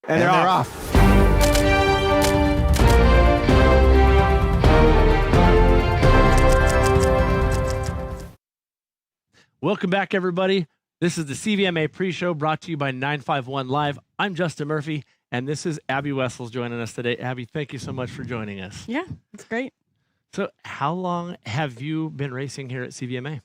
And they're off. Welcome back, everybody. This is the CVMA pre-show brought to you by 951 Live. I'm Justin Murphy, and this is Abby Wessels joining us today. Abby, thank you so much for joining us. Yeah, it's great. So how long have you been racing here at CVMA?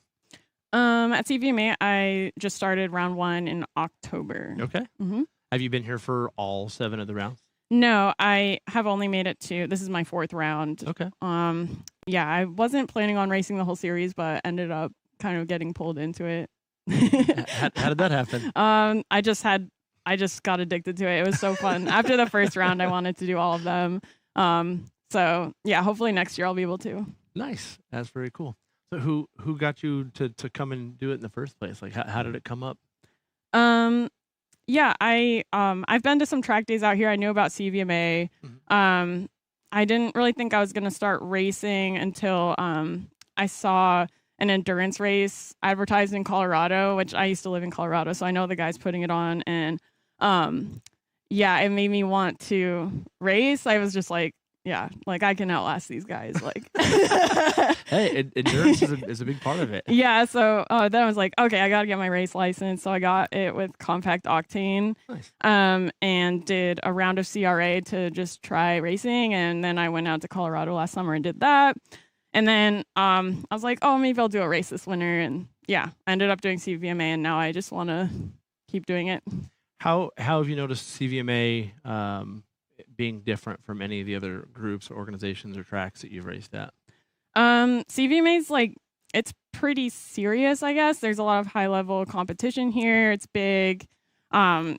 At CVMA, I just started round 1 in October. Okay. Mm-hmm. Have you been here for all 7 of the rounds? No, I have only made it to, this is my 4th round. Okay. Yeah, I wasn't planning on racing the whole series, but ended up kind of getting pulled into it. How did that happen? I just got addicted to it. It was so fun. After the first round, I wanted to do all of them. So yeah, hopefully next year I'll be able to. Nice. That's very cool. So who got you to come and do it in the first place? Like how did it come up? Yeah, I've been to some track days out here. I knew about CVMA. Mm-hmm. I didn't really think I was going to start racing until I saw an endurance race advertised in Colorado, which I used to live in Colorado, so I know the guys putting it on. And yeah, it made me want to race. I was just like, yeah, like I can outlast these guys. Like, hey, endurance is a big part of it. Yeah. So then I was like, okay, I got to get my race license. So I got it with Compact Octane, Nice. and did a round of CRA to just try racing. And then I went out to Colorado last summer and did that. And then I was like, oh, maybe I'll do a race this winter. And yeah, I ended up doing CVMA, and now I just want to keep doing it. How have you noticed CVMA being different from any of the other groups or organizations or tracks that you've raced at? CVMA's like, it's pretty serious, I guess. There's a lot of high level competition here. It's big.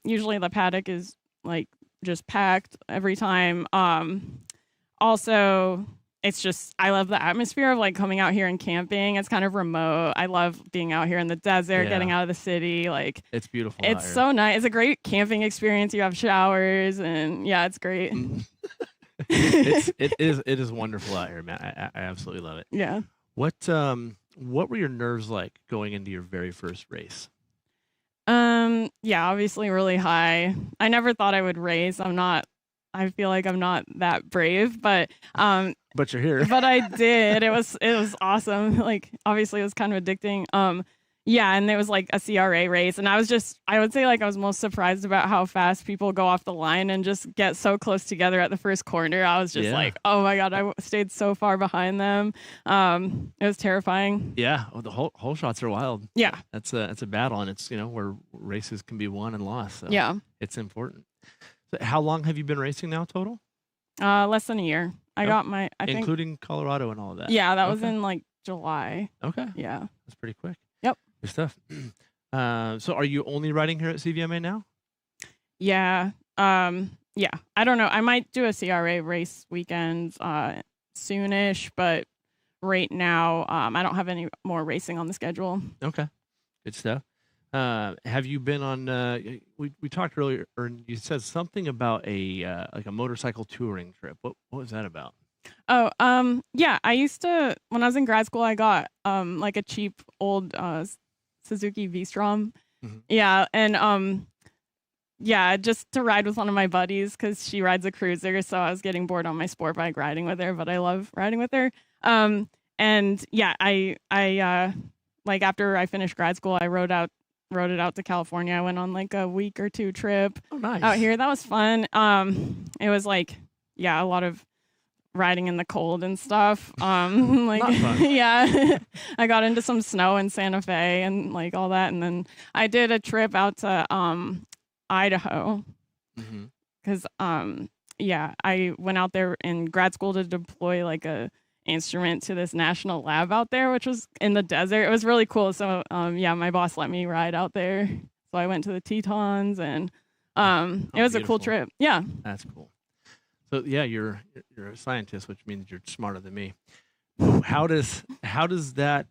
Usually the paddock is like just packed every time. Also, it's just, I love the atmosphere of like coming out here and camping. It's kind of remote. I love being out here in the desert, getting out of the city. Like, it's beautiful. It's so nice. It's a great camping experience. You have showers, and yeah, it's great. It is wonderful out here, man. I absolutely love it. Yeah. What were your nerves like going into your very first race? Yeah, obviously really high. I never thought I would race. I feel like I'm not that brave, but you're here. But I did. It was awesome. Like, obviously it was kind of addicting. Yeah, and there was like a CRA race, and I would say like I was most surprised about how fast people go off the line and just get so close together at the first corner. I was just like, oh my God, I stayed so far behind them. It was terrifying. Yeah, the whole shots are wild. Yeah. That's a battle, and it's, where races can be won and lost. So yeah. It's important. So how long have you been racing now total? Less than a year. I got my, including Colorado and all of that. Yeah, that was in like July. Okay. Yeah. That's pretty quick. Yep. Good stuff. So are you only riding here at CVMA now? Yeah. Yeah. I don't know. I might do a CRA race weekend soonish, but right now I don't have any more racing on the schedule. Okay. Good stuff. Have you been on we talked earlier, or you said something about a like a motorcycle touring trip. What was that about? Oh, yeah, I used to, when I was in grad school, I got like a cheap old Suzuki V-Strom. Mm-hmm. Yeah, and yeah, just to ride with one of my buddies because she rides a cruiser, so I was getting bored on my sport bike riding with her, but I love riding with her. And yeah, I like after I finished grad school, I rode it out to California. I went on like a week or two trip out here. That was fun. It was like, yeah, a lot of riding in the cold and stuff. Like, yeah, I got into some snow in Santa Fe and like all that. And then I did a trip out to Idaho because yeah, I went out there in grad school to deploy like a instrument to this national lab out there, which was in the desert. It was really cool. So yeah, my boss let me ride out there. So I went to the Tetons, and it was a cool trip. Yeah. That's cool. So yeah, you're a scientist, which means you're smarter than me. How does that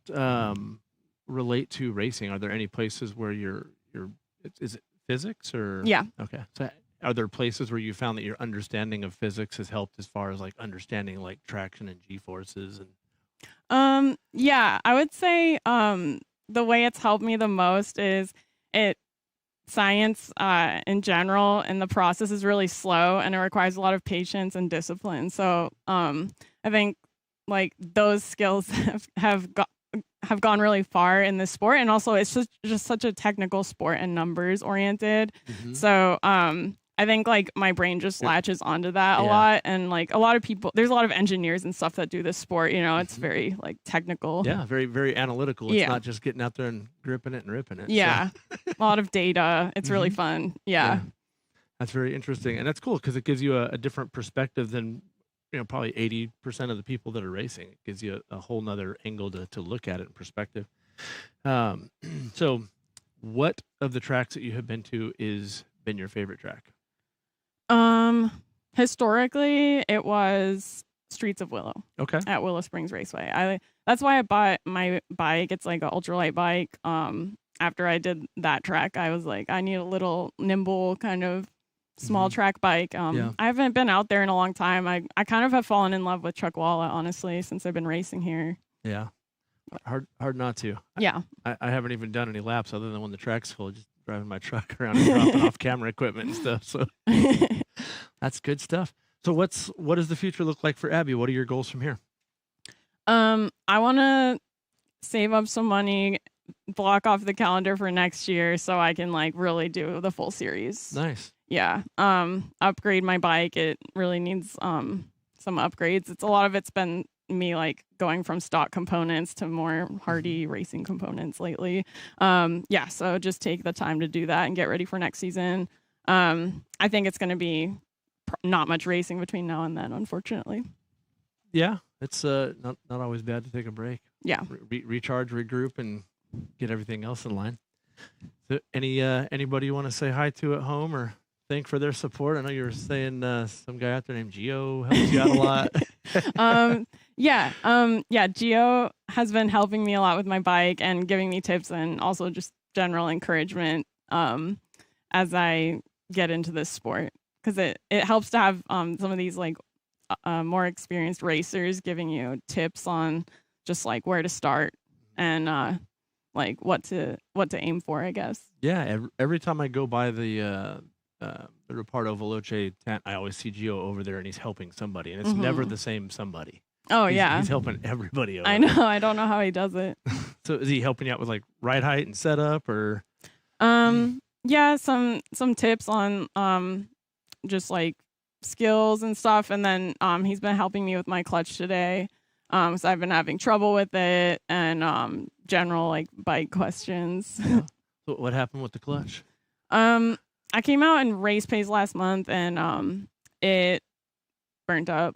relate to racing? Are there any places where is it physics or? Yeah. Okay. So are there places where you found that your understanding of physics has helped as far as like understanding like traction and G-forces and? Yeah, I would say the way it's helped me the most is science in general, and the process is really slow and it requires a lot of patience and discipline. So I think like those skills have gone really far in this sport, and also it's just such a technical sport and numbers oriented. So I think like my brain just latches onto that a lot, and like a lot of people, there's a lot of engineers and stuff that do this sport. It's very like technical. Yeah, very very analytical. It's not just getting out there and gripping it and ripping it. Yeah, so. A lot of data. It's really fun. Yeah, that's very interesting, and that's cool because it gives you a different perspective than probably 80% of the people that are racing. It gives you a whole nother angle to look at it in perspective. So, what of the tracks that you have been to been your favorite track? Historically, it was Streets of Willow. Okay. At Willow Springs Raceway. That's why I bought my bike. It's like an ultralight bike. After I did that track, I was like, I need a little nimble kind of small track bike. I haven't been out there in a long time. I kind of have fallen in love with Chuckwalla, honestly, since I've been racing here. Yeah. Hard not to. Yeah. I haven't even done any laps other than when the track's full, just driving my truck around and dropping off camera equipment and stuff. So that's good stuff. So what does the future look like for Abby? What are your goals from here? I want to save up some money, block off the calendar for next year so I can like really do the full series. Nice. Yeah. Upgrade my bike. It really needs some upgrades. A lot of it's been me like going from stock components to more hardy racing components lately. Yeah, so just take the time to do that and get ready for next season. I think it's going to be not much racing between now and then, unfortunately. Yeah, it's not always bad to take a break. Yeah. Recharge, regroup, and get everything else in line. So anybody you want to say hi to at home or thank for their support? I know you were saying some guy out there named Gio helps you out a lot. Yeah, Gio has been helping me a lot with my bike and giving me tips and also just general encouragement as I get into this sport, because it helps to have some of these like more experienced racers giving you tips on just like where to start and like what to aim for, I guess. Yeah, every time I go by the Repardo Veloce tent, I always see Gio over there and he's helping somebody, and it's never the same somebody. Oh, he's helping everybody over I know. There. I don't know how he does it. So is he helping you out with like ride height and setup, or? Yeah, some tips on just like skills and stuff, and then he's been helping me with my clutch today. So I've been having trouble with it, and general like bike questions. Yeah. So what happened with the clutch? I came out in race pace last month, and it burnt up.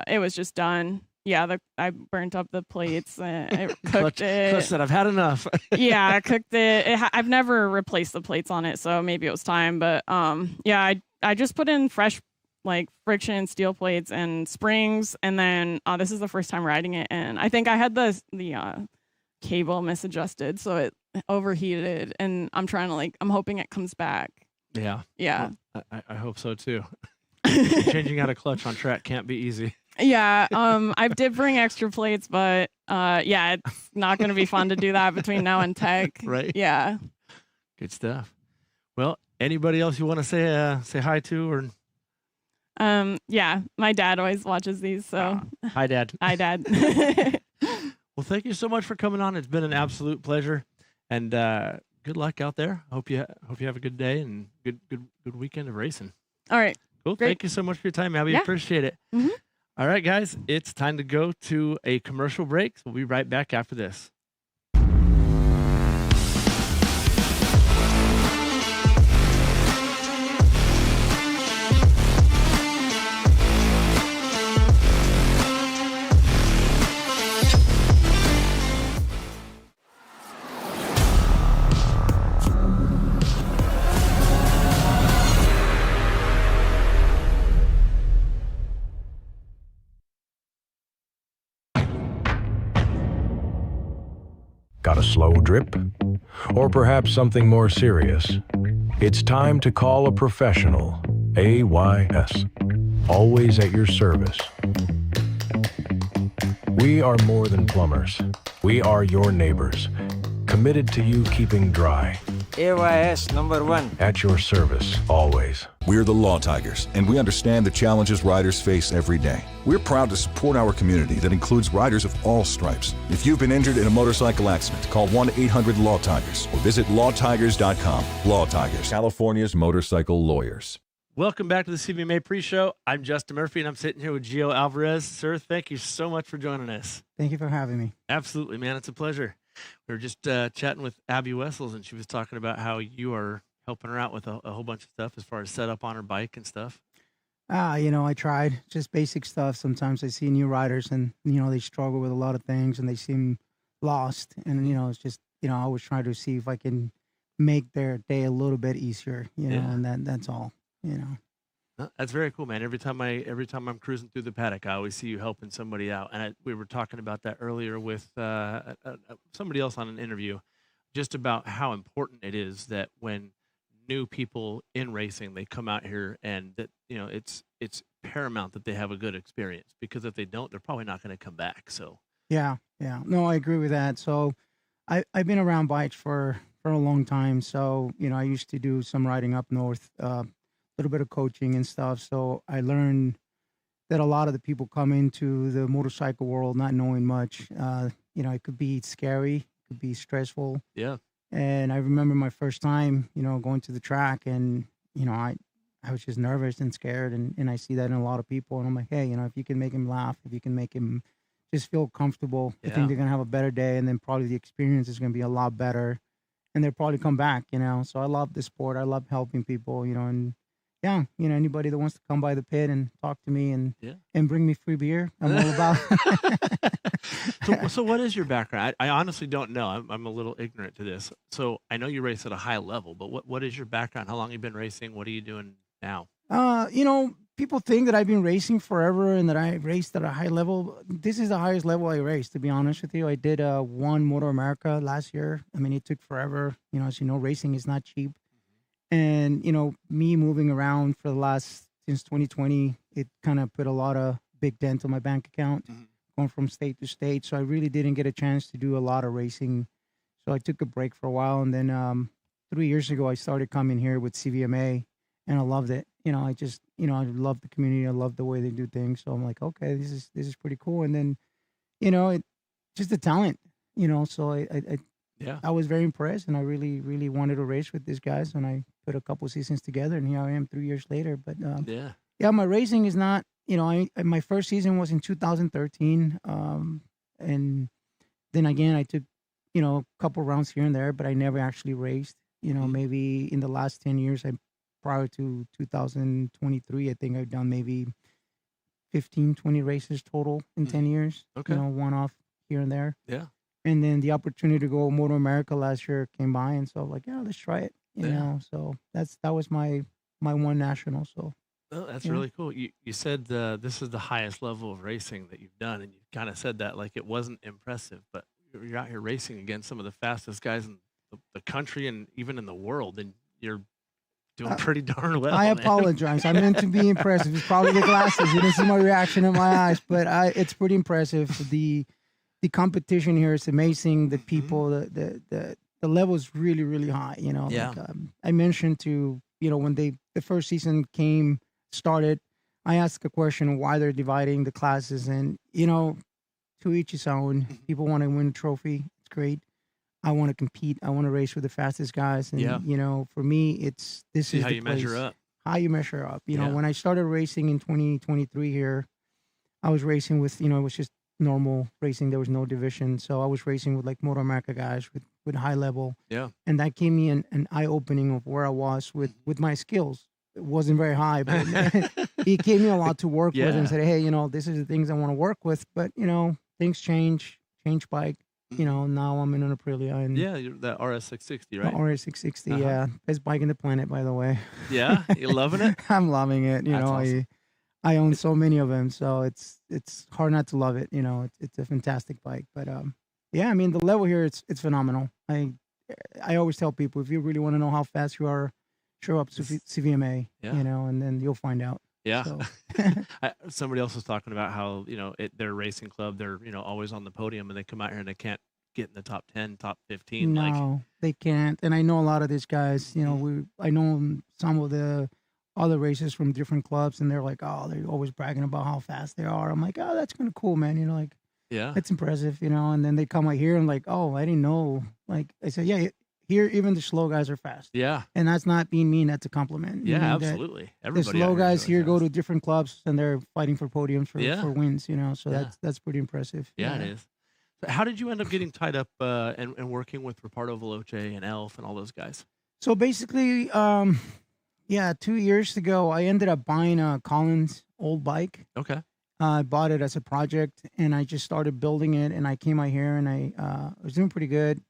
It was just done. Yeah, I burnt up the plates. I cooked it. Clutch said, "I've had enough." Yeah, I cooked it. I've never replaced the plates on it, so maybe it was time. But yeah, I just put in fresh like friction steel plates and springs, and then this is the first time riding it, and I think I had the cable misadjusted, so it overheated, and I'm hoping it comes back. Yeah. Well, I hope so too. Changing out a clutch on track can't be easy. Yeah, I did bring extra plates, but yeah, it's not going to be fun to do that between now and Tech. Right. Yeah. Good stuff. Well, anybody else you want to say hi to, or? Yeah, my dad always watches these, so. Hi, Dad. Hi, Dad. Well, thank you so much for coming on. It's been an absolute pleasure, and good luck out there. Hope you have a good day and good weekend of racing. All right. Cool. Great. Thank you so much for your time, Abby. Appreciate it. Mm-hmm. All right, guys, it's time to go to a commercial break. So we'll be right back after this. Got a slow drip? Or perhaps something more serious? It's time to call a professional. AYS. Always at your service. We are more than plumbers. We are your neighbors. Committed to you keeping dry. AYS #1. At your service, always. We're the Law Tigers, and we understand the challenges riders face every day. We're proud to support our community that includes riders of all stripes. If you've been injured in a motorcycle accident, call 1-800-LAW-TIGERS or visit lawtigers.com. Law Tigers, California's motorcycle lawyers. Welcome back to the CVMA pre-show. I'm Justin Murphy, and I'm sitting here with Gio Alvarez. Sir, thank you so much for joining us. Thank you for having me. Absolutely, man. It's a pleasure. We were just chatting with Abby Wessels, and she was talking about how you are helping her out with a whole bunch of stuff as far as setup on her bike and stuff. I tried just basic stuff. Sometimes I see new riders and, they struggle with a lot of things and they seem lost. And, it's just, I always try to see if I can make their day a little bit easier, and that's all, That's very cool, man. Every time I'm cruising through the paddock, I always see you helping somebody out. And we were talking about that earlier with somebody else on an interview, just about how important it is that when new people in racing, they come out here, and that it's paramount that they have a good experience, because if they don't, they're probably not going to come back. So Yeah, yeah. No, I agree with that. So I've been around bikes for a long time. So, I used to do some riding up north, a little bit of coaching and stuff. So I learned that a lot of the people come into the motorcycle world not knowing much. It could be scary, it could be stressful. Yeah. And I remember my first time, going to the track, and, I was just nervous and scared. And I see that in a lot of people. And I'm like, hey, if you can make him laugh, if you can make him just feel comfortable, I Yeah. think they're going to have a better day. And then probably the experience is going to be a lot better. And they'll probably come back, So I love the sport. I love helping people, and yeah, anybody that wants to come by the pit and talk to me and Yeah. and bring me free beer, I'm all about. So what is your background? I honestly don't know. I'm a little ignorant to this. So I know you race at a high level, but what is your background? How long you been racing? What are you doing now? People think that I've been racing forever and that I raced at a high level. This is the highest level I raced, to be honest with you. I did one Motor America last year. I mean, it took forever. As you know, racing is not cheap. And, me moving around for the since 2020, it kind of put a lot of big dent on my bank account, going from state to state. So I really didn't get a chance to do a lot of racing. So I took a break for a while. And then 3 years ago, I started coming here with CVMA, and I loved it. I just, I love the community. I love the way they do things. So I'm like, okay, this is pretty cool. And then, just the talent, so Yeah. I was very impressed, and I really, really wanted to race with these guys. And I put a couple seasons together, and here I am 3 years later. But Yeah. my racing is not, my first season was in 2013. And then again, I took, a couple rounds here and there, but I never actually raced. Maybe in the last 10 years, prior to 2023, I think I've done maybe 15, 20 races total in 10 years. Okay. One off here and there. Yeah. And then the opportunity to go Motor America last year came by, and so I was like, yeah, let's try it. So that was my one national. So Oh, that's Yeah. really cool. You said this is the highest level of racing that you've done, and you kind of said that like it wasn't impressive, but you're out here racing against some of the fastest guys in the country and even in the world, and you're doing pretty darn well. I man. apologize. I meant to be impressive. It's probably the glasses. You didn't see my reaction in my eyes, but it's pretty impressive. The competition here is amazing. The people, the level is really, really high. Yeah. Like, I mentioned to when the first season started, I asked a question why they're dividing the classes, and to each his own. People want to win a trophy. It's great. I want to compete. I want to race with the fastest guys. And, Yeah. for me, this See is how the you measure place. up. How you measure up. Yeah. When I started racing in 2023 here, I was racing with, it was just normal racing. There was no division. So I was racing with like Motor America guys with high level. Yeah. And that gave me an eye opening of where I was with my skills. It wasn't very high, but it gave me a lot to work with, Yeah. and said, hey, this is the things I want to work with. But, things change bike. Now I'm in an Aprilia and Yeah, you're that RS660, right? RS660. Uh-huh. Yeah. Best bike in the planet, by the way. Yeah, you loving it? I'm loving it. That's awesome. I own so many of them, so it's hard not to love it. It's a fantastic bike. But yeah, I mean the level here, it's phenomenal. I always tell people, if you really want to know how fast you are, show up to CVMA. Yeah. And then you'll find out. Yeah. So. Somebody else was talking about how, their racing club, they're, always on the podium, and they come out here and they can't get in the top 10, top 15. No, they can't. And I know a lot of these guys. I know some of the other racers from different clubs, and they're like, oh, they're always bragging about how fast they are. I'm like, oh, that's kind of cool, man. Yeah. It's impressive, And then they come out here and like, oh, I didn't know. Like I said, yeah, here even the slow guys are fast. Yeah. And that's not being mean. That's a compliment. Yeah, That absolutely. The Everybody slow out guys is here really go fast. to different clubs, and they're fighting for podiums for wins. So Yeah. that's pretty impressive. Yeah, it is. So how did you end up getting tied up and working with Ricardo Veloce and Elf and all those guys? So basically, 2 years ago, I ended up buying a Collins old bike. Okay. I bought it as a project, and I just started building it. And I came out here, and I was doing pretty good.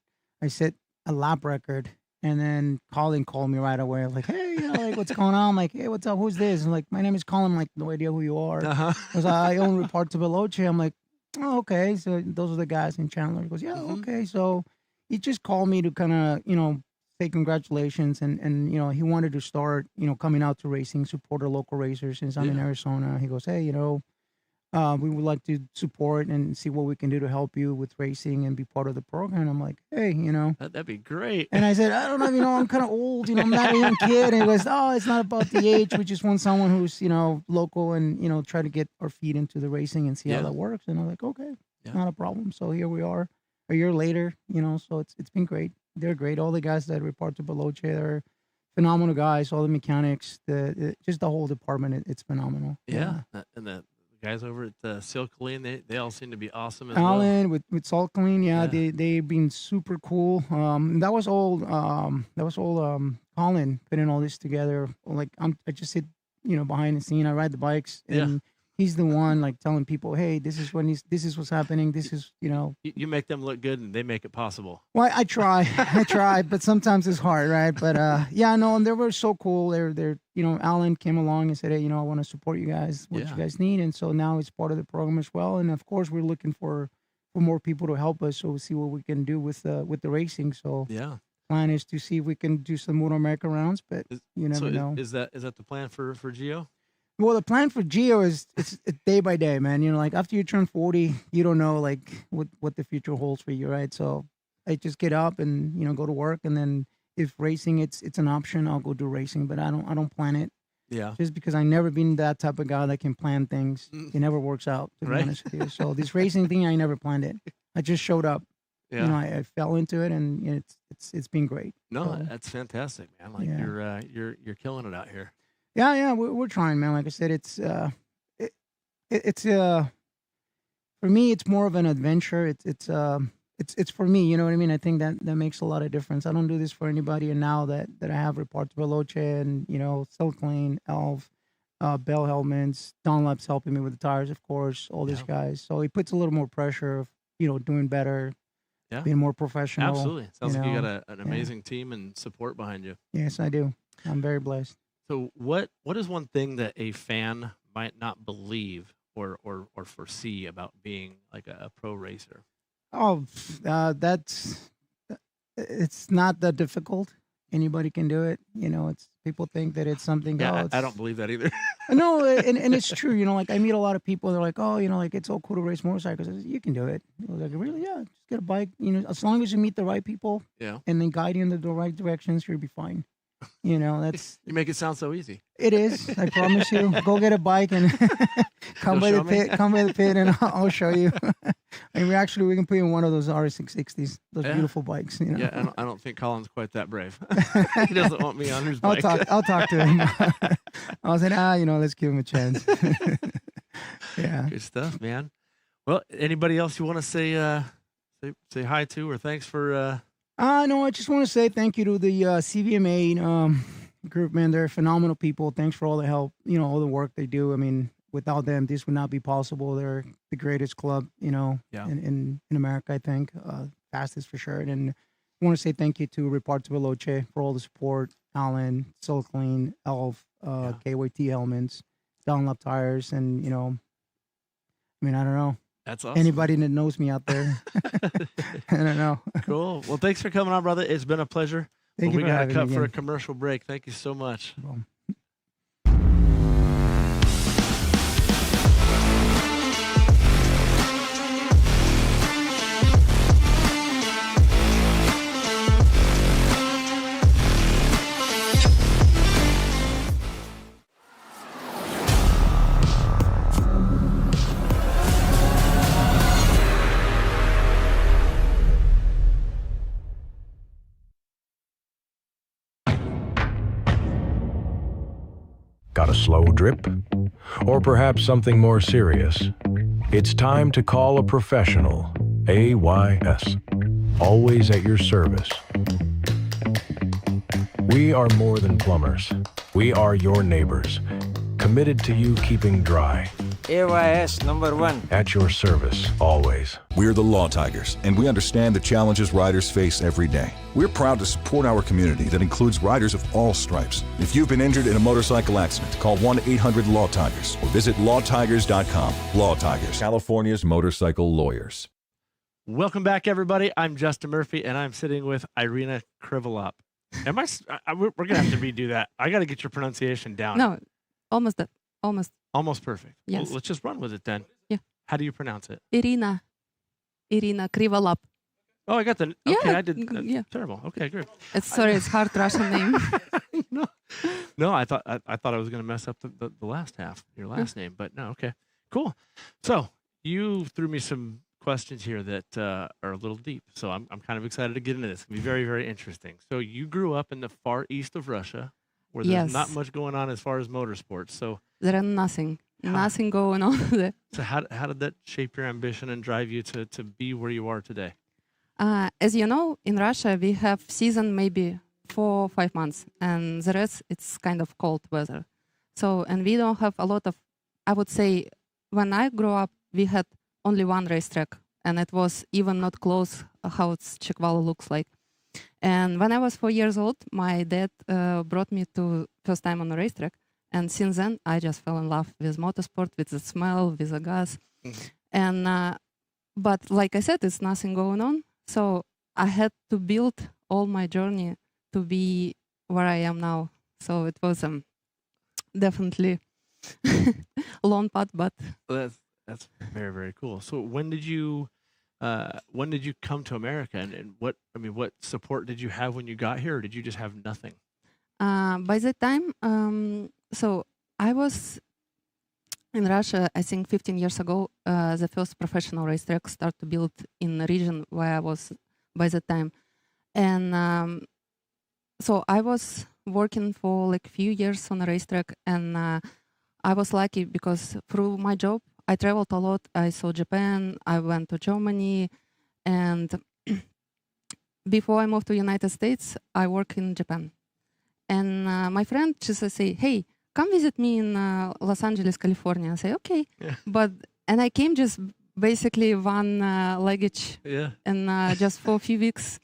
I set a lap record, and then Colin called me right away. Like, hey, like, what's going on? I'm like, hey, what's up? Who's this? And like, my name is Colin. I'm like, no idea who you are. Uh-huh. Because I own Ricardo Veloce. I'm like, oh, okay. So those are the guys in Chandler. He goes, yeah, okay. So he just called me to kind of, say congratulations. And he wanted to start, coming out to racing, support our local racers since I'm in Arizona. He goes, hey, we would like to support and see what we can do to help you with racing and be part of the program. I'm like, hey, That'd be great. and I said, I don't know, I'm kind of old, I'm not a young kid. And he goes, oh, it's not about the age. We just want someone who's, local and, try to get our feet into the racing and see how that works. And I'm like, okay, not a problem. So here we are a year later, so it's been great. They're great. All the guys that report to Veloce, they're phenomenal guys. All the mechanics, just the whole department, it's phenomenal. Yeah. And the guys over at Silk Clean, they all seem to be awesome as Alan well. with Salt Clean, they've been super cool. That was all Colin putting all this together. Like I just sit, behind the scene. I ride the bikes, and he's the one like telling people, hey, this is what's happening. This is, You make them look good, and they make it possible. Well, I try, but sometimes it's hard, right? But and they were so cool. They're Alan came along and said, hey, I want to support you guys, what you guys need, and so now it's part of the program as well. And of course, we're looking for more people to help us, so we'll see what we can do with the racing. So plan is to see if we can do some Motor America rounds, but you never know. Is that the plan for Gio? Well, the plan for Gio is it's day by day, man. Like after you turn 40, you don't know like what the future holds for you, right? So I just get up and go to work, and then if racing it's an option, I'll go do racing, but I don't plan it. Yeah. Just because I've never been that type of guy that can plan things. It never works out, to be honest with you. So this racing thing, I never planned it. I just showed up. Yeah. I fell into it, and it's been great. No, So, that's fantastic, man. Like you're killing it out here. Yeah, we're trying, man. Like I said, it's for me, it's more of an adventure. It's for me, you know what I mean? I think that makes a lot of difference. I don't do this for anybody. And now that I have Report to Veloce and, Silk Clean, Elf, Bell Helmets, Dunlop's helping me with the tires, of course, all these guys. So it puts a little more pressure of, doing better, being more professional. Absolutely. Sounds like you got an amazing team and support behind you. Yes, I do. I'm very blessed. So what is one thing that a fan might not believe or foresee about being like a pro racer? Oh, it's not that difficult. Anybody can do it. It's people think that it's something. Yeah, I don't believe that either. No, and it's true. Like I meet a lot of people. They're like, oh, like it's so cool to race motorcycles. I said, you can do it. I was like, really? Yeah, just get a bike. As long as you meet the right people. Yeah. And they guide you in the right directions, you'll be fine. That's you make it sound so easy. It is. I promise you. Go get a bike and come by the pit. Come by the pit, and I'll show you. And we can put you in one of those RS660s, those beautiful bikes. Yeah, I don't think Colin's quite that brave. He doesn't want me on his bike. I'll talk to him. I said, let's give him a chance. Yeah. Good stuff, man. Well, anybody else you want to say hi to or thanks for? No, I just want to say thank you to the CVMA group, man. They're phenomenal people. Thanks for all the help, all the work they do. I mean, without them, this would not be possible. They're the greatest club, in America, I think. Fastest for sure. And I want to say thank you to Report to Veloce for all the support. Alan, Silk Clean, Elf, KYT Helmets, Dunlop Tires, and, I don't know. That's awesome. Anybody that knows me out there. I don't know. Cool. Well, thanks for coming on, brother. It's been a pleasure. Thank you we for got to having cut me for a again. commercial break. Thank you so much. Well, Got a slow drip? Or perhaps something more serious? It's time to call a professional. AYS. Always at your service. We are more than plumbers. We are your neighbors. Committed to you keeping dry. AYS #1. At your service, always. We're the Law Tigers, and we understand the challenges riders face every day. We're proud to support our community that includes riders of all stripes. If you've been injured in a motorcycle accident, call 1-800-LAW-TIGERS or visit lawtigers.com. Law Tigers, California's motorcycle lawyers. Welcome back, everybody. I'm Justin Murphy, and I'm sitting with Irina Krivolap. We're going to have to redo that. I got to get your pronunciation down. No, almost. Almost perfect. Yes. Well, let's just run with it then. How do you pronounce it? Irina Krivolap. Oh, I got the. Yeah, Okay, I did. yeah. Terrible. Okay, good. It's hard Russian name. no, no. I thought I was going to mess up the last half, your last name, but no. Okay, cool. So you threw me some questions here that are a little deep. So I'm kind of excited to get into this. It's going to be very, very interesting. So you grew up in the far east of Russia, where there's not much going on as far as motorsports. So there are nothing going on there. So how did that shape your ambition and drive you to be where you are today? As you know, in Russia, we have season maybe 4 or 5 months, and the rest, it's kind of cold weather. So, and we don't have a lot of, I would say, when I grew up, we had only one racetrack, and it was even not close how it's Chekvala looks like. And when I was 4 years old, my dad brought me to first time on a racetrack. And since then, I just fell in love with motorsport, with the smell, with the gas. And, but like I said, it's nothing going on. So I had to build all my journey to be where I am now. So it was definitely a long path, but that's very, very cool. So when did you come to America, and what support did you have when you got here, or did you just have nothing? By that time, so I was in Russia, I think 15 years ago, the first professional racetrack started to build in the region where I was by that time. And so I was working for like a few years on a racetrack, and I was lucky because through my job, I traveled a lot. I saw Japan, I went to Germany, and before I moved to United States, I worked in Japan. And my friend just say, hey, come visit me in Los Angeles, California. I say, okay. Yeah. And I came just basically one luggage. Yeah. And just for a few weeks,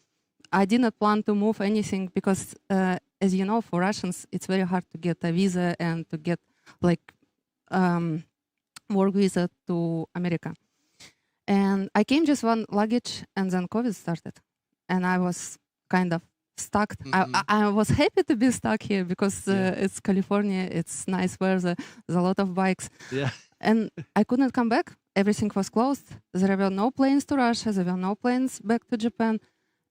I did not plan to move anything because, as you know, for Russians, it's very hard to get a visa and to get like work visa to America. And I came just one luggage, and then COVID started. And I was kind of stuck. I was happy to be stuck here because it's California, it's nice weather, there's a lot of bikes. Yeah. And I could not come back. Everything was closed. There were no planes to Russia, there were no planes back to Japan.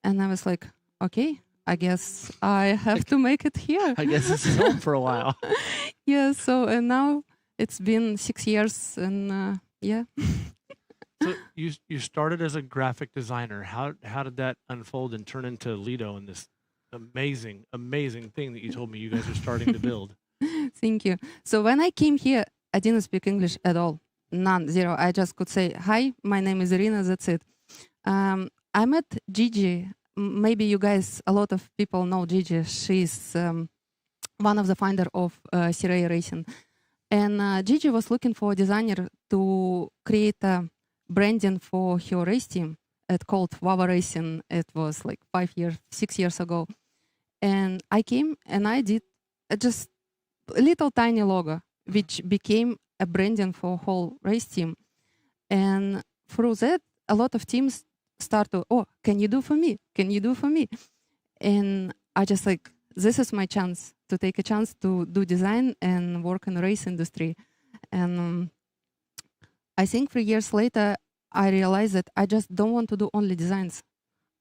And I was like, okay, I guess I have to make it here. I guess this is home for a while. Yeah, so and now it's been 6 years, and yeah. So you started as a graphic designer. How did that unfold and turn into Lido and this amazing thing that you told me you guys are starting to build? Thank you. So when I came here, I didn't speak English at all. None, zero. I just could say, hi, my name is Irina, that's it. I met Gigi. Maybe you guys, a lot of people know Gigi. She's one of the founder of Siray Racing. And Gigi was looking for a designer to create a branding for her race team. It called Wawa Racing. It was like 6 years ago. And I came and I did just a little tiny logo, which became a branding for whole race team. And through that, a lot of teams start to, oh, can you do for me? Can you do for me? And I just like, this is my chance to take a chance to do design and work in the race industry. And I think 3 years later, I realized that I just don't want to do only designs.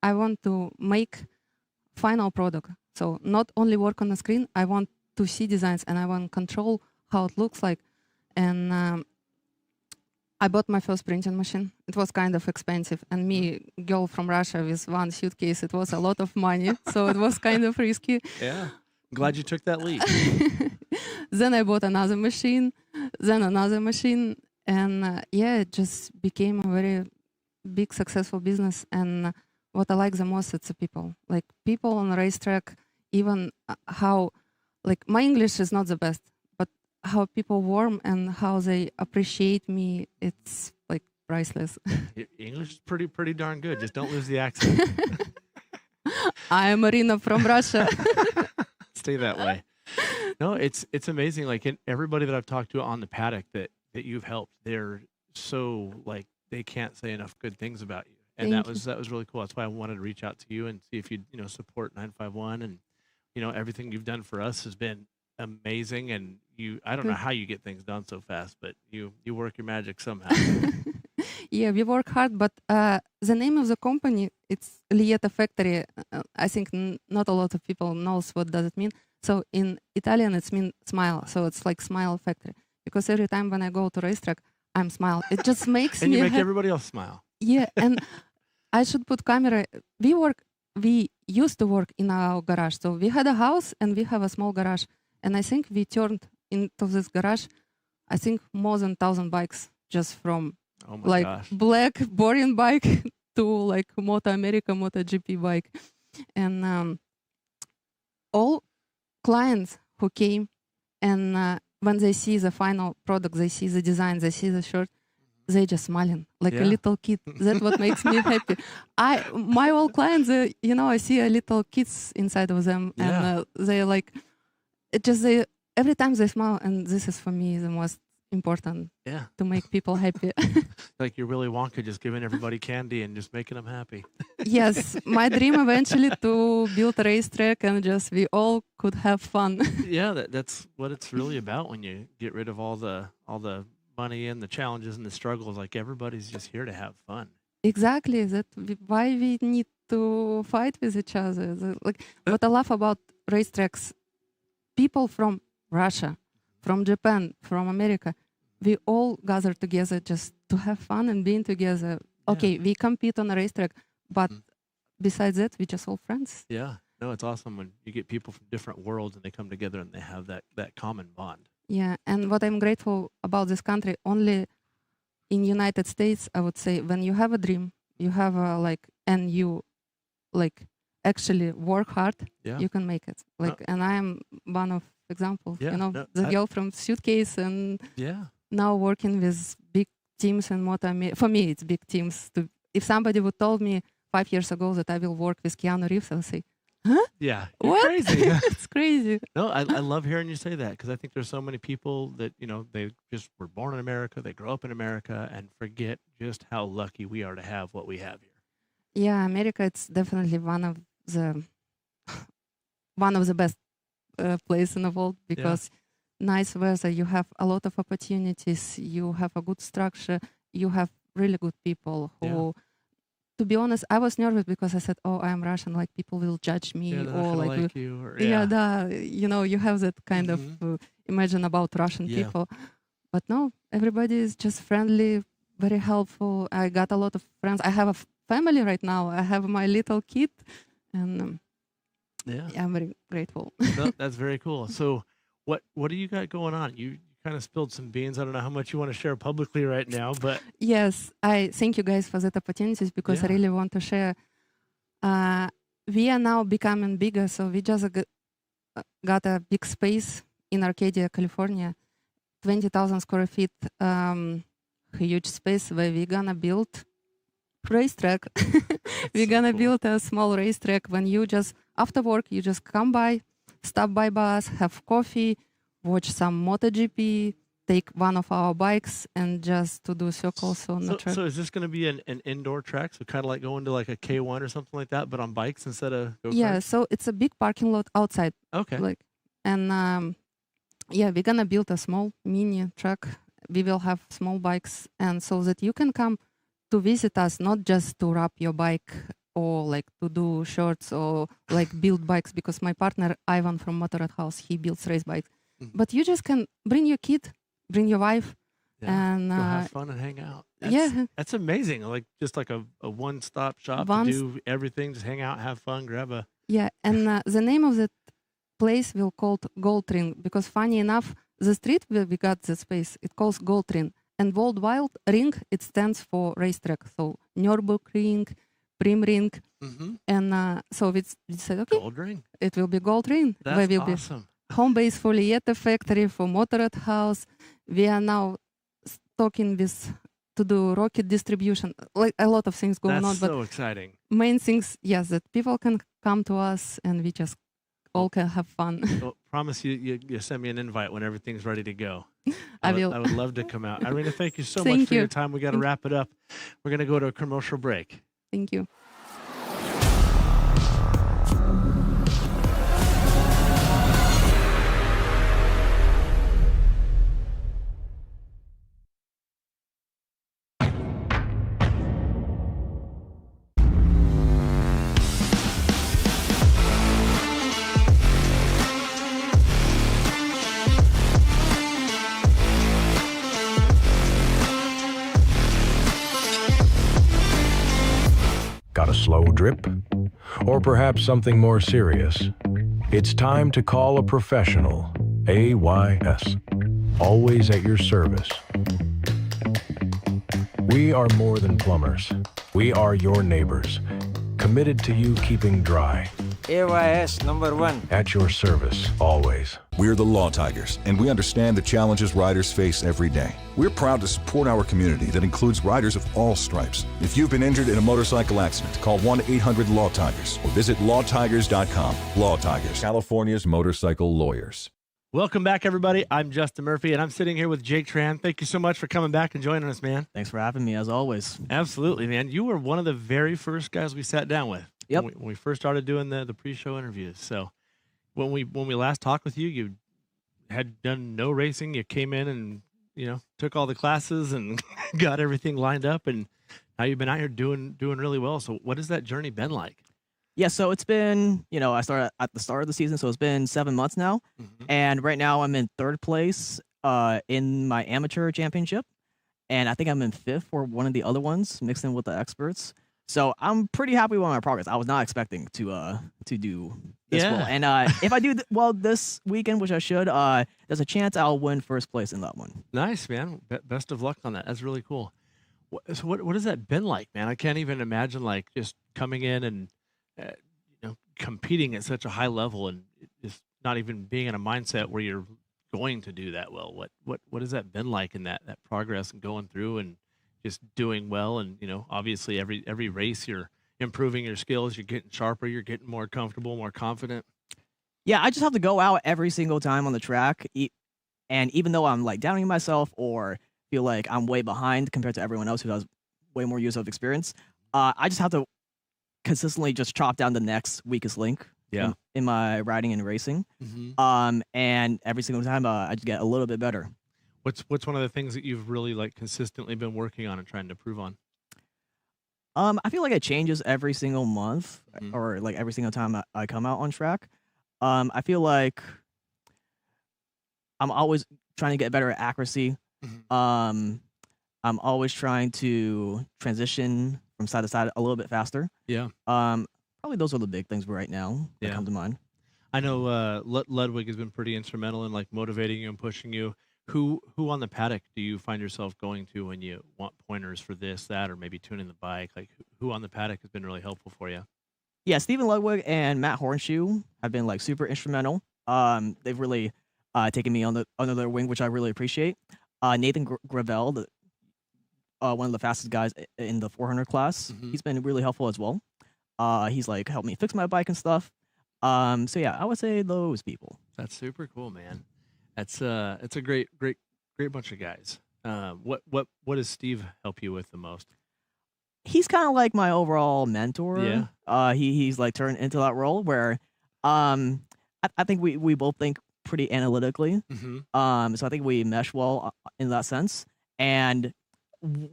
I want to make final product. So not only work on the screen, I want to see designs and I want to control how it looks like. And I bought my first printing machine. It was kind of expensive. And me, girl from Russia with one suitcase, it was a lot of money. So it was kind of risky. Yeah. Glad you took that leap. Then I bought another machine, then another machine. And yeah, it just became a very big, successful business. And what I like the most, it's the people. Like people on the racetrack, even how, like my English is not the best, but how people warm and how they appreciate me, it's like priceless. Your English is pretty darn good. Just don't lose the accent. I am Irina from Russia. Stay that way. No, it's amazing. Like everybody that I've talked to on the paddock that you've helped, they're so like they can't say enough good things about you. And that was really cool. That's why I wanted to reach out to you and see if you'd support 951, and everything you've done for us has been amazing. And I don't know how you get things done so fast, but you work your magic somehow. Yeah, we work hard, but the name of the company, it's Lieta Factory. I think not a lot of people knows what does it mean. So in Italian, it's mean smile. So it's like smile factory. Because every time when I go to racetrack, I'm smile. It just makes And me you make everybody else smile. Yeah, and I should put camera. We used to work in our garage. So we had a house and we have a small garage. And I think we turned into this garage, I think more than 1,000 bikes just from Oh my like gosh. black boring bike to like Moto America, Moto GP bike. And all clients who came and when they see the final product, they see the design, they see the shirt, they just smiling like a Yeah. little kid. That's what makes me happy. My old clients, I see a little kids inside of them, Yeah. and they like it. They every time they smile, and this is for me the most important Yeah. to make people happy. Like you're Willy Wonka, just giving everybody candy and just making them happy. Yes, my dream eventually to build a racetrack and just we all could have fun. Yeah, that's what it's really about when you get rid of all the money and the challenges and the struggles. Like everybody's just here to have fun. Exactly. Why we need to fight with each other. What I love about racetracks, people from Russia, from Japan, from America, we all gather together just to have fun and being together. Okay, we compete on a racetrack, but besides that, we just all friends. Yeah. No, it's awesome when you get people from different worlds and they come together and they have that common bond. Yeah, and what I'm grateful about this country, only in United States, I would say, when you have a dream, you have and you actually work hard, Yeah. you can make it. And I am one of examples. Yeah, no, the girl from Suitcase, and Yeah. now working with big teams and for me, it's big teams. If somebody would told me 5 years ago that I will work with Keanu Reeves, I'll say, huh? Yeah. You're What? crazy. It's crazy. No, I love hearing you say that because I think there's so many people that, they just were born in America, they grow up in America and forget just how lucky we are to have what we have here. Yeah, America, it's definitely one of the best place in the world because nice weather, you have a lot of opportunities, you have a good structure, you have really good people who, to be honest, I was nervous because I said, oh, I am Russian, like people will judge me Yeah, they're or not gonna like you. Or, you have that kind of imagine about Russian Yeah. people. But no, everybody is just friendly, very helpful. I got a lot of friends. I have a family right now. I have my little kid, and I'm very grateful. No, that's very cool. So what do you got going on? You kind of spilled some beans. I don't know how much you want to share publicly right now, but Yes, I thank you guys for that opportunities because I really want to share. We are now becoming bigger, so we just got a big space in Arcadia, California, 20,000 square feet, huge space where we're gonna build racetrack. We're gonna build a small racetrack. When you just after work, you just come by, stop by us, have coffee, watch some MotoGP, take one of our bikes, and just to do circles on the track. So is this going to be an indoor track? So kind of like going to like a K1 or something like that, but on bikes instead of go-karts? Yeah, so it's a big parking lot outside. Okay. We're gonna build a small mini track. We will have small bikes, and so that you can come to visit us, not just to wrap your bike or like to do shorts or like build bikes. Because my partner Ivan from Motorrad House, he builds race bikes. But you just can bring your kid, bring your wife, and go have fun and hang out. That's amazing. Like just like a one-stop shop to do everything. Just hang out, have fun, grab a. Yeah, and the name of that place will called Gold Ring because funny enough, the street where we got the space, it calls Gold Ring. And worldwide ring, it stands for racetrack. So Nürburgring, Prim Ring. And so we said, okay, Gold Ring. It will be Gold Ring. That's where will awesome. Be home base for Lieta factory, for Motorrad House. We are now talking to do rocket distribution. Like a lot of things going on. That's so exciting. Main things, yes, that people can come to us and we just all can have fun. Well, promise you send me an invite when everything's ready to go. I will. I would love to come out. Irina, thank you so Thank much for you. your time. We got to wrap it up. We're going to go to a commercial break. Thank you. drip? Or perhaps something more serious? It's time to call a professional. AYS. Always at your service. We are more than plumbers. We are your neighbors, committed to you keeping dry. AYS number 1. At your service, always. We're the Law Tigers, and we understand the challenges riders face every day. We're proud to support our community that includes riders of all stripes. If you've been injured in a motorcycle accident, call 1-800-LAW-TIGERS or visit lawtigers.com. Law Tigers, California's motorcycle lawyers. Welcome back, everybody. I'm Justin Murphy, and I'm sitting here with Jay Tran. Thank you so much for coming back and joining us, man. Thanks for having me, as always. Absolutely, man. You were one of the very first guys we sat down with. Yep. When we first started doing the pre-show interviews. So when we last talked with you, you had done no racing. You came in and took all the classes and got everything lined up, and now you've been out here doing really well. So what has that journey been like? Yeah, so it's been, I started at the start of the season, so it's been 7 months now. Mm-hmm. And right now I'm in 3rd place in my amateur championship. And I think I'm in 5th for one of the other ones, mixed in with the experts. So I'm pretty happy with my progress. I was not expecting to do this well. And if I do well this weekend, which I should, there's a chance I'll win 1st place in that one. Nice, man. Best of luck on that. That's really cool. So what has that been like, man? I can't even imagine just coming in and competing at such a high level and just not even being in a mindset where you're going to do that well. What has that been like in that progress and going through and just doing well? And obviously every race you're improving your skills, you're getting sharper, you're getting more comfortable, more confident. Yeah, I just have to go out every single time on the track, and even though I'm doubting myself or feel like I'm way behind compared to everyone else who has way more years of experience, I just have to consistently just chop down the next weakest link in my riding and racing. Mm-hmm. And every single time I just get a little bit better. What's one of the things that you've really consistently been working on and trying to improve on? I feel like it changes every single month, Mm-hmm. or every single time I come out on track. I feel like I'm always trying to get better at accuracy. Mm-hmm. I'm always trying to transition from side to side a little bit faster. Yeah. Probably those are the big things right now that come to mind. I know Ludwig has been pretty instrumental in motivating you and pushing you. Who on the paddock do you find yourself going to when you want pointers for this, that, or maybe tuning the bike? Who on the paddock has been really helpful for you? Yeah, Stephen Ludwig and Matt Hornshoe have been super instrumental. They've really taken me under their wing, which I really appreciate. Nathan Gravel, one of the fastest guys in the 400 class, Mm-hmm. he's been really helpful as well. He's helped me fix my bike and stuff. So yeah, I would say those people. That's super cool, man. It's a great bunch of guys. What does Steve help you with the most? He's kind of like my overall mentor. Yeah. He's turned into that role where, I think we both think pretty analytically. Mm-hmm. So I think we mesh well in that sense. And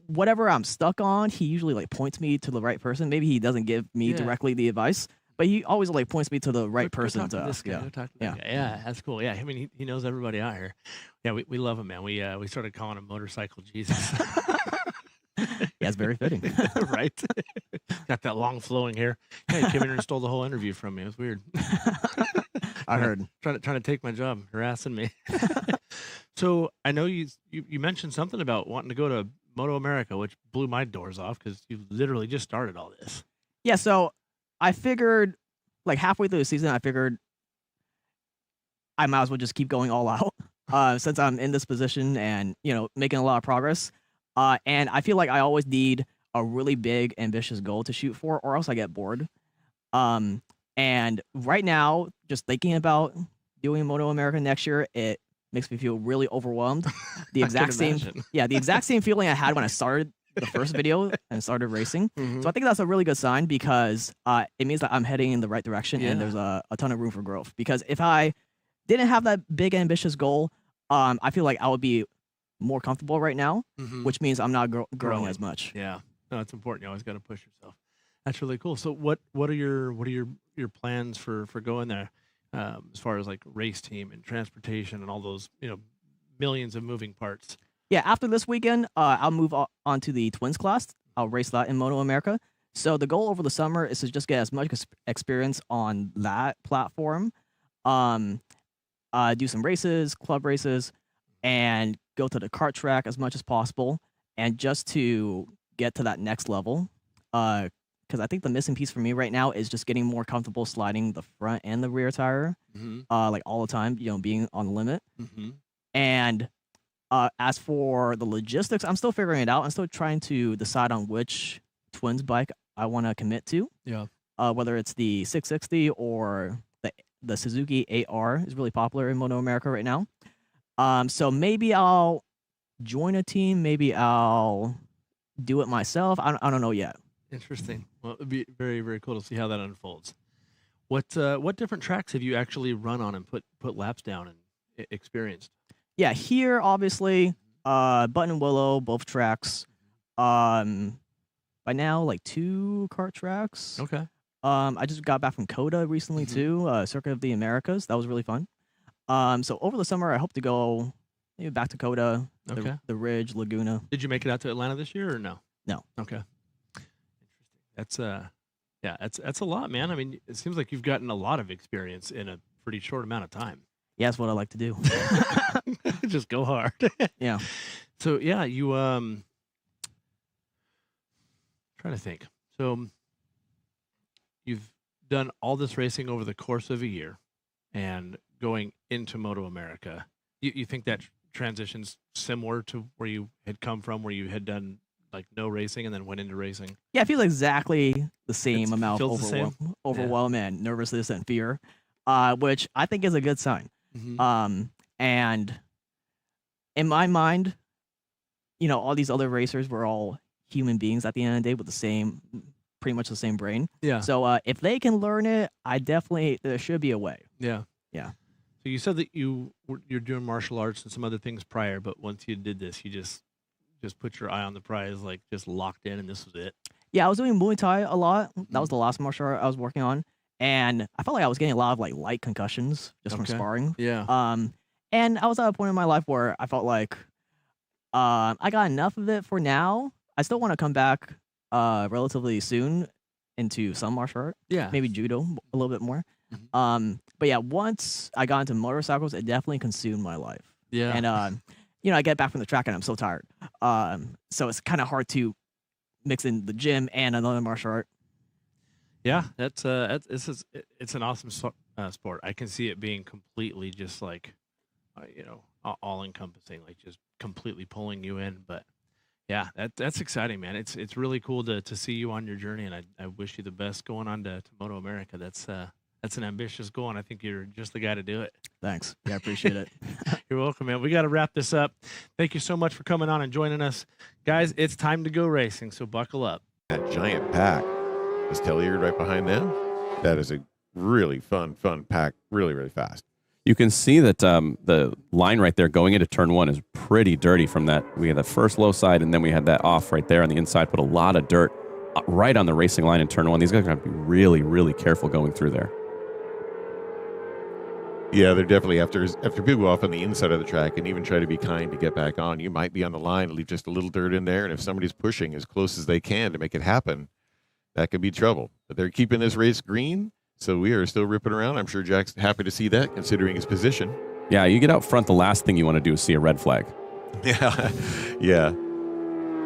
whatever I'm stuck on, he usually points me to the right person. Maybe he doesn't give me directly the advice, but he always points me to the right person to ask. Yeah, that's cool. Yeah, I mean he knows everybody out here. Yeah, we love him, man. We started calling him Motorcycle Jesus. Yeah, it's very fitting. Right? Got that long flowing hair. Yeah, he came in and stole the whole interview from me. It was weird. I heard. Trying to take my job, harassing me. So I know you mentioned something about wanting to go to Moto America, which blew my doors off because you literally just started all this. Yeah, so I figured halfway through the season, I figured I might as well just keep going all out since I'm in this position and making a lot of progress. And I feel like I always need a really big, ambitious goal to shoot for, or else I get bored. And right now, just thinking about doing Moto America next year, it makes me feel really overwhelmed. The exact same feeling I had when I started the first video and started racing. Mm-hmm. So I think that's a really good sign because it means that I'm heading in the right direction and there's a ton of room for growth. Because if I didn't have that big, ambitious goal, I feel like I would be more comfortable right now, Mm-hmm. which means I'm not growing as much. Yeah, no, it's important. You always got to push yourself. That's really cool. So what are your plans for going there, as far as race team and transportation and all those millions of moving parts? Yeah, after this weekend, I'll move on to the twins class. I'll race that in Moto America. So the goal over the summer is to just get as much experience on that platform, do some races, club races, and go to the kart track as much as possible, and just to get to that next level. Because I think the missing piece for me right now is just getting more comfortable sliding the front and the rear tire, like all the time, being on the limit. And as for the logistics, I'm still figuring it out. I'm still trying to decide on which twins bike I want to commit to. Yeah. Whether it's the 660 or the Suzuki AR is really popular in Moto America right now. So maybe I'll join a team. Maybe I'll do it myself. I don't know yet. Interesting. Well, it would be very, very cool to see how that unfolds. What different tracks have you actually run on and put laps down and experienced? Yeah, here obviously, Button and Willow, both tracks. By now, like 2 kart tracks. Okay. I just got back from COTA recently too, Circuit of the Americas. That was really fun. So over the summer, I hope to go maybe back to COTA, the Ridge, Laguna. Did you make it out to Atlanta this year or no? No. Okay. Interesting. That's a lot, man. I mean, it seems like you've gotten a lot of experience in a pretty short amount of time. Yeah, that's what I like to do. Just go hard. Yeah. So yeah, you trying to think. So you've done all this racing over the course of a year, and going into Moto America, you think that transition's similar to where you had come from, where you had done like no racing and then went into racing? Yeah, I feel exactly the same amount of feels overwhelm and nervousness and fear, which I think is a good sign. And in my mind, all these other racers were all human beings at the end of the day with pretty much the same brain. Yeah. So if they can learn it, there should be a way. Yeah. Yeah. So you said that you're doing martial arts and some other things prior, but once you did this, you just put your eye on the prize, like just locked in, and this was it. Yeah, I was doing Muay Thai a lot. That was the last martial art I was working on, and I felt like I was getting a lot of like light concussions just from sparring. Yeah. And I was at a point in my life where I felt like I got enough of it for now. I still want to come back relatively soon into some martial art. Yeah. Maybe judo a little bit more. But yeah, once I got into motorcycles, it definitely consumed my life. Yeah. And I get back from the track and I'm so tired. So it's kind of hard to mix in the gym and another martial art. Yeah, it's an awesome sport. I can see it being completely just like, all encompassing, like just completely pulling you in. But yeah, that's exciting, man. It's really cool to see you on your journey, and I wish you the best going on to Moto America. That's an ambitious goal, and I think you're just the guy to do it. Thanks. Yeah, I appreciate it. You're welcome, man. We got to wrap this up. Thank you so much for coming on and joining us. Guys, it's time to go racing, so buckle up. That giant pack is Telliard right behind them. That is a really fun pack, really, really fast. You can see that the line right there going into turn 1 is pretty dirty from that. We had the first low side, and then we had that off right there on the inside, put a lot of dirt right on the racing line in turn 1. These guys are going to be really, really careful going through there. Yeah, they're definitely after people go off on the inside of the track and even try to be kind to get back on. You might be on the line, leave just a little dirt in there, and if somebody's pushing as close as they can to make it happen, that could be trouble. But they're keeping this race green, so we are still ripping around. I'm sure Jack's happy to see that, considering his position. Yeah, you get out front, the last thing you want to do is see a red flag. Yeah.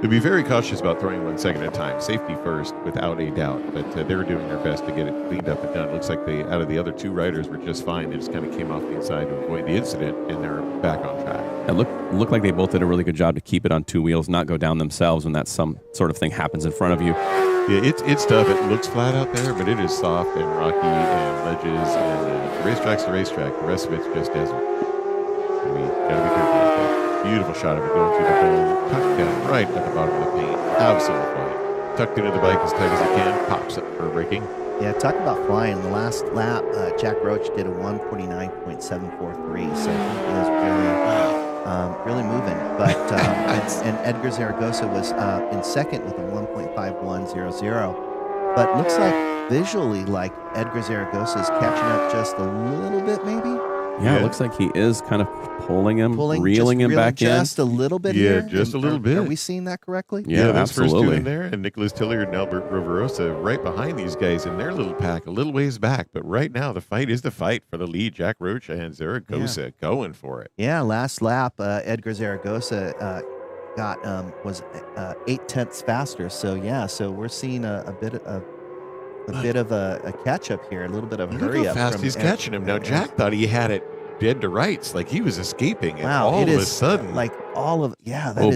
They'll be very cautious about throwing 1 second at a time. Safety first, without a doubt. But they were doing their best to get it cleaned up and done. Looks like out of the other 2 riders were just fine. They just kind of came off the inside to avoid the incident, and they're back on track. It looked like they both did a really good job to keep it on 2 wheels, not go down themselves when that some sort of thing happens in front of you. Yeah, it's tough. It looks flat out there, but it is soft and rocky and ledges. And the racetrack's the racetrack. The rest of it's just desert. And we gotta be careful with that. Beautiful shot of it going through the hole, tucked down right at the bottom of the paint. Absolutely fine. Tucked into the bike as tight as it can. Pops up for braking. Yeah, talk about flying. In the last lap, Jack Roach did a 1:49.743, so he is really moving. But and Edgar Zaragoza was in second with a 1.5100. But looks like visually like Edgar Zaragoza is catching up just a little bit, maybe. Yeah, it looks like he is kind of pulling him, reeling just him back just a little bit Yeah, here. just a little bit. Are we seeing that correctly? Yeah, those first two absolutely. in there, and Nicholas Tilliard and Albert Riverosa right behind these guys in their little pack, a little ways back. But right now, the fight is the fight for the lead. Jack Roach and Zaragoza going for it. Yeah, last lap, Edgar Zaragoza was 0.8 faster. So yeah, so we're seeing a bit of a catch up here, a little bit of a Look hurry how up. fast he's catching him. Now, Jack thought he had it dead to rights, like he was escaping. And Wow, all it of is a sudden,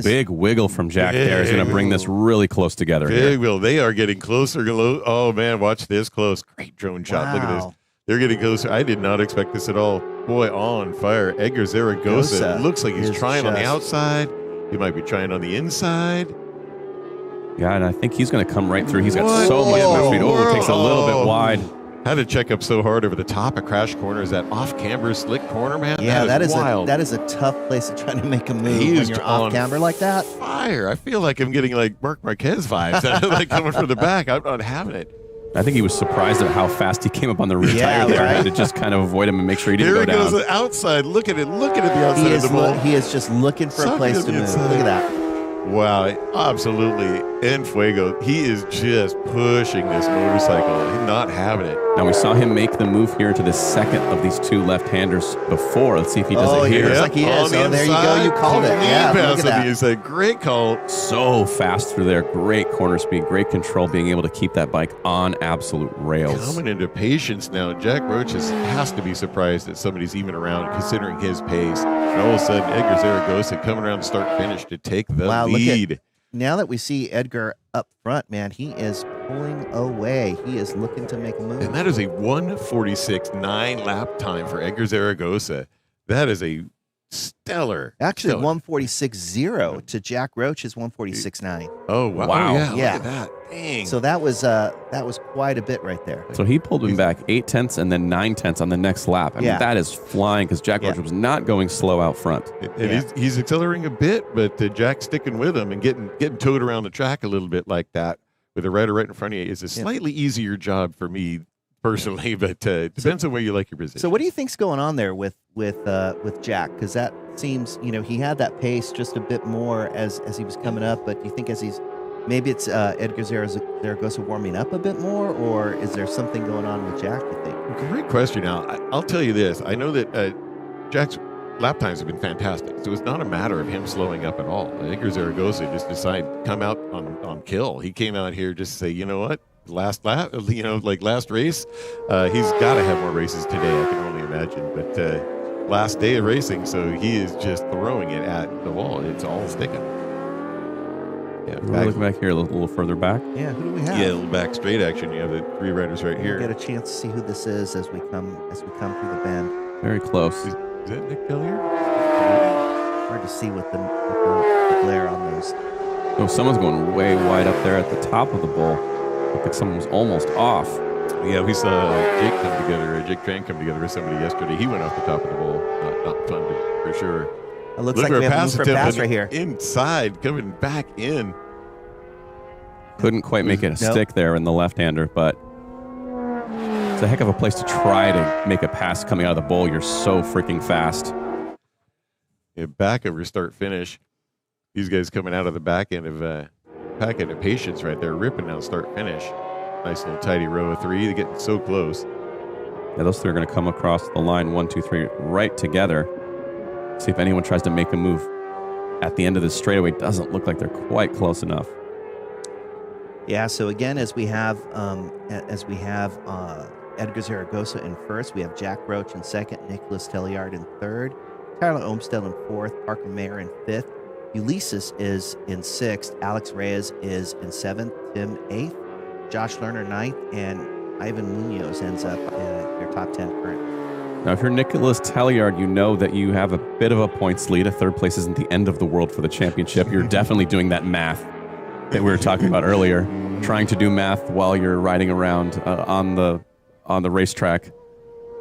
Big wiggle from Jack there is going to bring this really close together here. Big wheel. They are getting closer. Oh, man, watch this close. Great drone shot. Look at this. They're getting closer. I did not expect this at all. Boy, on fire. Edgar Zaragoza looks like he's trying on the outside. He might be trying on the inside. Yeah, and I think he's going to come right through. He's got so much more speed. Oh, it takes a little bit wide. Had to check up so hard over the top of Crash Corner. Is that off-camber slick corner, man? Yeah, that is wild. that is a tough place to try to make a move He when is you're on off camber like that. Fire. I feel like I'm getting like Marc Marquez vibes. Like coming from the back. I'm not having it. I think he was surprised at how fast he came up on the rear tire there. Had to just kind of avoid him and make sure he didn't Here go he down. goes outside. Look at it. Look at the outside of the ball. He is just looking for a place to move. Look at that. Wow, absolutely. En fuego. He is just pushing this motorcycle. He's not having it. Now, we saw him make the move here into the second of these two left-handers before. Let's see if he does it here. Looks like he is. Oh, there you go. You called it. Yeah, look at that. It's a great call. So fast through there. Great corner speed, great control, being able to keep that bike on absolute rails. Coming into patience now. Jack Roach has to be surprised that somebody's even around considering his pace. And all of a sudden, Edgar Zaragoza coming around start-finish to take the lead. Now that we see Edgar up front, man, he is pulling away. He is looking to make a move. And that is a 1:46.9 lap time for Edgar Zaragoza. That is a stellar. Actually, 1:46.0 to Jack Roach's 1:46.9. Oh, wow. Wow. Oh, yeah. Look at that. Dang. So that was quite a bit right there. So he pulled him back 0.8 and then 0.9 on the next lap. I mean, that is flying because Jack Roach was not going slow out front. And he's accelerating a bit, but Jack's sticking with him and getting towed around the track a little bit like that with a rider right in front of you is a slightly easier job for me personally, but depends on where you like your position. So what do you think's going on there with Jack? Because that seems, he had that pace just a bit more as he was coming up, but do you think maybe it's Edgar Zaragoza warming up a bit more, or is there something going on with Jack, you think? Great question. Now, I'll tell you this. I know that Jack's lap times have been fantastic, so it's not a matter of him slowing up at all. Edgar Zaragoza just decided to come out on kill. He came out here just to say, you know what? Last lap, like last race, he's got to have more races today, I can only imagine. But last day of racing, so he is just throwing it at the wall. It's all sticking. Yeah, We're looking back here a little further back. Yeah, who do we have? Yeah, a little back straight action. You have the three riders right here. We'll get a chance to see who this is as we come through the bend. Very close. Is that Nick Tilliard? Hard to see with the glare on those. Oh, someone's going way wide up there at the top of the bowl. Looked like someone was almost off. Yeah, we saw Jake Tran come together with somebody yesterday. He went off the top of the bowl. Not fun, for sure. It looks like we have room for a pass right here. Inside, coming back in. Couldn't quite make it a stick there in the left-hander, but it's a heck of a place to try to make a pass coming out of the bowl. You're so freaking fast. Yeah, back over start finish. These guys coming out of the back end of packet of patience right there, ripping down start finish. Nice little tidy row of three. They're getting so close. Yeah, those three are going to come across the line 1, 2, 3 right together. See if anyone tries to make a move at the end of the straightaway. Doesn't look like they're quite close enough. Yeah, so again, as we have Edgar Zaragoza in first, we have Jack Roach in second, Nicholas Tilliard in third, Tyler Olmsted in fourth, Parker Mayer in fifth, Ulysses is in sixth, Alex Reyes is in seventh, Tim eighth, Josh Lerner ninth, and Ivan Munoz ends up in your top 10 currently. Now, if you're Nicholas Tilliard, you know that you have a bit of a points lead. A third place isn't the end of the world for the championship. You're definitely doing that math that we were talking about earlier, trying to do math while you're riding around on the racetrack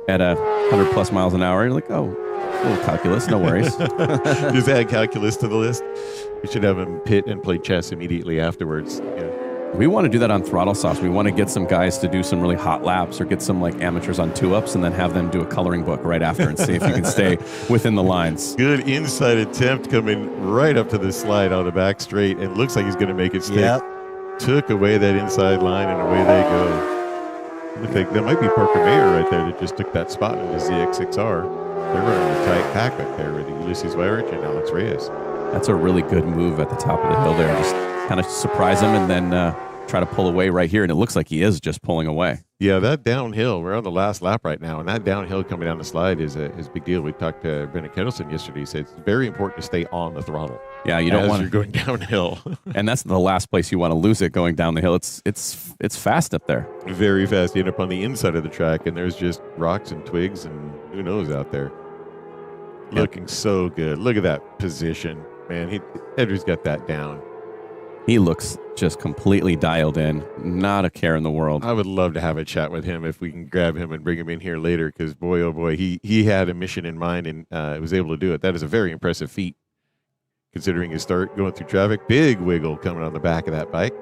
at 100+ miles an hour. You're like, oh, a little calculus, no worries. Just add calculus to the list. We should have him pit and play chess immediately afterwards. Yeah. We want to do that on throttle softs. We want to get some guys to do some really hot laps or get some like amateurs on 2-ups and then have them do a coloring book right after and see if you can stay within the lines. Good inside attempt coming right up to the slide on the back straight, and looks like he's going to make it stick. Yep. Took away that inside line, and away they go. Looks like that might be Parker Mayer right there that just took that spot in the ZX6R. They're running a tight pack right there with Ulysses Weirich and Alex Reyes. That's a really good move at the top of the hill there. Just kind of surprise him and then try to pull away right here. And it looks like he is just pulling away. Yeah, that downhill, we're on the last lap right now, and that downhill coming down the slide is a big deal. We talked to Brendan Kettleson yesterday. He said it's very important to stay on the throttle. Yeah, you don't want you're going downhill. And that's the last place you want to lose it, going down the hill. It's fast up there. Very fast. You end up on the inside of the track, and there's just rocks and twigs and who knows out there. Yep. Looking so good. Look at that position. Man, Edry's got that down. He looks just completely dialed in. Not a care in the world. I would love to have a chat with him if we can grab him and bring him in here later, because boy, oh boy, he had a mission in mind and was able to do it. That is a very impressive feat, considering his start going through traffic. Big wiggle coming on the back of that bike.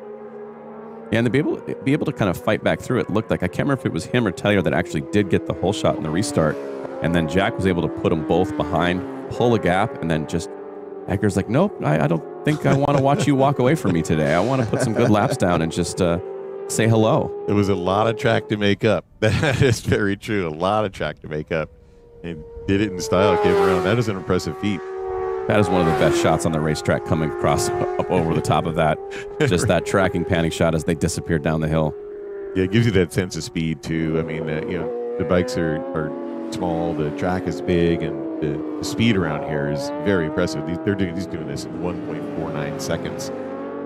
Yeah, and to be able to kind of fight back through it, looked like, I can't remember if it was him or Taylor that actually did get the whole shot in the restart. And then Jack was able to put them both behind, pull a gap, and then just Edgar's like, nope, I don't think I want to watch you walk away from me today. I want to put some good laps down and just say hello. It was a lot of track to make up. That is very true. A lot of track to make up. And did it in style, came around. That is an impressive feat. That is one of the best shots on the racetrack, coming across up over the top of that. Just that tracking panning shot as they disappeared down the hill. Yeah, it gives you that sense of speed, too. I mean, the bikes are small, the track is big, and the speed around here is very impressive. He's doing this in 1.49 seconds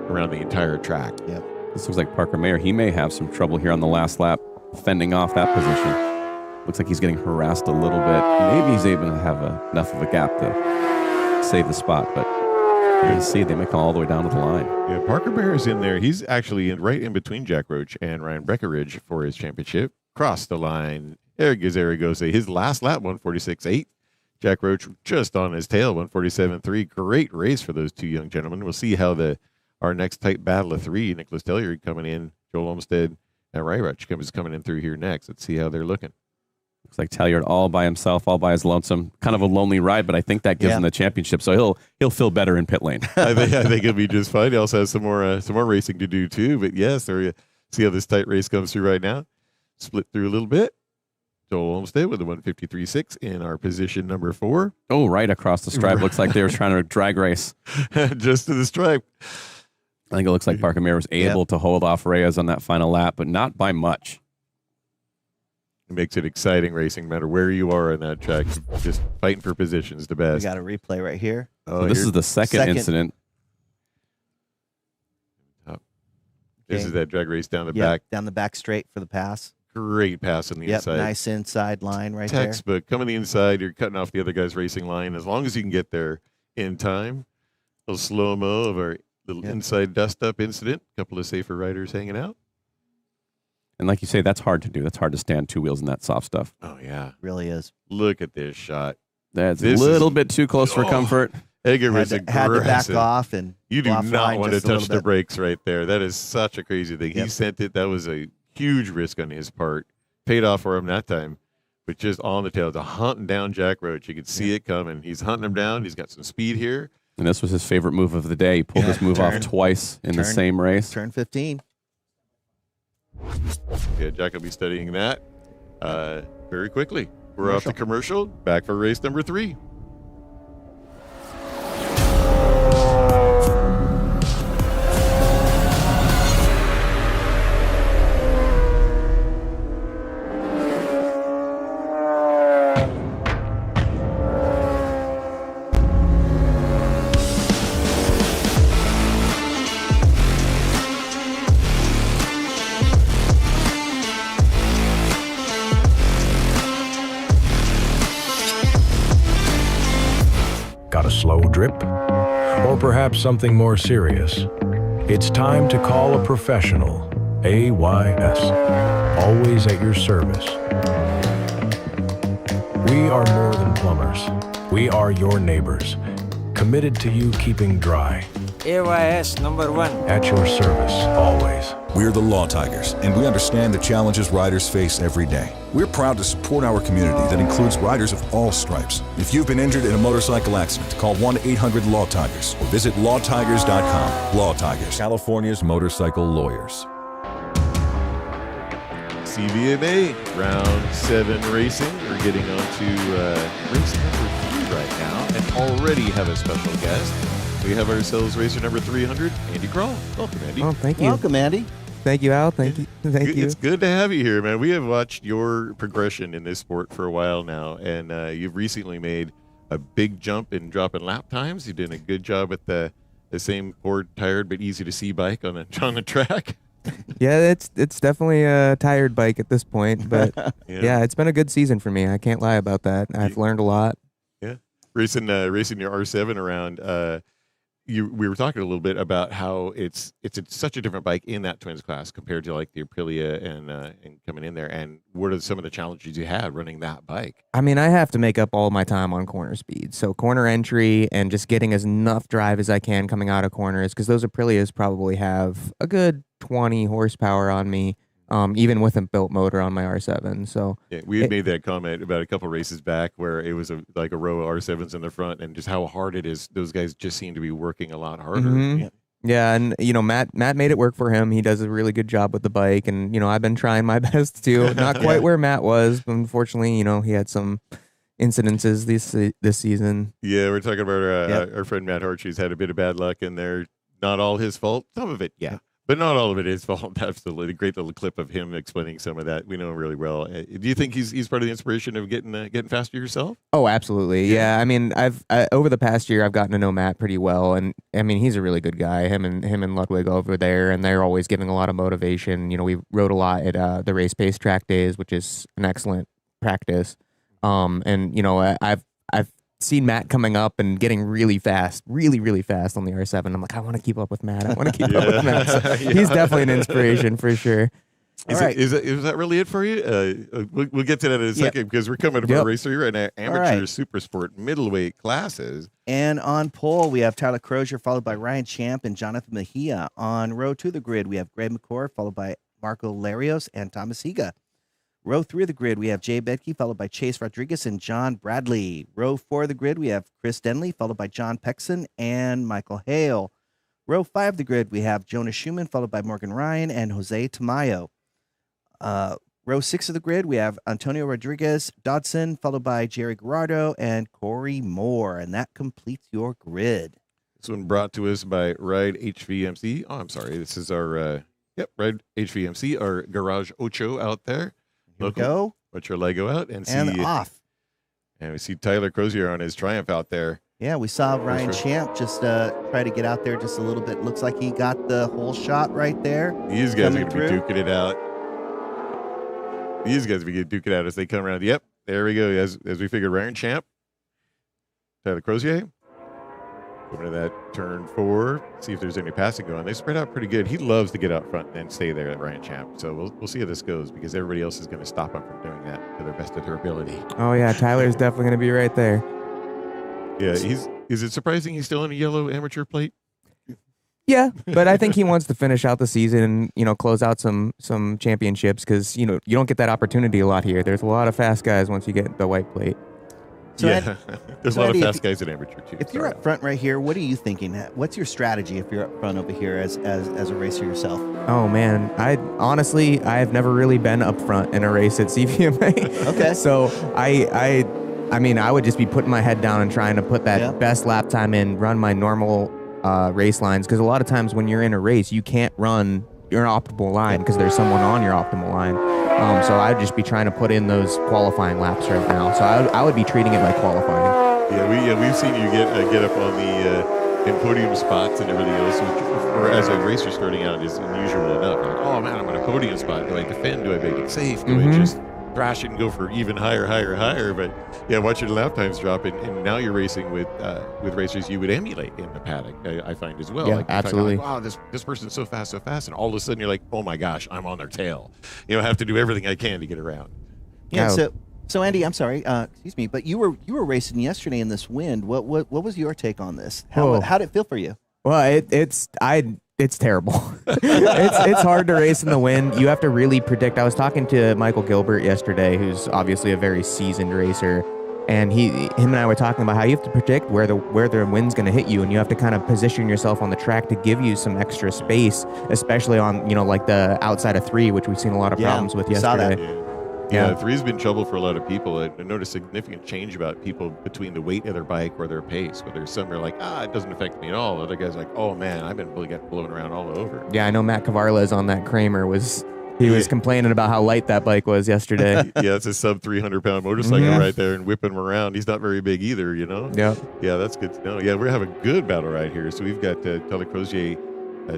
around the entire track. Yep. This looks like Parker Mayer. He may have some trouble here on the last lap, fending off that position. Looks like he's getting harassed a little bit. Maybe he's able to have enough of a gap to save the spot, but you see they may come all the way down to the line. Yeah, Parker Mayer is in there. He's actually right in between Jack Roach and Ryan Breckenridge for his championship. Crossed the line. There goes. His last lap, 146.8. Jack Roach just on his tail, 147.3. Great race for those two young gentlemen. We'll see how our next tight battle of three, Nicholas Tellier coming in, Joel Olmsted, and Ray Rutch is coming in through here next. Let's see how they're looking. Looks like Tellier all by himself, all by his lonesome. Kind of a lonely ride, but I think that gives him the championship, so he'll feel better in pit lane. I think he'll be just fine. He also has some more racing to do too. But yes, see how this tight race comes through right now. Split through a little bit. Joel Olmsted with the 153.6 in our position number 4. Oh, right across the stripe. Looks like they were trying to drag race. Just to the stripe. I think it looks like Parker Mayer was able to hold off Reyes on that final lap, but not by much. It makes it exciting racing, no matter where you are on that track. Just fighting for positions the best. We got a replay right here. So this is the second incident. This is that drag race down the back. Down the back straight for the pass. Great pass on the inside. Nice inside line right there. Textbook. Coming the inside, you're cutting off the other guy's racing line. As long as you can get there in time. A little slow-mo of our little inside dust-up incident. A couple of safer riders hanging out. And like you say, that's hard to do. That's hard to stand two wheels in that soft stuff. Oh, yeah. Really is. Look at this shot. That's a little bit too close for comfort. Edgar was aggressive. Had to back off. And you do not want to touch the brakes right there. That is such a crazy thing. He sent it. That was a huge risk on his part. Paid off for him that time. But just on the tail, to hunting down Jack Roach. You could see it coming. He's hunting him down. He's got some speed here. And this was his favorite move of the day. He pulled this move off twice in the same race. Turn 15. Yeah, Jack will be studying that very quickly. We're off the commercial. Back for race number 3. Got a slow drip? Or perhaps something more serious? It's time to call a professional. AYS. Always at your service. We are more than plumbers. We are your neighbors, committed to you keeping dry. AYS number 1. At your service, always. We're the Law Tigers, and we understand the challenges riders face every day. We're proud to support our community that includes riders of all stripes. If you've been injured in a motorcycle accident, call 1-800-LAW-TIGERS or visit lawtigers.com. Law Tigers, California's motorcycle lawyers. CVMA Round 7 racing. We're getting on to race number 3 right now, and already have a special guest. We have ourselves racer number 300, Andy Kroll. Welcome, Andy. Oh, thank you. Welcome, Andy. Thank you, Al. Thank you. Thank you. It's good to have you here, man. We have watched your progression in this sport for a while now, and you've recently made a big jump in dropping lap times. You've done a good job with the same poor, tired, but easy to see bike on the track. Yeah, it's definitely a tired bike at this point, but yeah, it's been a good season for me. I can't lie about that. I've learned a lot. Yeah, racing your R7 around. We were talking a little bit about how it's such a different bike in that twins class compared to like the Aprilia and coming in there. And what are some of the challenges you had running that bike? I mean, I have to make up all my time on corner speed. So corner entry and just getting as enough drive as I can coming out of corners, because those Aprilias probably have a good 20 horsepower on me, even with a built motor on my R7. So yeah, we had made that comment about a couple races back where it was like a row of R7s in the front, and just how hard it is. Those guys just seem to be working a lot harder. Mm-hmm. Yeah, and Matt made it work for him. He does a really good job with the bike, and I've been trying my best too. Not quite where Matt was, but unfortunately, he had some incidences this season. Yeah, we're talking about our friend Matt Harch, who's had a bit of bad luck, and they're not all his fault. Some of it, yeah. But not all of it is fault. Absolutely, great little clip of him explaining some of that. We know him really well. Do you think he's part of the inspiration of getting faster yourself? Oh, absolutely. Yeah. I mean, I've over the past year, I've gotten to know Matt pretty well, and I mean, he's a really good guy. Him and Ludwig over there, and they're always giving a lot of motivation. We rode a lot at the Race Pace track days, which is an excellent practice. And I've seen Matt coming up and getting really fast on the R7. I'm like, I want to keep up with Matt. I want to keep up with Matt. So he's definitely an inspiration for sure. Is that really it for you? We'll get to that in a second because we're coming to race 3 right now. Amateur super sport middleweight classes. And on pole, we have Tyler Crozier, followed by Ryan Champ and Jonathan Mejia. On row 2 of the grid, we have Greg McCord, followed by Marco Larios and Thomas Higa. Row 3 of the grid, we have Jay Bedke, followed by Chase Rodriguez and John Bradley. Row 4 of the grid, we have Chris Denley, followed by John Pexon and Michael Hale. Row 5 of the grid, we have Jonas Schumann, followed by Morgan Ryan and Jose Tamayo. Row 6 of the grid, we have Antonio Rodriguez Dodson, followed by Jerry Gerardo and Corey Moore. And that completes your grid. This one brought to us by Ride HVMC. Oh, I'm sorry. This is our, Ride HVMC, our Garage Ocho out there. Here we go. Put your Lego out and off. And we see Tyler Crozier on his Triumph out there. Yeah, we saw Ryan Champ just try to get out there just a little bit. Looks like he got the whole shot right there. These guys are going to be duking it out. These guys are going to be duking it out as they come around. Yep, there we go. As we figured, Ryan Champ, Tyler Crozier. Going to that turn 4, see if there's any passing going. They spread out pretty good. He loves to get out front and stay there at Ryan Champ. So we'll see how this goes because everybody else is going to stop him from doing that to the best of their ability. Oh yeah, Tyler's definitely going to be right there. Yeah, is it surprising he's still in a yellow amateur plate? Yeah, but I think he wants to finish out the season and close out some championships because you don't get that opportunity a lot here. There's a lot of fast guys once you get the white plate. So there's a lot of fast guys in amateur too. If you're up front right here, what are you thinking? What's your strategy if you're up front over here as a racer yourself? Oh man, I've never really been up front in a race at CVMA. Okay. So I mean, I would just be putting my head down and trying to put that best lap time in, run my normal race lines, because a lot of times when you're in a race, you can't run your optimal line because there's someone on your optimal line. So I'd just be trying to put in those qualifying laps right now. So I would be treating it like qualifying. Yeah, we've seen you get up on the in podium spots and everything else, which as a racer starting out is unusual enough. Like, oh man, I'm on a podium spot. Do I defend? Do I make it safe? Do I just thrash it and go for even higher? But yeah, watch your lap times drop, and now you're racing with racers you would emulate in the paddock. I find as well. Yeah, like, absolutely. Wow, this person's so fast, and all of a sudden you're like, oh my gosh, I'm on their tail. I have to do everything I can to get around. Yeah. So Andy, I'm sorry, excuse me, but you were racing yesterday in this wind. What was your take on this? How did it feel for you? Well, it's terrible. it's hard to race in the wind. You have to really predict. I was talking to Michael Gilbert yesterday, who's obviously a very seasoned racer, and him and I were talking about how you have to predict where the wind's going to hit you, and you have to kind of position yourself on the track to give you some extra space, especially on like the outside of 3, which we've seen a lot of problems with yesterday. Saw that. Yeah, 3's been trouble for a lot of people. I noticed a significant change about people between the weight of their bike or their pace. Where there's some are like, it doesn't affect me at all. Other guys are like, oh man, I've been really got blown around all over. Yeah, I know Matt Cavarles on that Kramer was complaining about how light that bike was yesterday. Yeah, it's a sub 300-pound motorcycle right there, and whipping him around. He's not very big either, Yeah. Yeah, that's good to know. Yeah, we're having a good battle right here. So we've got Tyler Crozier,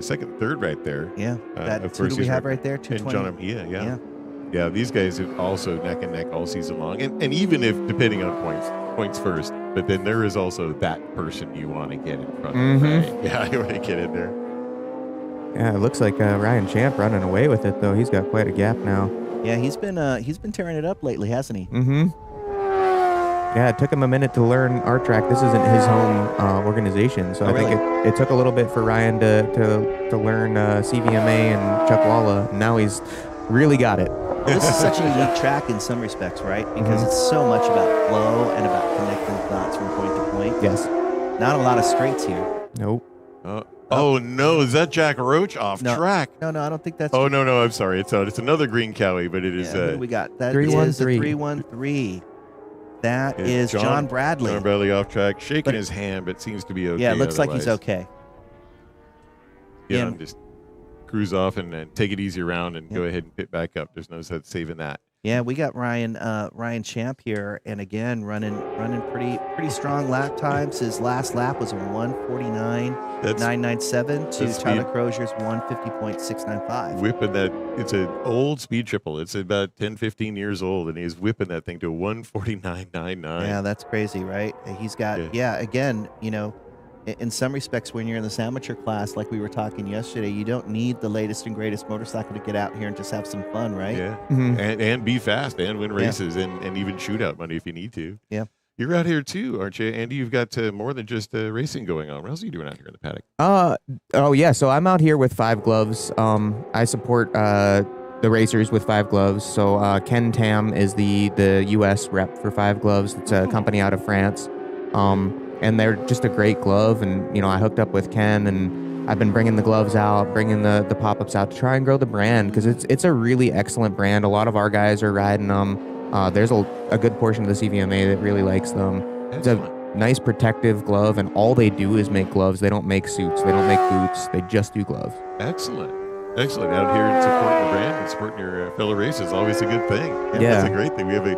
second, third right there. Yeah, of who do we have right there? 220. And John Amhia, Yeah, these guys are also neck and neck all season long. And even if, depending on points first, but then there is also that person you want to get in front of, right? Yeah, you want to get in there. Yeah, it looks like Ryan Champ running away with it, though. He's got quite a gap now. Yeah, he's been tearing it up lately, hasn't he? Mm-hmm. Yeah, it took him a minute to learn our track. This isn't his home organization, so I think it took a little bit for Ryan to learn CVMA and Chuck Walla. Now he's really got it. Well, this is such a unique track in some respects, right? Because it's so much about flow and about connecting dots from point to point. Yes. Not a lot of straights here. Nope. Oh no, is that Jack Roach off track? No, I don't think that's. Oh no, I'm sorry. It's another green Cowie, but it is. Who do we got? That 313. is the 313. That is John Bradley. John Bradley off track, shaking his hand, but seems to be okay. Yeah, it looks like he's okay. Yeah, just cruise off and take it easy around and go ahead and pit back up. There's no sense saving that. Yeah, we got Ryan Champ here, and again running pretty strong lap times. His last lap was a 1:49.997 to Tyler Crozier's 1:50.695. Whipping that, it's an old speed triple. It's about 10, 15 years old, and he's whipping that thing to 1:49.99. Yeah, that's crazy, right? He's got again, in some respects, when you're in this amateur class, like we were talking yesterday, you don't need the latest and greatest motorcycle to get out here and just have some fun, right? Yeah, and be fast and win races and even shootout money if you need to. Yeah. You're out here too, aren't you, Andy? You've got more than just racing going on. What else are you doing out here in the paddock? So I'm out here with Five Gloves. I support the racers with Five Gloves. So Ken Tam is the U.S. rep for Five Gloves. It's a company out of France. And they're just a great glove. And, I hooked up with Ken, and I've been bringing the gloves out, bringing the pop-ups out to try and grow the brand, because it's a really excellent brand. A lot of our guys are riding them. There's a good portion of the CVMA that really likes them. It's a nice protective glove, and all they do is make gloves. They don't make suits. They don't make boots. They just do gloves. Excellent. Out here and supporting the brand and supporting your fellow racers is always a good thing. Yeah. That's a great thing. We have a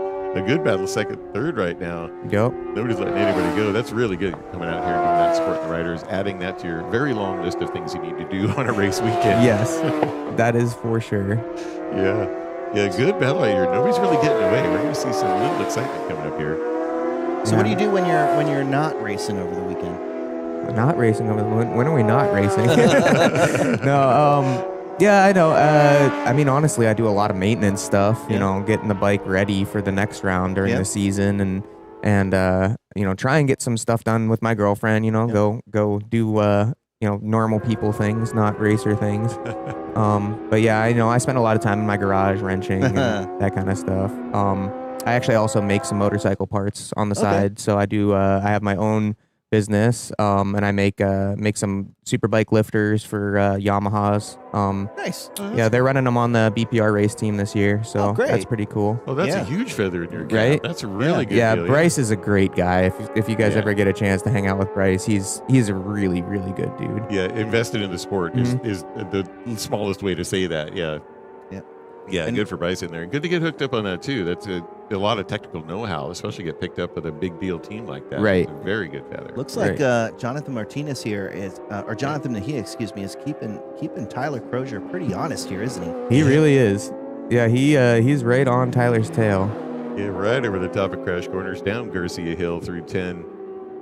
good battle, second, third right now. Yep. Nobody's letting anybody go. That's really good, coming out here and doing that, supporting the riders, adding that to your very long list of things you need to do on a race weekend. Yes, that is for sure. Yeah, good battle out here. Nobody's really getting away. We're going to see some little excitement coming up here. So what do you do when you're not racing over the weekend? Not racing over the weekend? When are we not racing? No. Yeah, I know. Honestly, I do a lot of maintenance stuff, getting the bike ready for the next round during the season, and try and get some stuff done with my girlfriend, go do, normal people things, not racer things. But yeah, I spend a lot of time in my garage wrenching and that kind of stuff. I actually also make some motorcycle parts on the side. So I do, I have my own business, and I make some Superbike lifters for Yamahas. Nice. Yeah, they're running them on the BPR race team this year, so that's pretty cool. Oh, that's a huge feather in your cap. Right? That's a really good deal. Bryce is a great guy. If you guys ever get a chance to hang out with Bryce, he's a really, really good dude. Yeah, invested in the sport is the smallest way to say that. Yeah. Yeah, and good for Bryce in there. Good to get hooked up on that, too. That's a lot of technical know-how, especially get picked up with a big deal team like that. Right. It's a very good feather. Looks like Jonathan Martinez here is, or Jonathan Mejia, excuse me, is keeping Tyler Crozier pretty honest here, isn't he? He really is. Yeah, he's right on Tyler's tail. Yeah, right over the top of Crash Corners, down Garcia Hill through 10,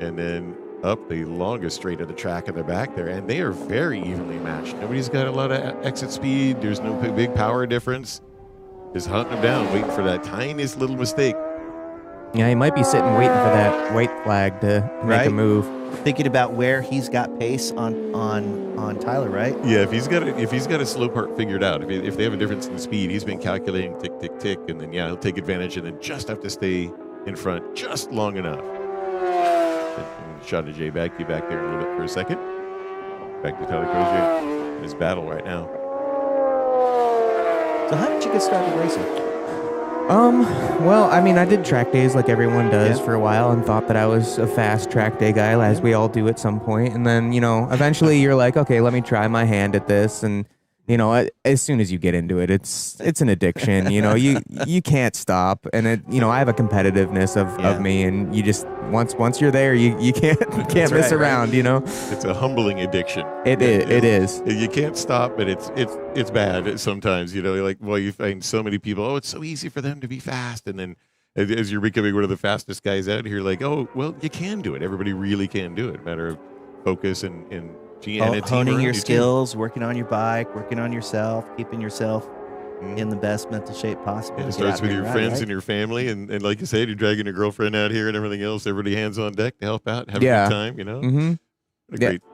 and then up the longest straight of the track in the back there, and they are very evenly matched. Nobody's got a lot of exit speed. There's no big power difference. Just hunting them down, waiting for that tiniest little mistake. Yeah, he might be sitting waiting for that white flag to make a move. Thinking about where he's got pace on Tyler, right? Yeah, if he's got a slow part figured out, if they have a difference in speed, he's been calculating tick, tick, tick, and then he'll take advantage and then just have to stay in front just long enough. And shot of Jay back there a little bit for a second. Back to Tyler Crozier in his battle right now. So how did you get started racing? Well, I mean, I did track days like everyone does for a while and thought that I was a fast track day guy, as we all do at some point. And then, eventually you're like, okay, let me try my hand at this. And, as soon as you get into it, it's an addiction. You can't stop. And I have a competitiveness of me, and you just once you're there, you can't miss around. It's a humbling addiction. It is. You can't stop, but it's bad sometimes. You find so many people. Oh, it's so easy for them to be fast, and then as you're becoming one of the fastest guys out here, like, oh, well, you can do it. Everybody really can do it. Matter of focus and honing your skills, working on your bike, working on yourself, keeping yourself in the best mental shape possible. It starts with your friends and your family, and like you said, you're dragging your girlfriend out here and everything else. Everybody hands on deck to help out, have a good time. Mm-hmm.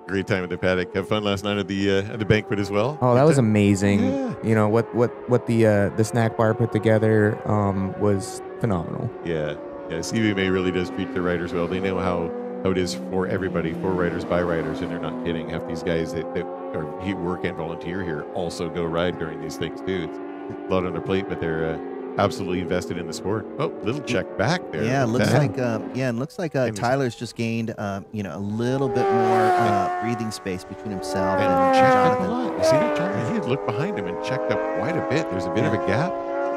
Great time at the paddock. Have fun last night at the banquet as well. Oh, that was amazing. Yeah. What the snack bar put together was phenomenal. Yeah. CVMA really does treat their riders well. They know how it is for everybody, for riders, by riders, and they're not kidding. Half these guys that work and volunteer here also go ride during these things too. It's a lot on their plate, but they're absolutely invested in the sport. Oh, little check back there. Yeah, looks like Tyler's just gained a little bit more breathing space between himself and Jonathan. You see that, Jonathan? He had looked behind him and checked up quite a bit. There's a bit of a gap.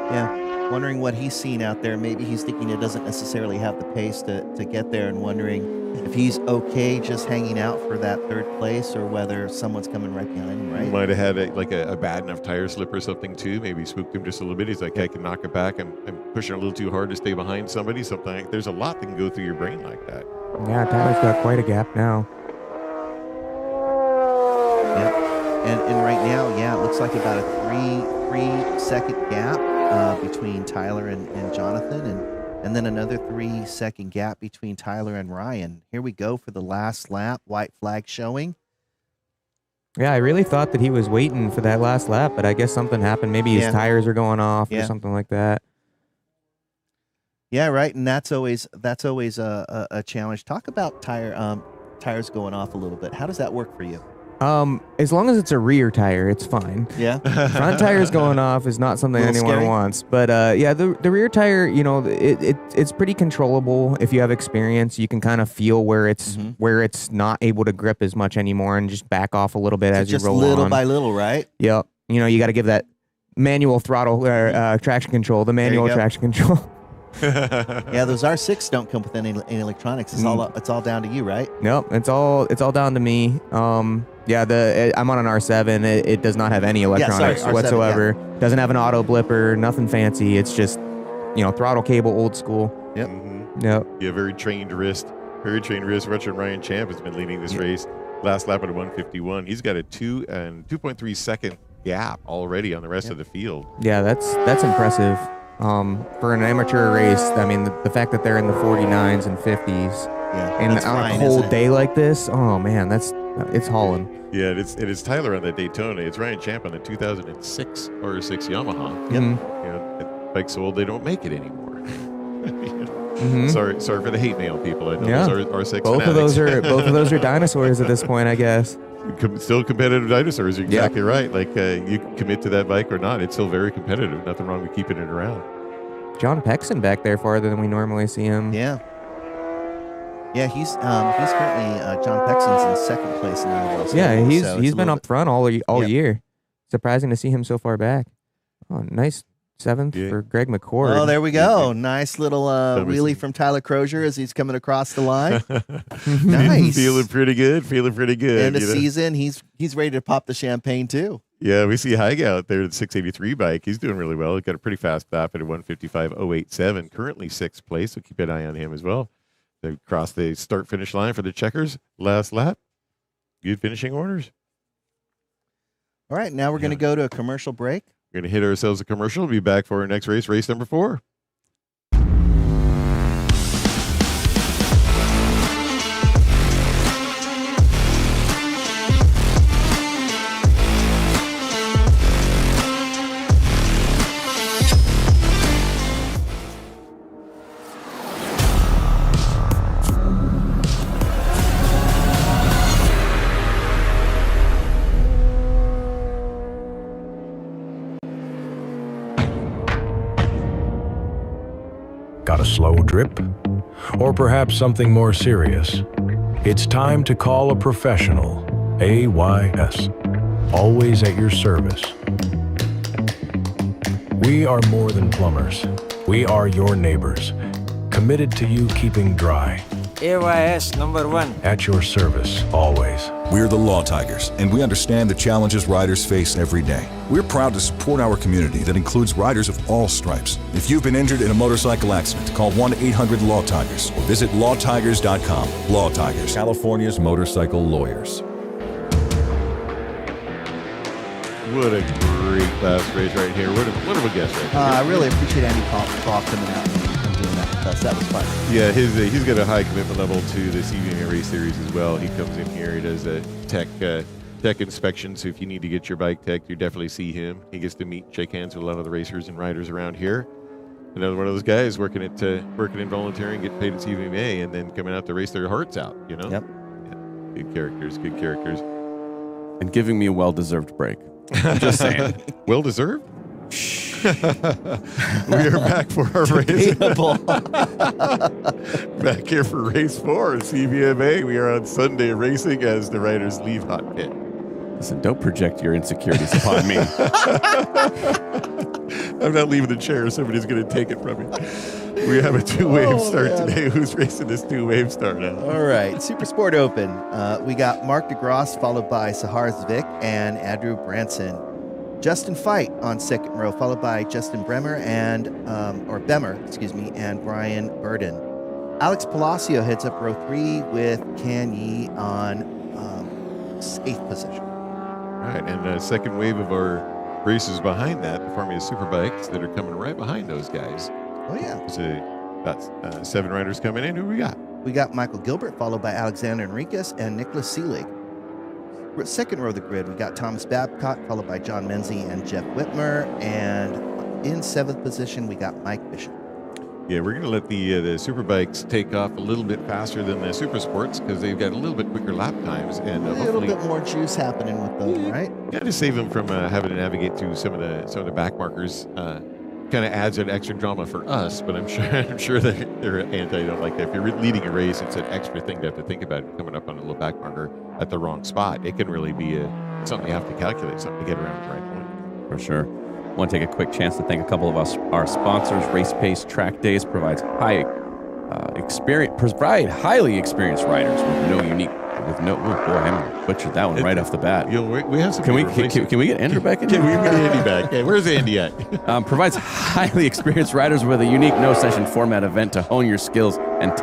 Yeah, wondering what he's seen out there. Maybe he's thinking it doesn't necessarily have the pace to get there, and wondering if he's okay just hanging out for that third place, or whether someone's coming right behind him, right? He might have had a bad enough tire slip or something too. Maybe spooked him just a little bit. He's like, I can knock it back. I'm pushing a little too hard to stay behind somebody. Something. There's a lot that can go through your brain like that. Yeah, Tyler's got quite a gap now. Yep. And right now, it looks like about a 3 second gap between Tyler and Jonathan, and then another 3 second gap between Tyler and Ryan. Here we go for the last lap. White flag showing. Yeah, I really thought that he was waiting for that last lap, but I guess something happened. Maybe his tires are going off or something like that. Yeah, right. And that's always a challenge. Talk about tires going off a little bit. How does that work for you? As long as it's a rear tire, it's fine. Yeah. Front tires going off is not something anyone scary. wants. But the rear tire, it's pretty controllable if you have experience. You can kind of feel where it's not able to grip as much anymore, and just back off a little bit as you roll on. Just little by little, right? Yep. You got to give that manual throttle traction control, the manual traction control. Yeah, those R6 don't come with any electronics. It's all down to you, right? Nope, it's all down to me. I'm on an R7. It does not have any electronics R7, whatsoever. Doesn't have an auto blipper, nothing fancy. It's just throttle cable, old school. Yep. Mm-hmm. Yep. Yeah, very trained wrist. Veteran Ryan Champ has been leading this race. Last lap at a 151. He's got a 2.3 second gap already on the rest of the field. Yeah, that's impressive. For an amateur race, I mean, the fact that they're in the 49s and 50s, and on a cold day like this, oh man, it's hauling. Yeah, it's Tyler on the Daytona. It's Ryan Champ on the 2006 R6 Yamaha. Yep. That bike's so old they don't make it anymore. Sorry for the hate mail, people. I know those R6. Both of those are dinosaurs at this point, I guess. Still competitive dinosaurs. You're exactly right. Like you commit to that bike or not, it's still very competitive. Nothing wrong with keeping it around. John Peckson back there farther than we normally see him. Yeah. Yeah, he's currently John Peckson's in second place now. Yeah, he's been up front all year. Surprising to see him so far back. Oh, nice 7th for Greg McCord. Oh, there we go. Nice little wheelie from Tyler Crozier as he's coming across the line. Nice. Feeling pretty good. End of season, he's ready to pop the champagne too. Yeah, we see Heige out there at the 683 bike. He's doing really well. He's got a pretty fast lap at a 155.087. Currently 6th place, so keep an eye on him as well. They cross the start-finish line for the checkers. Last lap. Good finishing orders. All right, now we're going to go to a commercial break. We're going to hit ourselves a commercial. We'll be back for our next race number 4. slow drip? Or perhaps something more serious? It's time to call a professional. AYS. Always at your service. We are more than plumbers. We are your neighbors, committed to you keeping dry. AYS #1. At your service, always. We're the Law Tigers, and we understand the challenges riders face every day. We're proud to support our community that includes riders of all stripes. If you've been injured in a motorcycle accident, call 1-800-LAW-TIGERS or visit lawtigers.com. Law Tigers, California's motorcycle lawyers. What a great last race right here. What a guest right here. I really appreciate Andy Paul coming out and doing that with us. That was fun. Yeah, he's got a high commitment level to the CVMA race series as well. He comes in here, he does a tech inspection, so if you need to get your bike tech, you definitely see him. He gets to meet, shake hands with a lot of the racers and riders around here. Another one of those guys working in volunteering, getting paid at CVMA, and then coming out to race their hearts out, you know? Yep. Yeah, good characters. And giving me a well-deserved break. I'm just saying. Well-deserved? We are back for our race. Back here for race 4 of CVMA. We are on Sunday racing as the riders leave hot pit. Listen, don't project your insecurities upon me. I'm not leaving the chair. Somebody's going to take it from me. We have a two-wave start today. Who's racing this two-wave start now? All right, Super Sport Open. We got Mark DeGrosse followed by Sahar Zvik and Andrew Branson. Justin Fight on second row, followed by Justin Bemer and Brian Burden. Alex Palacio heads up row 3 with Can Yi on 8th position. All right, and second wave of our races behind that, the Formula Superbikes that are coming right behind those guys. Oh, yeah. So about 7 riders coming in. Who we got? We got Michael Gilbert, followed by Alexander Enriquez and Nicholas Seelig. Second row of the grid, we got Thomas Babcock, followed by John Menzie and Jeff Whitmer. And in 7th position, we got Mike Bishop. Yeah, we're going to let the Superbikes take off a little bit faster than the Super Sports because they've got a little bit quicker lap times. And a little bit more juice happening with those, right? Got to save them from having to navigate through some of the back markers. Kind of adds an extra drama for us, but I'm sure they're don't like that. If you're leading a race, it's an extra thing to have to think about coming up on a little back marker at the wrong spot. It can really be something you have to calculate, something to get around the right point. For sure. Want to take a quick chance to thank a couple of our sponsors. Race Pace Track Days provides highly experienced riders I butchered that one right off the bat. We have some. Can we get Andrew back in? Can we get Andy back? Yeah, where's Andy at? Provides highly experienced riders with a unique no-session format event to hone your skills and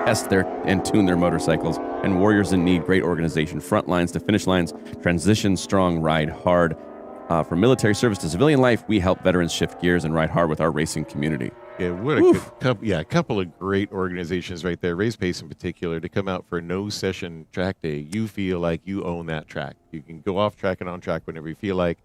tune their motorcycles. And Warriors in Need, great organization. Front lines to finish lines, transition strong, ride hard. From military service to civilian life, we help veterans shift gears and ride hard with our racing community. Yeah, what a couple of great organizations right there. Race Pace in particular, to come out for a no-session track day, you feel like you own that track. You can go off track and on track whenever you feel like.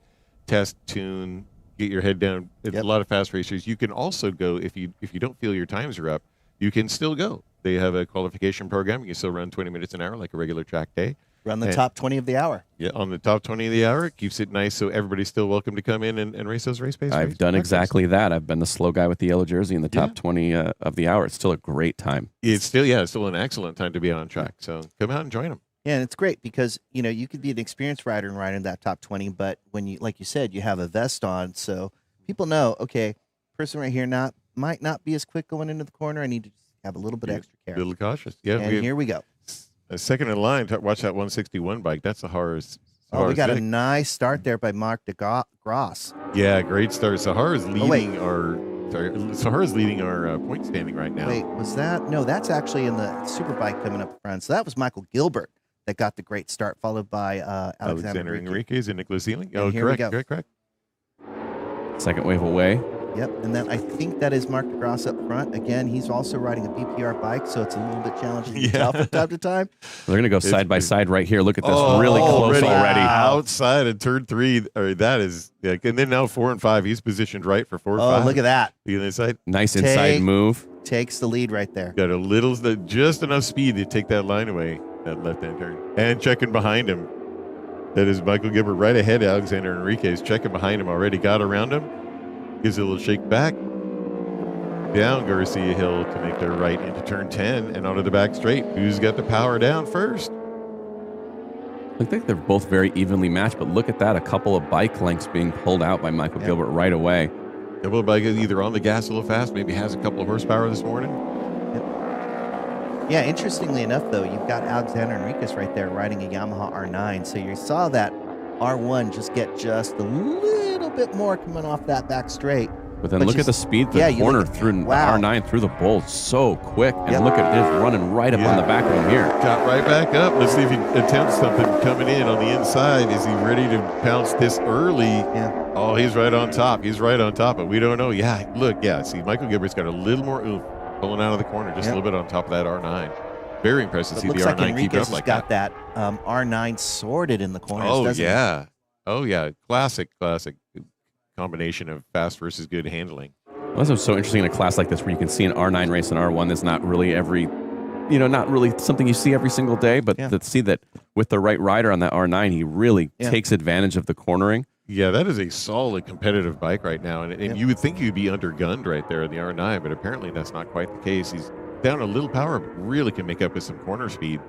Test, tune, get your head down. It's a lot of fast racers. You can also go if you don't feel your times are up. You can still go. They have a qualification program. You can still run 20 minutes an hour like a regular track day. Run the top 20 of the hour. Yeah, on the top 20 of the hour. It keeps it nice so everybody's still welcome to come in and race those race pace. I've done exactly that. I've been the slow guy with the yellow jersey in the top 20 of the hour. It's still a great time. It's still an excellent time to be on track. So come out and join them. Yeah, and it's great because, you could be an experienced rider and ride in that top 20, but when you, like you said, you have a vest on, so people know, okay, person right here might not be as quick going into the corner. I need to have a little bit extra care. A little cautious. Yeah. And here we go. A second in line. Watch that 161 bike. That's Sahara's. We got a nice start there by Mark DeGrosse. Yeah, great start. Sahara's leading Sahara's leading our point standing right now. Wait, was that? No, that's actually in the Superbike coming up front. So that was Michael Gilbert that got the great start, followed by Alexander Enriquez and Nicholas Seelig. Oh, correct. Second wave away. Yep, and then I think that is Mark DeGrosse up front. Again, he's also riding a BPR bike, so it's a little bit challenging to tell from time to time. They're going to go side by side right here. Look at this, really close already. Outside of turn 3, that is, and then now 4 and 5. He's positioned right for 4 and 5. Oh, look at that! Look at this side. Nice inside move. Takes the lead right there. Got just enough speed to take that line away, that left-hand turn, and checking behind him. That is Michael Gilbert right ahead of Alexander Enriquez, checking behind him already. Got around him. Gives it a little shake back. down Garcia Hill to make their right into turn 10 and onto the back straight. Who's got the power down first? I think they're both very evenly matched, but look at that. A couple of bike lengths being pulled out by Michael Gilbert right away. Double bike is either on the gas a little fast, maybe has a couple of horsepower this morning. Yeah, interestingly enough, though, you've got Alexander Enriquez right there riding a Yamaha R9. So you saw that R1 just get just a little bit more coming off that back straight. But then look at the speed, the corner through R9 through the bowl so quick. And look at this running right up on the back of him here. Got right back up. Let's see if he attempts something coming in on the inside. Is he ready to pounce this early? Yeah. Oh, he's right on top. He's right on top, but we don't know. Yeah, look, see, Michael Gilbert's got a little more oomph pulling out of the corner, just a little bit on top of that R9. Very impressive to see the R9 keep up like that. Got that R9 sorted in the corners. Oh, doesn't yeah. Oh, yeah. Classic combination of fast versus good handling. Well, that's what's so interesting in a class like this where you can see an R9 race and R1 that's not really not really something you see every single day, but to see that with the right rider on that R9, he really takes advantage of the cornering. Yeah, that is a solid competitive bike right now, and you would think you'd be undergunned right there in the R9, but apparently that's not quite the case. He's down a little power, but really can make up with some corner speed.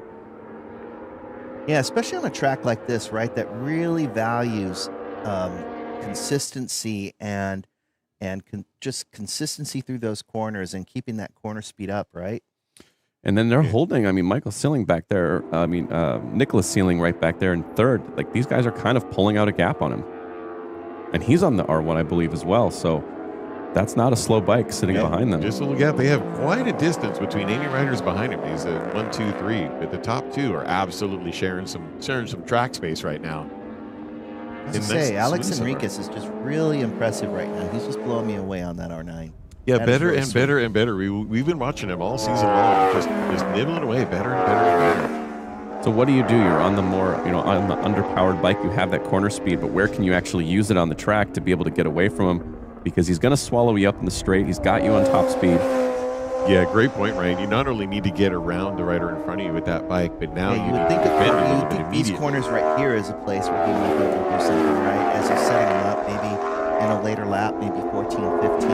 Yeah, especially on a track like this, right, that really values consistency and just consistency through those corners and keeping that corner speed up, right? And then they're holding, Michael Sealing back there, Nicholas Sealing right back there in third. Like, these guys are kind of pulling out a gap on him. And he's on the R1, I believe, as well. So that's not a slow bike sitting behind them. Just a little gap. They have quite a distance between any riders behind him. He's 1, 2, 3. But the top two are absolutely sharing some track space right now. I was going to say, Alex Enriquez is just really impressive right now. He's just blowing me away on that R9. Yeah, better and better and better. We've been watching him all season long, just nibbling away better and better and better. So what do? You're on the more, on the underpowered bike, you have that corner speed, but where can you actually use it on the track to be able to get away from him? Because he's going to swallow you up in the straight. He's got you on top speed. Yeah, great point, Ryan. You not only need to get around the rider in front of you with that bike, but now you would think these corners right here is a place where he might be able to do something, right? As he's setting him up, maybe in a later lap, maybe 14, 15,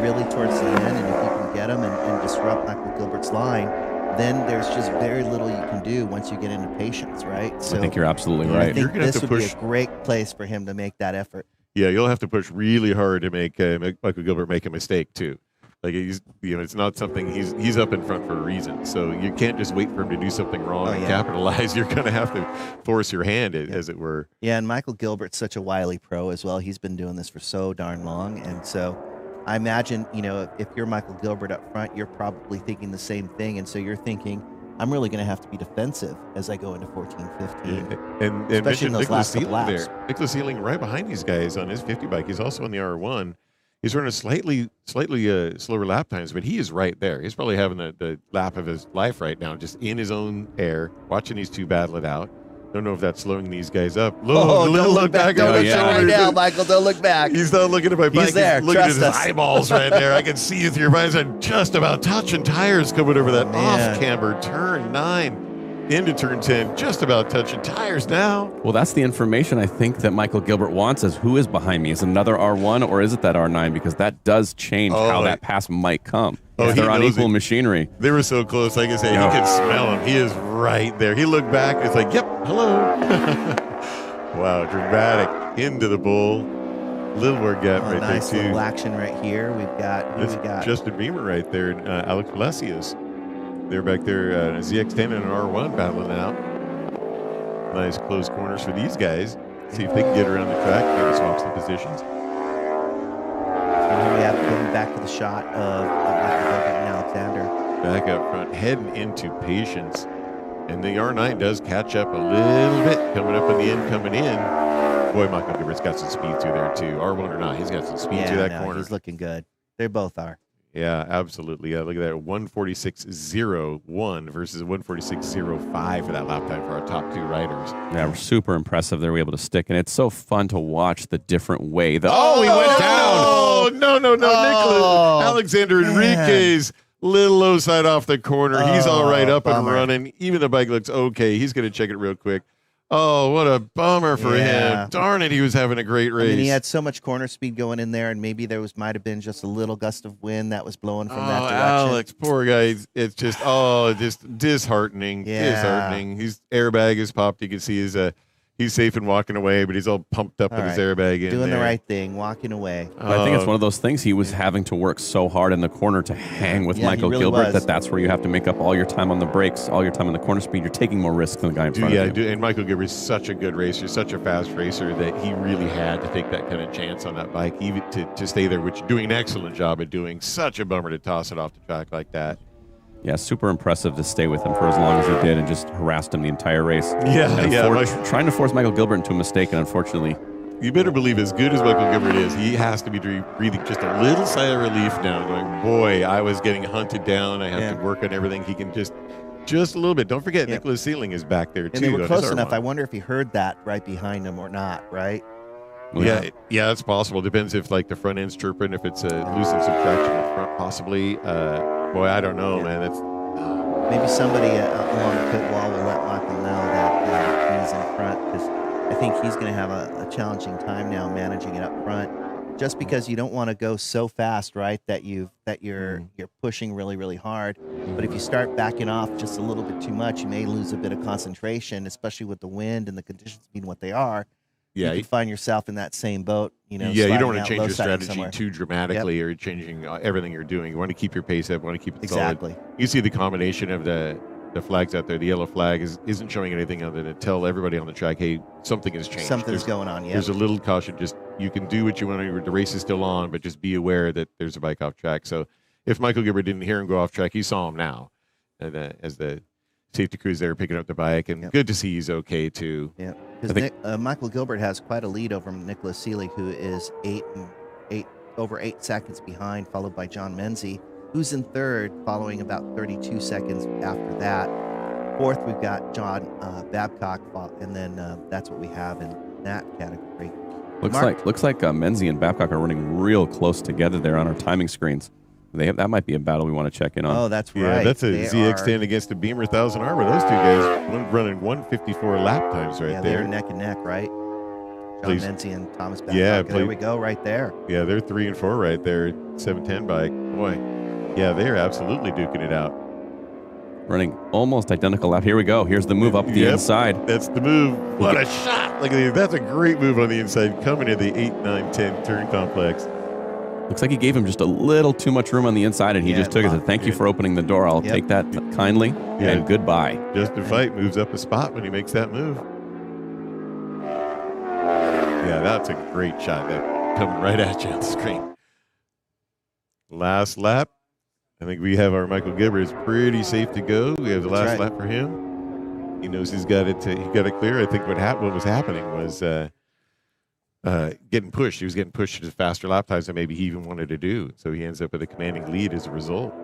really towards the end, and if you can get him and disrupt Michael Gilbert's line, then there's just very little you can do once you get into patience, right? So I think you're absolutely right. I think this would be a great place for him to make that effort. Yeah, you'll have to push really hard to make Michael Gilbert make a mistake too. Like it's not something he's up in front for a reason. So you can't just wait for him to do something wrong and capitalize. You're going to have to force your hand, as it were. Yeah, and Michael Gilbert's such a wily pro as well. He's been doing this for so darn long, and so I imagine if you're Michael Gilbert up front, you're probably thinking the same thing, and so you're thinking, I'm really going to have to be defensive as I go into 14, 15. And especially in those last couple laps. Nicholas Sealing right behind these guys on his 50 bike. He's also on the R1. He's running slightly slower lap times, but he is right there. He's probably having the lap of his life right now, just in his own air, watching these two battle it out. Don't know if that's slowing these guys up. Don't look back. Don't look right now, Michael. Don't look back. He's not looking at my bike. He's there. He's looking Trust at his us. eyeballs right there. I can see you through your eyes. I'm just about touching tires coming over that off-camber turn 9 into turn 10. Just about touching tires now. Well, that's the information I think that Michael Gilbert wants is who is behind me. Is it another R1 or is it that R9? Because that does change how that pass might come. If they're on equal machinery. They were so close. Like I say, he could smell him. He is right there. He looked back. It's like, yep, hello. Wow, dramatic. Into the bull. Little more gap right nice there, too. Little action right here. We've got Justin Beamer right there. And, Alex Palacios. They're back there. ZX10 and an R1 battling out. Nice close corners for these guys. See if they can get around the track. Maybe swap some positions. And here we have going back to the shot of Michael Gilbert and Alexander. Back up front, heading into patience. And the R9 does catch up a little bit, coming up on the end, coming in. Boy, Michael Gilbert's got some speed through there, too. R1 or not, he's got some speed through that corner. He's looking good. They both are. Yeah, absolutely. Yeah, look at that. 146.01 versus 146.05 for that lap time for our top two riders. Yeah, we're super impressive they were able to stick. And it's so fun to watch the different way. He went down. Oh, no, Nicholas. Alexander Enriquez. Little low side off the corner. He's all right up and running. Even the bike looks okay. He's going to check it real quick. Oh, what a bummer for Yeah. him. Darn it, he was having a great race. I mean, he had so much corner speed going in there, and maybe there might have been just a little gust of wind that was blowing from that direction. Alex, poor guy. It's just, just disheartening. Yeah. Disheartening. His airbag is popped. You can see he's safe and walking away, but he's all pumped up All with his right. airbag in Doing there. the right thing, walking away. But I think it's one of those things. He was having to work so hard in the corner to hang with Yeah, he Michael really Gilbert was. that's where you have to make up all your time on the brakes, all your time on the corner speed. You're taking more risks than the guy in front of you. And Michael Gilbert is such a good racer, such a fast racer that he really had to take that kind of chance on that bike, even to stay there, which doing an excellent job at doing. Such a bummer to toss it off the track like that. Yeah, super impressive to stay with him for as long as he did and just harassed him the entire race. Yeah, and trying to force Michael Gilbert into a mistake, and unfortunately, you better believe, as good as Michael Gilbert is, he has to be breathing just a little sigh of relief now, going, boy, I was getting hunted down. I have to work on everything. He can just a little bit. Don't forget, Nicholas Seeling is back there, too. And they were close enough. I wonder if he heard that right behind him or not, right? Well, yeah, it's possible. Depends if, like, the front end's chirping, if it's losing some traction in front, possibly. Boy, I don't know, man. It's Maybe somebody along the pit wall will let Michael know that he's in front, because I think he's going to have a challenging time now managing it up front. Just because you don't want to go so fast, right, that you're pushing really, really hard. But if you start backing off just a little bit too much, you may lose a bit of concentration, especially with the wind and the conditions being what they are. Yeah, you can find yourself in that same boat. You know, you don't sliding want to out, change your low-siding strategy somewhere. too dramatically or changing everything you're doing. You want to keep your pace up, you want to keep it Exactly. solid. You see the combination of the flags out there. The yellow flag isn't showing anything other than to tell everybody on the track, hey, something has changed. Something's going on, yeah. There's a little caution. Just you can do what you want to. The race is still on, but just be aware that there's a bike off track. So if Michael Gilbert didn't hear him go off track, he saw him now as the safety crews there picking up the bike, and good to see he's okay too. Yeah, because Michael Gilbert has quite a lead over Nicholas Seelig, who is over 8 seconds behind, followed by John Menzie, who's in third, following about 32 seconds after that. Fourth, we've got John Babcock, and then that's what we have in that category. looks like Menzie and Babcock are running real close together there on our timing screens. That might be a battle we want to check in on. Oh, that's Yeah, right. that's a ZX10 against a Beamer 1000 Arbor. Those two guys running 154 lap times right Yeah, there. they're neck and neck, right? John Menzie and Thomas Babcock. Yeah, there we go, right there. Yeah, they're 3 and 4 right there. 710 bike. Boy, yeah, they're absolutely duking it out. Running almost identical lap. Here we go. Here's the move up the inside. That's the move. What a shot. Look at that. That's a great move on the inside, coming to the 8, 9, 10 turn complex. Looks like he gave him just a little too much room on the inside, and he just took it. So thank you for opening the door. I'll take that kindly, and goodbye. Justin Veit moves up a spot when he makes that move. Yeah, that's a great shot. That coming right at you on the screen. Last lap. I think we have our Michael Gilbert is pretty safe to go. We have the last lap for him. He knows he's got it. He got it clear. I think what was happening was getting pushed. He was getting pushed to faster lap times than maybe he even wanted to do. So he ends up with a commanding lead as a result.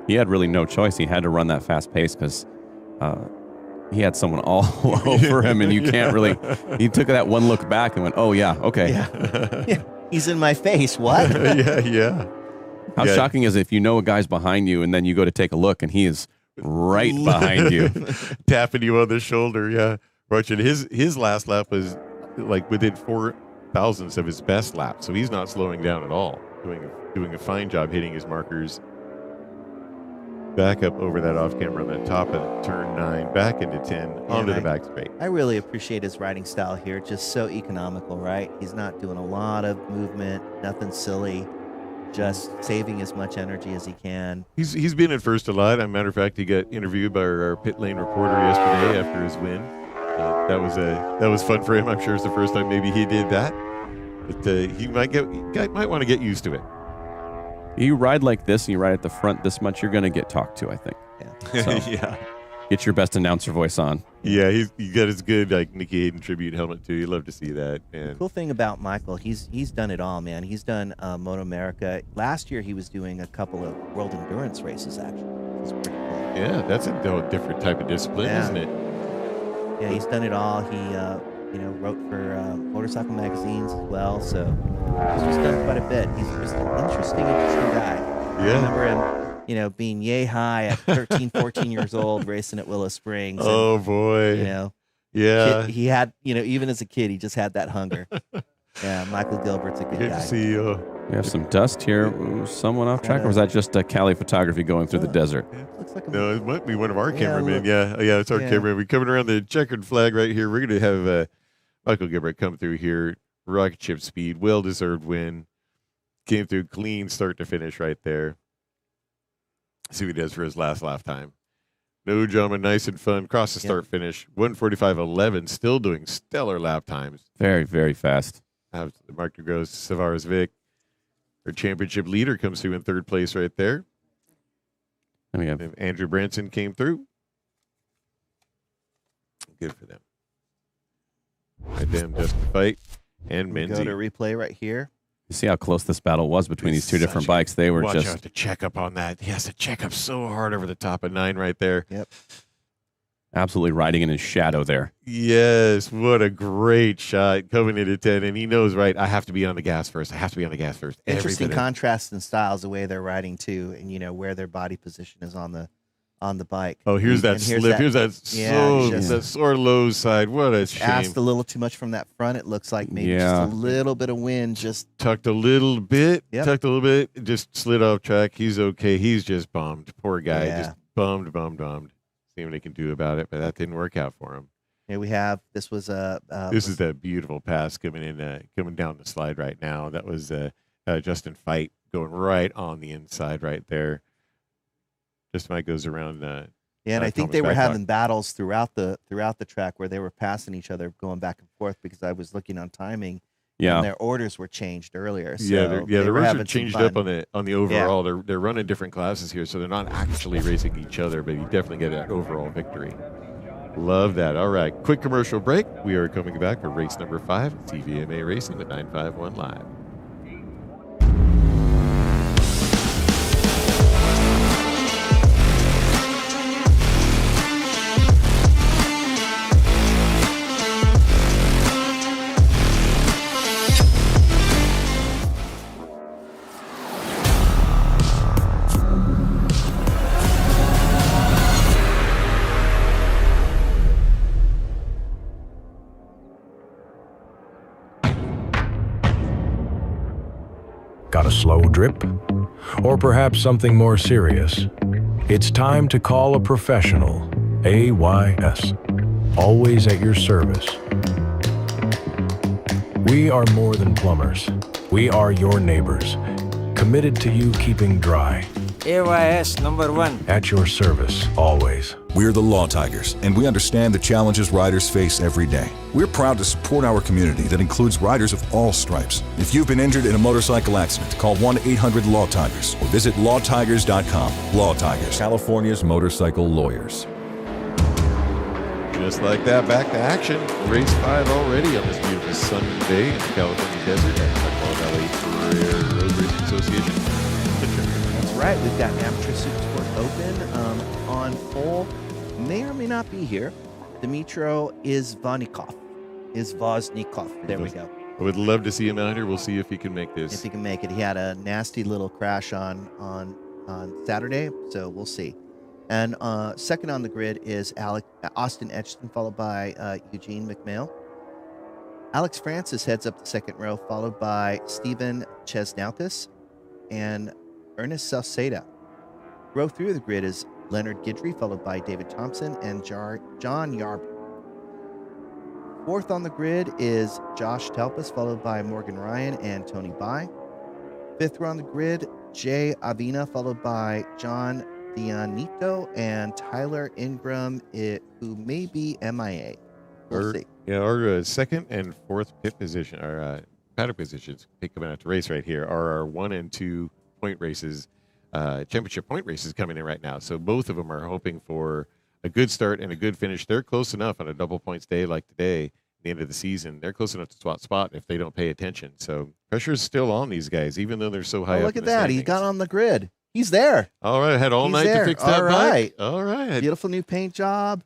He had really no choice. He had to run that fast pace because he had someone all over him, and you can't really. He took that one look back and went, "Oh yeah, okay." Yeah. He's in my face. What? yeah. How shocking is it if you know a guy's behind you and then you go to take a look and he is right behind you, tapping you on the shoulder? Yeah, watching his last lap was like within 4 thousandths of his best lap, so he's not slowing down at all. Doing a fine job hitting his markers. Back up over that off camera on the top of turn 9, back into 10, onto the back straight. I really appreciate his riding style here. Just so economical, right? He's not doing a lot of movement, nothing silly. Just saving as much energy as he can. He's been at first a lot. As a matter of fact, he got interviewed by our pit lane reporter yesterday after his win. That was fun for him. I'm sure it's the first time maybe he did that. But he might want to get used to it. You ride like this and you ride at the front this much, you're going to get talked to, I think. Yeah. So, yeah. Get your best announcer voice on. Yeah, he got his good like Nicky Hayden tribute helmet too. You love to see that. And the cool thing about Michael, he's done it all, man. He's done Moto America. Last year he was doing a couple of World Endurance races actually. It's pretty cool. Yeah, that's a different type of discipline, isn't it? Yeah, he's done it all. He wrote for motorcycle magazines as well. So he's just done quite a bit. He's just an interesting guy. Yeah. I remember him, being yay high at 13, 14 years old, racing at Willow Springs. Oh boy. Yeah. He had, even as a kid, he just had that hunger. Yeah, Michael Gilbert's a good Good guy. to see you. We have some dust here. Ooh, someone off track, or was that just Cali photography going through the desert? Looks like No, it might be one of our Yeah, cameramen. look. Yeah, it's our Yeah. cameraman. We're coming around the checkered flag right here. We're going to have Michael Gilbert come through here. Rocket ship speed, well-deserved win. Came through clean start to finish right there. See what he does for his last lap time. No drama, nice and fun. Cross the start finish. 1:45.11, still doing stellar lap times. Very, very fast. Mark DeGrosse, Savares Vic. Our championship leader comes through in third place right there. And we have And Andrew Branson came through. Good for them. Right them, Justin Fight and We go Menzie. to replay right here. You see how close this battle was between these two different Such a- bikes. They were Watch just out to check up on that. He has to check up so hard over the top of 9 right there. Yep. absolutely riding in his shadow there. Yes, what a great shot coming into 10. And he knows, right, I have to be on the gas first. Interesting contrast in styles, the way they're riding too, and where their body position is on the bike. Oh, here's that slip. Here's that that sore low side. What a shame. Asked a little too much from that front. It looks like maybe just a little bit of wind. Just tucked a little bit. Yep. Tucked a little bit. Just slid off track. He's okay. He's just bummed. Poor guy. Yeah. Just bummed. See what he can do about it, but that didn't work out for him. Here we have. This was This is that beautiful pass coming in, coming down the slide right now. That was Justin Fight going right on the inside right there. Justin Fight goes around. Yeah, and I think Thomas they were Babcock. having battles throughout the track where they were passing each other, going back and forth, because I was looking on timing. Yeah, and their orders were changed earlier. So the were runs having are some changed fun. up on the overall. They're running different classes here, so they're not actually racing each other, but you definitely get that overall victory. Love that. All right, quick commercial break. We are coming back for race number 5, CVMA Racing with 951 Live. Got a slow drip? Or perhaps something more serious? It's time to call a professional. AYS. Always at your service. We are more than plumbers. We are your neighbors. Committed to you keeping dry. AYS #1. At your service, always. We're the Law Tigers, and we understand the challenges riders face every day. We're proud to support our community that includes riders of all stripes. If you've been injured in a motorcycle accident, call 1-800-LAW-TIGERS or visit lawtigers.com. Law Tigers, California's motorcycle lawyers. Just like that, back to action. Race 5 already on this beautiful Sunday in the California desert at the LA Road Racing Association. That's right. We've got an amateur Supersport Open on pole. May or may not be here. Dimitro Izvoznikov. There we go. I would love to see him out here. We'll see if he can make this. If he can make it. He had a nasty little crash on Saturday, so we'll see. And second on the grid is Austin Etchison, followed by Eugene McMail. Alex Francis heads up the second row, followed by Steven Chesnaukis and Ernest Salceda. Row through the grid is Leonard Guidry, followed by David Thompson and John Yarby. Fourth on the grid is Josh Telpus, followed by Morgan Ryan and Tony Bai. Fifth row on the grid, Jay Avina, followed by John Dianito and Tyler Ingram, who may be MIA. We'll see. Our second and fourth pit position, our paddock positions, coming out to race right here, are our 1 and 2 point races, championship point races coming in right now. So both of them are hoping for a good start and a good finish. They're close enough on a double points day like today, at the end of the season. They're close enough to swap spot if they don't pay attention. So pressure is still on these guys, even though they're so high up. Look in at the that. He standings. got on the grid. He's there. All right. Had all night to fix that bike. All right. Beautiful new paint job.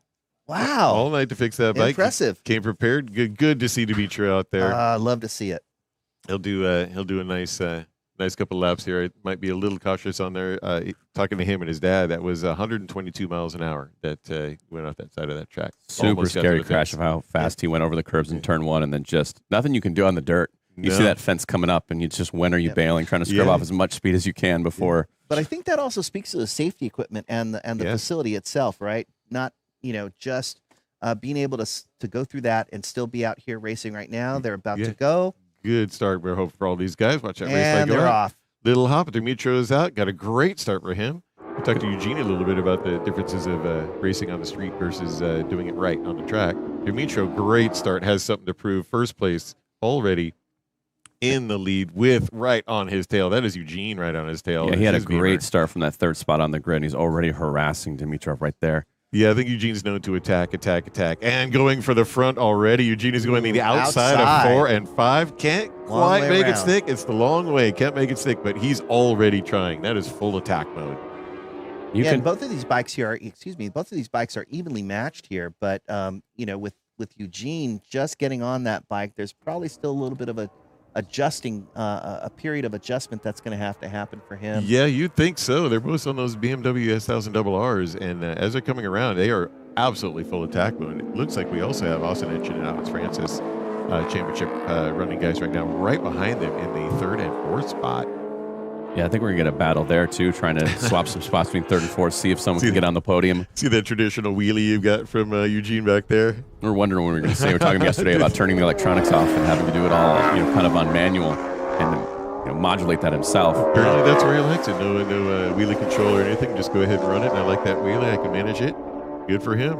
Wow. All night to fix that bike. Impressive. Came prepared. Good to see Dimitri out there. Love to see it. He'll do a nice nice couple laps here. I might be a little cautious on there. Talking to him and his dad, that was 122 miles an hour that went off that side of that track. Super Almost got to scary the crash fence. of how fast he went over the curbs in turn one, and then just nothing you can do on the dirt. You see that fence coming up, and you just, when are you bailing, trying to scrub off as much speed as you can before. But I think that also speaks to the safety equipment and the facility itself, right? Not, just being able to go through that and still be out here racing right now. They're about to go. Good start. We're hoping for all these guys. Watch that race light And go they're out. off. Little hop. Dimitro's out. Got a great start for him. We talked to Eugene a little bit about the differences of racing on the street versus doing it right on the track. Dimitro, great start. Has something to prove. First place already in the lead with right on his tail. That is Eugene right on his tail. Yeah, he had a great start from that third spot on the grid, and he's already harassing Dimitrov right there. Yeah, I think Eugene's known to attack, and going for the front already. Eugene is going to the outside of 4 and 5. Can't quite make it stick. It's the long way. Can't make it stick, but he's already trying. That is full attack mode. And both of these bikes here are evenly matched here, but with Eugene just getting on that bike, there's probably still a little bit of a period of adjustment that's going to have to happen for him. Yeah, you'd think so. They're both on those BMW S1000RRs, and as they're coming around, they are absolutely full attack mode. It looks like we also have Austin Engine and Alex Francis championship running guys right now, right behind them in the 3rd and 4th spot. Yeah, I think we're going to get a battle there, too, trying to swap some spots between 3rd and 4th, see if someone can get on the podium. See that traditional wheelie you've got from Eugene back there? We're wondering what we're going to say. We were talking yesterday about turning the electronics off and having to do it all, kind of on manual and modulate that himself. Apparently that's where he likes it. No wheelie control or anything. Just go ahead and run it. And I like that wheelie. I can manage it. Good for him.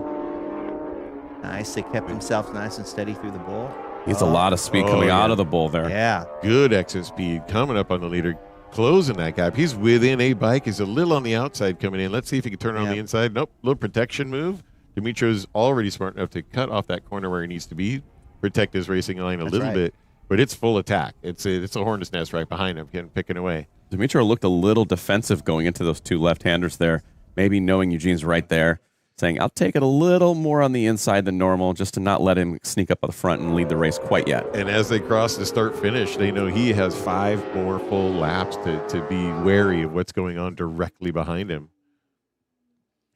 Nice. They kept himself nice and steady through the bowl. He has a lot of speed coming out of the bowl there. Yeah. Good exit speed coming up on the leader. Closing that gap. He's within a bike. He's a little on the outside coming in. Let's see if he can turn on the inside. Nope. Little protection move. Dimitro's already smart enough to cut off that corner where he needs to be, protect his racing line a little bit, but it's full attack. It's a hornet's nest right behind him, picking away. Dimitro looked a little defensive going into those two left-handers there, maybe knowing Eugene's right there, saying, I'll take it a little more on the inside than normal just to not let him sneak up on the front and lead the race quite yet. And as they cross the start-finish, they know he has 5 more full laps to be wary of what's going on directly behind him.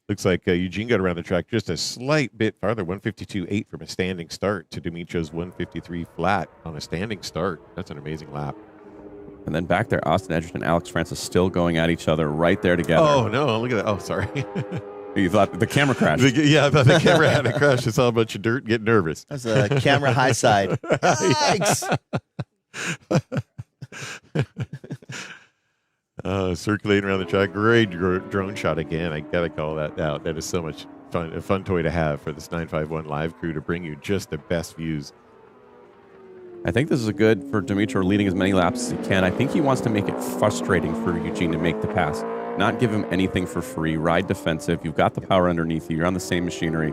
Looks like Eugene got around the track just a slight bit farther, 152.8 from a standing start to Dimitro's 153 flat on a standing start. That's an amazing lap. And then back there, Austin Edgerton and Alex Francis still going at each other right there together. Oh, no, look at that. Oh, sorry. You thought the camera crashed. Yeah, I thought the camera had a crash. I saw a bunch of dirt, get nervous. That's a camera high side. Yikes. Circulating around the track. Great drone shot again. I got to call that out. That is so much fun, a fun toy to have for this 951 live crew to bring you just the best views. I think this is good for Dimitro leading as many laps as he can. I think he wants to make it frustrating for Eugene to make the pass. Not give him anything for free. Ride defensive. You've got the power underneath you. You're on the same machinery.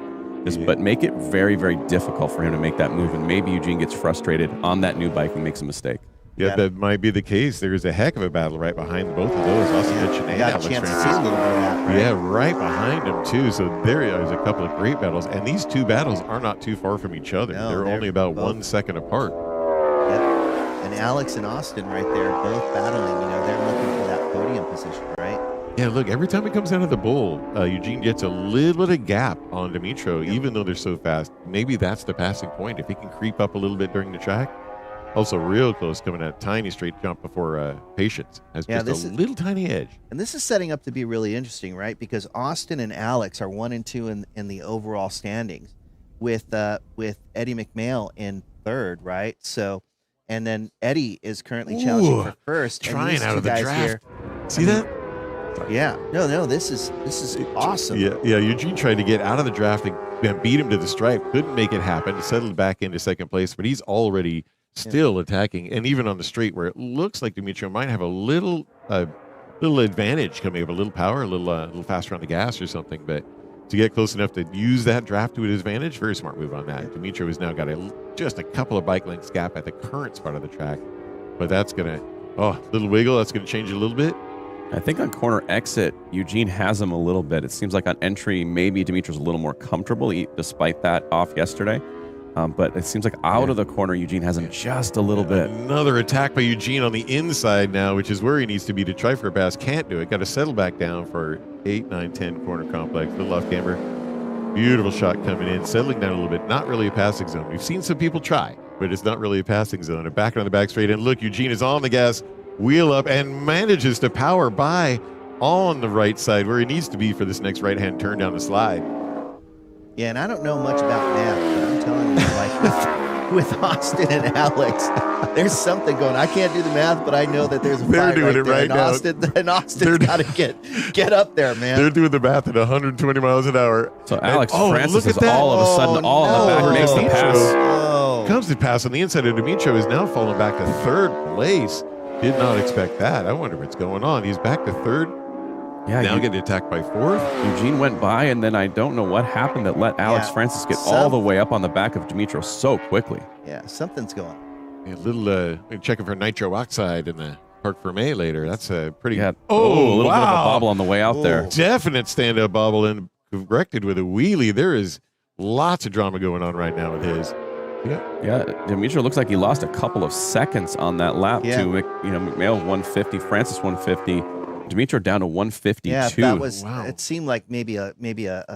But make it very, very difficult for him to make that move. And maybe Eugene gets frustrated on that new bike and makes a mistake. Yeah, that might be the case. There's a heck of a battle right behind both of those. Austin Edgerton and Alex Francis. To see a little bit of that, right? Yeah, right behind them, too. So there is a couple of great battles. And these two battles are not too far from each other. No, they're only about 1 second apart. Yep. And Alex and Austin right there, both battling. They're looking for that podium position, right? Yeah, look, every time he comes out of the bowl, Eugene gets a little bit of gap on Dimitro, even though they're so fast. Maybe that's the passing point. If he can creep up a little bit during the track. Also real close, coming at a tiny straight jump before Patience has just a little tiny edge. And this is setting up to be really interesting, right? Because Austin and Alex are 1 and 2 in the overall standings, with Eddie McMail in 3rd, right? So, and then Eddie is currently challenging for 1st. Trying out of the draft. Here, See that? Yeah. No. This is awesome. Yeah. Eugene tried to get out of the draft and beat him to the stripe. Couldn't make it happen. Settled back into 2nd place, but he's already still attacking, and even on the straight where it looks like Dimitro might have a little advantage coming up, a little power, a little faster on the gas or something, but to get close enough to use that draft to his advantage, very smart move on that. Dimitro has now got just a couple of bike lengths gap at the current spot of the track, but that's gonna little wiggle. That's gonna change it a little bit. I think on corner exit, Eugene has him a little bit. It seems like on entry, maybe Dimitro's a little more comfortable, despite that off yesterday. But it seems like out of the corner, Eugene has him just a little bit. Another attack by Eugene on the inside now, which is where he needs to be to try for a pass. Can't do it. Got to settle back down for 8, 9, 10 corner complex. Little off camber. Beautiful shot coming in, settling down a little bit. Not really a passing zone. We've seen some people try, but it's not really a passing zone. And back on the back straight. And look, Eugene is on the gas, wheel up, and manages to power by on the right side where he needs to be for this next right-hand turn down the slide. Yeah, and I don't know much about math, but I'm telling you, like with Austin and Alex, there's something going. I can't do the math, but I know that there's a They're fight doing right it there. right and now. Austin's got to get up there, man. They're doing the math at 120 miles an hour. So Alex And, Francis look is at that. all of a sudden all in the back, makes the pass. Oh. Comes to pass on the inside, and Dimitro is now falling back to third place. Did not expect that. I wonder what's going on. He's back to third. Yeah, now getting attacked by fourth. Eugene went by, and then I don't know what happened that let Alex Francis get all the way up on the back of Dimitro so quickly. Yeah, something's going on. A little checking for nitro oxide in the Parc Fermé later. That's a pretty. Yeah. Oh, a little wow. bit of a bobble on the way out there. Definite stand-up bobble and corrected with a wheelie. There is lots of drama going on right now with his. Yeah, Dimitro looks like he lost a couple of seconds on that lap to McMail 150, Francis 150, Dimitro down to 152. Yeah, that was. It seemed like maybe a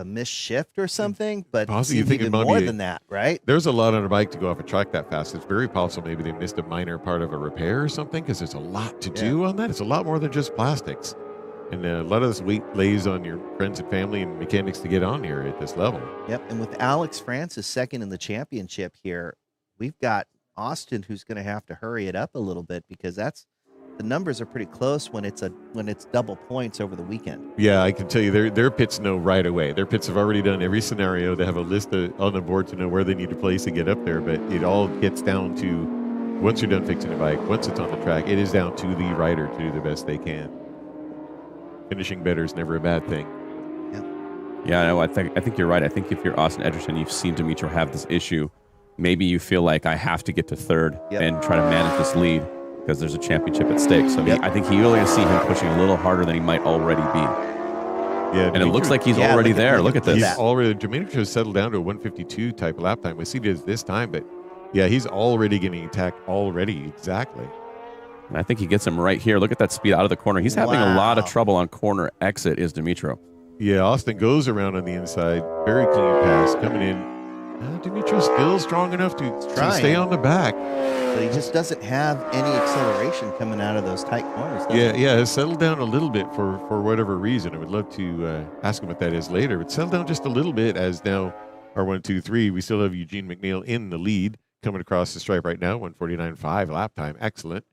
missed shift or something, but it seemed even more than that, right? There's a lot on a bike to go off a track that fast. It's very possible maybe they missed a minor part of a repair or something because there's a lot to do on that. It's a lot more than just plastics. And a lot of this weight lays on your friends and family and mechanics to get on here at this level. Yep. And with Alex Francis second in the championship here, we've got Austin who's going to have to hurry it up a little bit because the numbers are pretty close when it's double points over the weekend. Yeah, I can tell you their pits know right away. Their pits have already done every scenario. They have a list on the board to know where they need to place and get up there. But it all gets down to once you're done fixing the bike, once it's on the track, it is down to the rider to do the best they can. Finishing better is never a bad thing. Yeah, no, I think you're right. I think if you're Austin Edgerton, you've seen Dimitro have this issue. Maybe you feel like I have to get to third and try to manage this lead because there's a championship at stake. So I think you really see him pushing a little harder than he might already be. Yeah, and it looks like he's already there. Look at this. He's already. Dimitrov's settled down to a 152 type of lap time. We see it this time, but yeah, he's already getting attacked already. Exactly. And I think he gets him right here. Look at that speed out of the corner. He's having a lot of trouble on corner exit, is Dimitro. Yeah, Austin goes around on the inside. Very clean pass coming in. Dimitro's still strong enough to stay on the back. But he just doesn't have any acceleration coming out of those tight corners. Yeah, it's settled down a little bit for whatever reason. I would love to ask him what that is later. But settle down just a little bit as now our 1, 2, 3. We still have Eugene McNeil in the lead coming across the stripe right now. 149.5 lap time. Excellent.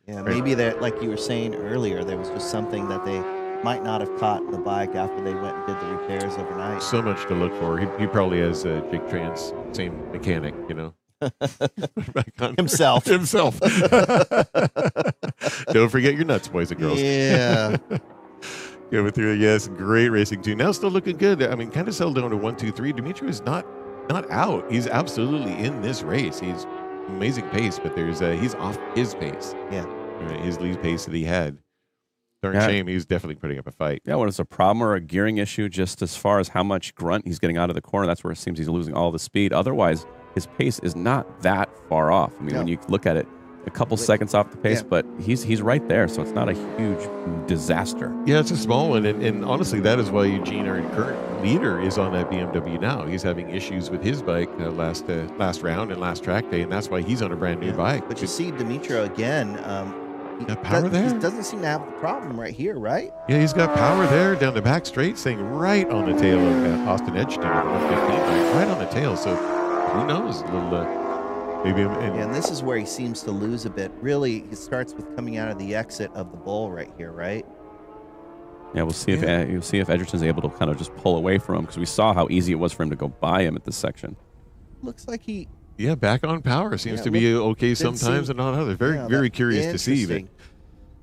Yeah, maybe that, like you were saying earlier, there was just something that they might not have caught in the bike after they went and did the repairs overnight. So much to look for. He probably has Jake Tran's same mechanic, Himself. Don't forget your nuts, boys and girls. Yeah. Going through, yes, great racing too. Now still looking good. I mean, kind of settled down to 1, 2, 3. Dimitri is not out. He's absolutely in this race. He's amazing pace, but he's off his pace. Yeah. His lead pace that he had. Darn shame. He's definitely putting up a fight. Yeah, when it's a problem or a gearing issue, just as far as how much grunt he's getting out of the corner, that's where it seems he's losing all the speed. Otherwise, his pace is not that far off. I mean, when you look at it, a couple seconds off the pace, but he's right there, so it's not a huge disaster. Yeah, it's a small one, and honestly, that is why Eugene, our current leader, is on that BMW now. He's having issues with his bike last round and last track day, and that's why he's on a brand new bike. But you see Dimitro again. He got power there. He doesn't seem to have the problem right here, right? Yeah, he's got power there down the back straight, staying right on the tail of Austin Edgerton at 115, right on the tail. So who knows? A little. Maybe and this is where he seems to lose a bit. Really, it starts with coming out of the exit of the bowl right here, right? Yeah, we'll see if you'll see if Edgerton's able to kind of just pull away from him because we saw how easy it was for him to go by him at this section. Looks like he. Yeah, back on power seems to be okay sometimes and not others. Very curious to see that.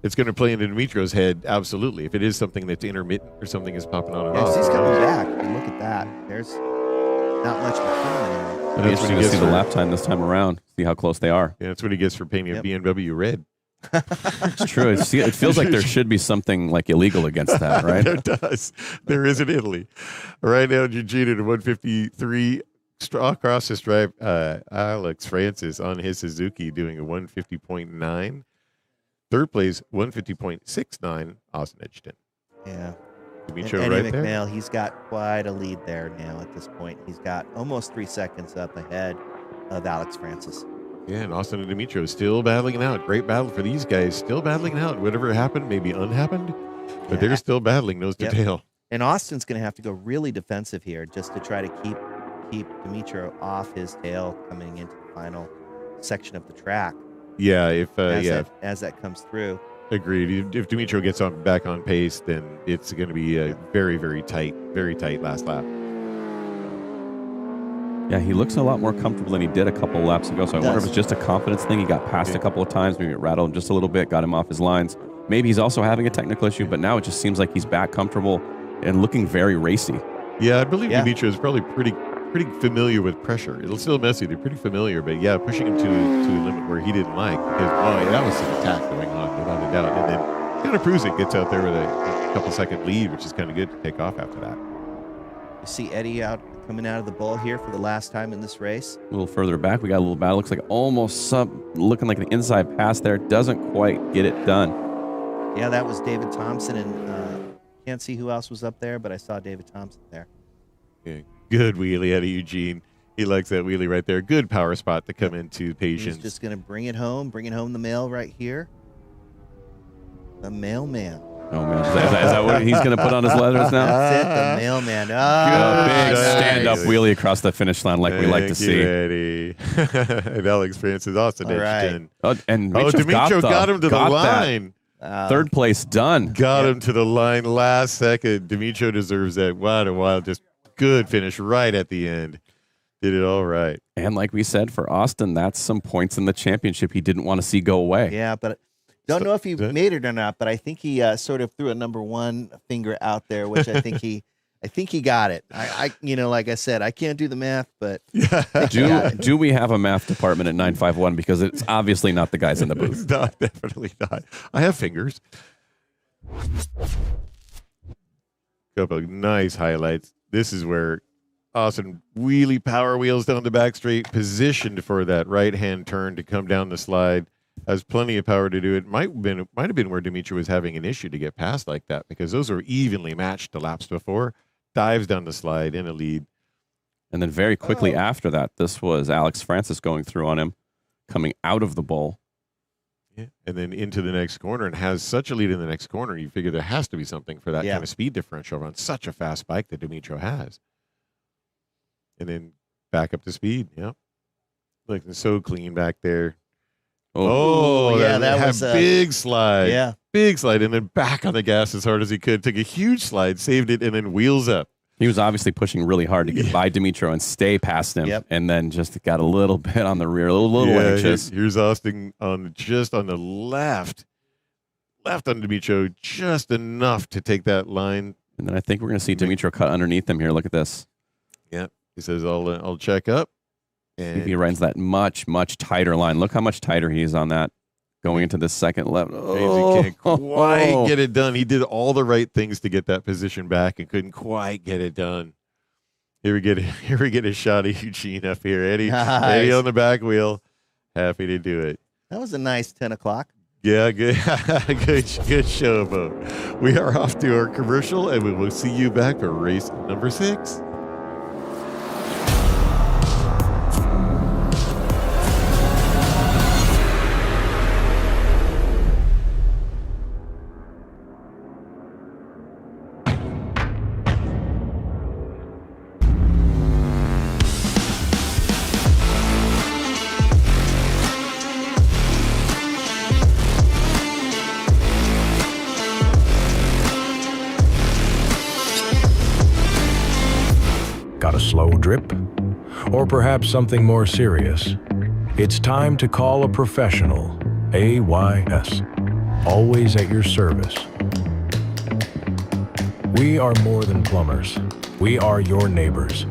It's going to play into Dimitro's head, absolutely. If it is something that's intermittent or something is popping on and off. He's coming back. Look at that. There's not much between anymore. It'll be interesting to see the lap time this time around, see how close they are. Yeah, that's what he gets for painting a BMW red. It's true. It feels like there should be something like illegal against that, right? There does. There is in Italy. Right now, Eugene at 153. across the stripe, Alex Francis on his Suzuki doing a 150.9. Third place, 150.69, Austin Edgerton. Yeah. Dimitro Eddie right there. McMail, he's got quite a lead there now at this point. He's got almost 3 seconds up ahead of Alex Francis. Yeah, and Austin and Dimitro still battling it out. Great battle for these guys. Still battling it out. Whatever happened, maybe unhappened, but they're still battling nose to tail. And Austin's going to have to go really defensive here just to try to keep Dimitro off his tail coming into the final section of the track. Yeah, as that comes through. Agreed. If Dimitro gets back on pace, then it's going to be a very, very tight last lap. Yeah, he looks a lot more comfortable than he did a couple laps ago. So I wonder if it's just a confidence thing. He got passed a couple of times, maybe it rattled him just a little bit, got him off his lines. Maybe he's also having a technical issue, but now it just seems like he's back comfortable and looking very racy. Yeah, I believe Dimitro is probably pretty familiar with pressure. It'll still messy. They're pretty familiar, but yeah, pushing him to a limit where he didn't like, because that was some attack going on without a doubt. And then kind of proves it, gets out there with a couple second lead, which is kind of good to take off after that. You see Eddie coming out of the bowl here for the last time in this race. A little further back, we got a little battle. Looks like almost looking like the inside pass there. Doesn't quite get it done. Yeah, that was David Thompson, and can't see who else was up there, but I saw David Thompson there. Yeah, good wheelie out of Eugene. He likes that wheelie right there. Good power spot to come into Patience. He's just going to bring it home the mail right here. The mailman. Oh, man. Is that what he's going to put on his letters now? That's it, the mailman. Big stand-up wheelie across the finish line like we like to see. Eddie. And Alex Francis, Austin Edgerton. And Dimitro got him to the line. Third place done. Got him to the line last second. Dimitro deserves that. What a wild, just good finish right at the end. Did it all right. And like we said, for Austin, that's some points in the championship he didn't want to see go away. Yeah, but don't know if he made it or not, but I think he sort of threw a number one finger out there, which I think he got it. I like I said, I can't do the math, but do we have a math department at 951? Because it's obviously not the guys in the booth. Not, definitely not. I have fingers. Couple of nice highlights. This is where Austin wheelie power wheels down the back straight, positioned for that right-hand turn to come down the slide. Has plenty of power to do it. Might have been where Dimitri was having an issue to get past like that, because those were evenly matched the laps before. Dives down the slide in a lead. And then very quickly after that, this was Alex Francis going through on him, coming out of the bowl. Yeah. And then into the next corner, and has such a lead in the next corner, you figure there has to be something for that kind of speed differential on such a fast bike that Dimitro has. And then back up to speed. Yep. Looking so clean back there. Oh, yeah, that was a big slide. Yeah. Big slide. And then back on the gas as hard as he could. Took a huge slide, saved it, and then wheels up. He was obviously pushing really hard to get by Dimitro and stay past him, and then just got a little bit on the rear, a little anxious. Here's Austin just on the left on Dimitro, just enough to take that line. And then I think we're going to see Dimitro cut underneath him here. Look at this. Yeah, he says, I'll check up. And he runs that much tighter line. Look how much tighter he is on that going into the second lap. He can't quite get it done. He did all the right things to get that position back and couldn't quite get it done. Here we get a shot of Eugene up here. Eddie on the back wheel. Happy to do it. That was a nice 10 o'clock. Yeah, good good show, Bo. We are off to our commercial, and we will see you back for race number 6. Got a slow drip? Or perhaps something more serious? It's time to call a professional. AYS. Always at your service. We are more than plumbers. We are your neighbors,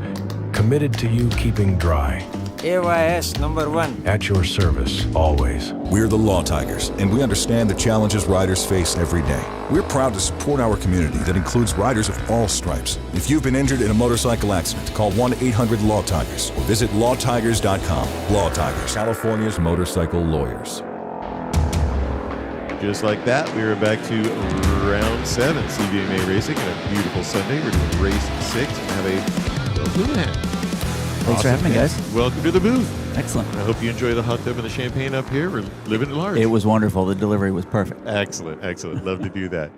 committed to you keeping dry, AYS number 1. At your service, always. We're the Law Tigers, and we understand the challenges riders face every day. We're proud to support our community that includes riders of all stripes. If you've been injured in a motorcycle accident, call 1-800-LAW-TIGERS or visit lawtigers.com. Law Tigers, California's motorcycle lawyers. Just like that, we are back to round 7, CVMA Racing, and a beautiful Sunday. We're doing race 6 and have a Houlihan. Thanks for having me, guys. Welcome to the booth. Excellent. I hope you enjoy the hot tub and the champagne up here. We're living it large. It was wonderful. The delivery was perfect. Excellent, excellent. Love to do that.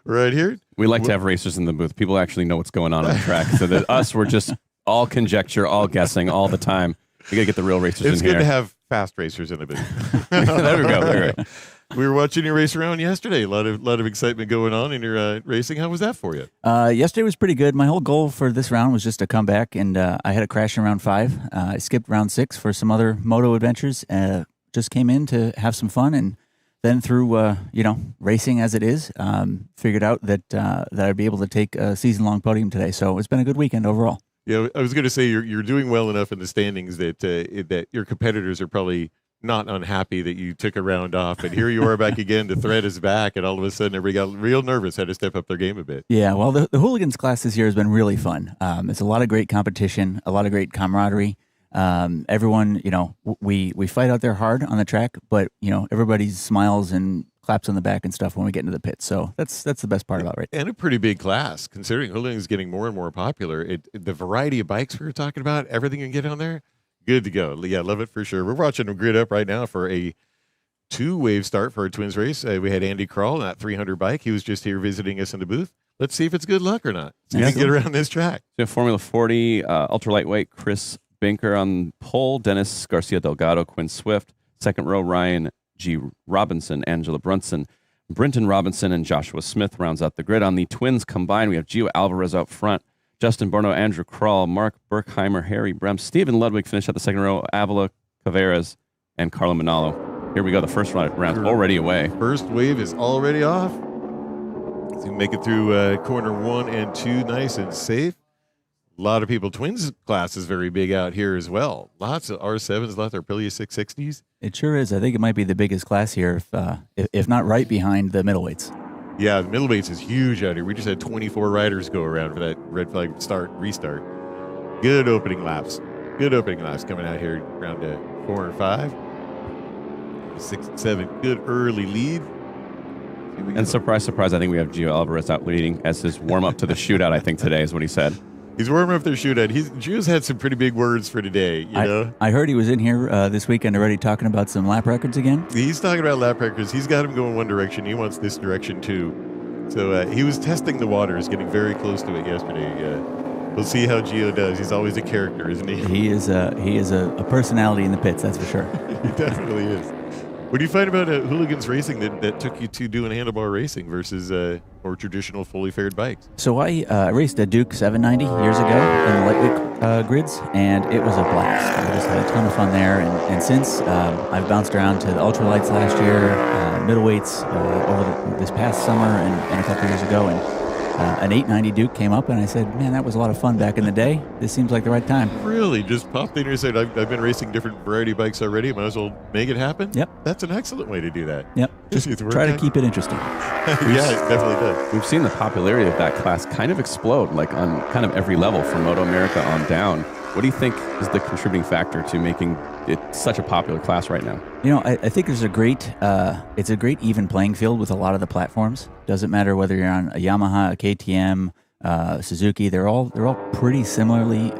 Right here. We like to have racers in the booth. People actually know what's going on the track. So that us, we're just all conjecture, all guessing, all the time. We got to get the real racers in here. It's good to have fast racers in the booth. There we go. There we go. We were watching you race around yesterday. A lot of excitement going on in your racing. How was that for you? Yesterday was pretty good. My whole goal for this round was just to come back, and I had a crash in round 5. I skipped round 6 for some other moto adventures. Just came in to have some fun, and then through racing as it is, figured out that I'd be able to take a season-long podium today. So it's been a good weekend overall. Yeah, I was going to say you're doing well enough in the standings that that your competitors are probably not unhappy that you took a round off, and here you are back again. The threat is back, and all of a sudden everybody got real nervous, had to step up their game a bit. Yeah, well, the Hooligans class this year has been really fun. It's a lot of great competition, a lot of great camaraderie. Everyone, we fight out there hard on the track, but everybody smiles and claps on the back and stuff when we get into the pits. So that's the best part about it. And a pretty big class, considering Hooligans is getting more and more popular. The variety of bikes we were talking about, everything you can get on there. Good to go. Yeah, love it for sure. We're watching them grid up right now for a 2-wave start for our twins race. We had Andy Kroll on that 300 bike. He was just here visiting us in the booth. Let's see if it's good luck or not. See if we can get around this track. So Formula 40, ultra lightweight, Chris Binker on pole, Dennis Garcia Delgado, Quinn Swift, second row, Ryan G. Robinson, Angela Brunson, Brenton Robinson, and Joshua Smith rounds out the grid. On the twins combined, we have Gio Alvarez out front, Justin Borno, Andrew Kroll, Mark Berkheimer, Harry Brem, Stephen Ludwig finished at the second row, Avila Caveras, and Carlo Manalo. Here we go. The first round already away. First wave is already off. So you make it through corner 1 and 2 nice and safe. A lot of people. Twins class is very big out here as well. Lots of R7s, lots of Aprilia 660s. It sure is. I think it might be the biggest class here, if not right behind the middleweights. Yeah, the middleweights is huge out here. We just had 24 riders go around for that red flag restart. Good opening laps. Good opening laps coming out here around 4 and 5. 6 and 7. Good early lead. And surprise, surprise, I think we have Gio Alvarez out leading as his warm-up to the shootout, I think today is what he said. He's warming up their shootout. Gio's had some pretty big words for today, you know? I heard he was in here this weekend already talking about some lap records again. He's talking about lap records. He's got him going one direction. He wants this direction too. So he was testing the waters, getting very close to it yesterday. We'll see how Gio does. He's always a character, isn't he? He is a personality in the pits, that's for sure. He definitely is. What do you find about Hooligans Racing that took you to doing handlebar racing versus more traditional fully faired bikes? So I raced a Duke 790 years ago in the lightweight grids, and it was a blast. I just had a ton of fun there. And since I've bounced around to the ultralights last year, middleweights over this past summer and a couple years ago, and an 890 Duke came up, and I said, man, that was a lot of fun back in the day. This seems like the right time. Really? Just popped in here and said, I've been racing different variety bikes already. Might as well make it happen? Yep. That's an excellent way to do that. Yep. Just try to keep it interesting. Yeah, it definitely does. We've seen the popularity of that class kind of explode, like on kind of every level from Moto America on down. What do you think is the contributing factor to making it such a popular class right now? I think there's it's a great even playing field with a lot of the platforms. Doesn't matter whether you're on a Yamaha, a KTM, Suzuki. They're all pretty similarly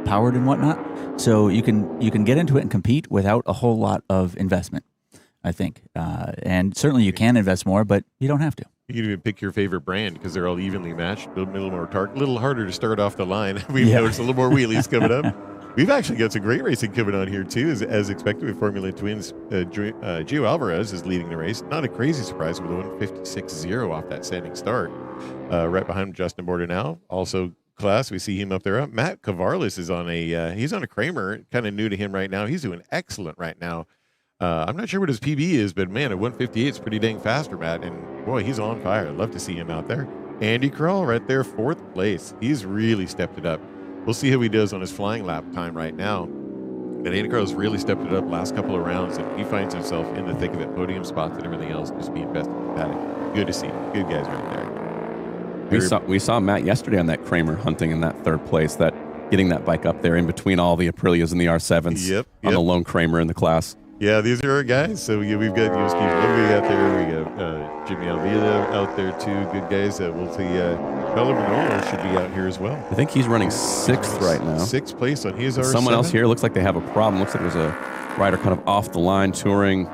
powered and whatnot. So you can get into it and compete without a whole lot of investment, I think. And certainly you can invest more, but you don't have to. You can even pick your favorite brand because they're all evenly matched. A little more a little harder to start off the line. We've noticed a little more wheelies coming up. We've actually got some great racing coming on here too, as expected with Formula Twins. Gio Alvarez is leading the race. Not a crazy surprise with a 156.0 off that standing start. Right behind him, Justin Bordenau, also class. We see him up there. Matt Cavarlis is on he's on a Kramer. Kind of new to him right now. He's doing excellent right now. I'm not sure what his PB is, but man, at 158 is pretty dang fast for Matt. And boy, he's on fire. I'd love to see him out there. Andy Kroll right there, 4th place. He's really stepped it up. We'll see how he does on his flying lap time right now. And Andy Carlos really stepped it up last couple of rounds, and he finds himself in the thick of it, podium spots and everything else, just being best in the paddock. Good to see. Good guys right there. We saw Matt yesterday on that Kramer hunting in that third place, that getting that bike up there in between all the Aprilias and the R7s on the lone Kramer in the class. Yeah, these are our guys. So we've got Steve Ludwig out there. We got Jimmy Alvila out there too. Good guys. We'll see. Bella Manolo should be out here as well. I think he's running 6th right now. 6th place on his R7. Someone else here looks like they have a problem. Looks like there's a rider kind of off the line touring,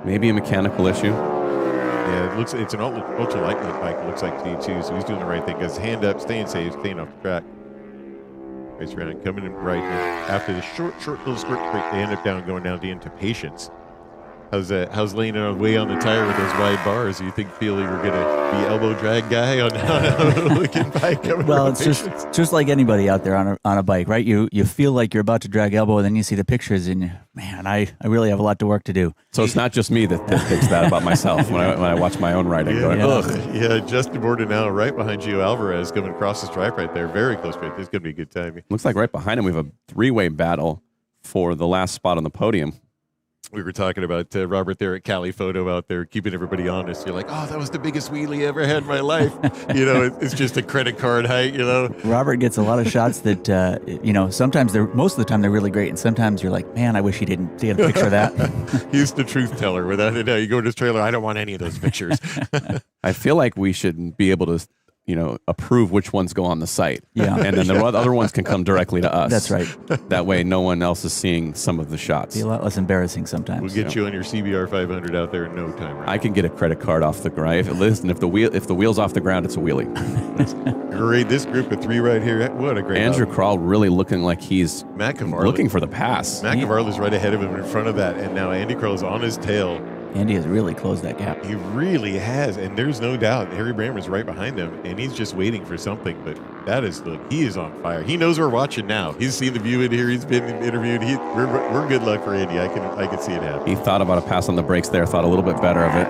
maybe a mechanical issue. Yeah, it's an ultra lightweight bike. It looks like to you too. So he's doing the right thing. Got his hand up, staying safe, staying off the track. Race around, coming in right. And after the short little squirt break, they end up going down into Patience. How's laying it way on the tire with those wide bars? Do you feel you're going to be elbow drag guy on a looking bike? Well, it's just like anybody out there on a bike, right? You feel like you're about to drag elbow, and then you see the pictures, and man, I really have a lot to work to do. So it's not just me that thinks that about myself when I watch my own riding. Yeah, Justin Bordenau right behind Gio Alvarez coming across the stripe right there. Very close to it. This is going to be a good time. Looks like right behind him we have a 3-way battle for the last spot on the podium. We were talking about Robert there at Cali Photo out there, keeping everybody honest. You're like, oh, that was the biggest wheelie I ever had in my life. It's just a credit card height, Robert gets a lot of shots that, sometimes most of the time they're really great. And sometimes you're like, man, I wish he didn't get a picture of that. He's the truth teller. Without it, you go to his trailer, I don't want any of those pictures. I feel like we should be able to approve which ones go on the site. Yeah. And then the other ones can come directly to us. That's right. That way no one else is seeing some of the shots. Be a lot less embarrassing sometimes. We'll get you on your CBR 500 out there in no time. Right? I can get a credit card off the ground. If the wheel's off the ground, it's a wheelie. Great. This group of 3 right here. What a great Andrew Krall really looking like he's looking for the pass. Matt Cavarla's right ahead of him in front of that, and now Andy Krall is on his tail. Andy has really closed that gap. He really has, and there's no doubt Harry Brammer's right behind him, and he's just waiting for something. But he is on fire. He knows we're watching now. He's seen the view in here. He's been interviewed. We're good luck for Andy. I can see it happen. He thought about a pass on the brakes there. Thought a little bit better of it.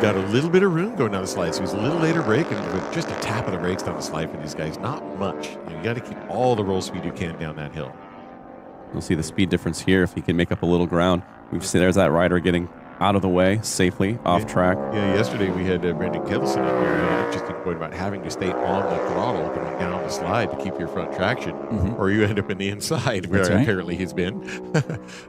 Got a little bit of room going down the slide, so he's a little later braking, but just a tap of the brakes down the slide for these guys. Not much. You got to keep all the roll speed you can down that hill. You'll see the speed difference here if he can make up a little ground. There's that rider getting out of the way safely, off track. Yeah, yesterday we had Brendan Kettleson up here. An interesting point about having to stay on the throttle going down the slide to keep your front traction, or you end up in the inside where apparently he's been.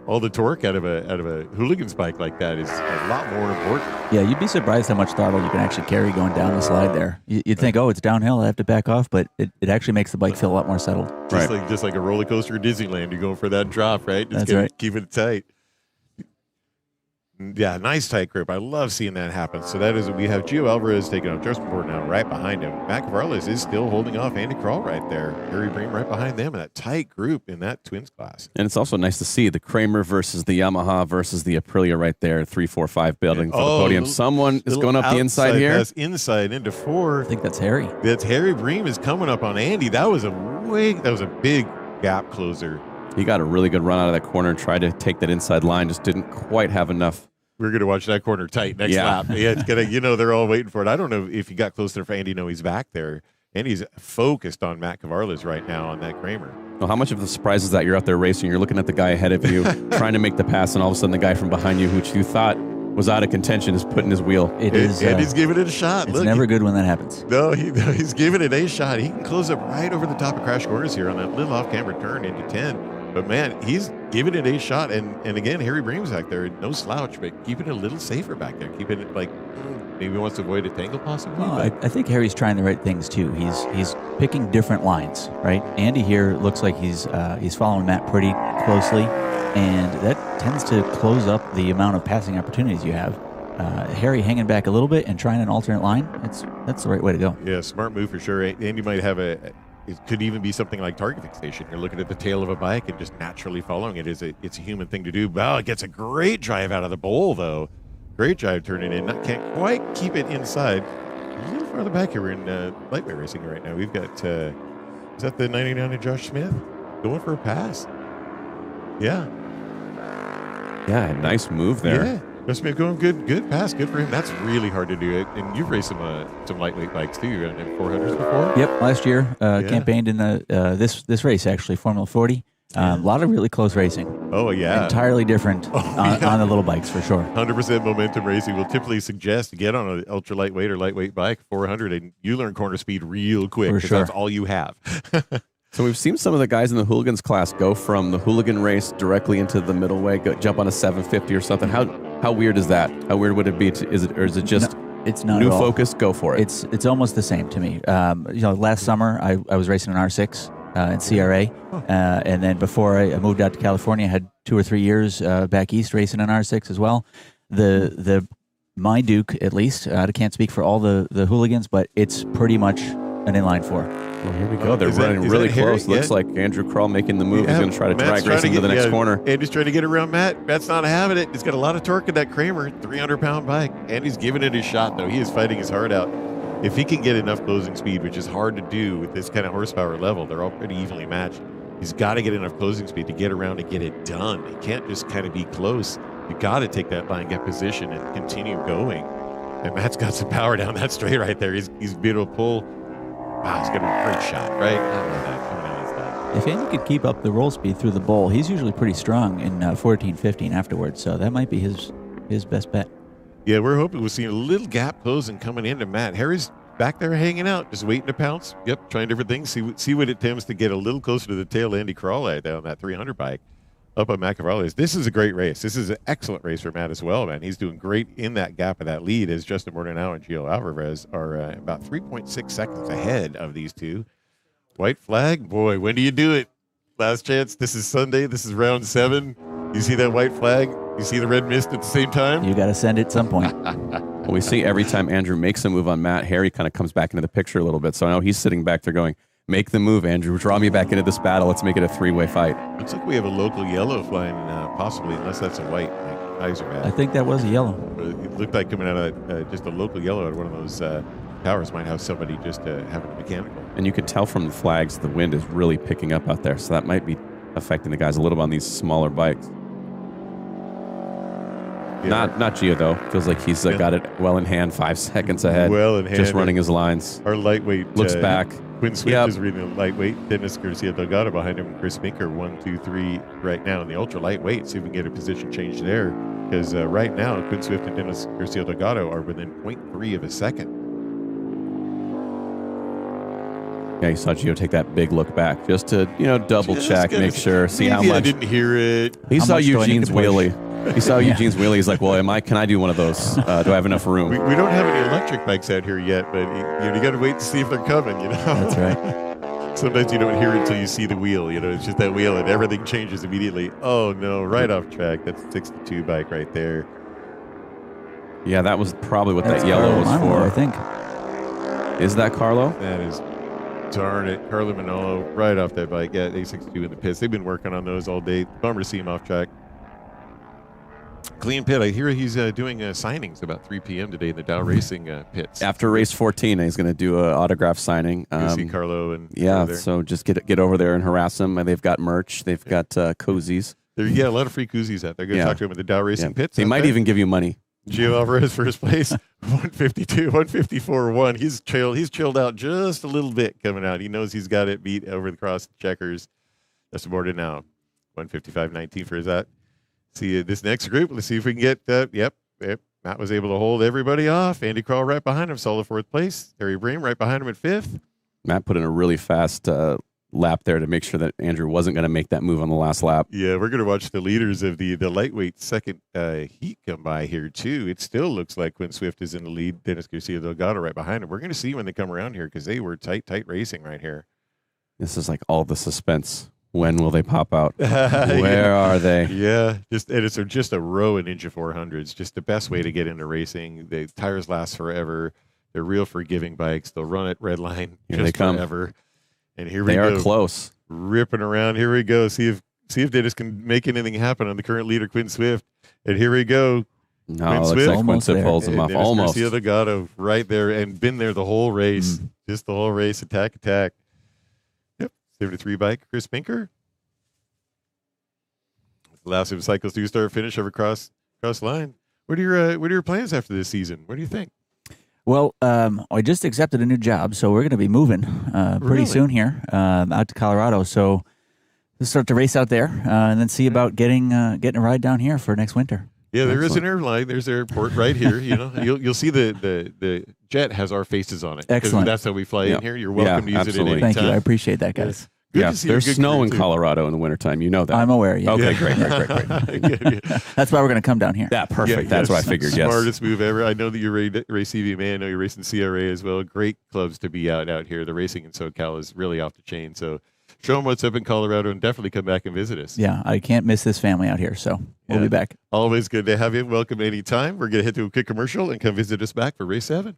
All the torque out of a hooligan's bike like that is a lot more important. Yeah, you'd be surprised how much throttle you can actually carry going down the slide there. You'd think, oh, it's downhill, I have to back off, but it actually makes the bike feel a lot more settled. Just like a roller coaster at Disneyland, you're going for that drop, right? That's right. Keep it tight. Yeah, nice tight grip. I love seeing that happen. So we have Gio Alvarez taking off Justin Bordenau right behind him. Matt Cavarles is still holding off Andy Krall right there. Harry Bream right behind them in that tight group in that twins class. And it's also nice to see the Kramer versus the Yamaha versus the Aprilia right there, 3, 4, 5 building for the podium. Someone is going up the inside here. That's inside into 4. I think that's Harry. That's Harry Bream is coming up on Andy. That was a big gap closer. He got a really good run out of that corner and tried to take that inside line, just didn't quite have enough. We're going to watch that corner tight next lap. Yeah, it's gonna. They're all waiting for it. I don't know if he got close enough for Andy. No, he's back there. Andy's focused on Matt Cavarles right now on that Kramer. Well, how much of the surprise is that you're out there racing, you're looking at the guy ahead of you, trying to make the pass, and all of a sudden the guy from behind you, which you thought was out of contention, is putting his wheel. Andy's giving it a shot. It's never good when that happens. No, he's giving it a shot. He can close up right over the top of Crash Corners here on that little off-camera turn into 10. But, man, he's giving it a shot. And again, Harry Bream's back there. No slouch, but keeping it a little safer back there. Keeping it like maybe he wants to avoid a tangle possibly. Well, I think Harry's trying the right things, too. He's picking different lines, right? Andy here looks like he's following Matt pretty closely, and that tends to close up the amount of passing opportunities you have. Harry hanging back a little bit and trying an alternate line, that's the right way to go. Yeah, smart move for sure. Andy might have it could even be something like target fixation. You're looking at the tail of a bike and just naturally following it. It's a human thing to do. Wow, it gets a great drive out of the bowl, though. Great drive turning in. Can't quite keep it inside. A little farther back here. We're in lightweight racing right now. We've got, is that the 99 of Josh Smith? Going for a pass. Yeah. Yeah, nice move there. Yeah. Must be going good pass. Good for him. That's really hard to do. And you've raced some lightweight bikes too, and 400s before. Yep, last year campaigned in the this race actually, Formula 40. A lot of really close racing. Oh yeah, entirely different on the little bikes for sure. 100% momentum racing will typically suggest to get on an ultra lightweight or lightweight bike 400, and you learn corner speed real quick because that's all you have. So we've seen some of the guys in the hooligans class go from the hooligan race directly into the middleweight, jump on a 750 or something. How weird is that? How weird would it be? Is it just it's not new at all. focus? Go for it. It's almost the same to me. Last summer I was racing an R6 in CRA, and then before I moved out to California, I had 2 or 3 years back east racing an R6 as well. My Duke, at least, I can't speak for all the hooligans, but it's pretty much an inline 4. Well, here we go. They're running really close. Looks like Andrew Kroll making the move. He's going to try to drag racing to the next corner. Andy's trying to get around Matt. Matt's not having it. He's got a lot of torque in that Kramer 300-pound bike. Andy's giving it a shot, though. He is fighting his heart out. If he can get enough closing speed, which is hard to do with this kind of horsepower level, they're all pretty evenly matched. He's got to get enough closing speed to get around and get it done. He can't just kind of be close. You got to take that line, get position, and continue going. And Matt's got some power down that straight right there. He's been able to pull. Wow, he's got a great shot, right? I love that. Coming out of that. If Andy could keep up the roll speed through the bowl, he's usually pretty strong in 14, 15 afterwards. So that might be his best bet. Yeah, we're hoping we'll see a little gap closing coming into Matt. Harry's back there hanging out, just waiting to pounce. Yep, trying different things. See what it attempts to get a little closer to the tail of Andy Kroll at on that 300 bike up on McAvoy's. This is a great race. This is an excellent race for Matt as well, man. He's doing great in that gap of that lead as Justin Bordenau and Gio Alvarez are about 3.6 seconds ahead of these two. White flag, boy, when do you do it? Last chance. This is Sunday. This is round 7. You see that white flag? You see the red mist at the same time? You got to send it at some point. Well, we see every time Andrew makes a move on Matt, Harry kind of comes back into the picture a little bit. So I know he's sitting back there going, make the move, Andrew. Draw me back into this battle. Let's make it a 3-way fight. Looks like we have a local yellow flying, possibly, unless that's a white. My eyes are bad. I think that was a yellow. It looked like coming out of just a local yellow out of one of those towers. Might have somebody just having a mechanical. And you could tell from the flags the wind is really picking up out there. So that might be affecting the guys a little bit on these smaller bikes. Yeah. Not Gio, though. Feels like he's got it well in hand, 5 seconds ahead. Well in hand. Just running his lines. Our lightweight. Looks back. Quinn Swift is reading the lightweight. Dennis Garcia Delgado behind him. Chris Minker, 1, 2, 3 right now in the ultra lightweight. See if we can get a position change there. Because right now, Quinn Swift and Dennis Garcia Delgado are within 0.3 of a second. Yeah, you saw Gio take that big look back just to, double check, make sure, see how much. I didn't hear it. He saw Eugene's wheelie. He saw Eugene's wheelie. He's like, well, can I do one of those? Do I have enough room? We don't have any electric bikes out here yet, but you got to wait to see if they're coming, That's right. Sometimes you don't hear it until you see the wheel. It's just that wheel and everything changes immediately. Oh, no, right off track. That's a 62 bike right there. Yeah, that was probably what that yellow was for. I think. Is that Carlo? That is, darn it. Carlo Manolo right off that bike. Yeah, A62 in the pits. They've been working on those all day. Bummer to see him off track. Clean pit. I hear he's doing signings about 3 p.m. today in the Dow Racing pits. After race 14, he's going to do an autograph signing. See Carlo and so just get over there and harass him. They've got merch. They've got koozies. A lot of free koozies out there. Go talk to him at the Dow Racing pits. They might even give you money. Gio Alvarez first place, 152, 154.1. He's chilled out just a little bit coming out. He knows he's got it beat over the cross checkers. That's aboard it now. 155.19 for that. See this next group. Let's see if we can get. Yep. Matt was able to hold everybody off. Andy Kroll right behind him, solid 4th place. Harry Bream right behind him at 5th. Matt put in a really fast lap there to make sure that Andrew wasn't going to make that move on the last lap. Yeah, we're going to watch the leaders of the lightweight second heat come by here too. It still looks like Quinn Swift is in the lead. Dennis Garcia Delgado right behind him. We're going to see when they come around here because they were tight racing right here. This is like all the suspense. When will they pop out? Where are they? Yeah, it's just a row of Ninja 400s. Just the best way to get into racing. The tires last forever. They're real forgiving bikes. They'll run at red line just forever. And here we go. They are close. Ripping around. Here we go. See if Dennis can make anything happen on the current leader, Quinn Swift. And here we go. No, it looks like Quinn Swift holds him off. Almost. Garcia Delgado right there and been there the whole race. Just the whole race. Attack. Yep. 73 bike. Chris Minker. Last of cycles do start finish over cross line. What are your plans after this season? What do you think? Well, I just accepted a new job, so we're going to be moving pretty soon here out to Colorado. So we'll start to race out there and then see about getting a ride down here for next winter. Yeah, there is an airline. There's an airport right here. You know, you'll see the jet has our faces on it. Excellent. That's how we fly in here. You're welcome to use absolutely. it at any Thank you. I time. appreciate that, guys. Good Yeah, to see there's a good snow crew, in too. Colorado in the wintertime. You know that. I'm aware. Yeah. Okay, great. Yeah. That's why we're going to come down here. Yeah, perfect. Yeah, That's yeah, what I figured. Yes. Smartest move ever. I know that you race CVMA. I know you're racing CRA as well. Great clubs to be out here. The racing in SoCal is really off the chain. So show them what's up in Colorado and definitely come back and visit us. Yeah, I can't miss this family out here, so we'll be back. Always good to have you. Welcome anytime. We're going to head to a quick commercial and come visit us back for race 7.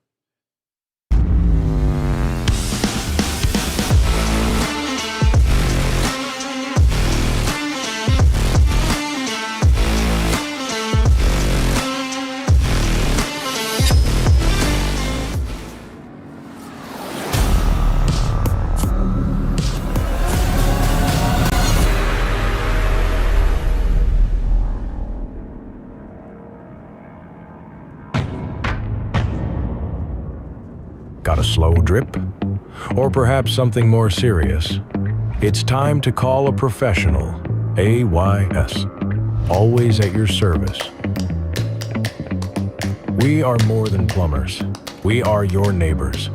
Got a slow drip? Or perhaps something more serious? It's time to call a professional. AYS. Always at your service. We are more than plumbers. We are your neighbors.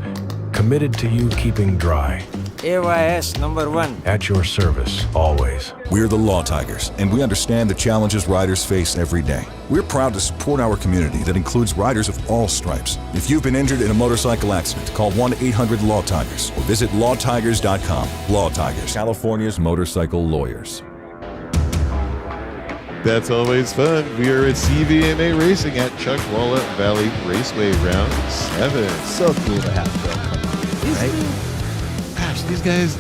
Committed to you keeping dry. AYS number 1. At your service, always. We're the Law Tigers, and we understand the challenges riders face every day. We're proud to support our community that includes riders of all stripes. If you've been injured in a motorcycle accident, call 1-800-LAW-TIGERS or visit lawtigers.com. Law Tigers, California's motorcycle lawyers. That's always fun. We are at CVMA Racing at Chuckwalla Valley Raceway Round 7. So cool to have Phil come on, right? Gosh, these guys,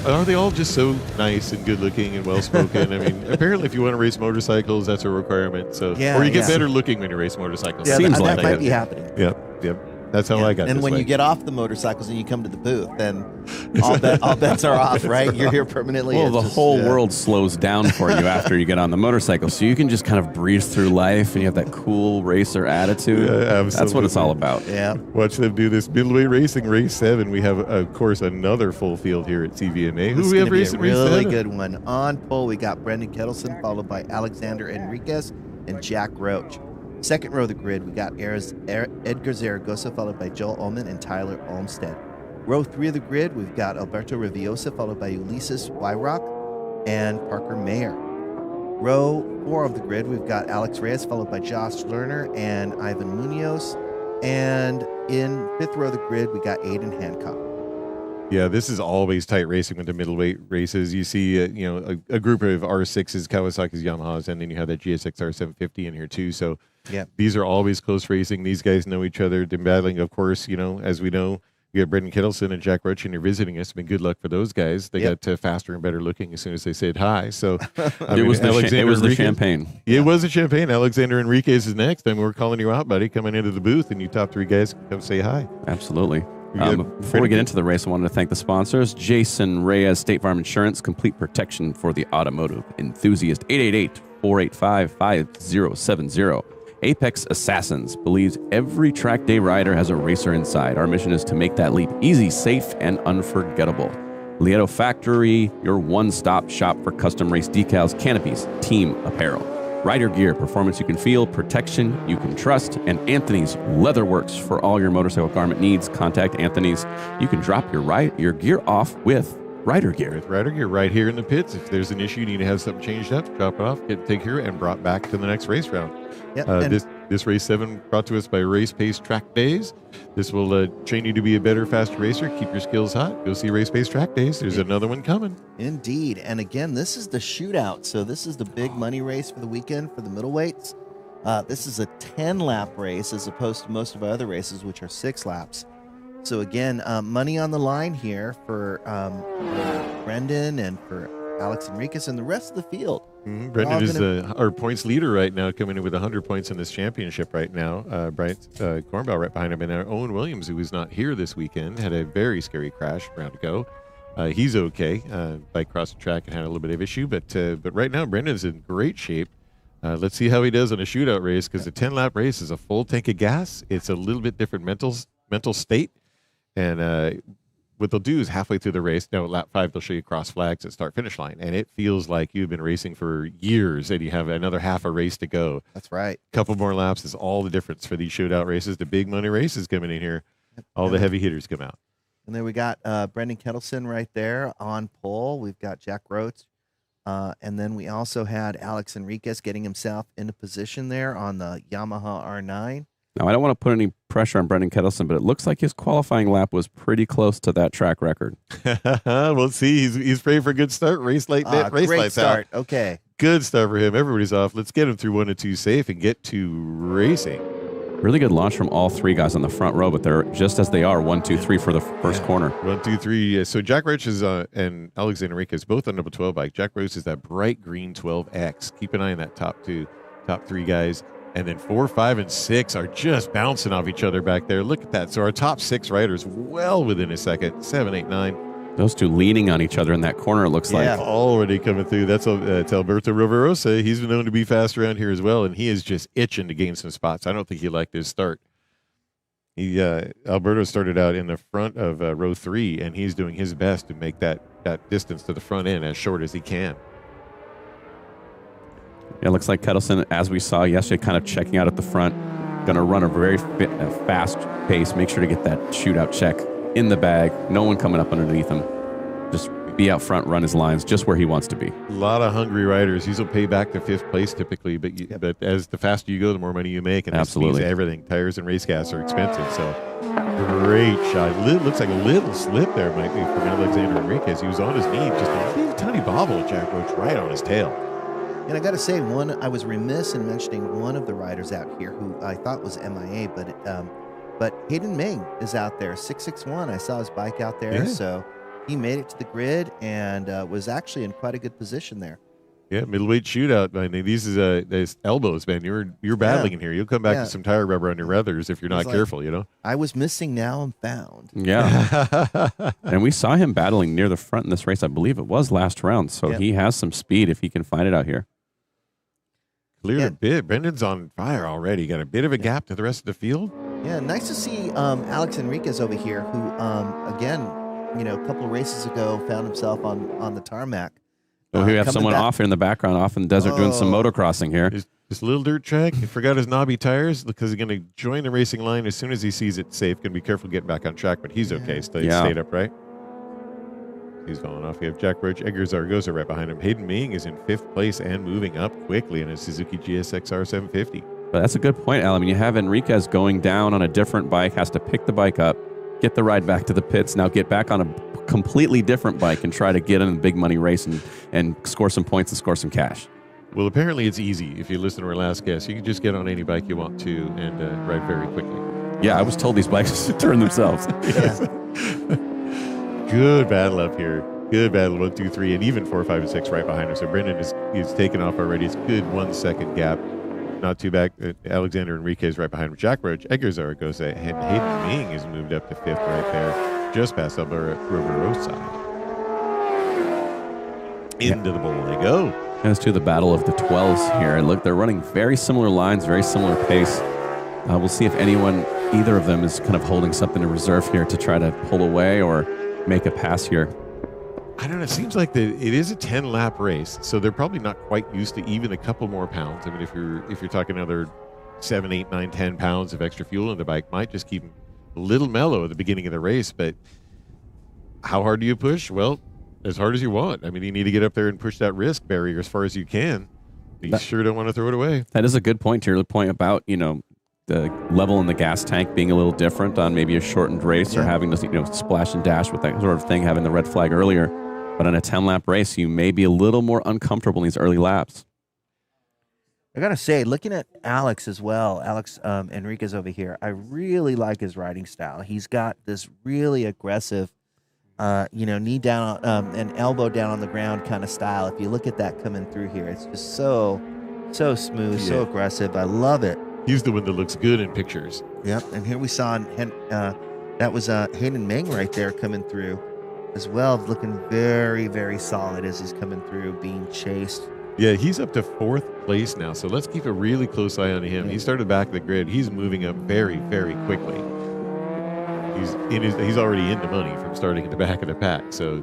are they all just so nice and good looking and well spoken? I mean, apparently if you want to race motorcycles, that's a requirement. So, Yeah, or you get yeah. better looking when you race motorcycles. Yeah, Seems that like might it. be happening. Yep. That's how I got And this when way. you get off the motorcycles and you come to the booth, then all bets are off, right? You're here permanently. Well, It's the just, whole world slows down for you after you get on the motorcycle, so you can just kind of breeze through life, and you have that cool racer attitude. Yeah, absolutely. That's what it's all about. Yeah. Watch them do this middleweight racing race 7. We have, of course, another full field here at CVMA. Who This do we is have gonna be racing a race really 7? good one. On pole, we got Brendan Kettleson, followed by Alexander Enriquez and Jack Roach. Second row of the grid, we got Edgar Zaragoza, followed by Joel Ullman and Tyler Olmstead. Row 3 of the grid, we've got Alberto Riviosa, followed by Ulises Wyrock and Parker Mayer. Row 4 of the grid, we've got Alex Reyes, followed by Josh Lerner and Ivan Munoz. And in 5th row of the grid, we got Aiden Hancock. Yeah, this is always tight racing with the middleweight races. You see, a group of R6s, Kawasaki's, Yamahas, and then you have that GSX R750 in here too. So yeah, these are always close racing. These guys know each other. They're battling, of course, as we know, you got Brendan Kettleson and Jack Roach, and you're visiting us. I mean, good luck for those guys. They got faster and better looking as soon as they said hi. So It was the champagne. Yeah, it was the champagne. Alexander Enriquez is next, and we're calling you out, buddy. Coming into the booth, and you top 3 guys come say hi. Absolutely. Before we get into the race, I wanted to thank the sponsors. Jason Reyes, State Farm Insurance, complete protection for the automotive enthusiast. 888-485-5070. Apex Assassins believes every track day rider has a racer inside. Our mission is to make that leap easy, safe, and unforgettable. Lieto Factory, your one-stop shop for custom race decals, canopies, team apparel. Rider gear, performance you can feel, protection you can trust, and Anthony's Leatherworks for all your motorcycle garment needs. Contact Anthony's. You can drop your gear off with Rider Gear. With Rider Gear right here in the pits. If there's an issue, you need to have something changed up, drop it off, take care of it, and brought back to the next race round. Yep, This race 7 brought to us by Race Pace Track Days. This will train you to be a better, faster racer. Keep your skills hot. Go see Race Pace Track Days. There's another one coming. Indeed. And again, this is the shootout. So this is the big money race for the weekend for the middleweights. This is a 10-lap race as opposed to most of our other races, which are 6 laps. So again, money on the line here for Brendan and for Alex Enriquez and the rest of the field. Brendan is our points leader right now, coming in with 100 points in this championship right now. Bryant Cornbell right behind him. And Owen Williams, who was not here this weekend, had a very scary crash a round ago. He's okay. Bike crossed the track and had a little bit of issue. But right now, Brendan's in great shape. Let's see how he does on a shootout race, because the 10-lap race is a full tank of gas. It's a little bit different mental state. And what they'll do is halfway through the race, lap 5, they'll show you cross flags at start-finish line. And it feels like you've been racing for years and you have another half a race to go. That's right. A couple more laps is all the difference for these shootout races. The big money races coming in here. All the heavy hitters come out. And then we got Brendan Kettleson right there on pole. We've got Jack Roach. And then we also had Alex Enriquez getting himself into position there on the Yamaha R9. Now, I don't want to put any pressure on Brendan Kettleson, but it looks like his qualifying lap was pretty close to that track record. We'll see. He's praying for a good start. Race light, race great lights start. out. Okay. Good start for him. Everybody's off. Let's get him through 1 and 2 safe and get to racing. Really good launch from all three guys on the front row, but they're just as they are 1, 2, 3 for the first corner. 1, 2, 3. So Jack Roach is and Alexander Enriquez both on number 12 bike. Jack Roach is that bright green 12X. Keep an eye on that top 3 guys. And then 4, 5, and 6 are just bouncing off each other back there. Look at that. So our top 6 riders well within a second. 7, 8, 9. Those two leaning on each other in that corner, it looks like. Already coming through. That's Alberto Riverosa. He's been known to be fast around here as well, and he is just itching to gain some spots. I don't think he liked his start. Alberto started out in the front of row 3, and he's doing his best to make that distance to the front end as short as he can. It looks like Kettleson, as we saw yesterday, kind of checking out at the front. Going to run a very fast pace. Make sure to get that shootout check in the bag. No one coming up underneath him. Just be out front, run his lines just where he wants to be. A lot of hungry riders. These will pay back to 5th place typically, but as the faster you go, the more money you make. And absolutely, this means everything. Tires and race gas are expensive. So great shot. Looks like a little slip there might be from Alexander Enriquez. He was on his knee, just a little tiny bobble of Jack Roach right on his tail. And I got to say, I was remiss in mentioning one of the riders out here who I thought was MIA, but Hayden Ming is out there, 661. I saw his bike out there, so he made it to the grid and was actually in quite a good position there. Yeah, middleweight shootout, man. These is elbows, man. You're battling in here. You'll come back to some tire rubber on your ruthers if you're not careful, you know. I was missing, now I'm found. Yeah. And we saw him battling near the front in this race. I believe it was last round, so he has some speed if he can find it out here. Cleared a bit. Brendan's on fire already. Got a bit of a gap to the rest of the field. Yeah, nice to see Alex Enriquez over here, who, again, a couple of races ago found himself on the tarmac. Oh, we have someone off here in the background, off in the desert, doing some motocrossing here. This little dirt track. He forgot his knobby tires because he's going to join the racing line as soon as he sees it safe. Going to be careful getting back on track, but he's okay. Stayed upright. He's falling off. We have Jack Roach, Edgar Zaragoza right behind him. Hayden Ming is in 5th place and moving up quickly in a Suzuki GSX-R 750. But that's a good point, Al. I mean, you have Enriquez going down on a different bike, has to pick the bike up, get the ride back to the pits, now get back on a completely different bike and try to get in a big money race and score some points and score some cash. Well, apparently it's easy. If you listen to our last guest, you can just get on any bike you want to and ride very quickly. Yeah, I was told these bikes turn themselves. Good battle up here. Good battle, 1, 2, 3, and even 4, 5, and 6 right behind him. So Brendan is taken off already. It's good 1 second gap. Not too back. Alexander Enriquez right behind him. Jack Roach, Edgar Zaragoza, and Hayden Ming has moved up to 5th right there, just past Alberto Riverosa. Into the bowl they go. As to the battle of the 12s here. Look, they're running very similar lines, very similar pace. We'll see if either of them is kind of holding something in reserve here to try to pull away or make a pass here. I don't know. It seems like it is a 10-lap race, so they're probably not quite used to even a couple more pounds. I mean, if you're talking another 7, 8, 9, 10 pounds of extra fuel in the bike, might just keep them a little mellow at the beginning of the race. But how hard do you push? Well, as hard as you want. I mean, you need to get up there and push that risk barrier as far as you can. You sure don't want to throw it away. That is a good point here. The point about, the level in the gas tank being a little different on maybe a shortened race or having to, splash and dash with that sort of thing, having the red flag earlier. But on a 10-lap race, you may be a little more uncomfortable in these early laps. I got to say, looking at Alex as well, Alex Enriquez over here, I really like his riding style. He's got this really aggressive, knee down and elbow down on the ground kind of style. If you look at that coming through here, it's just so smooth, so aggressive. I love it. He's the one that looks good in pictures. Yep, and here we saw that was Hayden Ming right there coming through as well, looking very, very solid as he's coming through, being chased Yeah, he's up to 4th place now, so let's keep a really close eye on him. He started back of the grid. He's moving up very, very quickly. He's already in the money from starting at the back of the pack, so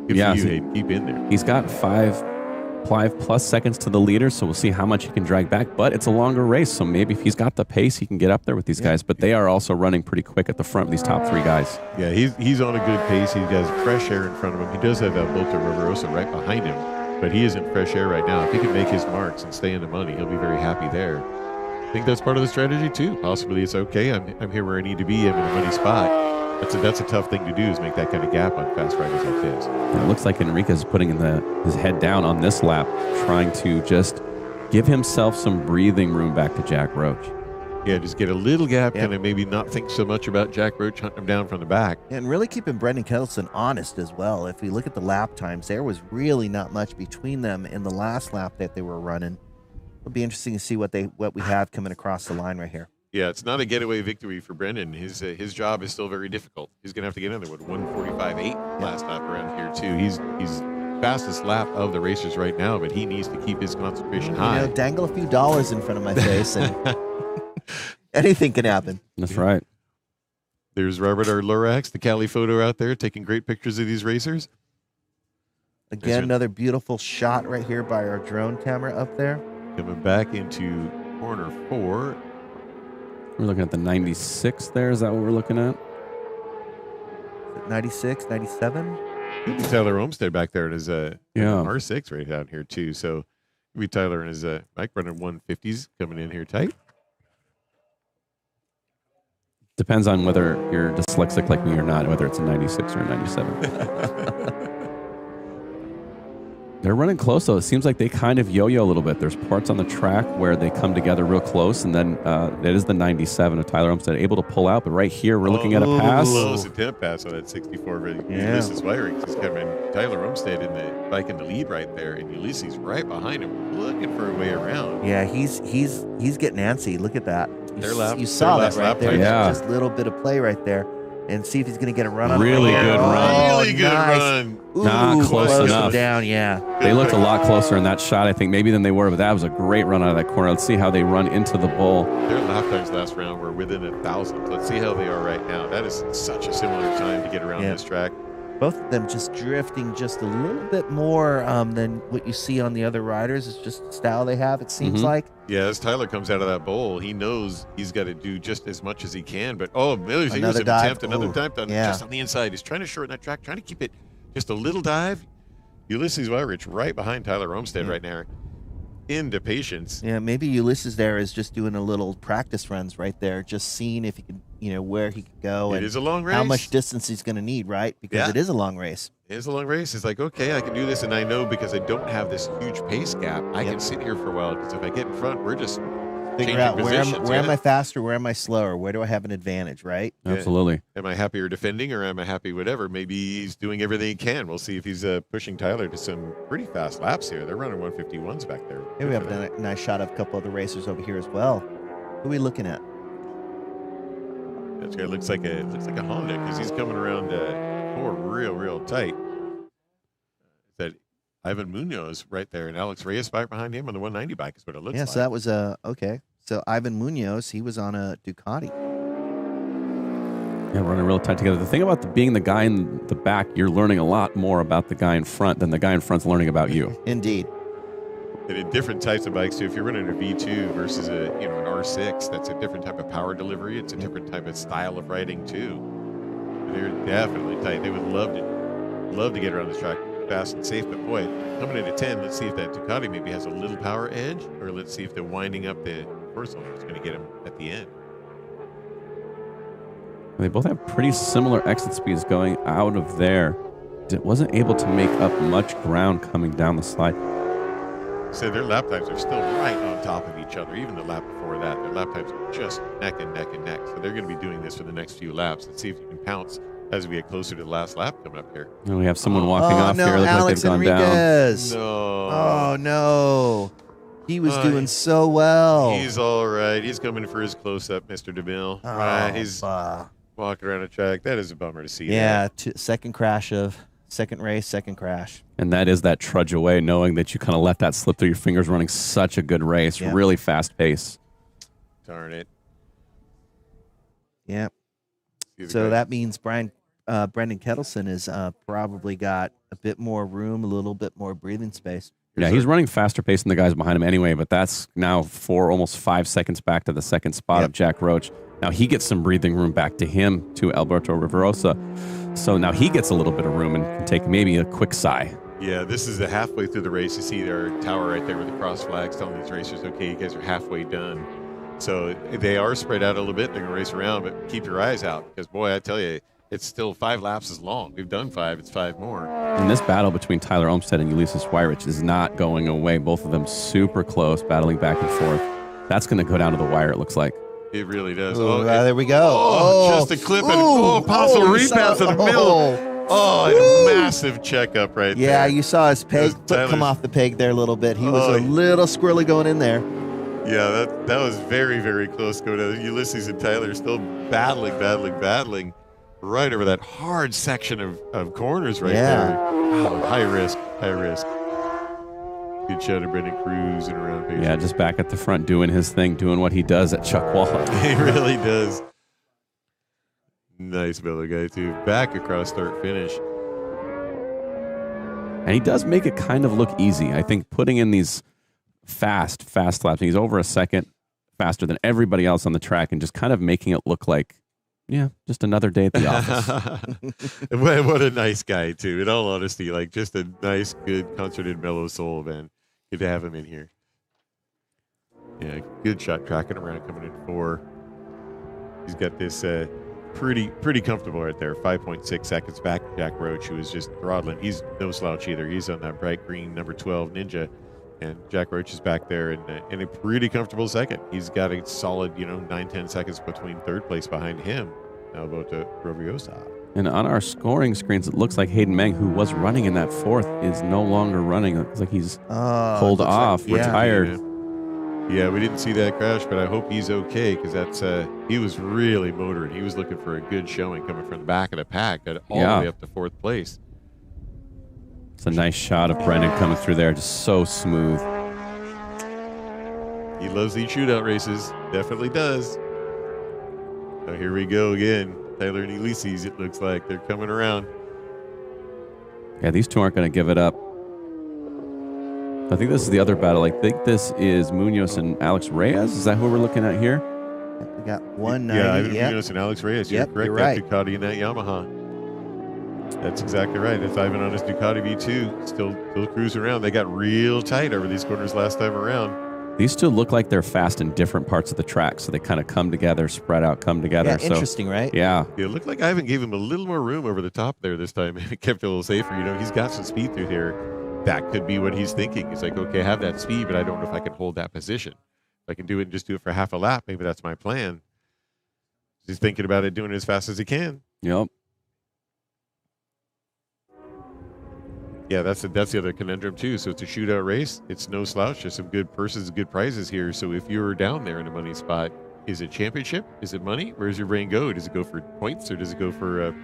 good for you, Hayden. Keep in there. He's got 5+ seconds to the leader, so we'll see how much he can drag back. But it's a longer race, so maybe if he's got the pace, he can get up there with these guys. But they are also running pretty quick at the front, these top 3 guys. Yeah, he's on a good pace. He's got fresh air in front of him. He does have Alberto Riverosa right behind him, but he is in fresh air right now. If he can make his marks and stay in the money, he'll be very happy there. I think that's part of the strategy too. Possibly it's okay. I'm here where I need to be. I'm in a money spot. That's a tough thing to do, is make that kind of gap on fast riders like this. And it looks like Enriquez is putting his head down on this lap, trying to just give himself some breathing room back to Jack Roach. Yeah, just get a little gap, kind of maybe not think so much about Jack Roach hunting him down from the back. And really keeping Brendan Kettleson honest as well. If we look at the lap times, there was really not much between them in the last lap that they were running. It'll be interesting to see what we have coming across the line right here. Yeah, it's not a getaway victory for Brendan. His job is still very difficult. He's going to have to get in there with 1:45.8 last lap around here too. He's fastest lap of the racers right now, but he needs to keep his concentration high. Dangle a few dollars in front of my face, and anything can happen. That's right. There's Robert, our Lorax, the Cali photo out there, taking great pictures of these racers. Again, another beautiful shot right here by our drone camera up there. Coming back into corner 4. We're looking at the 96 there. Is that what we're looking at? 96, 97? Tyler Olmstead back there in his Yeah. R6 right down here too. So we Tyler and his bike running 150s coming in here tight. Depends on whether you're dyslexic like me or not, whether it's a 96 or a 97. They're running close, though. It seems like they kind of yo-yo a little bit. There's parts on the track where they come together real close, and then that is the 97 of Tyler Olmstead able to pull out. But right here, we're looking at a pass. Close attempt pass on that 64. But Ulysses Weyrich is coming. Tyler Olmstead in the bike in the lead right there, and Ulysses right behind him, looking for a way around. Yeah, he's getting antsy. Look at that. You their saw that last right lap there. time. Yeah. Just a little bit of play right there. And see if he's going to get a run on Really it. good run. Really good run. Ooh, Not close enough. Down, yeah. They looked a lot closer in that shot, I think, maybe than they were, but that was a great run out of that corner. Let's see how they run into the bull. Their lap times last round were within 1,000. Let's see how they are right now. That is such a similar time to get around this track. Both of them just drifting just a little bit more than what you see on the other riders. It's just the style they have, it seems like. Yeah, as Tyler comes out of that bowl, he knows he's got to do just as much as he can. But, Miller's Another an dive. attempt, another dive done just on the inside. He's trying to shorten that track, trying to keep it just a little dive. Ulysses Weyrich right behind Tyler Olmstead right now. Into patience. Yeah, maybe Ulysses there is just doing a little practice runs right there, just seeing if he can, where he could go. It and is a long race. how much distance he's going to need, right? Because it is a long race. It is a long race. It's like, okay, I can do this, and I know because I don't have this huge pace gap, I can sit here for a while, because if I get in front, we're just Figure out where am I faster, where am I slower, where do I have an advantage, right? Absolutely. Am I happier defending, or am I happy whatever? Maybe he's doing everything he can. We'll see if he's pushing Tyler to some pretty fast laps here. They're running 151s back there. Here we have a nice shot of a couple other racers over here as well. Who are we looking at? That guy looks like a Honda, because he's coming around 4 real tight. That Ivan Munoz right there, and Alex Reyes back behind him on the 190 bike is what it looks like. Yeah, so that was okay. So Ivan Munoz, he was on a Ducati. Yeah, running real tight together. The thing about being the guy in the back, you're learning a lot more about the guy in front than the guy in front's learning about you. Indeed. And in different types of bikes too. If you're running a V2 versus an R6, that's a different type of power delivery. It's a different type of style of riding too. They're definitely tight. They would love to get around this track fast and safe. But boy, coming in at 10, let's see if that Ducati maybe has a little power edge, or let's see if they're winding up the first one is going to get him at the end. They both have pretty similar exit speeds going out of there. Wasn't able to make up much ground coming down the slide. So their lap times are still right on top of each other. Even the lap before that, their lap times are just neck and neck and neck. So they're going to be doing this for the next few laps. Let's see if you can pounce as we get closer to the last lap coming up here. And we have someone walking off here. Looks like they've gone Enriquez. down. No. Oh, no. He was doing so well. He's all right. He's coming for his close-up, Mr. DeMille. Oh, Right. He's walking around the track. That is a bummer to see. Yeah, second crash of Second race, second crash. And that is that trudge away, knowing that you kind of let that slip through your fingers, running such a good race, really fast pace. Darn it. Yeah. So that means Brendan Kettleson has probably got a bit more room, a little bit more breathing space. Yeah, he's running faster pace than the guys behind him anyway, but that's now almost 5 seconds back to the second spot of Jack Roach. Now he gets some breathing room back to him, to Alberto Riverosa. So now he gets a little bit of room and can take maybe a quick sigh. Yeah, this is the halfway through the race. You see their tower right there with the cross flags telling these racers, okay, you guys are halfway done. So they are spread out a little bit. They're going to race around, but keep your eyes out because, boy, I tell you, it's still 5 laps is long. We've done 5. It's 5 more. And this battle between Tyler Olmstead and Ulysses Weirich is not going away. Both of them super close, battling back and forth. That's going to go down to the wire, it looks like. It really does. Ooh, there we go. Just a clip and possible rebounds in the middle. Oh, and a massive checkup right there. Yeah, you saw his peg foot come off the peg there a little bit. He was a little squirrely going in there. Yeah, that was very, very close. Going to Ulysses and Tyler still battling right over that hard section of corners right there. Oh, high risk. Good show to Brendan cruising around. Patiently. Yeah, just back at the front doing his thing, doing what he does at Chuck Wall. He really does. Nice fellow guy, too. Back across start finish. And he does make it kind of look easy. I think putting in these fast laps, he's over a second faster than everybody else on the track and just kind of making it look like, just another day at the office. What a nice guy, too. In all honesty, like just a nice, good, concerted, mellow soul, man. Good to have him in here. Yeah, good shot tracking around coming in 4. He's got this pretty comfortable right there. 5.6 seconds back. Jack Roach, who is just throttling. He's no slouch either. He's on that bright green number 12 Ninja. And Jack Roach is back there in a pretty comfortable second. He's got a solid, 9-10 seconds between third place behind him. Now about to Roviosa. And on our scoring screens, it looks like Hayden Meng, who was running in that 4th, is no longer running. It looks like he's pulled off, retired. Yeah, we didn't see that crash, but I hope he's okay because he was really motoring. He was looking for a good showing coming from the back of the pack, got all the way up to 4th place. It's a nice shot of Brendan coming through there, just so smooth. He loves these shootout races, definitely does. So here we go again. Tyler and Ulysses, it looks like they're coming around. Yeah, these two aren't going to give it up. I think this is the other battle. I think this is Munoz and Alex Reyes. Is that who we're looking at here? We got 190. Yeah, Munoz and Alex Reyes. Yep, you're correct. you're right. That Ducati and that Yamaha. That's exactly right. It's Ivan on his Ducati V2. Still cruising around. They got real tight over these corners last time around. These two look like they're fast in different parts of the track, so they kind of come together, spread out, come together. Yeah, interesting, right? Yeah. It looked like Ivan gave him a little more room over the top there this time. It kept it a little safer. He's got some speed through here. That could be what he's thinking. He's like, okay, I have that speed, but I don't know if I can hold that position. If I can do it and just do it for half a lap, maybe that's my plan. He's thinking about it, doing it as fast as he can. Yep. Yeah, that's the other conundrum too. So it's a shootout race. It's no slouch. There's some good purses, good prizes here. So if you're down there in a money spot, is it championship? Is it money? Where does your brain go? Does it go for points or does it go for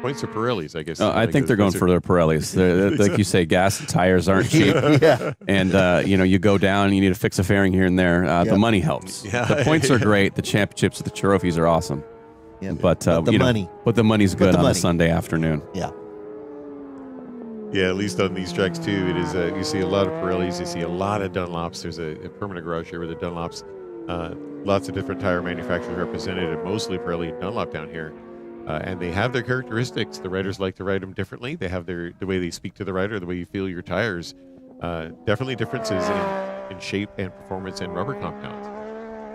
points or Pirellis? I guess. I think they're going for their Pirellis. Like you say, gas and tires aren't cheap. Yeah. And you go down, you need to fix a fairing here and there. The money helps. Yeah. The points are great. The championships, the trophies are awesome. Yeah. But the money. But the money's good on a Sunday afternoon. Yeah. Yeah, at least on these tracks too, it is. You see a lot of Pirellis. You see a lot of Dunlops. There's a permanent garage here with the Dunlops. Lots of different tire manufacturers represented, and mostly Pirelli and Dunlop down here. And they have their characteristics. The riders like to ride them differently. They have the way they speak to the rider, the way you feel your tires. Definitely differences in shape and performance and rubber compounds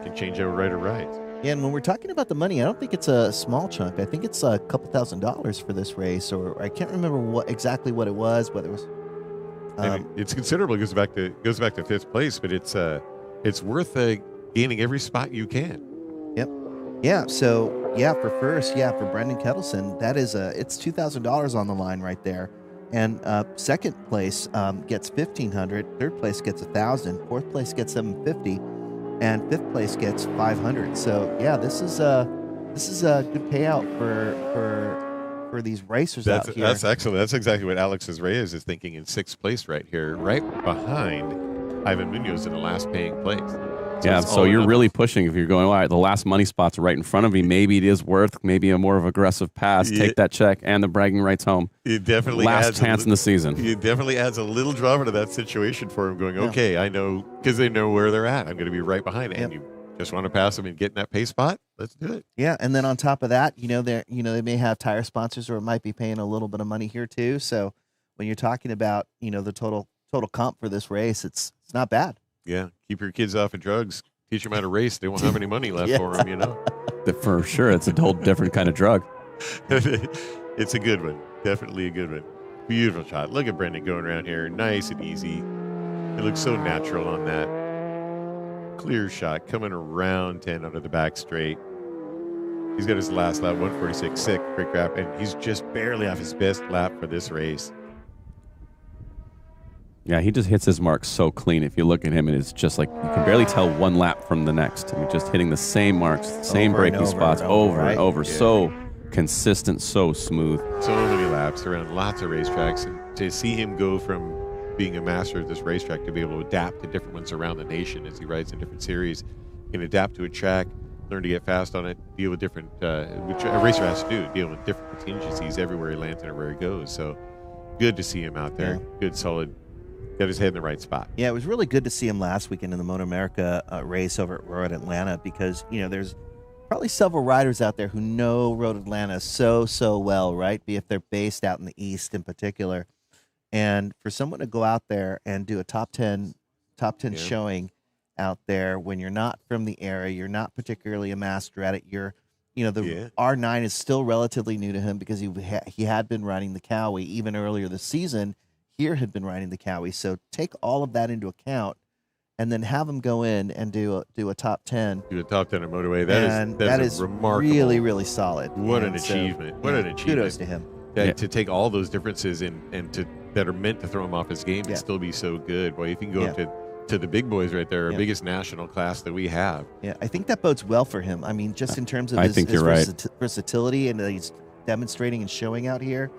can change how a rider rides. Yeah, and when we're talking about the money, I don't think it's a small chunk. I think it's a couple $1,000s for this race, or I can't remember exactly what it was. Whether it was, it's considerable. It goes back to 5th place, but it's worth gaining every spot you can. Yep. Yeah. So for first, for Brendan Kettleson, that is it's $2,000 on the line right there, and second place gets $1,500, third place gets $1,000, fourth place gets $750. And 5th place gets $500. So yeah, this is a good payout for for these racers That's out here. that's excellent. That's exactly what Alexis Reyes is thinking in 6th place right here, right behind Ivan Munoz in the last paying place. So you're really pushing. If you're going, all right, the last money spot's right in front of me. Maybe it is worth maybe a more of aggressive pass. Take that check and the bragging rights home. It definitely last adds chance in the season. It definitely adds a little drama to that situation for him. Going, okay, I know, because they know where they're at. I'm going to be right behind it. And you just want to pass them and get in that pace spot. Let's do it. Yeah, and then on top of that, they may have tire sponsors, or it might be paying a little bit of money here too. So when you're talking about the total comp for this race, it's not bad. Yeah, keep your kids off of drugs. Teach them how to race. They won't have any money left for them, For sure, it's a whole different kind of drug. It's a good one. Definitely a good one. Beautiful shot. Look at Brendan going around here. Nice and easy. It looks so natural on that. Clear shot coming around 10 under the back straight. He's got his last lap, 146.6 quick wrap, and he's just barely off his best lap for this race. Yeah, he just hits his mark so clean. If you look at him, and it's just like you can barely tell one lap from the next. You're just hitting the same marks, same braking spots over and over. Yeah. So consistent, so smooth. So many laps around lots of racetracks, and to see him go from being a master of this racetrack to be able to adapt to different ones around the nation as he rides in different series, he can adapt to a track, learn to get fast on it, deal with different, which a racer has to do, deal with different contingencies everywhere he lands and everywhere he goes. So good to see him out there. Good, solid. Got his head in the right spot. Yeah, it was really good to see him last weekend in the Moto America race over at Road Atlanta, because there's probably several riders out there who know Road Atlanta so well, right? Be if they're based out in the East in particular, and for someone to go out there and do a top 10 showing out there when you're not from the area, you're not particularly a master at it. You're the R9 is still relatively new to him because he had been riding the Cowie even earlier this season. Here had been riding the Cowie, so take all of that into account, and then have him go in and do a top 10. Do a top 10 at Motorway. That is remarkable. Really, really solid. What an achievement! What an achievement! Kudos to him. To take all those differences and that are meant to throw him off his game and still be so good. Boy, if you can go up to the big boys right there, our biggest national class that we have. Yeah, I think that bodes well for him. I mean, just in terms of his versatility and that he's demonstrating and showing out here.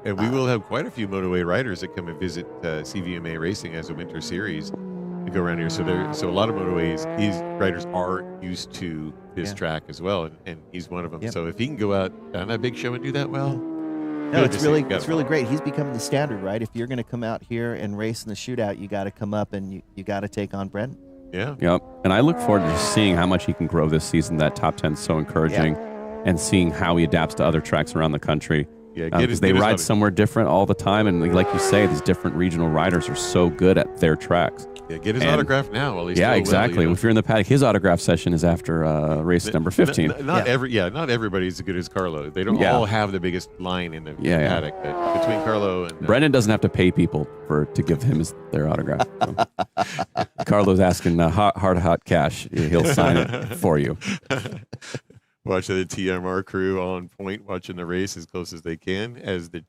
And we will have quite a few motorway riders that come and visit CVMA Racing as a winter series to go around here. So a lot of motorways, these riders are used to this track as well, and he's one of them. So if he can go out on that big show and do that well, it's really great. He's becoming the standard, right? If you're going to come out here and race in the shootout, you got to come up and you got to take on Brent. Yeah. Yep. And I look forward to seeing how much he can grow this season. That top 10 is so encouraging, and seeing how he adapts to other tracks around the country. Yeah, because they ride somewhere different all the time, and like you say, these different regional riders are so good at their tracks. Yeah, get his autograph now while he's still exactly. If you're in the paddock, his autograph session is after race number 15. Not everybody's as good as Carlo. They don't all have the biggest line in the paddock. But between Carlo and Brendan doesn't have to pay people to give him their autograph. So. Carlo's asking hot cash. He'll sign it for you. Watching the TMR crew on point, watching the race as close as they can as they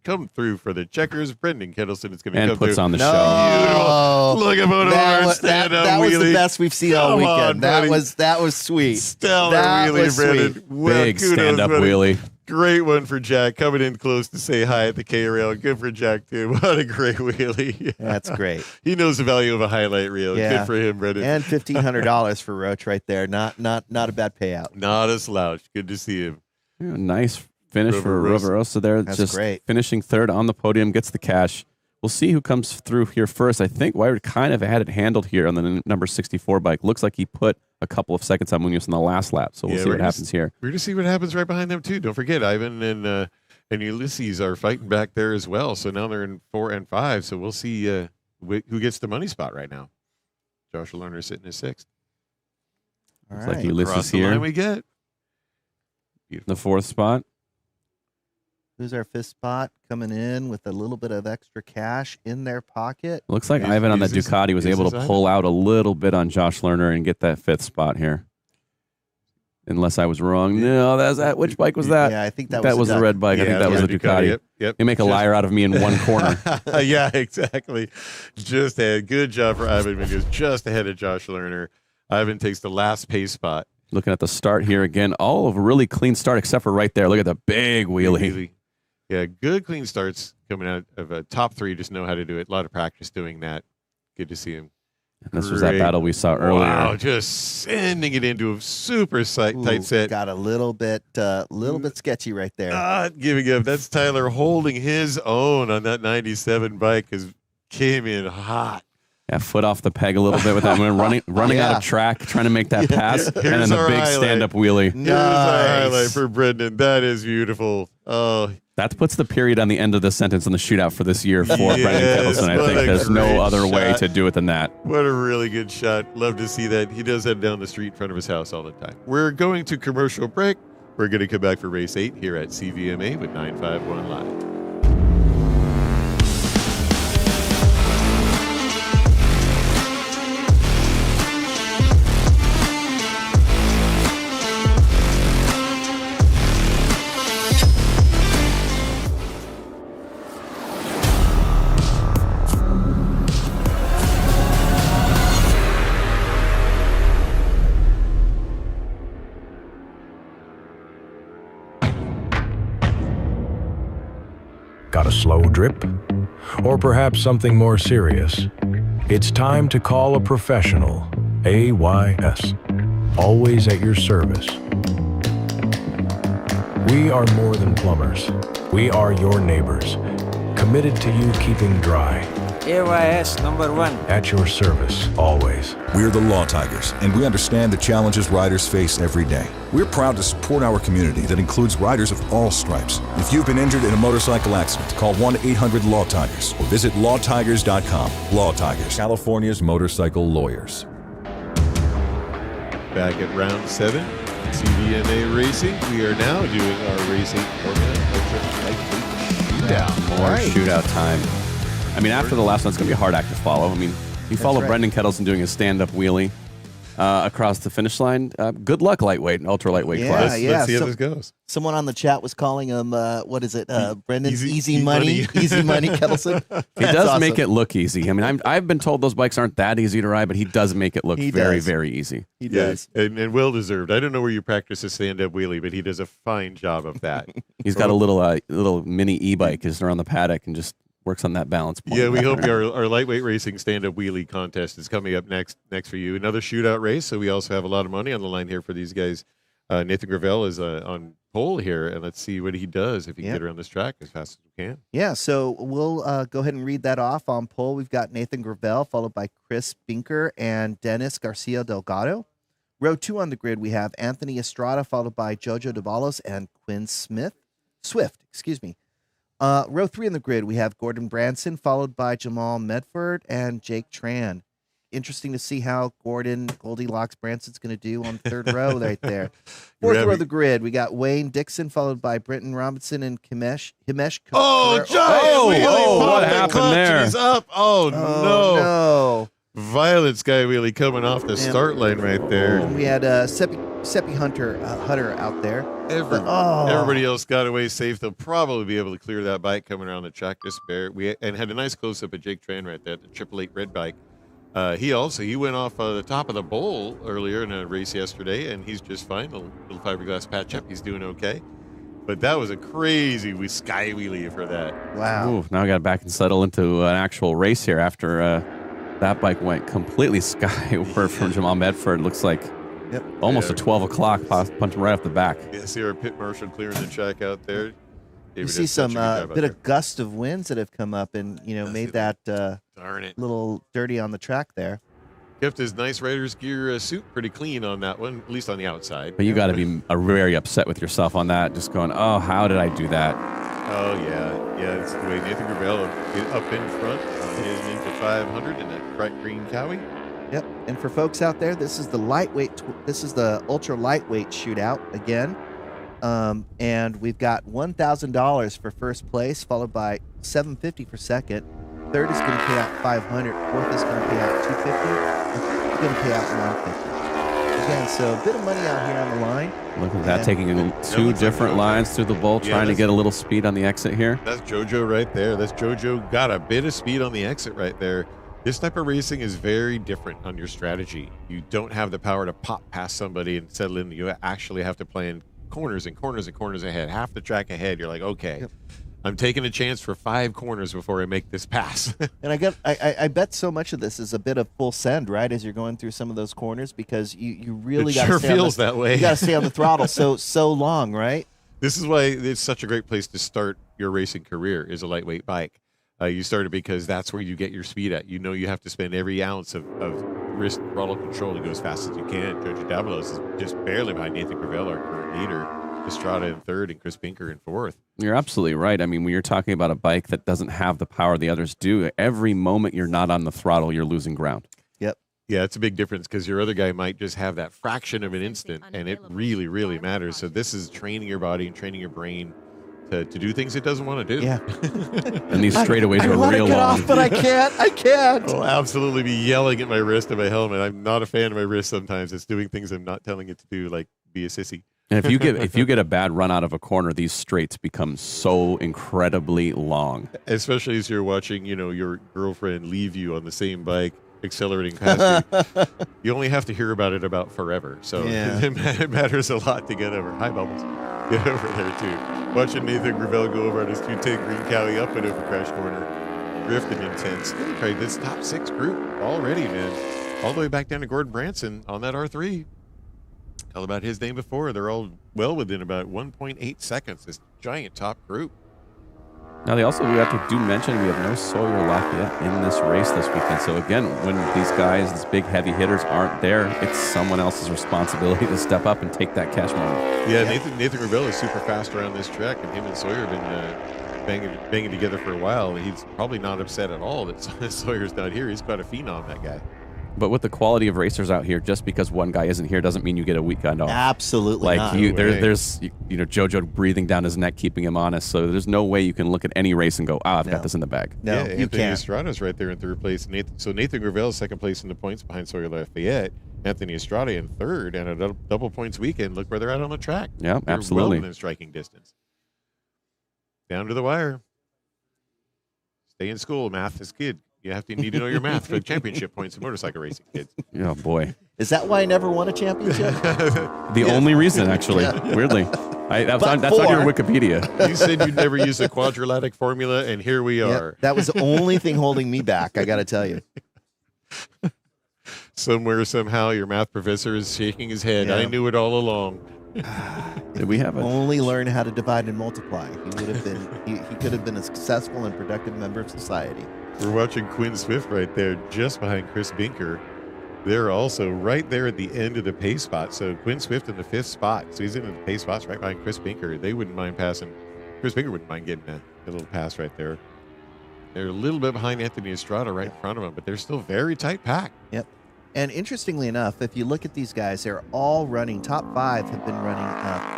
come through for the checkers. Brendan Kettleson is going to come puts through. on the show. Look at Moto stand up that wheelie. was the best we've seen all weekend. That was sweet. Stellar wheelie, Brendan. Big stand up wheelie. Great one for Jack, coming in close to say hi at the K-Rail. Good for Jack, too. What a great wheelie. That's great. He knows the value of a highlight reel. Yeah. Good for him, Brendan. And $1,500 for Roach right there. Not a bad payout. Not a slouch. Good to see him. Yeah, nice finish for Roverosa there. That's just great. Finishing third on the podium, gets the cash. We'll see who comes through here first. I think Wyard kind of had it handled here on the number 64 bike. Looks like he put a couple of seconds on Munoz in the last lap, so we'll see what happens here. We're going to see what happens right behind them, too. Don't forget, Ivan and Ulysses are fighting back there as well, so now they're in 4 and 5, so we'll see who gets the money spot right now. Josh Lerner sitting in 6th. Looks like Ulysses Across here. The line we get. The 4th spot. Who's our 5th spot coming in with a little bit of extra cash in their pocket? Looks like Ivan on that Ducati was able to pull out a little bit on Josh Lerner and get that 5th spot here. Unless I was wrong. No, that's that. Which bike was that? Yeah, I think that was the red bike. I think that was the Ducati. Yep. They make a liar out of me in one corner. Yeah, exactly. Just ahead. Good job for Ivan Munoz. Just ahead of Josh Lerner. Ivan takes the last pace spot. Looking at the start here again, all of a really clean start except for right there. Look at the big wheelie. Yeah, good clean starts coming out of a top 3. Just know how to do it. A lot of practice doing that. Good to see him. And this was that battle we saw earlier. Wow, just sending it into a super tight set. Got a little bit sketchy right there. Not giving up. That's Tyler holding his own on that 97 bike. Came in hot. Yeah, foot off the peg a little bit with that. Running out of track, trying to make that pass, and then the big stand-up wheelie. Here's our highlight for Brendan. That is beautiful. Oh, that puts the period on the end of the sentence on the shootout for this year for Brendan Kettleson. I think there's no other way to do it than that. What a really good shot. Love to see that. He does that down the street in front of his house all the time. We're going to commercial break. We're going to come back for race 8 here at CVMA with 951 Live. Got a slow drip? Or perhaps something more serious? It's time to call a professional. AYS. Always at your service. We are more than plumbers. We are your neighbors. Committed to you keeping dry. AYS #1. At your service, always. We're the Law Tigers, and we understand the challenges riders face every day. We're proud to support our community that includes riders of all stripes. If you've been injured in a motorcycle accident, call 1-800-LAW-TIGERS or visit lawtigers.com. Law Tigers, California's motorcycle lawyers. Back at round 7, CVMA Racing. We are now doing our racing formula shootout. More shootout time. I mean, after the last one, it's going to be a hard act to follow. I mean, you follow Brendan Kettleson doing a stand-up wheelie across the finish line. Good luck, lightweight and ultra lightweight class. Yeah. Let's see how this goes. Someone on the chat was calling him, what is it? Brendan's easy money Kettleson. He does make it look easy. I mean, I've been told those bikes aren't that easy to ride, but he does make it look very, very easy. He does. And well-deserved. I don't know where you practice a stand-up wheelie, but he does a fine job of that. He's got a little mini e-bike just around the paddock and just works on that balance point. Yeah, we hope our lightweight racing stand-up wheelie contest is coming up next for you. Another shootout race, so we also have a lot of money on the line here for these guys. Nathan Gravel is on pole here, and let's see what he does if he can get around this track as fast as we can. Yeah, so we'll go ahead and read that off on pole. We've got Nathan Gravel, followed by Chris Binker and Dennis Garcia Delgado. Row 2 on the grid, we have Anthony Estrada, followed by Jojo Davalos and Quinn Swift. Row 3 on the grid, we have Gordon Branson, followed by Jamal Medford and Jake Tran. Interesting to see how Goldilocks Branson's going to do on the third row right there. Fourth row of the grid, we got Wayne Dixon, followed by Brenton Robinson and Himesh. What happened there? He's up. Oh, no. Violent sky wheelie coming off the start line right there. We had Seppi Hunter out there. Everybody else got away safe. They'll probably be able to clear that bike coming around the track. And had a nice close-up of Jake Tran right there, the 888 red bike. He went off the top of the bowl earlier in a race yesterday, and he's just fine. A little fiberglass patch-up. He's doing okay. But that was a crazy sky wheelie for that. Wow. Ooh, now I got to back and settle into an actual race here after that bike went completely skyward from Jamal Medford. Looks like almost a 12 o'clock punching right off the back. Yeah, see our pit marshal clearing the track out there. You see some bit of gust of winds that have come up and made that little dirty on the track there. Kept his nice rider's gear suit pretty clean on that one, at least on the outside. But you got to be very upset with yourself on that, just going, oh, how did I do that? Oh, yeah. It's the way Nathan Gravel up in front on his Ninja 500 in that bright green Cowie. Yep. And for folks out there, this is the ultra lightweight shootout again. And we've got $1,000 for first place, followed by $750 for second. Third is going to pay out $500. Fourth is going to pay out $250. Fifth is going to pay out $150. Again, so a bit of money out here on the line. Look at that, taking two different lines through the bowl, trying to get a little speed on the exit here. That's JoJo right there. That's JoJo got a bit of speed on the exit right there. This type of racing is very different on your strategy. You don't have the power to pop past somebody and settle in. You actually have to plan corners and corners and corners ahead. Half the track ahead, you're like, okay, I'm taking a chance for 5 corners before I make this pass. And I bet so much of this is a bit of full send, right, as you're going through some of those corners, because you really got to stay feels that way. You got to stay on the throttle so long, right? This is why it's such a great place to start your racing career, is a lightweight bike. You start it because that's where you get your speed at. You know you have to spend every ounce of wrist throttle control to go as fast as you can. Jojo Davalos is just barely behind Nathan Gravel, our current leader. Estrada in 3rd and Chris Binker in 4th. You're absolutely right. I mean, when you're talking about a bike that doesn't have the power the others do, every moment you're not on the throttle, you're losing ground. Yep. Yeah, it's a big difference because your other guy might just have that fraction of an instant, and it really, really matters. So this is training your body and training your brain to do things it doesn't want to do. Yeah. And these straightaways are real long. Off, but I can't. I'll absolutely be yelling at my wrist and my helmet. I'm not a fan of my wrist sometimes. It's doing things I'm not telling it to do, like be a sissy. And if you get a bad run out of a corner, these straights become so incredibly long. Especially as you're watching, your girlfriend leave you on the same bike, accelerating past you. You only have to hear about it about forever. So it matters a lot to get over. Hi, Bubbles. Get over there, too. Watching Nathan Gravel go over on his 210 Green Cowie up and over crash corner. Drifting intense. Okay, this top 6 group already, man. All the way back down to Gordon Branson on that R3. Tell about his name before. They're all well within about 1.8 seconds. This giant top group. Now, we have to mention we have no Sawyer Lafayette in this race this weekend. So, again, when these guys, these big heavy hitters aren't there, it's someone else's responsibility to step up and take that cash money. Yeah, Nathan Gravel is super fast around this track, and him and Sawyer have been banging together for a while. And he's probably not upset at all that Sawyer's not here. He's got a phenom, that guy. But with the quality of racers out here, just because one guy isn't here doesn't mean you get a weekend off. Absolutely not. There's JoJo breathing down his neck, keeping him honest. So there's no way you can look at any race and go, I've got this in the bag. No, yeah, you Anthony can't. Estrada's right there in 3rd place. Nathan Gravel is 2nd place in the points behind Sawyer Lafayette. Anthony Estrada in 3rd, and a double points weekend. Look where they're at on the track. Yeah, they're absolutely. Well within striking distance. Down to the wire. Stay in school. Math is good. You need to know your math for the championship points in motorcycle racing, kids. Oh, boy. Is that why I never won a championship? The only reason, actually, weirdly. That's on your Wikipedia. You said you'd never use a quadratic formula, and here we are. That was the only thing holding me back, I got to tell you. Somewhere, somehow, your math professor is shaking his head. Yeah. I knew it all along. Did we have only learn how to divide and multiply? He would have been. He could have been a successful and productive member of society. We're watching Quinn Swift right there, just behind Chris Binker. They're also right there at the end of the pace spot. So Quinn Swift in the 5th spot. So he's in the pace spots right behind Chris Binker. They wouldn't mind passing. Chris Binker wouldn't mind getting a little pass right there. They're a little bit behind Anthony Estrada right in front of him, but they're still very tight pack. Yep. And interestingly enough, if you look at these guys, they're all running, top 5 have been running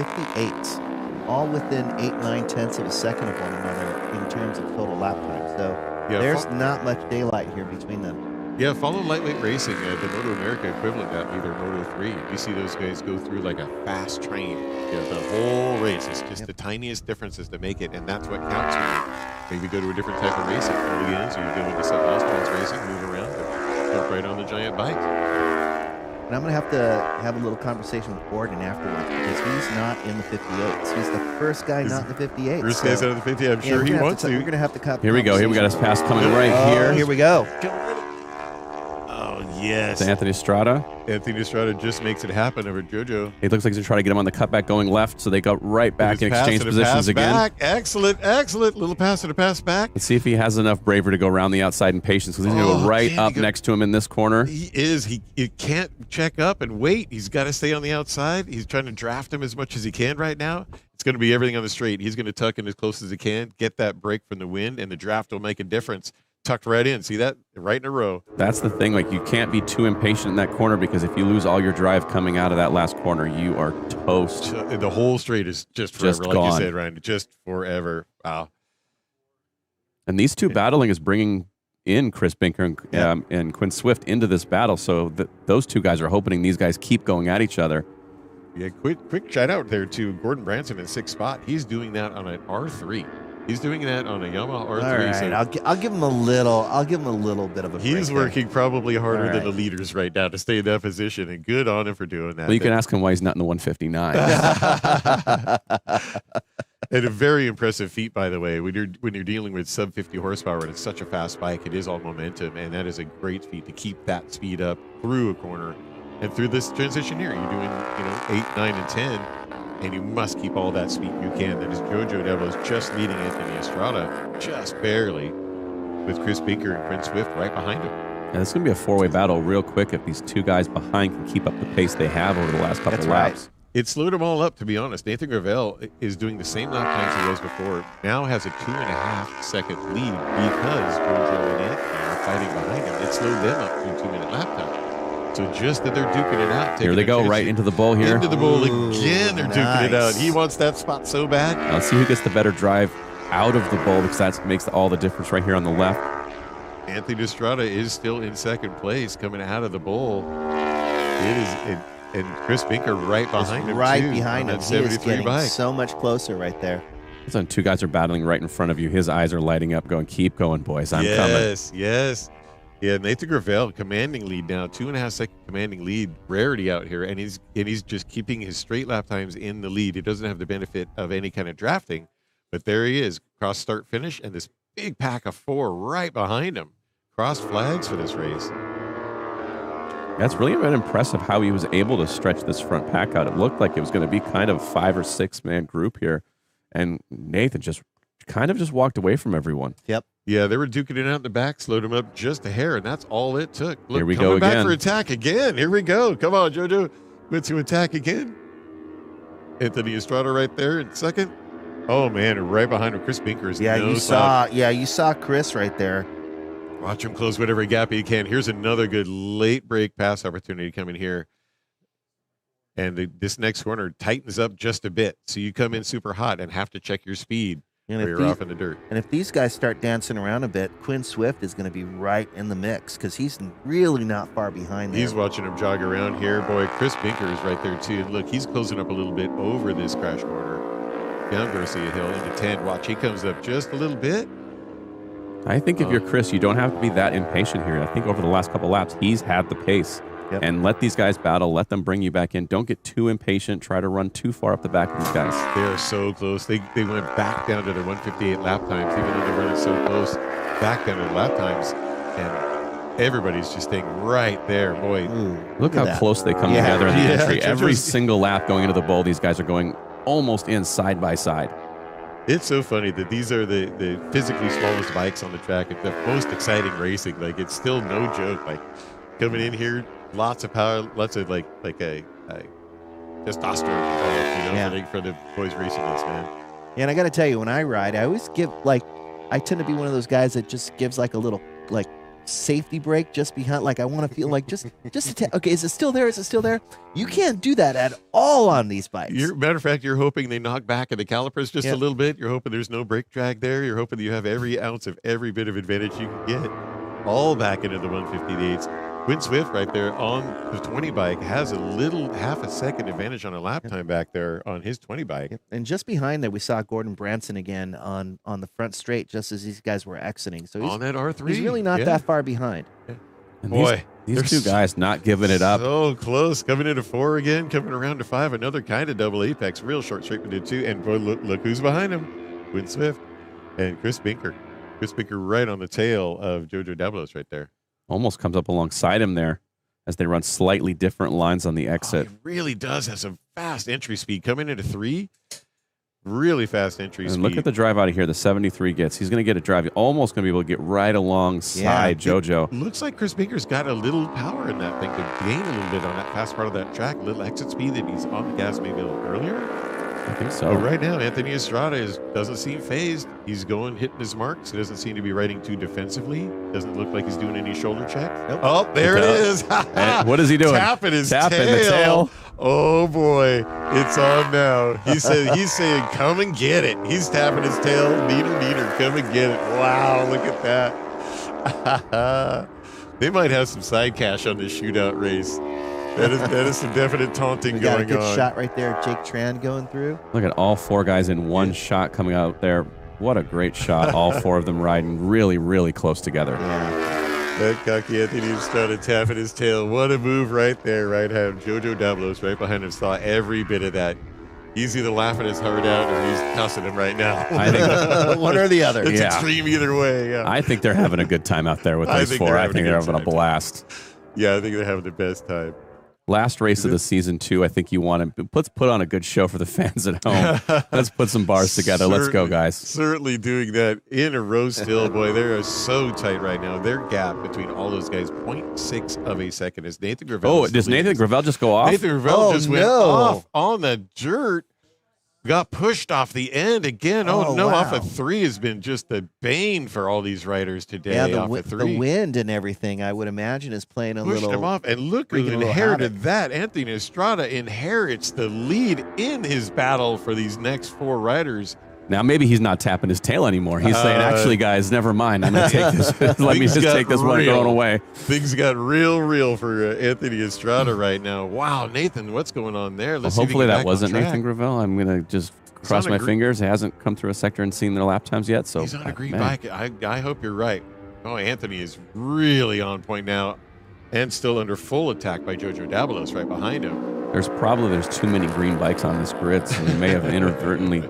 58s, all within 8-9 of a second of one another in terms of total lap time. So there's not much daylight here between them. Yeah, follow lightweight racing. The Moto America equivalent, that either Moto 3. You see those guys go through like a fast train. The whole race. It's just the tiniest differences to make it, and that's what counts for you. Maybe go to a different type of racing. Early ends, or you go into something else, one's racing, move around, but jump right on the giant bikes. And I'm going to have a little conversation with Gordon afterwards, because he's not in the 58s. He's the first guy not in the 58s. First guy's out of the 50. I'm sure he wants to. We're going to have to cut. Here we go. Here we got his pass coming right here. Here we go. Oh, yes. To Anthony Estrada. Anthony Estrada just makes it happen over JoJo. It looks like he's going to try to get him on the cutback going left, so they go right back and exchange positions again. Back. Excellent. Little pass and a pass back. Let's see if he has enough bravery to go around the outside in patience, because he's going to go right up next to him in this corner. He is. He can't check up and wait. He's got to stay on the outside. He's trying to draft him as much as he can right now. It's going to be everything on the straight. He's going to tuck in as close as he can, get that break from the wind, and the draft will make a difference. Tucked right in. See that? Right in a row. That's the thing. Like, you can't be too impatient in that corner, because if you lose all your drive coming out of that last corner, you are toast. The whole straight is just forever, like you said, Ryan. Just forever. Wow. And these two battling is bringing in Chris Binker and Quinn Swift into this battle. So those two guys are hoping these guys keep going at each other. Yeah, quick shout out there to Gordon Branson in 6th spot. He's doing that on an R3. He's doing that on a Yamaha R3. All right, so I'll give him a little bit of a break. he's working probably harder All than the right. leaders right now to stay in that position, and good on him for doing that. Well, you can ask him why he's not in the 159. And a very impressive feat, by the way. When you're dealing with sub 50 horsepower and it's such a fast bike, it is all momentum, and that is a great feat to keep that speed up through a corner and through this transition here. You're doing 8, 9, and 10, and you must keep all that speed you can. That is Jojo Devlos just leading Anthony Estrada, just barely, with Chris Binker and Quinn Swift right behind him. Yeah, this is going to be a four-way battle real quick if these two guys behind can keep up the pace they have over the last couple laps. It slowed them all up, to be honest. Nathan Gravel is doing the same lap times he was before. Now has a 2.5 second lead because Jojo and Anthony are fighting behind him. It slowed them up to a 2-minute lap time. So just that they're duking it out. Here they go, right into the bowl here. Into the bowl again. They're duking it out. He wants that spot so bad. Now let's see who gets the better drive out of the bowl, because that makes all the difference right here on the left. Anthony Estrada is still in second place coming out of the bowl. It is, and Chris Binker right behind him. Right too, behind on him. that He is 73 getting bike. so much closer right there. So two guys are battling right in front of you. His eyes are lighting up, going, keep going, boys. I'm coming. Yes. Yeah, Nathan Gravel, commanding lead now, 2.5 second commanding lead, rarity out here, and he's just keeping his straight lap times in the lead. He doesn't have the benefit of any kind of drafting, but there he is, cross start finish, and this big pack of 4 right behind him. Cross flags for this race. That's really been impressive how he was able to stretch this front pack out. It looked like it was going to be kind of a 5 or 6 man group here, and Nathan just kind of just walked away from everyone. Yep. Yeah, they were duking it out in the back, slowed him up just a hair, and that's all it took. Look, Here we coming go back again. for attack again. Here we go. Come on, Jojo. Went to attack again. Anthony Estrada right there in second. Oh man, right behind him, Chris Binker is you saw Chris right there. Watch him close whatever gap he can. Here's another good late break pass opportunity coming here. And this next corner tightens up just a bit. So you come in super hot and have to check your speed or you're off in the dirt. And if these guys start dancing around a bit, Quinn Swift is going to be right in the mix because he's really not far behind there. He's watching him jog around here. Boy, Chris Binker is right there too. And look, he's closing up a little bit over this crash corner. Down Garcia Hill into 10. Watch, he comes up just a little bit. I think if you're Chris, you don't have to be that impatient here. I think over the last couple laps, he's had the pace. Yep. And let these guys battle. Let them bring you back in. Don't get too impatient. Try to run too far up the back of these guys. They are so close. They went back down to their 158 lap times, even though they're running so close, back down to the lap times. And everybody's just staying right there. Boy, Look how close they come together in the entry. Jojo's- Every single lap going into the bowl, these guys are going almost in side by side. It's so funny that these are the physically smallest bikes on the track. It's the most exciting racing. Like, it's still no joke. Like, coming in here, lots of power, lots of like a testosterone, for the boys racing this, man. Yeah, and I got to tell you, when I ride, I always give I tend to be one of those guys that just gives like a little safety brake just behind. Like I want to feel like just okay, is it still there? Is it still there? You can't do that at all on these bikes. Matter of fact, you're hoping they knock back at the calipers just a little bit. You're hoping there's no brake drag there. You're hoping that you have every ounce of every bit of advantage you can get, all back into the 158s. Quinn Swift right there on the 20 bike has a little half a second advantage on a lap time back there on his 20 bike. And just behind there, we saw Gordon Branson again on the front straight, just as these guys were exiting. So he's on that R3, he's really not that far behind. Yeah. And Boy, these two guys not giving it up. So close, coming into 4 again, coming around to 5, another kind of double apex, real short straight we did 2, and boy, look who's behind him, Quinn Swift and Chris Binker. Chris Binker right on the tail of Jojo Dablos right there. Almost comes up alongside him there as they run slightly different lines on the exit. He really does have some fast entry speed. Coming into 3, really fast entry speed. And look at the drive out of here the 73 gets. He's going to get a drive. Almost going to be able to get right alongside Jojo. Looks like Chris Binker's got a little power in that thing to gain a little bit on that fast part of that track. A little exit speed that he's on the gas maybe a little earlier. I think so. But right now, Anthony Estrada doesn't seem phased. He's hitting his marks. He doesn't seem to be riding too defensively. Doesn't look like he's doing any shoulder checks. Nope. Oh, there it is. And what is he doing? Tapping his Tapping tail. the tail. Oh boy, it's on now. He's saying, "Come and get it." He's tapping his tail. Neater, come and get it. Wow, look at that. They might have some side cash on this shootout race. That is some definite taunting We got going a good on. shot right there. Jake Tran going through. Look at all 4 guys in one shot coming out there. What a great shot. All four of them riding really, really close together. That cocky Anthony started tapping his tail. What a move right there, right? Have Jojo Dablos right behind him. Saw every bit of that. He's either laughing his heart out or he's cussing him right now. I think one or the other. It's extreme either way. Yeah. I think they're having a good time out there with those four. I think they're having a blast. Yeah, I think they're having the best time. Last race of the season, too. I think you want to put on a good show for the fans at home. Let's put some bars together. Let's go, guys. Certainly doing that in a row still. Boy, they are so tight right now. Their gap between all those guys, 0.6 of a second is Nathan Gravel. Oh, does Nathan Gravel just go off? Nathan Gravel just went off on the dirt. Got pushed off the end again. Oh no, wow. Off of 3 has been just the bane for all these riders today. Yeah, off of 3. The wind and everything, I would imagine, is playing a Pushed little. him off, and look who inherited that. Anthony Estrada inherits the lead in his battle for these next 4 riders. Now, maybe he's not tapping his tail anymore. He's saying, actually, guys, never mind. I'm going to take this. Let me just take this one going away. Things got real for Anthony Estrada right now. Wow, Nathan, what's going on there? Let's see if he hopefully can get that back wasn't on track. Nathan Gravel. I'm going to just cross my fingers. He hasn't come through a sector and seen their lap times yet. So he's on a green bike. I hope you're right. Oh, Anthony is really on point now and still under full attack by Jojo Dabalos right behind him. There's too many green bikes on this grid, so we may have inadvertently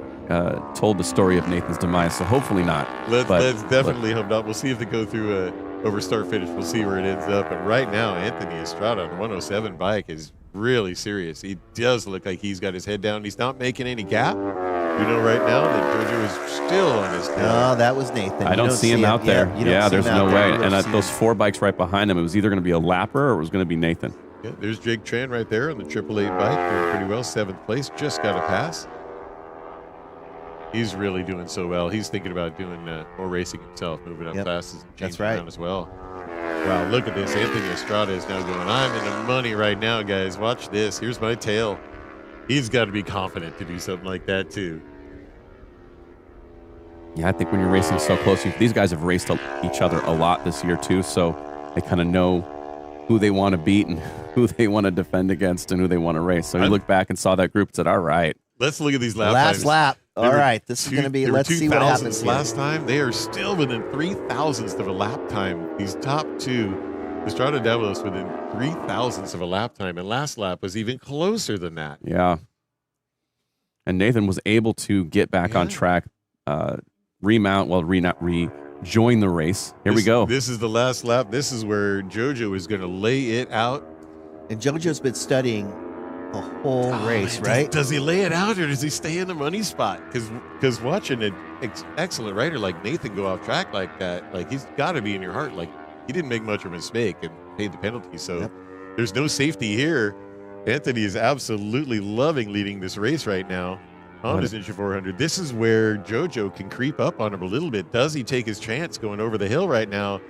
told the story of Nathan's demise, so hopefully not. Let's definitely hope not. We'll see if they go through over start finish. We'll see where it ends up. But right now, Anthony Estrada on the 107 bike is really serious. He does look like he's got his head down. He's not making any gap. You know right now that Jojo is still on his tail. No, that was Nathan. I don't see him out there. Yeah, there's no way. And those 4 bikes right behind him, it was either going to be a lapper or it was going to be Nathan. Yeah, there's Jay Tran right there on the 888 bike, doing pretty well. 7th place, just got a pass. He's really doing so well. He's thinking about doing more racing himself, moving up classes and changing around as well. Wow, look at this. Anthony Estrada is now going, I'm in the money right now, guys. Watch this. Here's my tail. He's got to be confident to do something like that, too. Yeah, I think when you're racing so close, these guys have raced each other a lot this year, too, so they kind of know who they want to beat and who they want to defend against and who they want to race. So we looked back and saw that group and said, all right. Let's look at these lap Last times. lap. All right, this is going to be, let's see what happens here. Last time, they are still within 3,000ths of a lap time. These top 2, Estrada Dabalos within 3,000ths of a lap time, and last lap was even closer than that. Yeah. And Nathan was able to get back on track, rejoin the race. Here we go. This is the last lap. This is where Jojo is going to lay it out. And Jojo's been studying the whole race, right? Does he lay it out or does he stay in the money spot? Because watching an excellent rider like Nathan go off track like that, like he's got to be in your heart. Like he didn't make much of a mistake and paid the penalty. So there's no safety here. Anthony is absolutely loving leading this race right now on his Ninja 400. This is where Jojo can creep up on him a little bit. Does he take his chance going over the hill right now?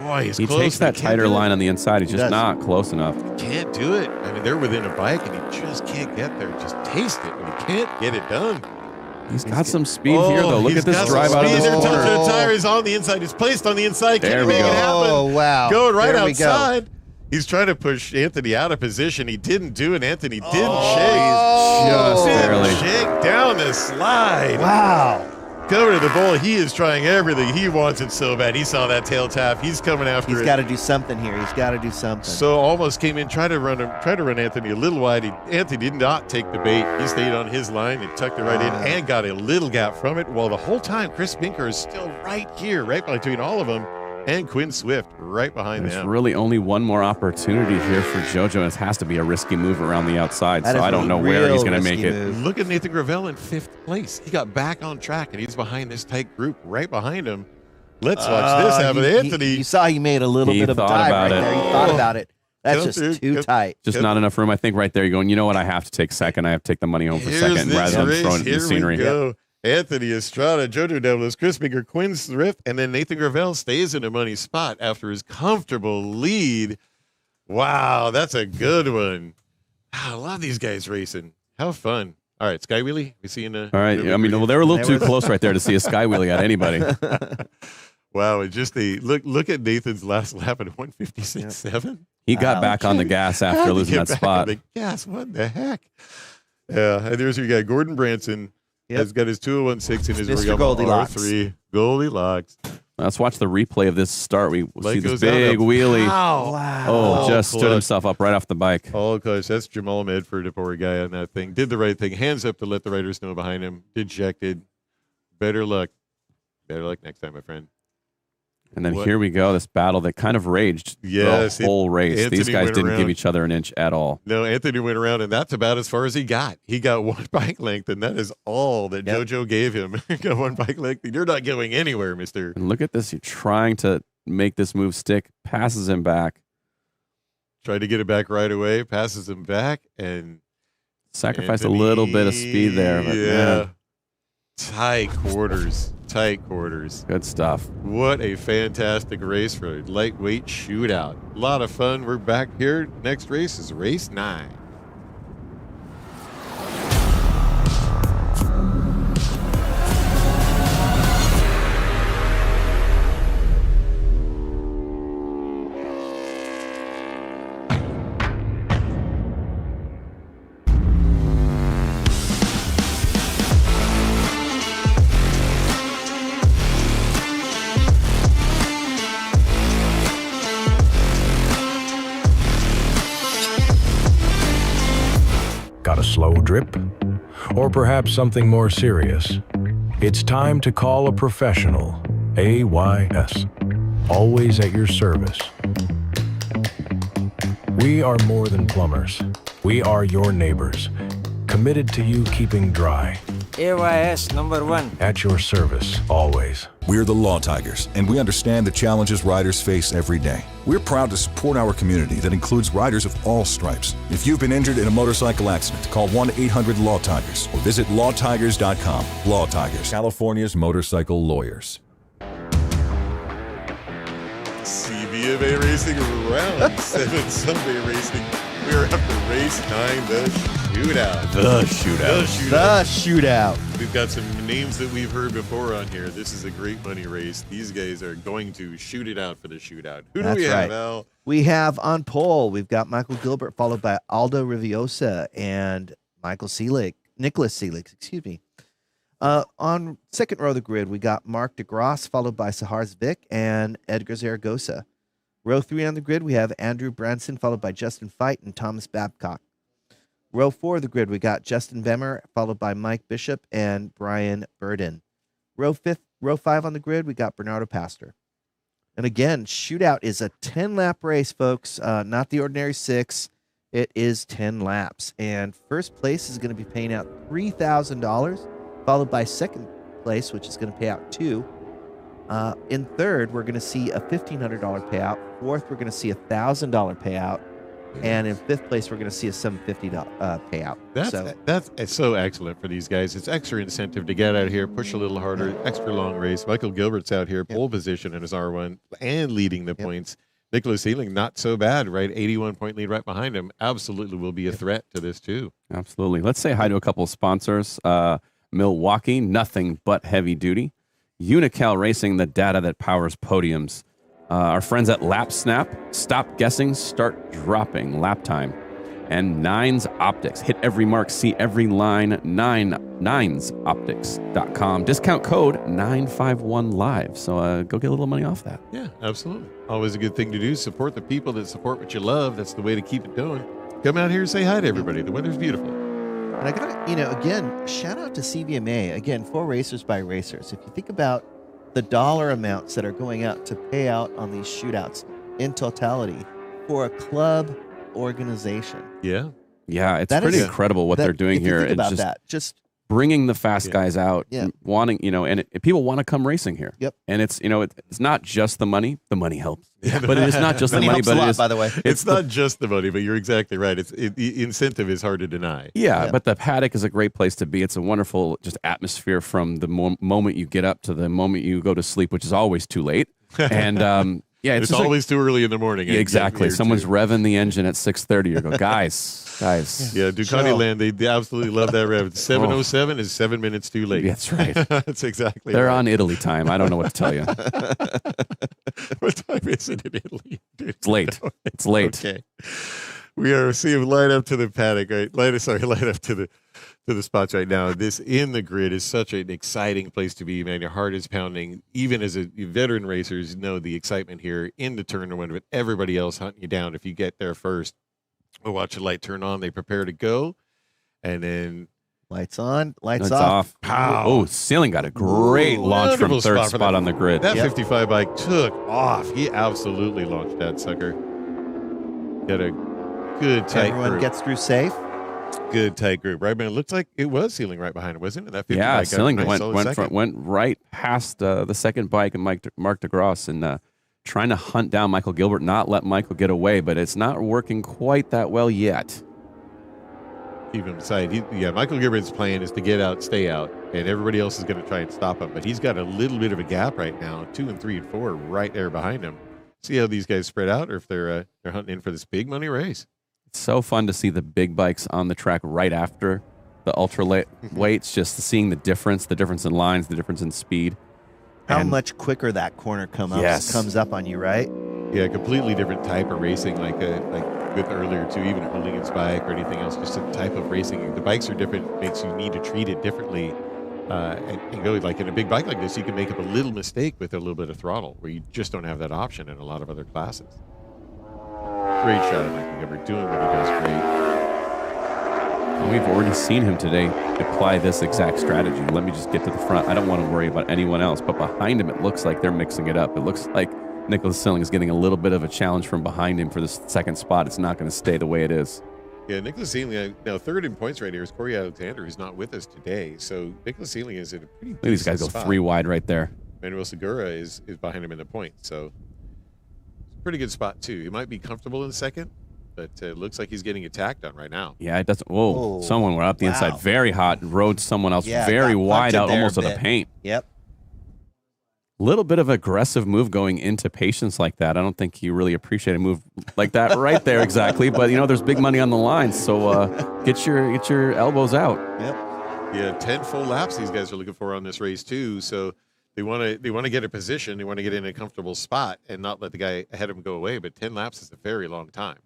Boy, he's he close. Takes that tighter line on the inside. He's just not close enough. Can't do it. I mean, they're within a bike, and he just can't get there. Just taste it, and he can't get it done. He's got some speed here, though. Look at this drive out of this corner. The tire is on the inside. It's placed on the inside. There Can we he make go. it happen? Oh, wow. Going right There we outside. He's trying to push Anthony out of position. He didn't do it. Anthony didn't Just barely. shake down the slide. Wow. Cover to the bull. He is trying everything. He wants it so bad. He saw that tail tap. He's coming after it. He's got to do something here. He's got to do something. So almost came in, tried to run Anthony a little wide. Anthony did not take the bait. He stayed on his line and tucked it right in and got a little gap from it. While the whole time, Chris Binker is still right here, right between all of them, and Quinn Swift right behind There's them. really only one more opportunity here for Jojo, and it has to be a risky move around the outside, so I don't know where he's going to make it. Look at Nathan Gravel in 5th place. He got back on track, and he's behind this tight group right behind him. Let's watch this happen. Anthony. You saw he made a little bit of a dive right there. He thought about it. That's just too tight. Just not enough room. I think right there you're going, you know what, I have to take second. I have to take the money home for second rather than throwing it in the scenery. Here we go. Anthony Estrada, Jojo Dabalos, Chris Binker, Quinn Swift, and then Nathan Gravel stays in a money spot after his comfortable lead. Wow, that's a good one. I love these guys racing. How fun. All right, Sky Wheelie, we see you in a... All right, I mean, well, they were a little too close right there to see a Sky Wheelie at anybody. Wow, it just look at Nathan's last lap at 156.7. He got back on the gas after losing that spot. The gas, what the heck? Yeah, and there's your guy, Gordon Branson. Yep. Has got his 2016 in his Mr. Goldilocks. R3. Goldilocks. Let's watch the replay of this start. We Light see this goes out big up. wheelie. Wow. Oh, just stood clutch. himself up right off the bike. Oh, gosh, that's Jamal Medford, a poor guy on that thing. Did the right thing. Hands up to let the riders know behind him. Dejected. Better luck. Better luck next time, my friend. And then What? here we go, this battle that kind of raged Yes, the whole race. Anthony These guys went didn't around. give each other an inch at all. No, Anthony went around, and that's about as far as he got. He got one bike length, and that is all that Yep. JoJo gave him. He got one bike length. You're not going anywhere, mister. And look at this. You're trying to make this move stick. Passes him back. Tried to get it back right away. Passes him back, and Sacrificed a little bit of speed there. But yeah. man, Tight quarters. Tight quarters. good stuff. What a fantastic race for a lightweight shootout. A lot of fun. We're back here. Next race is race 9. Got a slow drip? Or perhaps something more serious? It's time to call a professional. AYS. Always at your service. We are more than plumbers. We are your neighbors. Committed to you keeping dry. AYS number 1. At your service, always. We're the Law Tigers, and we understand the challenges riders face every day. We're proud to support our community that includes riders of all stripes. If you've been injured in a motorcycle accident, call 1-800-LAW-TIGERS or visit lawtigers.com. Law Tigers, California's motorcycle lawyers. CVMA Racing Round 7 Sunday Racing. We are after race 9, the shootout. The shootout. The shootout. We've got some names that we've heard before on here. This is a great money race. These guys are going to shoot it out for the shootout. Who do That's we have, right. Al? We have on pole, we've got Michael Gilbert, followed by Aldo Riviosa and Nicholas Seelig, excuse me. On second row of the grid, we got Mark DeGrosse, followed by Sahars Vick and Edgar Zaragoza. Row 3 on the grid, we have Andrew Branson, followed by Justin Fite and Thomas Babcock. Row 4 of the grid, we got Justin Vemmer, followed by Mike Bishop and Brian Burden. Row 5 on the grid, we got Bernardo Pastor. And again, shootout is a 10-lap race, folks, not the ordinary 6. It is 10 laps. And first place is going to be paying out $3,000, followed by second place, which is going to pay out $2,000. In third, we're going to see a $1,500 payout. Fourth, we're going to see a $1,000 payout. And in fifth place, we're going to see a $750 payout. That's so excellent for these guys. It's extra incentive to get out here, push a little harder, extra long race. Michael Gilbert's out here, pole position in his R1 and leading the points. Nicholas Seelig, not so bad, right? 81-point lead right behind him. Absolutely will be a threat to this, too. Absolutely. Let's say hi to a couple of sponsors. Milwaukee, nothing but heavy duty. Unical Racing, the data that powers podiums. Our friends at Lap Snap, stop guessing, start dropping lap time. And Nines Optics, hit every mark, see every line, 9optics.com. Discount code 951live. So go get a little money off that. Yeah, absolutely. Always a good thing to do. Support the people that support what you love. That's the way to keep it going. Come out here and say hi to everybody. The weather's beautiful. And I got to, again, shout out to CVMA. Again, for racers by racers. If you think about the dollar amounts that are going out to pay out on these shootouts in totality for a club organization. Yeah. Yeah, it's pretty incredible what they're doing here. Think about It's that. Just bringing the fast guys out, Yeah. and wanting, people want to come racing here. Yep. And it's, it's not just the money. The money helps. But it is not just the money, helps but a lot, it is, by the way. It's not just the money, but you're exactly right. The incentive is hard to deny. Yeah, but the paddock is a great place to be. It's a wonderful just atmosphere from the moment you get up to the moment you go to sleep, which is always too late. And it's just always too early in the morning. Yeah, exactly. Someone's revving the engine at 6:30. You go, guys. Yeah, Ducati Land, they absolutely love that rev. 7:07 is 7 minutes too late. That's right. That's exactly They're right. on Italy time. I don't know what to tell you. What time is it in Italy? Dude? It's late. It's late. Okay. We are seeing line up to the paddock, right? Line up to to the spots right now. This in the grid is such an exciting place to be, man. Your heart is pounding. Even as a veteran racers know the excitement here in the tournament with everybody else hunting you down. If you get there first, we'll watch the light turn on. They prepare to go, and then lights on, lights It's off. Pow. Oh, Ceiling got a great launch from Wonderful third spot on the grid. That 55 bike took off. He absolutely launched that sucker. Got a good tight Everyone group. gets through safe. Good tight group, right, man? It looks like it was Ceiling right behind him, wasn't it? That 50 Yeah, bike got a Ceiling nice went right past the second bike and Mark DeGrosse and trying to hunt down Michael Gilbert, not let Michael get away, but it's not working quite that well yet. Keep him aside. Michael Gilbert's plan is to get out, stay out, and everybody else is going to try and stop him. But he's got a little bit of a gap right now, 2 and 3 and 4 right there behind him. See how these guys spread out, or if they're hunting in for this big money race. It's so fun to see the big bikes on the track right after the ultra weights, just seeing the difference in lines, the difference in speed. How much quicker that corner comes up on you, right? Yeah, completely different type of racing, like with earlier too, even a Hooligan's bike or anything else, just a type of racing. The bikes are different, makes you need to treat it differently. And go like in a big bike like this, you can make up a little mistake with a little bit of throttle, where you just don't have that option in a lot of other classes. Great shot of Michael Gilbert, doing what he does great. And we've already seen him today apply this exact strategy. Let me just get to the front. I don't want to worry about anyone else, but behind him, it looks like they're mixing it up. It looks like Nicholas Ceiling is getting a little bit of a challenge from behind him for this second spot. It's not going to stay the way it is. Yeah, Nicholas Ceiling, now third in points right here is Corey Alexander, who's not with us today. So Nicholas Ceiling is in a pretty Look at these guys go spot. 3 wide right there. Manuel Segura is behind him in the points. So it's a pretty good spot, too. He might be comfortable in second, but it looks like he's getting attacked on right now. Yeah, it doesn't. Whoa, someone went up the inside very hot and rode someone else Yeah, very got wide punted out, there almost a to the bit. paint. Yep. Little bit of aggressive move going into patience like that. I don't think you really appreciate a move like that right there exactly. But there's big money on the line, so get your elbows out. Yep. Yeah, 10 full laps these guys are looking for on this race too. So they want to get a position, they want to get in a comfortable spot and not let the guy ahead of him go away. But 10 laps is a very long time.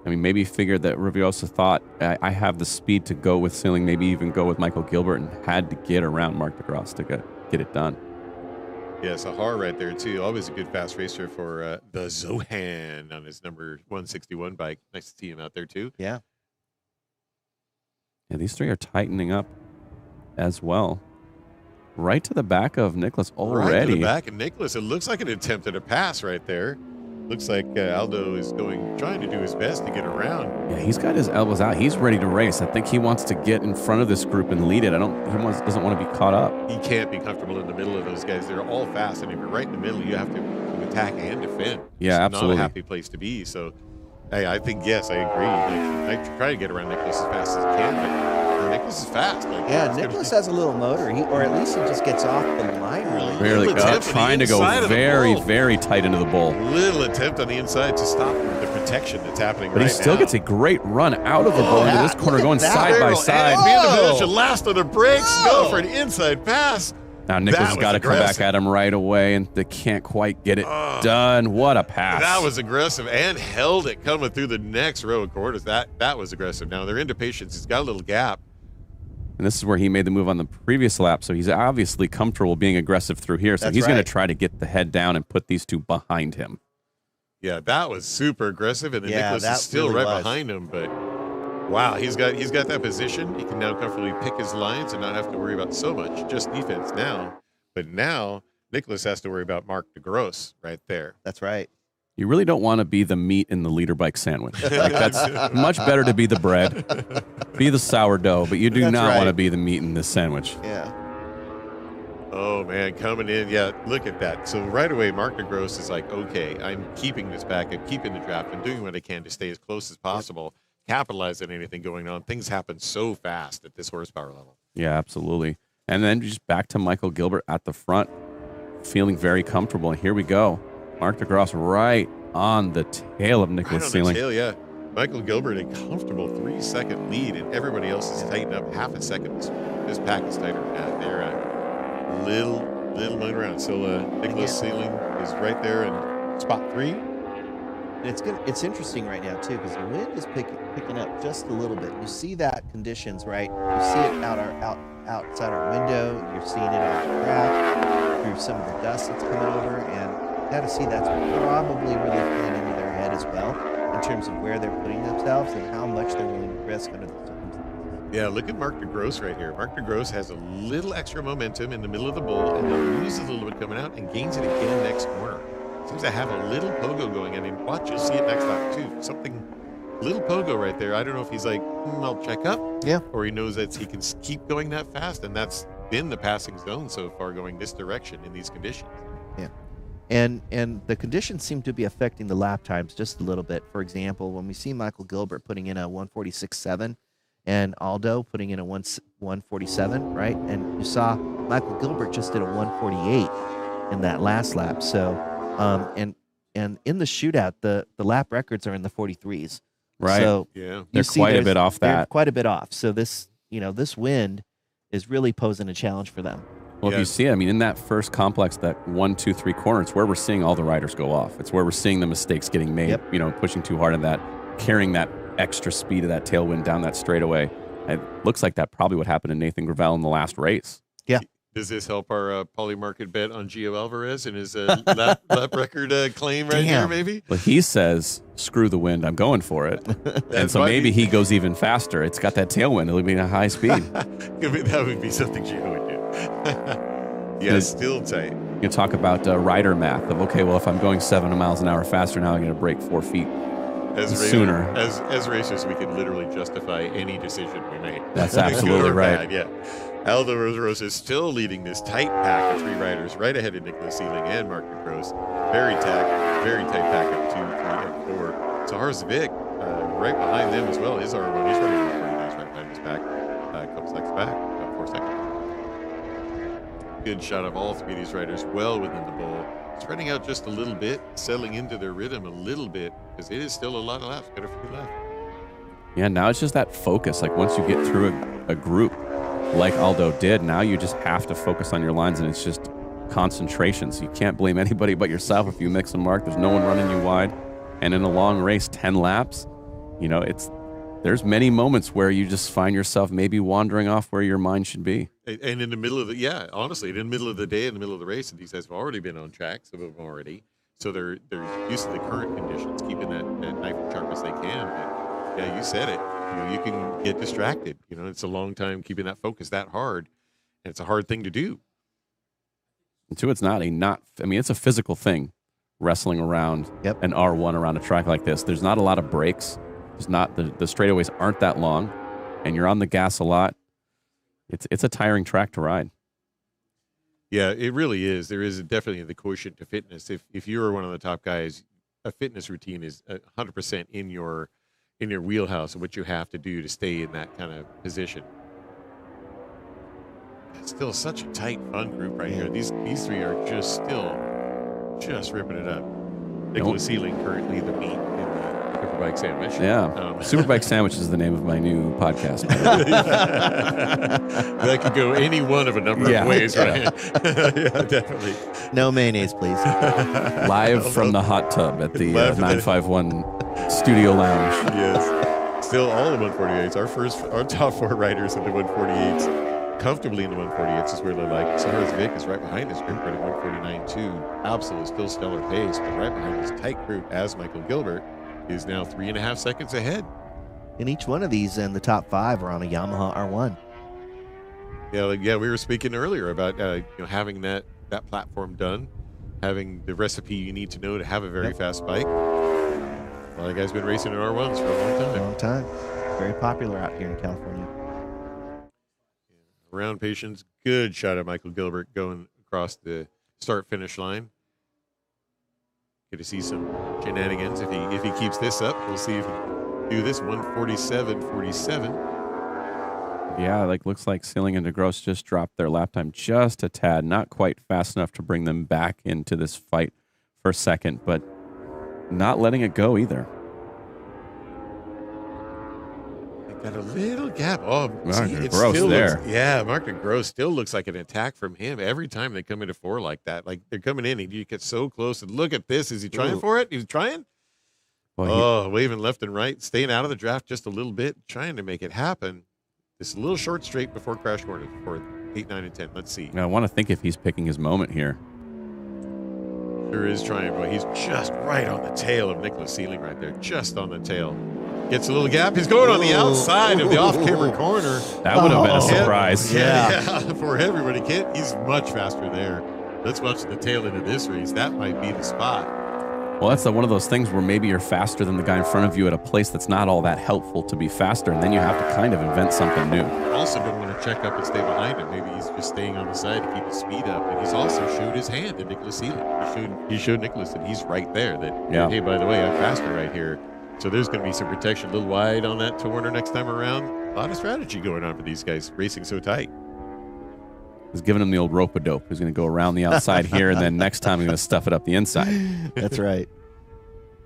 I mean, maybe figured that Raviosa thought I have the speed to go with Ceiling, maybe even go with Michael Gilbert, and had to get around Mark DeGrosse to get it done. Yeah, Sahar right there too. Always a good fast racer for the Zohan on his number 161 bike. Nice to see him out there too. Yeah. Yeah, these three are tightening up as well. Right to the back of Nicholas already. Right to the back of Nicholas. It looks like an attempt at a pass right there. Looks like Aldo is trying to do his best to get around. Yeah, he's got his elbows out. He's ready to race. I think he wants to get in front of this group and lead it. Doesn't want to be caught up. He can't be comfortable in the middle of those guys. They're all fast, and if you're right in the middle, you have to attack and defend. Yeah, it's absolutely. Not a happy place to be. So, hey, I think yes, I agree. Like, I try to get around Nicholas as fast as I can, but Nicholas is fast. Yeah, Nicholas has a little motor, or at least he just gets off the line really. Trying to go very tight into the bowl. Little attempt on the inside to stop the protection that's happening But he still gets a great run out of the bowl into this corner, going side by side. Be in the position, last on the brakes, go for an inside pass. Now Nicholas has got to come back at him right away, and they can't quite get it done. What a pass. That was aggressive and held it coming through the next row of quarters. That was aggressive. Now they're into patience. He's got a little gap. And this is where he made the move on the previous lap, so he's obviously comfortable being aggressive through here. So he's going to try to get the head down and put these two behind him. Yeah, that was super aggressive, and then Nicholas is still really right behind him. But wow, he's got that position. He can now comfortably pick his lines and not have to worry about so much, just defense now. But now Nicholas has to worry about Mark DeGrosse right there. That's right. You really don't want to be the meat in the leader bike sandwich. Like, that's much better to be the bread, be the sourdough, but you do not want to be the meat in this sandwich. Yeah. Oh, man, coming in. Yeah, look at that. So right away, Mark DeGrosse is like, okay, I'm keeping this back. I'm keeping the draft. I'm doing what I can to stay as close as possible, capitalize on anything going on. Things happen so fast at this horsepower level. Yeah, absolutely. And then just back to Michael Gilbert at the front, feeling very comfortable. And here we go. Mark DeGrosse right on the tail of Nicholas Ceiling. Tail, yeah. Michael Gilbert, a comfortable 3-second lead, and everybody else is tightened up half a second. This pack is tighter than that. They're a little moving around. So Nicholas Ceiling is right there in spot 3. And it's interesting right now too, because the wind is picking up just a little bit. You see that conditions, right? You see it outside our window. You're seeing it on the track through some of the dust that's coming over, and you got to see that's probably really playing into their head as well in terms of where they're putting themselves and how much they're willing to risk under the circumstances. Yeah, look at Mark DeGrosse right here. Mark DeGrosse has a little extra momentum in the middle of the bowl and then loses a little bit coming out and gains it again next corner. Seems to have a little pogo going, and watch, you'll see it next lap too. Something, little pogo right there. I don't know if he's like, I'll check up. Yeah. Or he knows that he can keep going that fast, and that's been the passing zone so far, going this direction in these conditions. Yeah. And the conditions seem to be affecting the lap times just a little bit. For example, when we see Michael Gilbert putting in a 146.7 and Aldo putting in a 147, right? And you saw Michael Gilbert just did a 148 in that last lap. So, and in the shootout, the lap records are in the 43s. Right. So yeah, they're quite a bit off that. They're quite a bit off. So this wind is really posing a challenge for them. Well, if you see, I mean, in that first complex, that 1, 2, 3 corner, it's where we're seeing all the riders go off. It's where we're seeing the mistakes getting made, pushing too hard in that, carrying that extra speed of that tailwind down that straightaway. It looks like that probably what happened to Nathan Gravel in the last race. Yeah. Does this help our polymarket bet on Gio Alvarez and his lap record claim right here, maybe? Well, he says, screw the wind, I'm going for it. And so maybe he goes even faster. It's got that tailwind. It'll be at a high speed. That would be something Gio would do. Yeah, still tight. You talk about rider math of, okay, well, if I'm going 7 miles an hour faster, now I'm going to brake 4 feet sooner. As racers, we can literally justify any decision we make. That's absolutely right. Bad, yeah. Aldo Rosa is still leading this tight pack of 3 riders right ahead of Nicholas Seeling and Mark DeGrosse. Very tight pack of 2, 3, and 4. Zahars Vic right behind them as well. His R1, he's running 149 right behind his back. A couple seconds back, about 4 seconds. Good shot of all 3 of these riders well within the bowl. Spreading out just a little bit, settling into their rhythm a little bit, because it is still a lot of laps. Got a few left. Yeah, now it's just that focus. Like once you get through a group, like Aldo did, now you just have to focus on your lines, and it's just concentration. So you can't blame anybody but yourself if you mix and mark. There's no one running you wide. And in a long race, 10 laps, there's many moments where you just find yourself maybe wandering off where your mind should be. And in the middle of honestly, in the middle of the day, in the middle of the race, these guys have already been on track, some of them already. So they're used to the current conditions, keeping that knife as sharp as they can. But yeah, you said it. You can get distracted. It's a long time keeping that focus that hard, and it's a hard thing to do. And two, it's it's a physical thing, wrestling around an R1 around a track like this. There's not a lot of breaks. There's not the straightaways aren't that long, and you're on the gas a lot. It's a tiring track to ride. Yeah, it really is. There is definitely the quotient to fitness. If you're one of the top guys, a fitness routine is 100% in your wheelhouse of what you have to do to stay in that kind of position. It's still such a tight, fun group right here. These 3 are just ripping it up. Nicholas Seeling currently the meat in the Superbike Sandwich. Yeah, Superbike Sandwich is the name of my new podcast. That could go any one of a number of ways, right? Yeah, definitely. No mayonnaise, please. Live from the hot tub at the 951 Studio Lounge. Yes. Still all the 148s. Our top 4 riders in the 148s. Comfortably in the 148s is where they like. Zahars Vic is right behind this group, running 149 too. Absolutely still stellar pace, but right behind this tight group as Michael Gilbert is now 3.5 seconds ahead. And each one of these in the top 5 are on a Yamaha R1. Yeah, we were speaking earlier about having that platform done, having the recipe you need to know to have a very fast bike. A lot of guys been racing in R1s for a long time. Very popular out here in California. Round patience, good shot at Michael Gilbert going across the start-finish line. Get to see some shenanigans if he keeps this up. We'll see if he can do this. 147.47. Yeah, looks like Seeling and DeGrosse just dropped their lap time just a tad, not quite fast enough to bring them back into this fight for a second, but not letting it go either. Got a little gap. Oh, Mark DeGrosse there. Mark DeGrosse still looks like an attack from him every time they come into 4 like that. Like they're coming in, and you get so close. And look at this. Is he trying for it? He's trying. Waving left and right, staying out of the draft just a little bit, trying to make it happen. Just a little short straight before crash corner for 8, 9, and 10. Let's see. I want to think if he's picking his moment here. Sure is trying, but he's just right on the tail of Nicholas Sealing right there, just on the tail. Gets a little gap. He's going on the outside of the off-camera corner. That would have been a surprise. Yeah, for everybody. Kent, he's much faster there. Let's watch the tail end of this race. That might be the spot. Well, that's one of those things where maybe you're faster than the guy in front of you at a place that's not all that helpful to be faster, and then you have to kind of invent something new. Also don't want to check up and stay behind him. Maybe he's just staying on the side to keep his speed up. And he's also showed his hand to Nicholas Sealing. He showed Nicholas that he's right there. That, hey, by the way, I'm faster right here. So there's going to be some protection a little wide on that corner next time around. A lot of strategy going on for these guys racing so tight. He's giving him the old rope-a-dope. He's going to go around the outside here, and then next time he's going to stuff it up the inside. That's right.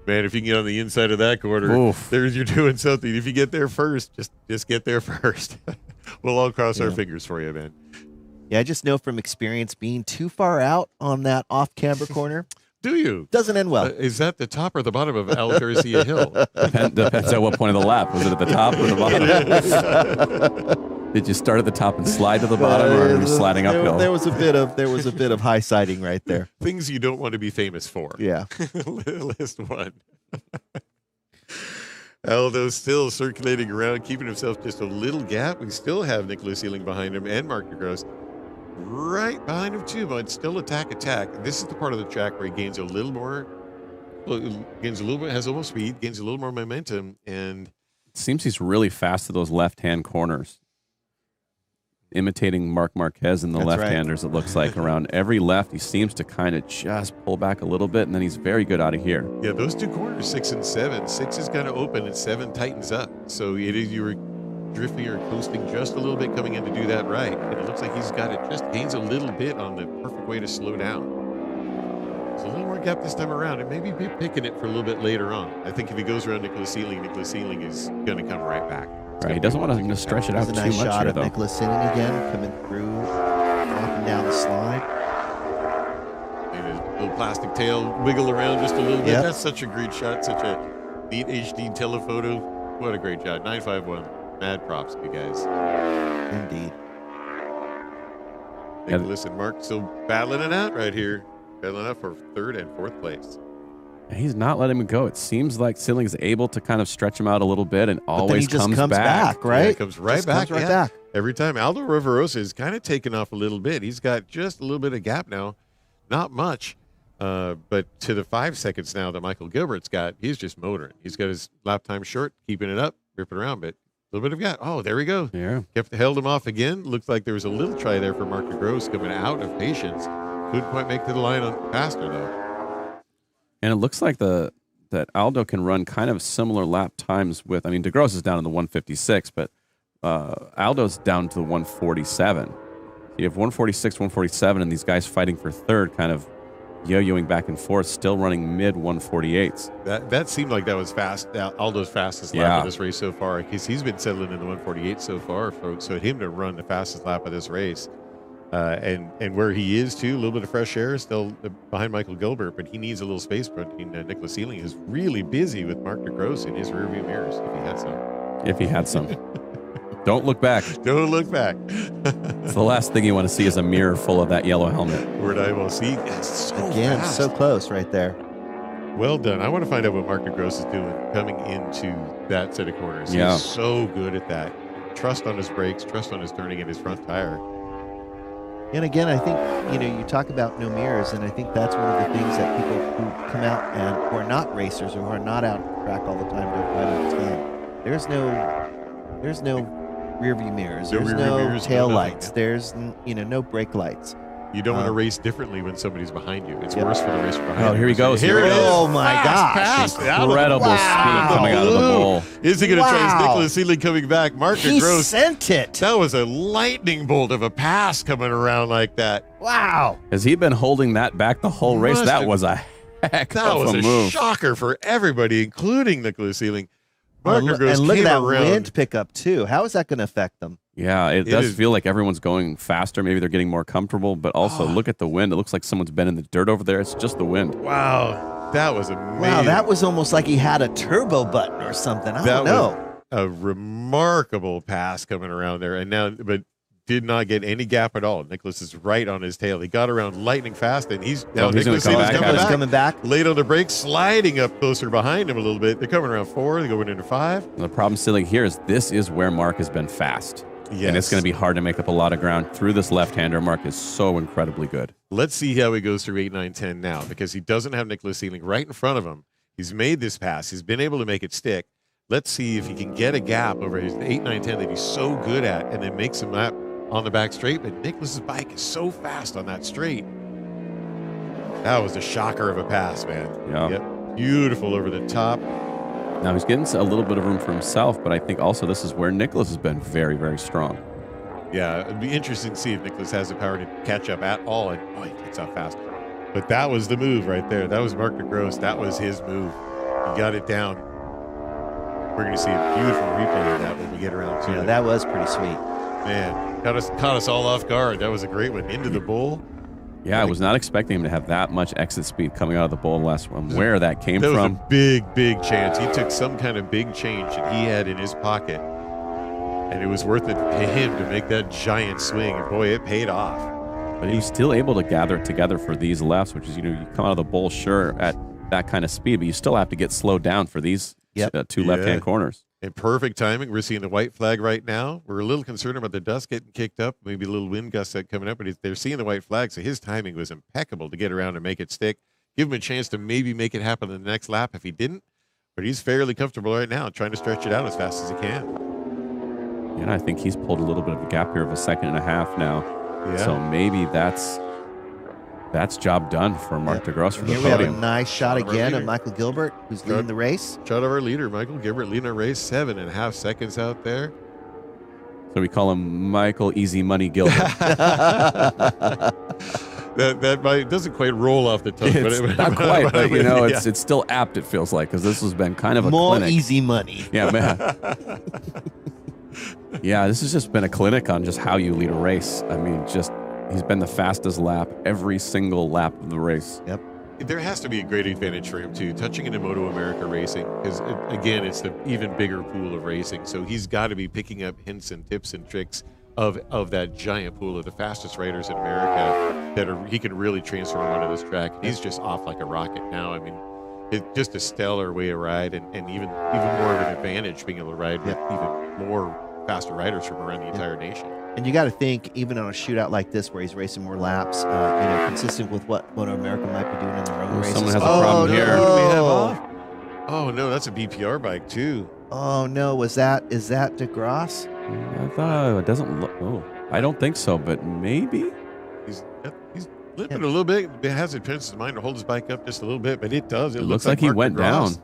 Man, if you can get on the inside of that corner, you're doing something. If you get there first, just get there first. We'll all cross our fingers for you, man. Yeah, I just know from experience being too far out on that off-camber corner. Do you? Doesn't end well. Is that the top or the bottom of Al Garcia Hill? Depends at what point of the lap. Was it at the top or the bottom? Did you start at the top and slide to the bottom, or were you sliding uphill? There was a bit of high siding right there. Things you don't want to be famous for. Yeah. List one. Aldo's still circulating around, keeping himself just a little gap. We still have Nicholas Sealing behind him and Mark DeGrosse right behind him too, but still attack. This is the part of the track where he gains a little more, has a little more speed, gains a little more momentum, and it seems he's really fast to those left-hand corners. Imitating Marc Marquez and the left-handers, it looks like. Around every left, he seems to kind of just pull back a little bit, and then he's very good out of here. Yeah, those two corners, 6 and 7. 6 is kind of open, and 7 tightens up. So you were drifting or coasting just a little bit coming in to do that right. And it looks like he's got it, just gains a little bit on the perfect way to slow down. There's a little more gap this time around, and maybe be picking it for a little bit later on. I think if he goes around Nicholas Sealing is going to come right back. Right, he doesn't want to stretch it out too much here, though. There's a nice shot of Nicholas Sealing again, coming through, walking down the slide. And his little plastic tail wiggle around just a little bit. That's such a great shot, such a neat HD telephoto. What a great shot. 951. Mad props, you guys. Indeed. Nicholas and Mark still battling it out right here. Battling out for 3rd and 4th place. He's not letting him go. It seems like Sealing is able to kind of stretch him out a little bit and always comes back. Right? Yeah, he comes right back. Every time. Aldo Riverosa is kind of taken off a little bit. He's got just a little bit of gap now. Not much. But to the 5 seconds now that Michael Gilbert's got, he's just motoring. He's got his lap time short, keeping it up, ripping around, but a little bit of gap. Oh, there we go. Yeah. Held him off again. Looks like there was a little try there for Mark DeGrosse coming out of patience. Couldn't quite make to the line faster, though. And it looks like that Aldo can run kind of similar lap times with, DeGrosse is down in the 156, but Aldo's down to the 147. You have 146, 147, and these guys fighting for 3rd, kind of yo-yoing back and forth, still running mid 148s. That seemed like that was fast. Aldo's fastest lap of this race so far, because he's been settling in the 148 so far. So him to run the fastest lap of this race, and where he is too, a little bit of fresh air, still behind Michael Gilbert, but he needs a little space. But Nicholas Sealing is really busy with Mark DeGrosse in his rearview mirrors, if he had some. Don't look back. Don't look back. It's the last thing you want to see is a mirror full of that yellow helmet. Where I will see. Again, so close right there. Well done. I want to find out what Mark DeGrosse is doing coming into that set of corners. Yeah. He's so good at that. Trust on his brakes, trust on his turning and his front tire. And again, I think, you talk about no mirrors, and I think that's one of the things that people who come out and who are not racers or who are not out on track all the time don't quite understand. There's no rear view mirrors. There's no tail lights. There's no brake lights. You don't want to race differently when somebody's behind you. It's worse for the racer behind you. Oh, here he goes. Here it is. Oh my gosh. Incredible speed coming out of the bowl. Is he going to try Nicholas Sealing coming back? Mark DeGrosse sent it. That was a lightning bolt of a pass coming around like that. Wow. Has he been holding that back the whole race? That was a heck of a move. That was a shocker for everybody, including Nicholas Sealing. Mark DeGrosse and look at that around. wind pickup too. How is that going to affect them? Yeah, it does feel like everyone's going faster. Maybe they're getting more comfortable, but also look at the wind. It looks like someone's been in the dirt over there. It's just the wind. Wow. That was amazing. Wow, that was almost like he had a turbo button or something. I don't know. A remarkable pass coming around there, and now, but did not get any gap at all. Nicholas is right on his tail. He got around lightning fast, and he's Nicholas coming back. Late on the brake, sliding up closer behind him a little bit. They're coming around 4. They're going into 5. And the problem still here is this is where Mark has been fast. Yes. And it's going to be hard to make up a lot of ground through this left-hander. Mark is so incredibly good. Let's see how he goes through 8, 9, 10 now, because he doesn't have Nicholas Sealing right in front of him. He's made this pass. He's been able to make it stick. Let's see if he can get a gap over his 8, 9, 10 that he's so good at, and then make some lap on the back straight. But Nicholas's bike is so fast on that straight. That was a shocker of a pass, man. Yeah. Yep. Beautiful over the top. Now he's getting a little bit of room for himself, but I think also this is where Nicholas has been very, very strong. Yeah, it'd be interesting to see if Nicholas has the power to catch up at all. And boy, he gets out fast. But that was the move right there. That was Mark DeGrosse. That was his move. He got it down. We're going to see a beautiful replay of that when we get around to it. Yeah, that was pretty sweet. Man, caught us all off guard. That was a great one. Into the bull. Yeah, I was not expecting him to have that much exit speed coming out of the bull last one. Where that came from. That was a big, big chance. He took some kind of big change that he had in his pocket. And it was worth it to him to make that giant swing. And boy, it paid off. But he was still able to gather it together for these lefts, which is, you come out of the bull, sure, at that kind of speed, but you still have to get slowed down for these two left-hand corners. And perfect timing. We're seeing the white flag right now. We're a little concerned about the dust getting kicked up, maybe a little wind gust coming up, but they're seeing the white flag, so his timing was impeccable to get around and make it stick. Give him a chance to maybe make it happen in the next lap if he didn't, but he's fairly comfortable right now, trying to stretch it out as fast as he can. And I think he's pulled a little bit of a gap here of a 1.5 seconds now. Yeah. So maybe that's job done for Mark DeGrosse for the Here we have a podium. nice shot again of Michael Gilbert, who's leading the race. Shot of our leader, Michael Gilbert, leading our race, 7.5 seconds out there. So we call him Michael Easy Money Gilbert. that might doesn't quite roll off the tongue. It's but not quite, but it's still apt, it feels like, because this has been kind of a More clinic. easy money. Yeah, man. Yeah, this has just been a clinic on just how you lead a race. I mean, he's been the fastest lap every single lap of the race. Yep. There has to be a great advantage for him, too, touching into Moto America racing, because, again, it's the even bigger pool of racing. So he's got to be picking up hints and tips and tricks of that giant pool of the fastest riders in America that he can really transform onto this track. He's just off like a rocket now. I mean, it's just a stellar way to ride, and even more of an advantage being able to ride with even more faster riders from around the entire nation. And you got to think, even on a shootout like this, where he's racing more laps, consistent with what Moto America might be doing in their own races. Someone has a problem here. What do we have off? Oh no, that's a BPR bike too. Oh no, is that DeGrosse? I thought it doesn't look. Oh, I don't think so, but maybe He's limping a little bit. It has a chance of mind to hold his bike up just a little bit, but it does. It looks like he Mark went DeGrosse. down.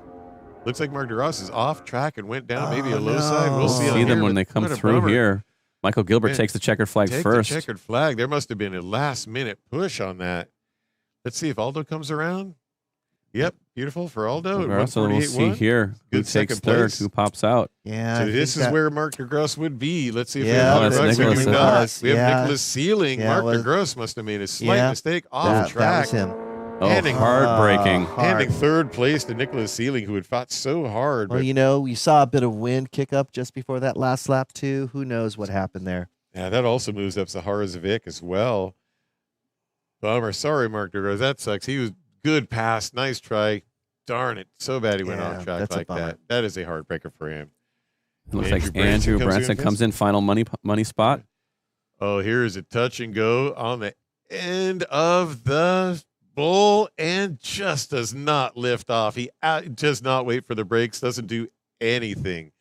Looks like Mark DeGrosse is off track and went down, maybe a low side. We'll see them here, when they but come what a through bummer. here. Michael Gilbert takes the checkered flag Take first. the checkered flag. There must have been a last-minute push on that. Let's see if Aldo comes around. Yep, beautiful for Aldo. So we'll see here who Good takes second third, place. who pops out. Yeah. So I this think is where Mark DeGrosse would be. Let's see if Yeah, we have that's Nicholas. Nicholas. We have Yeah. Nicholas Sealing. Yeah, Mark it was- DeGrosse must have made a slight mistake off that track. was him. Oh, Handing- heartbreaking. Handing third place to Nicholas Sealing, who had fought so hard. Well, But you saw a bit of wind kick up just before that last lap too. Who knows what happened there? yeah, that also moves up Sahara Zavik as well. Bummer. Sorry, Mark DeGrosse. That sucks. He was good pass. Nice try. Darn it. So bad he went Yeah, off track that's a like bummer. that. That is a heartbreaker for him. It looks Andrew like Branson Andrew comes in Branson fifth. comes in final money spot. Oh, here is a touch and go on the end of the bull and just does not lift off. He does not wait for the brakes, doesn't do anything.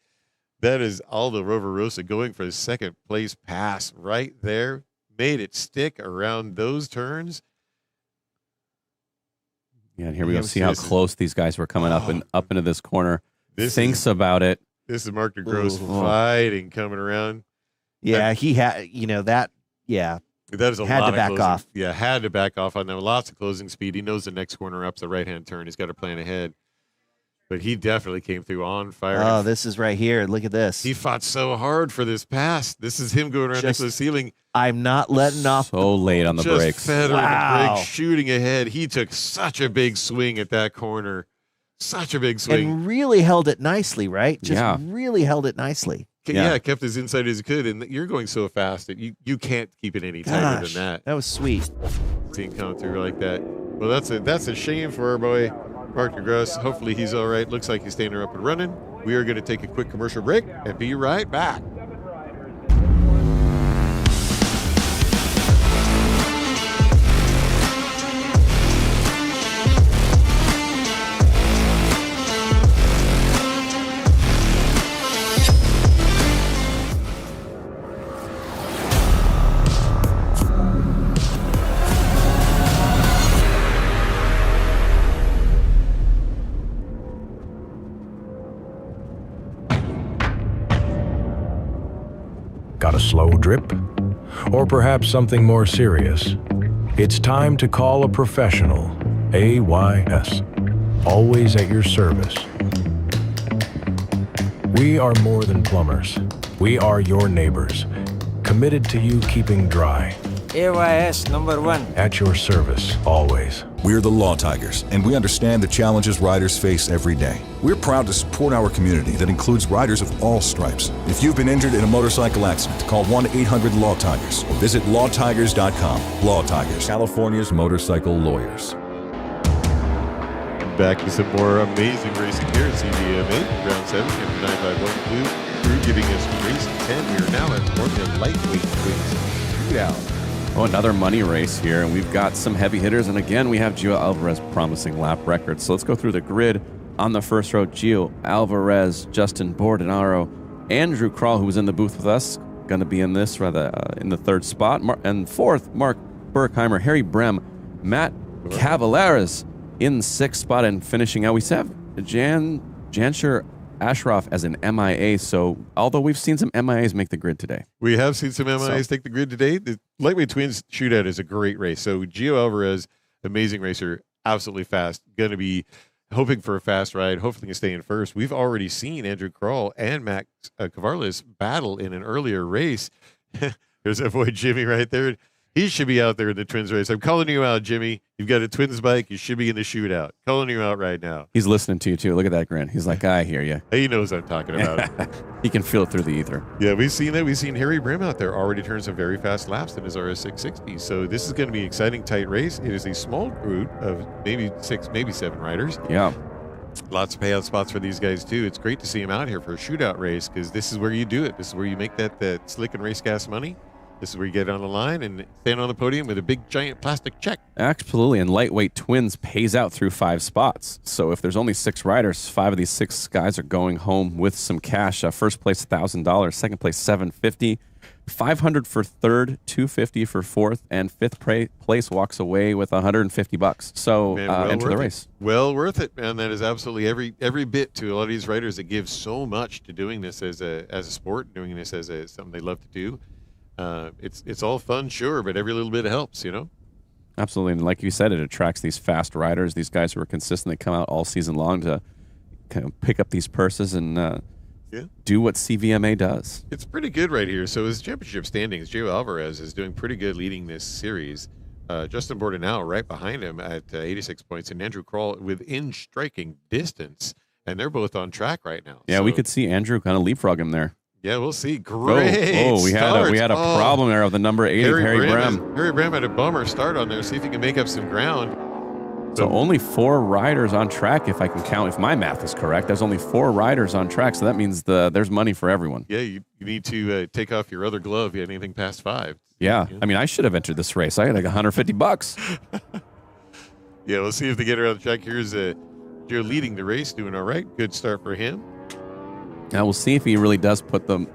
That is Aldo Roverosa going for his second place pass right there. Made it stick around those turns. Yeah, and here we go. See how close these guys were coming up and up into this corner. This Thinks about it. This is Mark DeGrosse fighting coming around. Yeah, he had that. Yeah, That is a Had lot to of back closing. off. Yeah, had to back off on them. Lots of closing speed. He knows the next corner up's the right-hand turn. He's got to plan ahead. But he definitely came through on fire. Oh, this is right here. Look at this. He fought so hard for this pass. This is him going around Nicholas Sealing. I'm not letting off. So late on the brakes. Feathering the brakes, shooting ahead. He took such a big swing at that corner. Such a big swing. And really held it nicely, right? Just Yeah. really held it nicely. Yeah, kept as inside as he could. And you're going so fast that you can't keep it any tighter than that. That was sweet. Seeing come through like that. Well, that's a shame for our boy, Mark DeGrasse. Hopefully he's all right. Looks like he's staying up and running. We are going to take a quick commercial break and be right back. Got a slow drip? Or perhaps something more serious? It's time to call a professional. AYS. Always at your service. We are more than plumbers. We are your neighbors. Committed to you keeping dry. AYS #1. At your service, always. We're the Law Tigers, and we understand the challenges riders face every day. We're proud to support our community that includes riders of all stripes. If you've been injured in a motorcycle accident, call 1-800-LAW-TIGERS or visit lawtigers.com. Law Tigers, California's motorcycle lawyers. Back to some more amazing racing here at CVMA Round 7 and 951 Blue Crew giving us race 10. We are now at Formula Lightweight Twins Shootout. Oh, another money race here, and we've got some heavy hitters. And again, we have Gio Alvarez promising lap records. So let's go through the grid. On the first row, Gio Alvarez, Justin Bordenaro, Andrew Krall, who was in the booth with us, going to be in this rather in the third spot. And fourth, Mark Berkheimer, Harry Brem, Matt Cavaleras in sixth spot, and finishing out, we have Jansher Ashraf as an MIA. So although we've seen some MIAs make the grid today. We have seen some MIAs take the grid today. The Lightweight Twins Shootout is a great race. So Gio Alvarez, amazing racer, absolutely fast, going to be hoping for a fast ride, hopefully can stay in first. We've already seen Andrew Krall and Max Cavarles battle in an earlier race. There's that boy Jimmy right there. He should be out there in the Twins race. I'm calling you out, Jimmy. You've got a Twins bike. You should be in the shootout. Calling you out right now. He's listening to you, too. Look at that grin. He's like, I hear you. He knows I'm talking about it. He can feel it through the ether. Yeah, we've seen that. We've seen Harry Brim out there already turn some very fast laps in his RS660. So this is going to be an exciting, tight race. It is a small group of maybe 6, maybe 7 riders. Yeah. Lots of payout spots for these guys, too. It's great to see them out here for a shootout race because this is where you do it. This is where you make that slick and race gas money. This is where you get on the line and stand on the podium with a big, giant plastic check. Absolutely, and Lightweight Twins pays out through 5 spots. So if there's only 6 riders, 5 of these 6 guys are going home with some cash. First place, $1,000. Second place, $750. $500 for third, $250 for fourth, and fifth place walks away with $150. So enter the race. Well worth it, man. That is absolutely every bit to a lot of these riders that give so much to doing this as a sport, doing this as something they love to do. It's all fun, sure, but every little bit helps, you know? Absolutely. And like you said, it attracts these fast riders, these guys who are consistent. They come out all season long to kind of pick up these purses and do what CVMA does. It's pretty good right here. So his championship standings, Gio Alvarez is doing pretty good leading this series. Justin Bordenau right behind him at 86 points, and Andrew Krall within striking distance. And they're both on track right now. Yeah, we could see Andrew kind of leapfrog him there. Yeah, we'll see. Great. We had a problem there of the number 80, Harry Brem. Harry Brem had a bummer start on there. See if he can make up some ground. So only 4 riders on track, if I can count, if my math is correct. There's only 4 riders on track, so that means there's money for everyone. Yeah, you need to take off your other glove. You had anything past 5. Yeah, I mean, I should have entered this race. I had like $150. Yeah, we'll see if they get around the track. Here's Joe leading the race, doing all right. Good start for him. Now we'll see if he really does put the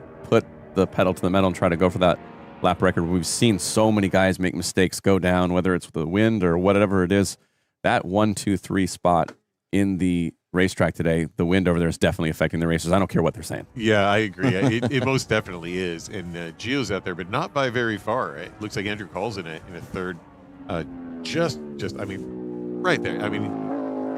pedal to the metal and try to go for that lap record. We've seen so many guys make mistakes, go down, whether it's the wind or whatever it is. That 1, 2, 3 spot in the racetrack today, the wind over there is definitely affecting the races. I don't care what they're saying. Yeah, I agree. It most definitely is. And Gio's out there, but not by very far. It looks like Andrew Krall's in a third. Just I mean, right there. I mean,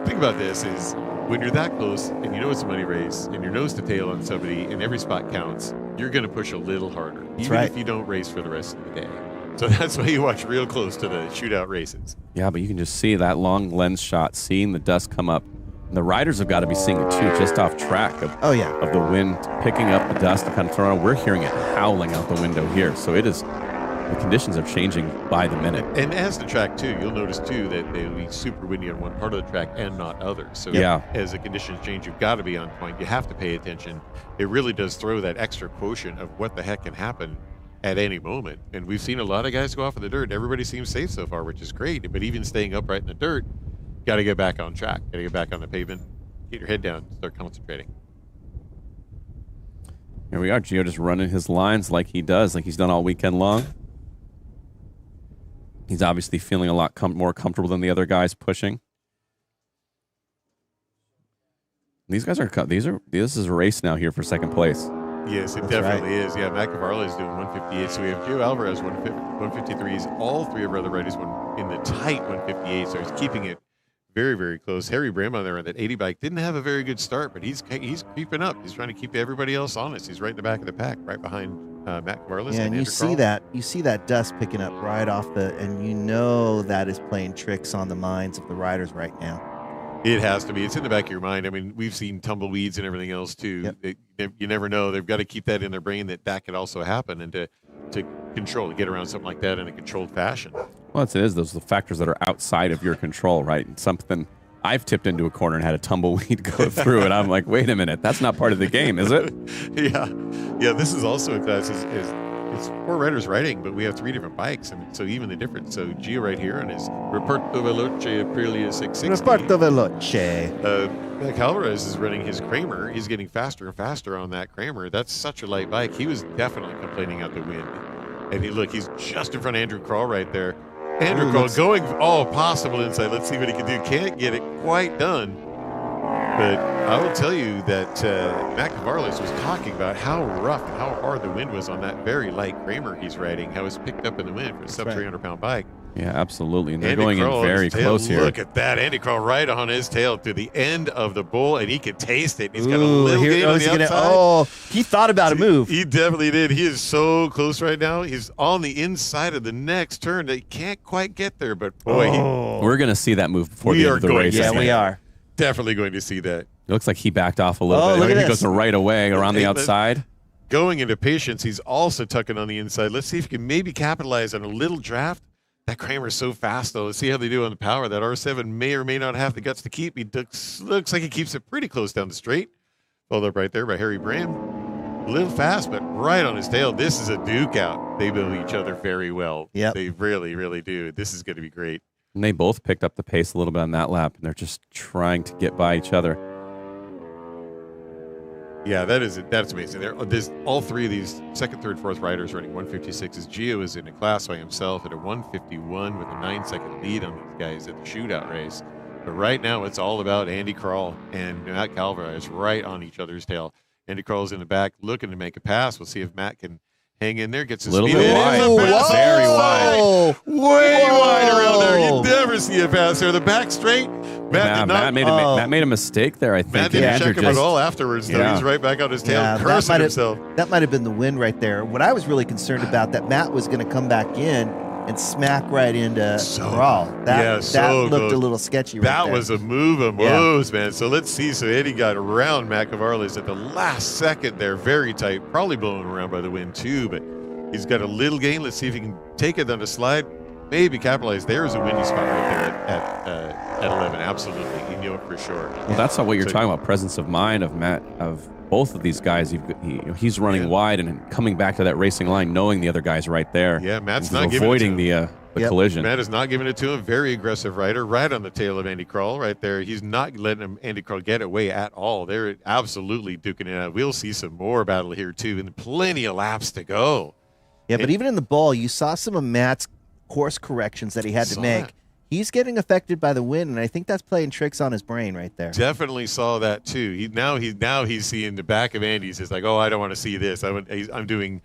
think about this is when you're that close and you know it's a money race and you're nose to tail on somebody and every spot counts, you're going to push a little harder, even if you don't race for the rest of the day. So that's why you watch real close to the shootout races. Yeah, but you can just see that long lens shot, seeing the dust come up. And the riders have got to be seeing it too, just off track of the wind picking up the dust and kind of throwing. We're hearing it howling out the window here. So it is, the conditions are changing by the minute. And as the track too, you'll notice too that they'll be super windy on one part of the track and not others. So as the conditions change, you've got to be on point. You have to pay attention. It really does throw that extra quotient of what the heck can happen at any moment. And we've seen a lot of guys go off in the dirt. Everybody seems safe so far, which is great. But even staying upright in the dirt, got to get back on track. Got to get back on the pavement. Get your head down. Start concentrating. Here we are. Gio just running his lines like he does, like he's done all weekend long. He's obviously feeling a lot more comfortable than the other guys pushing. These guys are. This is a race now here for second place. Yes, it definitely is. Yeah, Matt Cavarla is doing 158. So we have Gio Alvarez 153s. All three of our other riders in the tight 158. So he's keeping it very, very close. Harry Bram on there on that 80 bike didn't have a very good start, but he's creeping up. He's trying to keep everybody else honest. He's right in the back of the pack, right behind Matt Cavarla. Yeah, and you see that dust picking up right off and you know that is playing tricks on the minds of the riders right now. It has to be. It's in the back of your mind. I mean, we've seen tumbleweeds and everything else too. You never know. They've got to keep that in their brain that could also happen, and to control, to get around something like that in a controlled fashion. Well, it is. Those are the factors that are outside of your control, right? Something I've tipped into a corner and had a tumbleweed go through it. I'm like, wait a minute, that's not part of the game, is it? Yeah. This is also a class. It's 4 riders riding, but we have 3 different bikes. I mean, so even the difference. So Gio right here on his Reparto Veloce Aprilia 660. Reparto Veloce. Mac Alvarez is running his Kramer. He's getting faster and faster on that Kramer. That's such a light bike. He was definitely complaining out the wind. And he's just in front of Andrew Krall right there. Andrew Krall going all possible inside. Let's see what he can do. Can't get it quite done. But I will tell you that Matt Cavarles was talking about how rough and how hard the wind was on that very light Kramer he's riding, how it's picked up in the wind for a sub 300-pound bike. Yeah, absolutely. And they're Andy going Krall in very close here. Look at that. Andy Krall right on his tail to the end of the bowl, and he can taste it. He's got a little game on the outside. He thought about a move. He definitely did. He is so close right now. He's on the inside of the next turn. They can't quite get there, but boy. We're going to see that move before the end of the race. Yeah, we are. Definitely going to see that. It looks like he backed off a little bit. He goes right away around the outside. Going into patience, he's also tucking on the inside. Let's see if he can maybe capitalize on a little draft. That Kramer's so fast, though. Let's see how they do on the power. That R7 may or may not have the guts to keep. He looks like he keeps it pretty close down the straight. Followed up right there by Harry Bram. A little fast, but right on his tail. This is a duke out. They know each other very well. Yeah, they really, really do. This is going to be great. And they both picked up the pace a little bit on that lap, and they're just trying to get by each other. Yeah, that's amazing. There's all 3 of these second, third, fourth riders running 156s. Gio is in a class by himself at a 151 with a 9-second lead on these guys at the shootout race. But right now, it's all about Andy Krall and Matt Alvarez right on each other's tail. Andy Krall's in the back looking to make a pass. We'll see if Matt can hang in there, gets his little speed bit in. wide. Very wide. Way wide around there. You never see a pass there. The back straight. Matt made a mistake there, I think. Matt didn't check him at all afterwards, though. He's right back on his tail, cursing himself. That might have been the wind right there. What I was really concerned about, that Matt was going to come back in and smack right into Krall. That looked a little sketchy right there. That was a move of moves, man. So let's see. So Eddie got around Matt Cavarles at the last second there. Very tight. Probably blown around by the wind, too. But he's got a little gain. Let's see if he can take it on the slide. Maybe capitalize. There's a windy spot right there at 11. Absolutely. You know it for sure. Well, that's not what you're talking about. Presence of mind of Matt, of both of these guys. He's running wide and coming back to that racing line, knowing the other guy's right there. Yeah, Matt's not avoiding the collision. Matt is not giving it to him. Very aggressive rider, right on the tail of Andy Krall right there. He's not letting Andy Krall get away at all. They're absolutely duking it out. We'll see some more battle here, too, and plenty of laps to go. Yeah, but even in the ball, you saw some of Matt's course corrections that he had to make. He's getting affected by the wind, and I think that's playing tricks on his brain right there. Definitely saw that too. Now he's seeing the back of Andy's. It's like, oh, I don't want to see this. I'm doing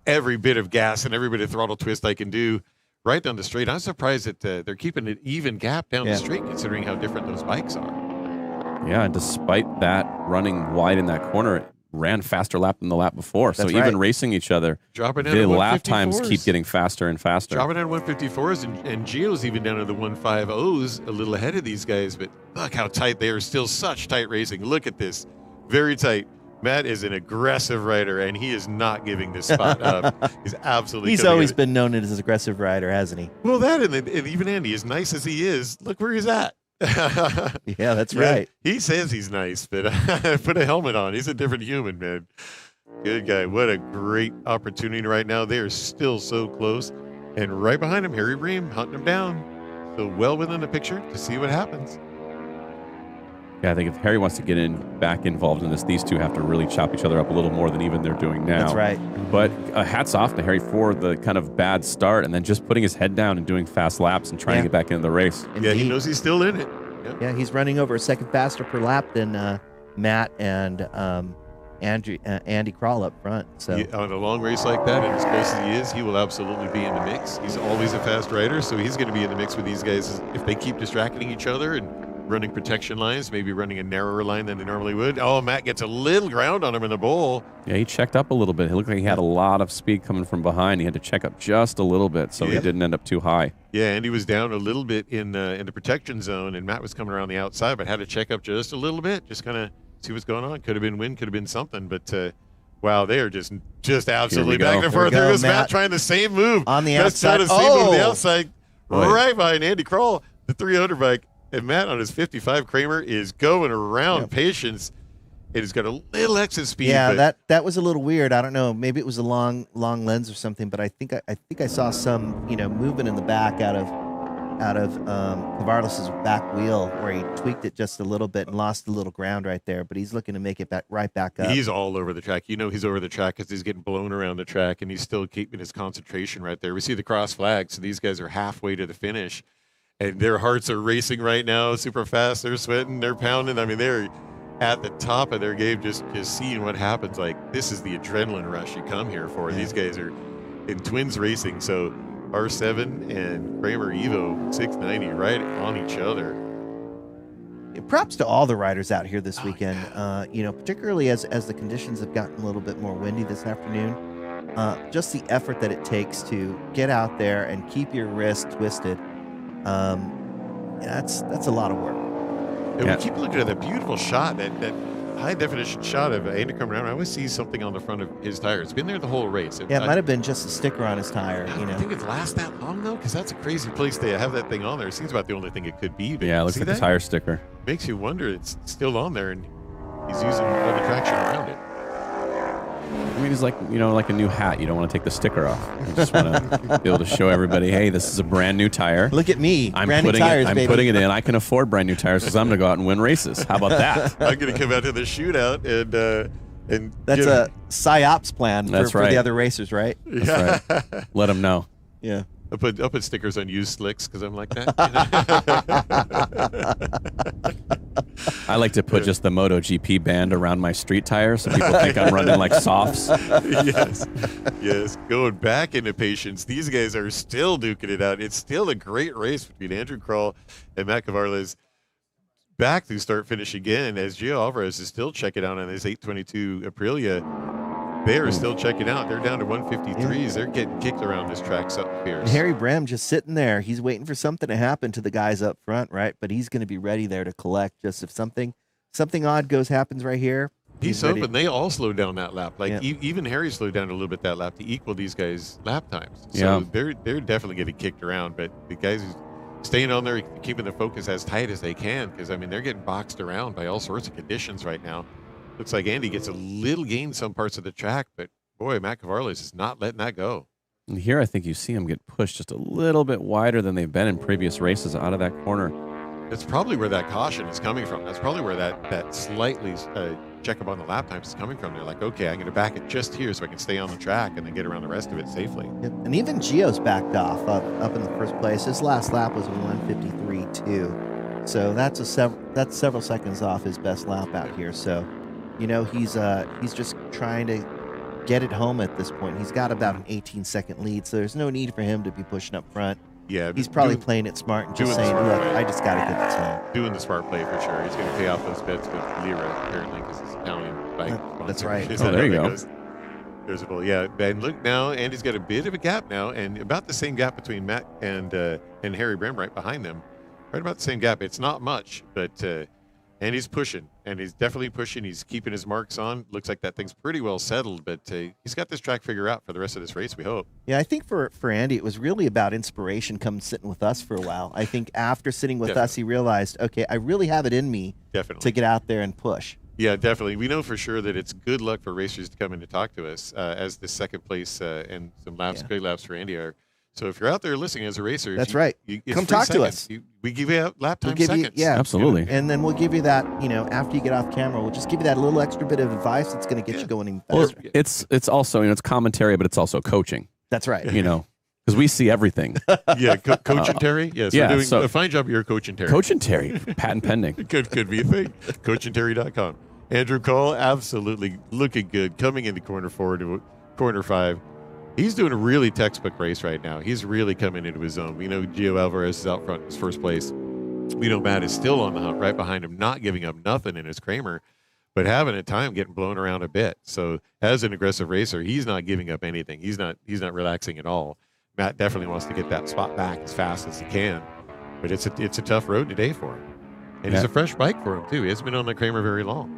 every bit of gas and every bit of throttle twist I can do right down the straight. I'm surprised that they're keeping an even gap down the straight, considering how different those bikes are. Yeah, despite that running wide in that corner, it ran faster lap than the lap before. So That's even right. racing each other, Dropping down the to lap times 154s. keep getting faster and faster. Dropping down 154s, and Gio's even down to the 150s, a little ahead of these guys. But look how tight they are. Still such tight racing. Look at this. Very tight. Matt is an aggressive rider, and he is not giving this spot up. He's absolutely. He's always been known as an aggressive rider, hasn't he? Well, that and even Andy, as nice as he is, look where he's at. Yeah, that's right. He says he's nice, but put a helmet on. He's a different human, man. Good guy. What a great opportunity right now. They are still so close. And right behind him, Harry Bream hunting him down. So well within the picture to see what happens. Yeah, I think if Harry wants to get back involved in this, these two have to really chop each other up a little more than even they're doing now. That's right. But hats off to Harry for the kind of bad start and then just putting his head down and doing fast laps and trying to get back into the race. Yeah, he knows he's still in it. Yep. Yeah, he's running over a second faster per lap than Matt and Andy Krivolap up front. So on a long race like that, and as close as he is, he will absolutely be in the mix. He's always a fast rider, so he's going to be in the mix with these guys if they keep distracting each other and running protection lines, maybe running a narrower line than they normally would. Oh, Matt gets a little ground on him in the bowl. Yeah, he checked up a little bit. It looked like he had a lot of speed coming from behind. He had to check up just a little bit, so he didn't end up too high. Yeah, and he was down a little bit in the protection zone, and Matt was coming around the outside, but had to check up just a little bit, just kind of see what's going on. Could have been wind, could have been something, but wow, they are just absolutely back and forth. There goes Matt trying the same move on the Matt's outside. Trying the same move on the outside, right behind Andy Kroll, the 300 bike. And Matt on his 55 Kramer is going around Patience. It's got a little exit speed. Yeah, that was a little weird. I don't know. Maybe it was a long lens or something. But I think I saw some movement in the back out of Kvarlas's back wheel where he tweaked it just a little bit and lost a little ground right there. But he's looking to make it right back up. He's all over the track. He's over the track because he's getting blown around the track, and he's still keeping his concentration right there. We see the cross flag, so these guys are halfway to the finish. And their hearts are racing right now, super fast. They're sweating, they're pounding. I mean, they're at the top of their game, just seeing what happens. Like, this is the adrenaline rush you come here for. These guys are in twins racing. So R7 and Kramer Evo 690 right on each other. Props to all the riders out here this weekend. Particularly as the conditions have gotten a little bit more windy this afternoon. Just the effort that it takes to get out there and keep your wrist twisted. That's a lot of work. And we keep looking at that beautiful shot, that high definition shot of Andy coming around. I always see something on the front of his tire. It's been there the whole race. It might have been just a sticker on his tire. I don't think it lasts that long though, because that's a crazy place to have that thing on there. It seems about the only thing it could be. But Yeah, it looks like a tire sticker. Makes you wonder it's still on there, and he's using all the traction around it. I mean, it's like a new hat. You don't want to take the sticker off. You just want to be able to show everybody, hey, this is a brand new tire. Look at me, I'm brand new tires, I'm baby. putting it in. I can afford brand new tires because I'm going to go out and win races. How about that? I'm going to come out to the shootout and that's a PsyOps plan for right. the other racers, right? That's right. Let them know. Yeah. I'll put stickers on used slicks because I'm like that. I like to put just the MotoGP band around my street tires so people think I'm running like softs. Yes. Going back into Patience, these guys are still duking it out. It's still a great race between Andrew Kroll and Matt Kvarlas. Back to start finish again as Gio Alvarez is still checking out on his 822 Aprilia. They are still checking out. They're down to 153s. Yeah. They're getting kicked around this track something fierce. And Harry Brehm just sitting there. He's waiting for something to happen to the guys up front, right? But he's going to be ready there to collect. Just if something odd happens right here. He's hoping they all slow down that lap. Like Yeah. even Harry slowed down a little bit that lap to equal these guys' lap times. So Yeah. they're definitely getting kicked around. But the guys who staying on there, keeping the focus as tight as they can, because I mean they're getting boxed around by all sorts of conditions right now. Looks like Andy gets a little gain some parts of the track, but boy, Matt Kvarlas is not letting that go. And here I think you see them get pushed just a little bit wider than they've been in previous races out of that corner. That's probably where that caution is coming from. That's probably where that slightly check up on the lap times is coming from. They're like, okay, I'm going to back it just here so I can stay on the track and then get around the rest of it safely. Yep. And even Gio's backed off up in the first place. His last lap was a 153.2. So that's several seconds off his best lap out here. So, he's just trying to get it home at this point. He's got about an 18-second lead, so there's no need for him to be pushing up front. Yeah, He's probably playing it smart and just saying, look, I just got to get this home. Doing the smart play for sure. He's going to pay off those bets with Lira, apparently, because it's Italian bike. That's right. Oh, there you go. There's a ball. Yeah, and look now, Andy's got a bit of a gap now, and about the same gap between Matt and Harry Brem right behind them. Right about the same gap. It's not much, but Andy's pushing, and he's definitely pushing. He's keeping his marks on. Looks like that thing's pretty well settled, but he's got this track figure out for the rest of this race, we hope. Yeah, I think for Andy, it was really about inspiration come sitting with us for a while. I think after sitting with us, he realized, okay, I really have it in me to get out there and push. Yeah, definitely. We know for sure that it's good luck for racers to come in to talk to us as the second place and some laps, great laps for Andy are. So if you're out there listening as a racer, that's right. Come talk to us. We give you lap time seconds. Absolutely. And then we'll give you that, after you get off camera, we'll just give you that little extra bit of advice that's going to get you going even faster. Well, it's also, it's commentary, but it's also coaching. That's right. Because we see everything. Yeah, Coach and Terry. Yes, we're doing a fine job here, Coach and Terry. Coach and Terry, patent pending. Could be a thing. CoachandTerry.com. Andrew Cole, absolutely looking good, coming into corner 4 to corner 5. He's doing a really textbook race right now. He's really coming into his own. We know Gio Alvarez is out front in his first place. We know Matt is still on the hunt right behind him, not giving up nothing in his Kramer, but having a time getting blown around a bit. So as an aggressive racer, he's not giving up anything. He's not relaxing at all. Matt definitely wants to get that spot back as fast as he can, but it's a tough road today for him. And it's a fresh bike for him too. He hasn't been on the Kramer very long.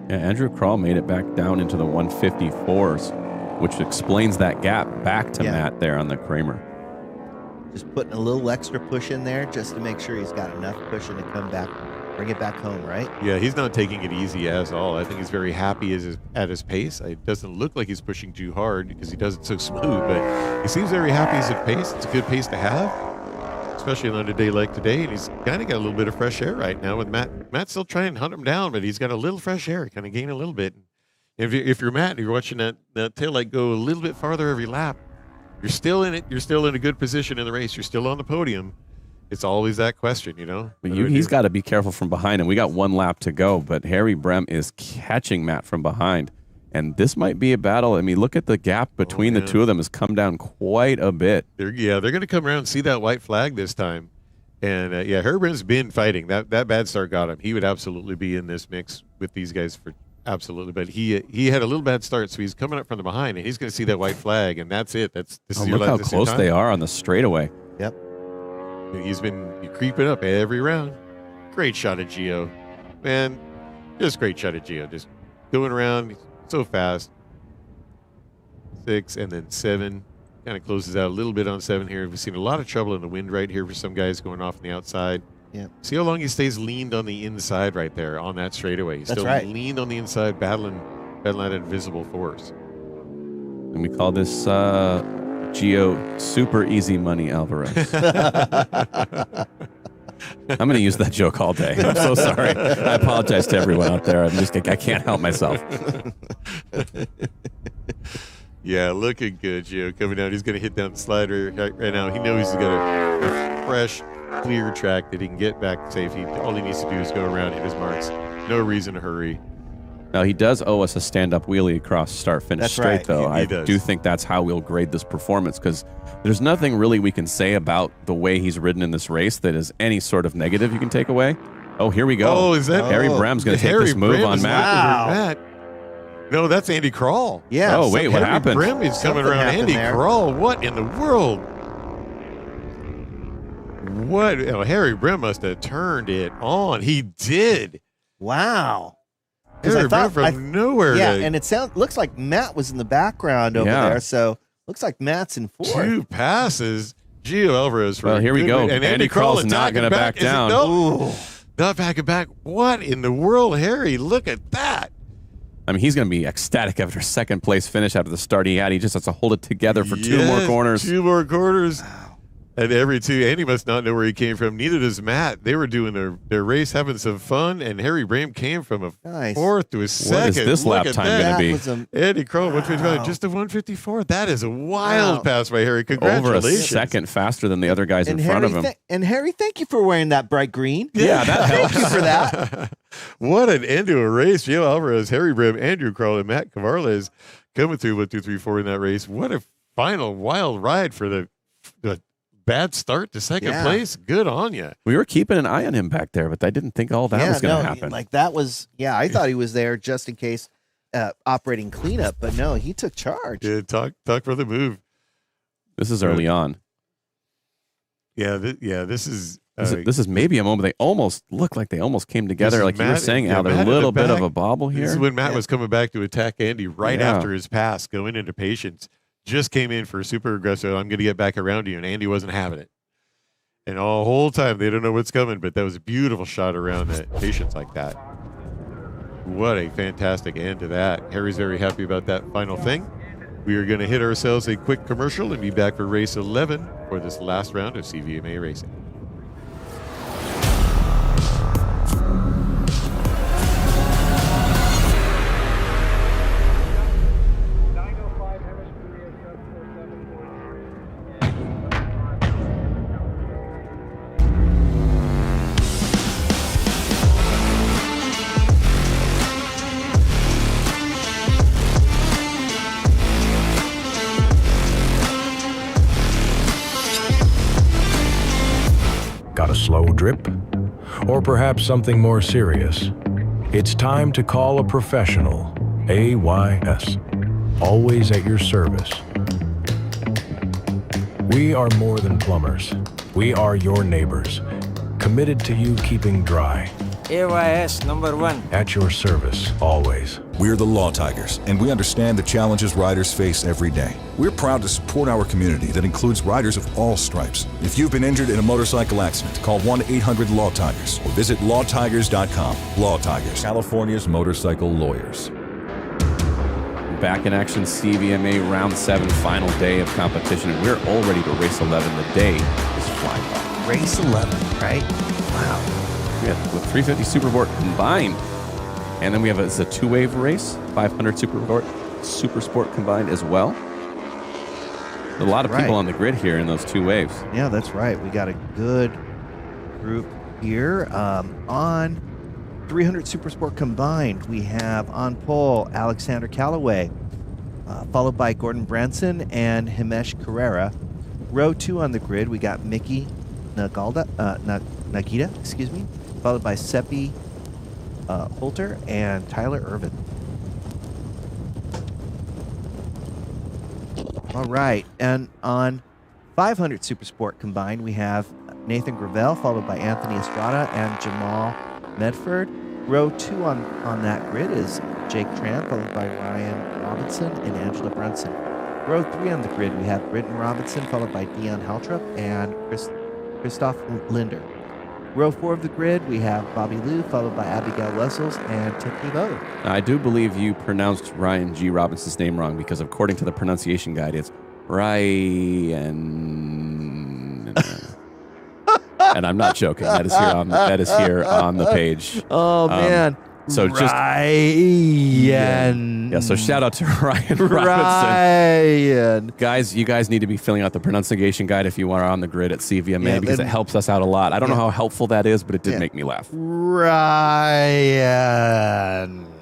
Yeah, Andrew Krall made it back down into the 154s, which explains that gap back to Matt there on the Kramer. Just putting a little extra push in there just to make sure he's got enough cushion to come back, bring it back home, right? Yeah, he's not taking it easy at all. I think he's very happy at his pace. It doesn't look like he's pushing too hard because he does it so smooth, but he seems very happy at his pace. It's a good pace to have, especially on a day like today, and he's kind of got a little bit of fresh air right now with Matt. Matt's still trying to hunt him down, but he's got a little fresh air, kind of gain a little bit. If you're Matt and you're watching that tail light go a little bit farther every lap, you're still in it. You're still in a good position in the race. You're still on the podium. It's always that question, But he's got to be careful from behind him. We got one lap to go, but Harry Brem is catching Matt from behind. And this might be a battle. I mean, look at the gap between the two of them has come down quite a bit. They're going to come around and see that white flag this time. And, Harry Brem's been fighting. That bad start got him. He would absolutely be in this mix with these guys for absolutely. But he had a little bad start, so he's coming up from the behind, and he's going to see that white flag, and that's it. Look how close they are on the straightaway. Yep. He's been creeping up every round. Great shot at Gio. Man, just great shot at Gio. Just going around so fast. 6 and then 7. Kind of closes out a little bit on 7 here. We've seen a lot of trouble in the wind right here for some guys going off on the outside. Yeah. See how long he stays leaned on the inside right there on that straightaway. He's still leaned on the inside, battling that invisible force. And we call this Gio super easy money Alvarez. I'm going to use that joke all day. I'm so sorry. I apologize to everyone out there. I can't help myself. Yeah, looking good, Gio. Coming down, he's going to hit down the slider right now. He knows he's got a fresh, clear track that he can get back safe. All he needs to do is go around, hit his marks. No reason to hurry. Now, he does owe us a stand-up wheelie across start-finish straight, right. though. He I does. do think that's how we'll grade this performance, because there's nothing really we can say about the way he's ridden in this race that is any sort of negative you can take away. Oh, here we go. Oh, is that Harry Brem's going to take this move on Matt. Wow. No, that's Andy Krall. Yeah. Oh, wait, what happened? Brem is coming around Andy Krall. What in the world? What? Oh, Harry Brem must have turned it on. He did. Wow. Harry Brem from nowhere. Yeah, and it looks like Matt was in the background over there, so looks like Matt's in fourth. 2 passes. Gio Alvarez. Well, here we go. And Andy Krall's not going to back down. Not backing back. What in the world, Harry? Look at that. I mean, he's going to be ecstatic after second place finish after the start he had. He just has to hold it together for 2 more corners. 2 more corners. And every 2, Andy must not know where he came from. Neither does Matt. They were doing their race, having some fun, and Harry Brem came from a 4th to a 2nd. What is this lap time going to be? Andy Krall, just a 154. That is a wild pass by Harry. Congratulations. Over a second faster than the other guys in front of him. And Harry, thank you for wearing that bright green. Yeah, that helps. Thank you for that. What an end to a race. Gio Alvarez, Harry Brem, Andrew Krall, and Matt Cavarles coming through 1, 2, 3, 4 in that race. What a final wild ride for the bad start to second Yeah. place. Good on you. We were keeping an eye on him back there, but I didn't think all that was going to happen. Like that was, I thought he was there just in case operating cleanup, but no, he took charge. Yeah, talk for the move. This is early on. Yeah, this is. This is maybe a moment they almost look like they almost came together, like you were saying, yeah, Al. There's a Matt in little the bit of back. a bobble here. This is when Matt was coming back to attack Andy right after his pass, going into patience. Just came in for super aggressive. I'm going to get back around you, and Andy wasn't having it. And all whole time they don't know what's coming, but that was a beautiful shot around that patience like that. What a fantastic end to that. Harry's very happy about that final thing. We are going to hit ourselves a quick commercial and be back for race 11 for this last round of CVMA racing. Got a slow drip? Or perhaps something more serious? It's time to call a professional. AYS. Always at your service. We are more than plumbers. We are your neighbors. Committed to you keeping dry. AYS number 1. At your service, always. We're the Law Tigers, and we understand the challenges riders face every day. We're proud to support our community that includes riders of all stripes. If you've been injured in a motorcycle accident, call 1-800-LAW-TIGERS or visit lawtigers.com. Law Tigers, California's motorcycle lawyers. Back in action, CVMA Round 7, final day of competition, and we're all ready to race 11. The day is flying by. Race 11, right? Wow. Yeah, with 350 Supersport combined. And then we have it's a two-wave race, 500 Supersport combined as well. A lot of people on the grid here in those two waves. Yeah, that's right. We got a good group here. On 300 Supersport combined, we have on pole Alexander Callaway, followed by Gordon Branson and Himesh Carrera. Row 2 on the grid, we got Mickey Nagita, followed by Seppi Holter and Tyler Irvin. All right, and on 500 Supersport combined, we have Nathan Gravel, followed by Anthony Estrada and Jamal Medford. Row 2 on that grid is Jake Tran, followed by Ryan Robinson and Angela Brunson. Row 3 on the grid, we have Britton Robinson, followed by Dion Haltrup and Christoph Linder. Row 4 of the grid, we have Bobby Liu, followed by Abigail Wessels and Tiffany Lowe. I do believe you pronounced Ryan G. Robinson's name wrong because according to the pronunciation guide, it's Ryan. And I'm not joking. That is here on the page. Oh, man. So just Ryan. Yeah, so shout out to Ryan Robinson. Ryan. Guys, you guys need to be filling out the pronunciation guide if you are on the grid at CVMA because it helps us out a lot. I don't know how helpful that is, but it did make me laugh. Ryan.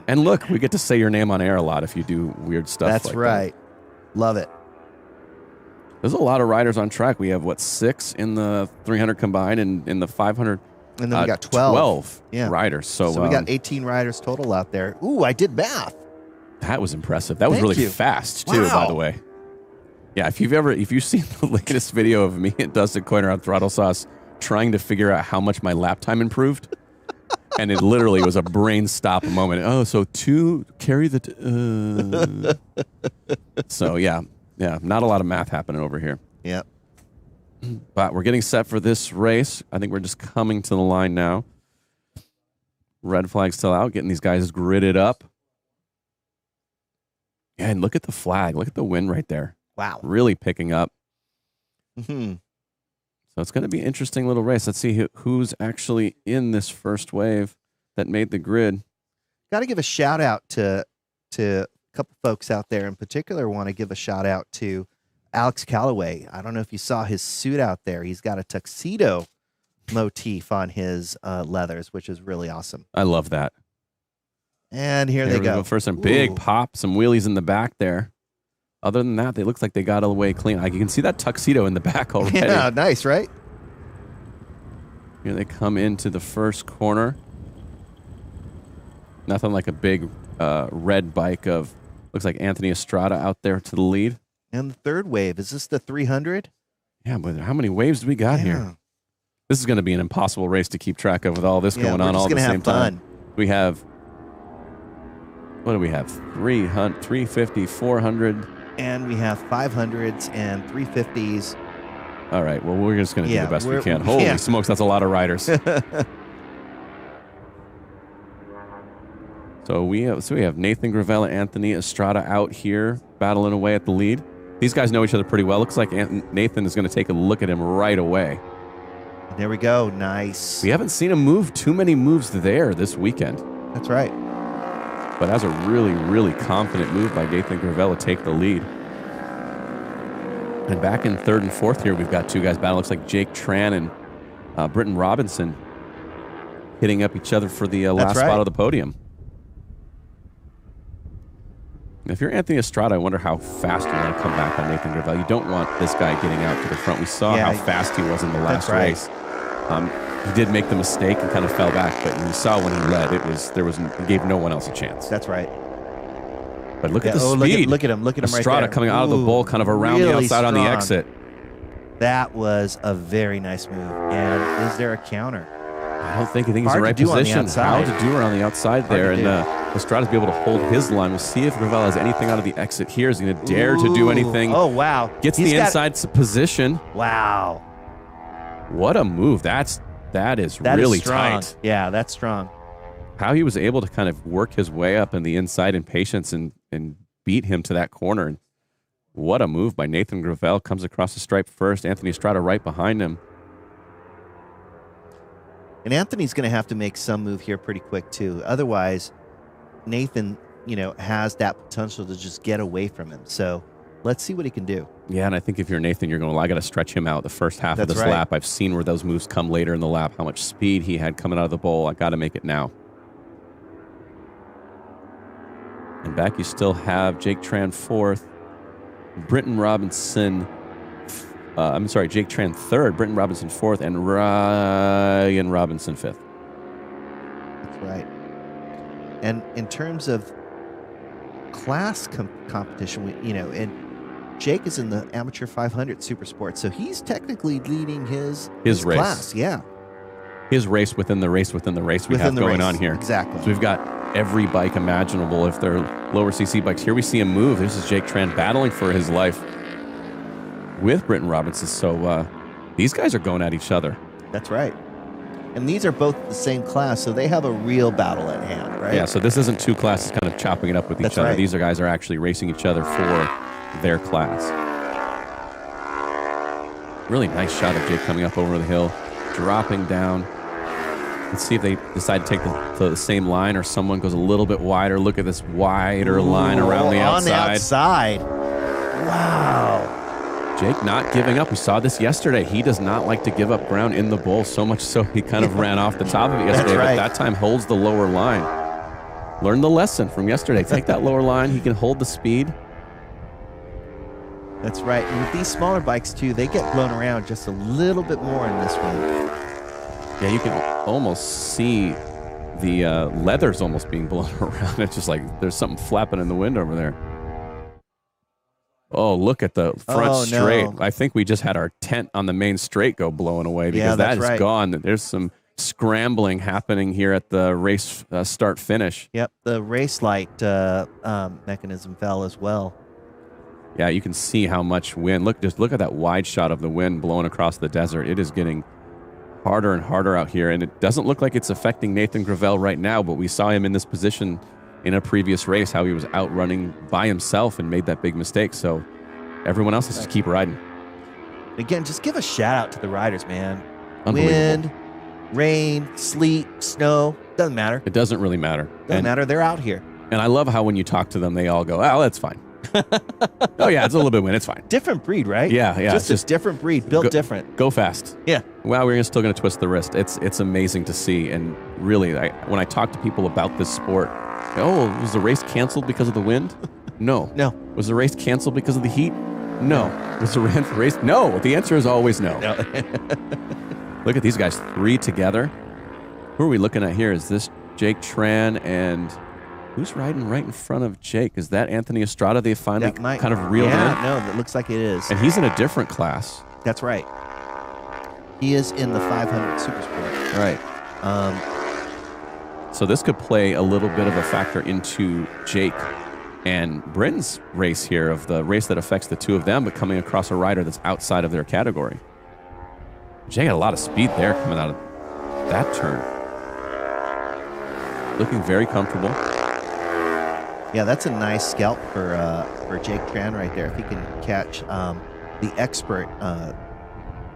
And look, we get to say your name on air a lot if you do weird stuff That's like right. that. Love it. There's a lot of riders on track. We have, 6 in the 300 combined and in the 500. And then we got 12. Riders. So we got 18 riders total out there. Ooh, I did math. That was impressive. That was Thank really you. fast, too, by the way. Yeah, if you've seen the latest video of me and Dustin Coiner on Throttle Sauce trying to figure out how much my lap time improved, and it literally was a brain stop moment. Oh, so 2 carry the... So, yeah, not a lot of math happening over here. Yep. But we're getting set for this race. I think we're just coming to the line now. Red flag still out, getting these guys gridded up. Yeah, and look at the flag. Look at the wind right there. Wow. Really picking up. Mm-hmm. So it's going to be an interesting little race. Let's see who's actually in this first wave that made the grid. Got to give a shout out to a couple folks out there. In particular, want to give a shout out to Alex Callaway. I don't know if you saw his suit out there. He's got a tuxedo motif on his leathers, which is really awesome. I love that. And here they we go. For some big pop, some wheelies in the back there. Other than that, they look like they got away clean. Like you can see that tuxedo in the back already. Yeah, nice, right? Here they come into the first corner. Nothing like a big red bike of, looks like Anthony Estrada out there to the lead. And the third wave, is this the 300? Yeah, but how many waves do we got here? This is going to be an impossible race to keep track of with all this going on all at the same time. We have, what do we have? 300, 350, 400. And we have 500s and 350s. All right, well, we're just going to do the best we can. Holy smokes, that's a lot of riders. So we have Nathan Gravella, Anthony Estrada out here battling away at the lead. These guys know each other pretty well. Looks like Nathan is going to take a look at him right away. There we go. Nice. We haven't seen him move too many moves there this weekend. That's right. But that's a really, really confident move by Nathan Gravella to take the lead. And back in third and fourth here, we've got two guys battling. Looks like Jake Tran and Britton Robinson hitting up each other for the last spot of the podium. If you're Anthony Estrada, I wonder how fast you want to come back on Nathan Gravella. You don't want this guy getting out to the front. We saw how fast he was in the last race. He did make the mistake and kind of fell back, but we saw when he led, he gave no one else a chance. That's right. But look at the speed. Look at him right there. Estrada coming out of the bowl, kind of around the outside on the exit. That was a very nice move. And is there a counter? I don't think he's in the right position. How to do around the outside there. And Estrada's be able to hold his line. We'll see if Gravella has anything out of the exit here. Is he going to dare to do anything? Oh, wow. Gets the inside position. Wow. What a move. That is really tight. Yeah, that's strong. How he was able to kind of work his way up in the inside in patience and beat him to that corner. And what a move by Nathan Gravella. Comes across the stripe first. Anthony Estrada right behind him. And Anthony's going to have to make some move here pretty quick, too. Otherwise, Nathan, has that potential to just get away from him. So let's see what he can do. Yeah, and I think if you're Nathan, you're going, well, I got to stretch him out the first half of this lap. I've seen where those moves come later in the lap, how much speed he had coming out of the bowl. I got to make it now. And back you still have Jake Tran fourth, Britton Robinson, Jake Tran third, Britton Robinson fourth, and Ryan Robinson fifth. That's right. And in terms of class competition, and Jake is in the amateur 500 super sports, so he's technically leading his race. Class. Yeah. His race within the race within the race we have going on here. Exactly. So we've got every bike imaginable. If they're lower CC bikes, here we see him move. This is Jake Tran battling for his life with Britton Robinson. So these guys are going at each other. That's right. And these are both the same class, so they have a real battle at hand, right? Yeah, so this isn't two classes kind of chopping it up with each other. These guys are actually racing each other for their class. Really nice shot of Jake coming up over the hill, dropping down. Let's see if they decide to take the same line or someone goes a little bit wider. Look at this wider line around the outside. On the outside. Wow. Jake not giving up. We saw this yesterday. He does not like to give up ground in the bowl, so much so he kind of ran off the top of it yesterday, but that time holds the lower line. Learn the lesson from yesterday. Take that lower line. He can hold the speed. That's right. And with these smaller bikes, too, they get blown around just a little bit more in this one. Yeah, you can almost see the leathers almost being blown around. It's just like there's something flapping in the wind over there. Oh, look at the front straight. No. I think we just had our tent on the main straight go blowing away because that is gone. There's some scrambling happening here at the race start finish. Yep, the race light mechanism fell as well. Yeah, you can see how much wind. Just look at that wide shot of the wind blowing across the desert. It is getting harder and harder out here, and it doesn't look like it's affecting Nathan Gravella right now, but we saw him in this position in a previous race, how he was out running by himself and made that big mistake. So everyone else has to keep riding. Again, just give a shout out to the riders, man. Wind, rain, sleet, snow, doesn't matter. It doesn't really matter. Doesn't matter. They're out here. And I love how when you talk to them, they all go, oh, that's fine. Oh, yeah, it's a little bit wind. It's fine. Different breed, right? Yeah. Just a different breed, built different. Go fast. Yeah. Well, we're still going to twist the wrist. It's amazing to see. And really, when I talk to people about this sport, oh, was the race canceled because of the wind? No. No. Was the race canceled because of the heat? No. Was the race? No. The answer is always no. Look at these guys, 3 together. Who are we looking at here? Is this Jake Tran and who's riding right in front of Jake? Is that Anthony Estrada? They finally kind of reeled in? No, that looks like it is. And he's in a different class. That's right. He is in the 500 Supersport. Right. So this could play a little bit of a factor into Jake and Britton's race here, of the race that affects the two of them, but coming across a rider that's outside of their category. Jake had a lot of speed there coming out of that turn. Looking very comfortable. Yeah, that's a nice scalp for Jake Tran right there. If he can catch the expert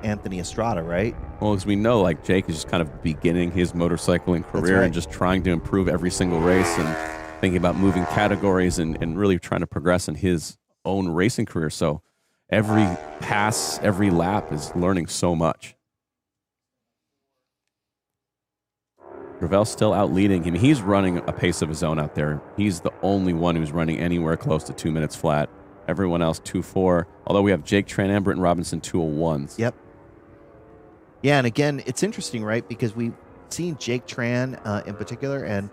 Anthony Estrada, right? Well, as we know, like, Jake is just kind of beginning his motorcycling career and just trying to improve every single race and thinking about moving categories and really trying to progress in his own racing career. So every pass, every lap is learning so much. Gravel's still out leading him. He's running a pace of his own out there. He's the only one who's running anywhere close to 2 minutes flat. Everyone else 2:04. Although we have Jake Tran and Britton Robinson 2:01s. Yep. Yeah, and again, it's interesting, right? Because we've seen Jake Tran in particular, and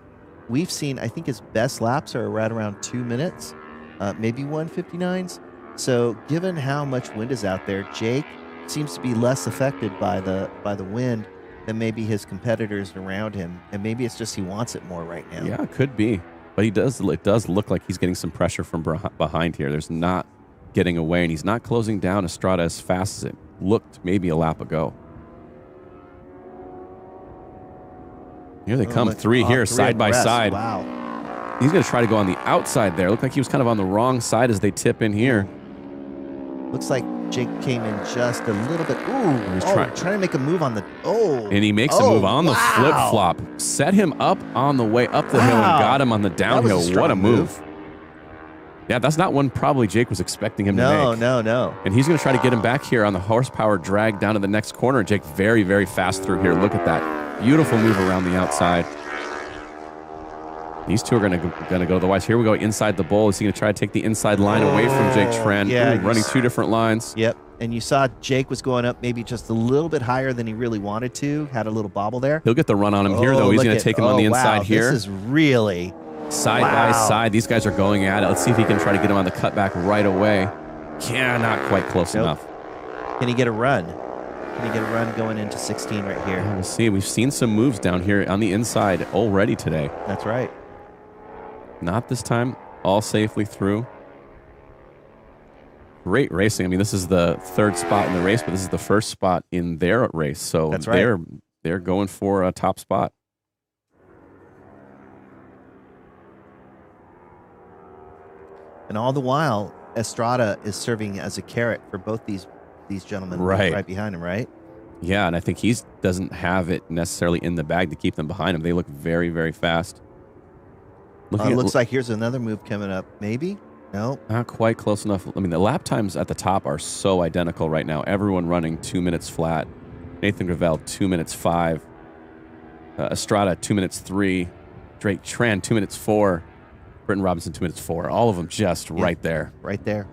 we've seen, I think his best laps are right around 2 minutes, maybe 1:59s. So given how much wind is out there, Jake seems to be less affected by the wind than maybe his competitors around him, and maybe it's just he wants it more right now. Yeah, it could be. But it does look like he's getting some pressure from behind here. There's not getting away, and he's not closing down Estrada as fast as it looked maybe a lap ago. Here they come, three here, side by side. Wow. He's going to try to go on the outside there. Looked like he was kind of on the wrong side as they tip in here. Looks like Jake came in just a little bit. Ooh, He's trying to make a move on the. And he makes a move on the flip-flop. Set him up on the way up the hill and got him on the downhill. What a move. Yeah, that's not one probably Jake was expecting him to make. No. And he's going to try to get him back here on the horsepower drag down to the next corner. Jake very, very fast through here. Look at that. Beautiful move around the outside. These two are going to go to the wise. Here we go inside the bowl. Is he going to try to take the inside line away from Jake Tran? Yeah, running two different lines. Yep. And you saw Jake was going up maybe just a little bit higher than he really wanted to. Had a little bobble there. He'll get the run on him here, though. He's going to take him on the inside here. This is really side by side. These guys are going at it. Let's see if he can try to get him on the cutback right away. Yeah, not quite close enough. Can he get a run? Can he get a run going into 16 right here? Yeah, we'll see. We've seen some moves down here on the inside already today. That's right. Not this time. All safely through. Great racing. I mean, this is the third spot in the race, but this is the first spot in their race. So that's right. They're going for a top spot. And all the while, Estrada is serving as a carrot for both these gentlemen right behind him, right? Yeah, and I think he doesn't have it necessarily in the bag to keep them behind him. They look very, very fast. Looks like here's another move coming up. Maybe? No. Not quite close enough. I mean, the lap times at the top are so identical right now. Everyone running 2 minutes flat. Nathan Gravel, 2 minutes 5. Estrada, 2 minutes 3. Drake Tran, 2 minutes 4. Britton Robinson, 2 minutes 4. All of them just right there. Right there.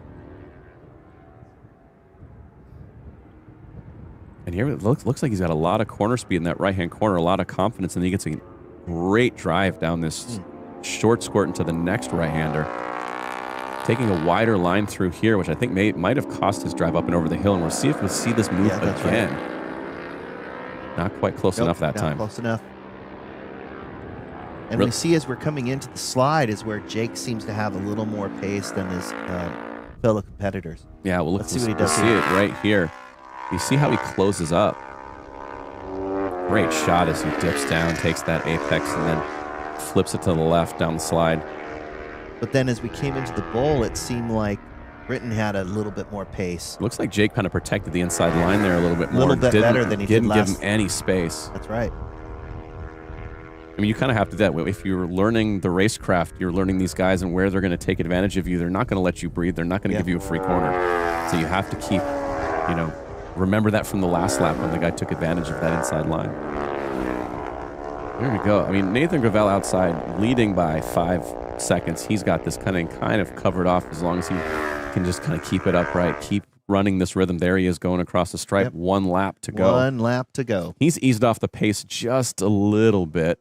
And here it looks like he's got a lot of corner speed in that right-hand corner, a lot of confidence, and he gets a great drive down this short squirt into the next right-hander. Taking a wider line through here, which I think might have cost his drive up and over the hill, and we'll see if we see this move again. Right. Not quite close enough that time. Close enough. And we see as we're coming into the slide is where Jake seems to have a little more pace than his fellow competitors. Yeah, well, let's see what he does. See it right here. You see how he closes up. Great shot as he dips down, takes that apex, and then flips it to the left down the slide. But then as we came into the bowl, it seemed like Britton had a little bit more pace. Looks like Jake kind of protected the inside line there a little bit more. A little bit better than he did last. Didn't give him any space. That's right. I mean, you kind of have to do that. If you're learning the racecraft, you're learning these guys and where they're going to take advantage of you. They're not going to let you breathe. They're not going to give you a free corner. So you have to keep, remember that from the last lap when the guy took advantage of that inside line. There we go. I mean, Nathan Gravel outside leading by 5 seconds. He's got this kind of covered off as long as he can just kind of keep it upright, keep running this rhythm. There he is going across the stripe. 1 lap to go. 1 lap to go. He's eased off the pace just a little bit.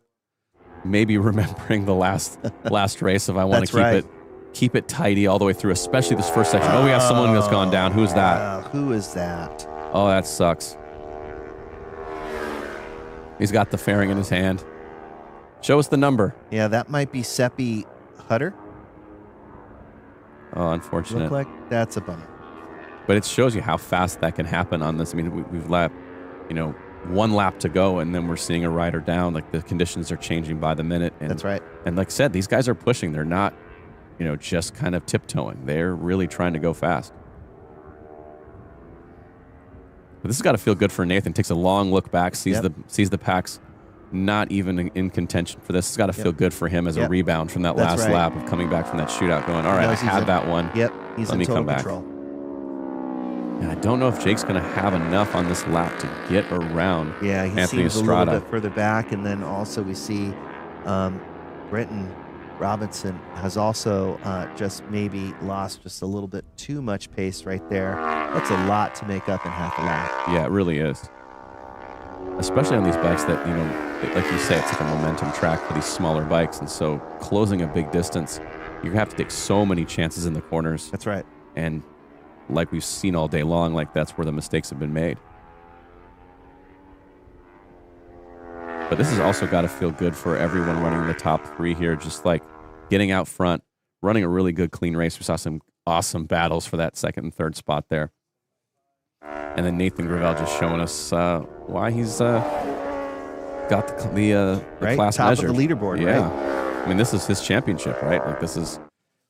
Maybe remembering the last race if I want to keep it tidy all the way through, especially this first section. We have someone that's gone down. Who's that? Who is that? Oh, that sucks. He's got the fairing in his hand. Show us the number. Yeah, that might be Seppi Hutter. Oh, unfortunate. Look like that's a bummer. But it shows you how fast that can happen on this. I mean, we've lapped, 1 lap to go, and then we're seeing a rider down. Like, the conditions are changing by the minute. And, that's right. And like I said, these guys are pushing. They're not, just kind of tiptoeing. They're really trying to go fast. But this has got to feel good for Nathan. Takes a long look back, sees the packs not even in contention for this. It's got to feel good for him as a rebound from that last lap of coming back from that shootout going, all right, I had that one. Yep, he's Let in me total come back. control. And I don't know if Jake's going to have enough on this lap to get around Yeah, he Anthony seems Estrada. a little bit further back. And then also we see Brenton Robinson has also just maybe lost just a little bit too much pace right there. That's a lot to make up in half a lap. Yeah, it really is. Especially on these bikes that, like you say, it's like a momentum track for these smaller bikes. And so closing a big distance, you have to take so many chances in the corners. That's right. And like we've seen all day long, like that's where the mistakes have been made. But this has also got to feel good for everyone running the top 3 here, just like getting out front, running a really good, clean race. We saw some awesome battles for that 2nd and 3rd spot there. And then Nathan Gravel just showing us why he's got the class top measured. of the leaderboard, yeah. right? I mean, this is his championship, right? Like, this is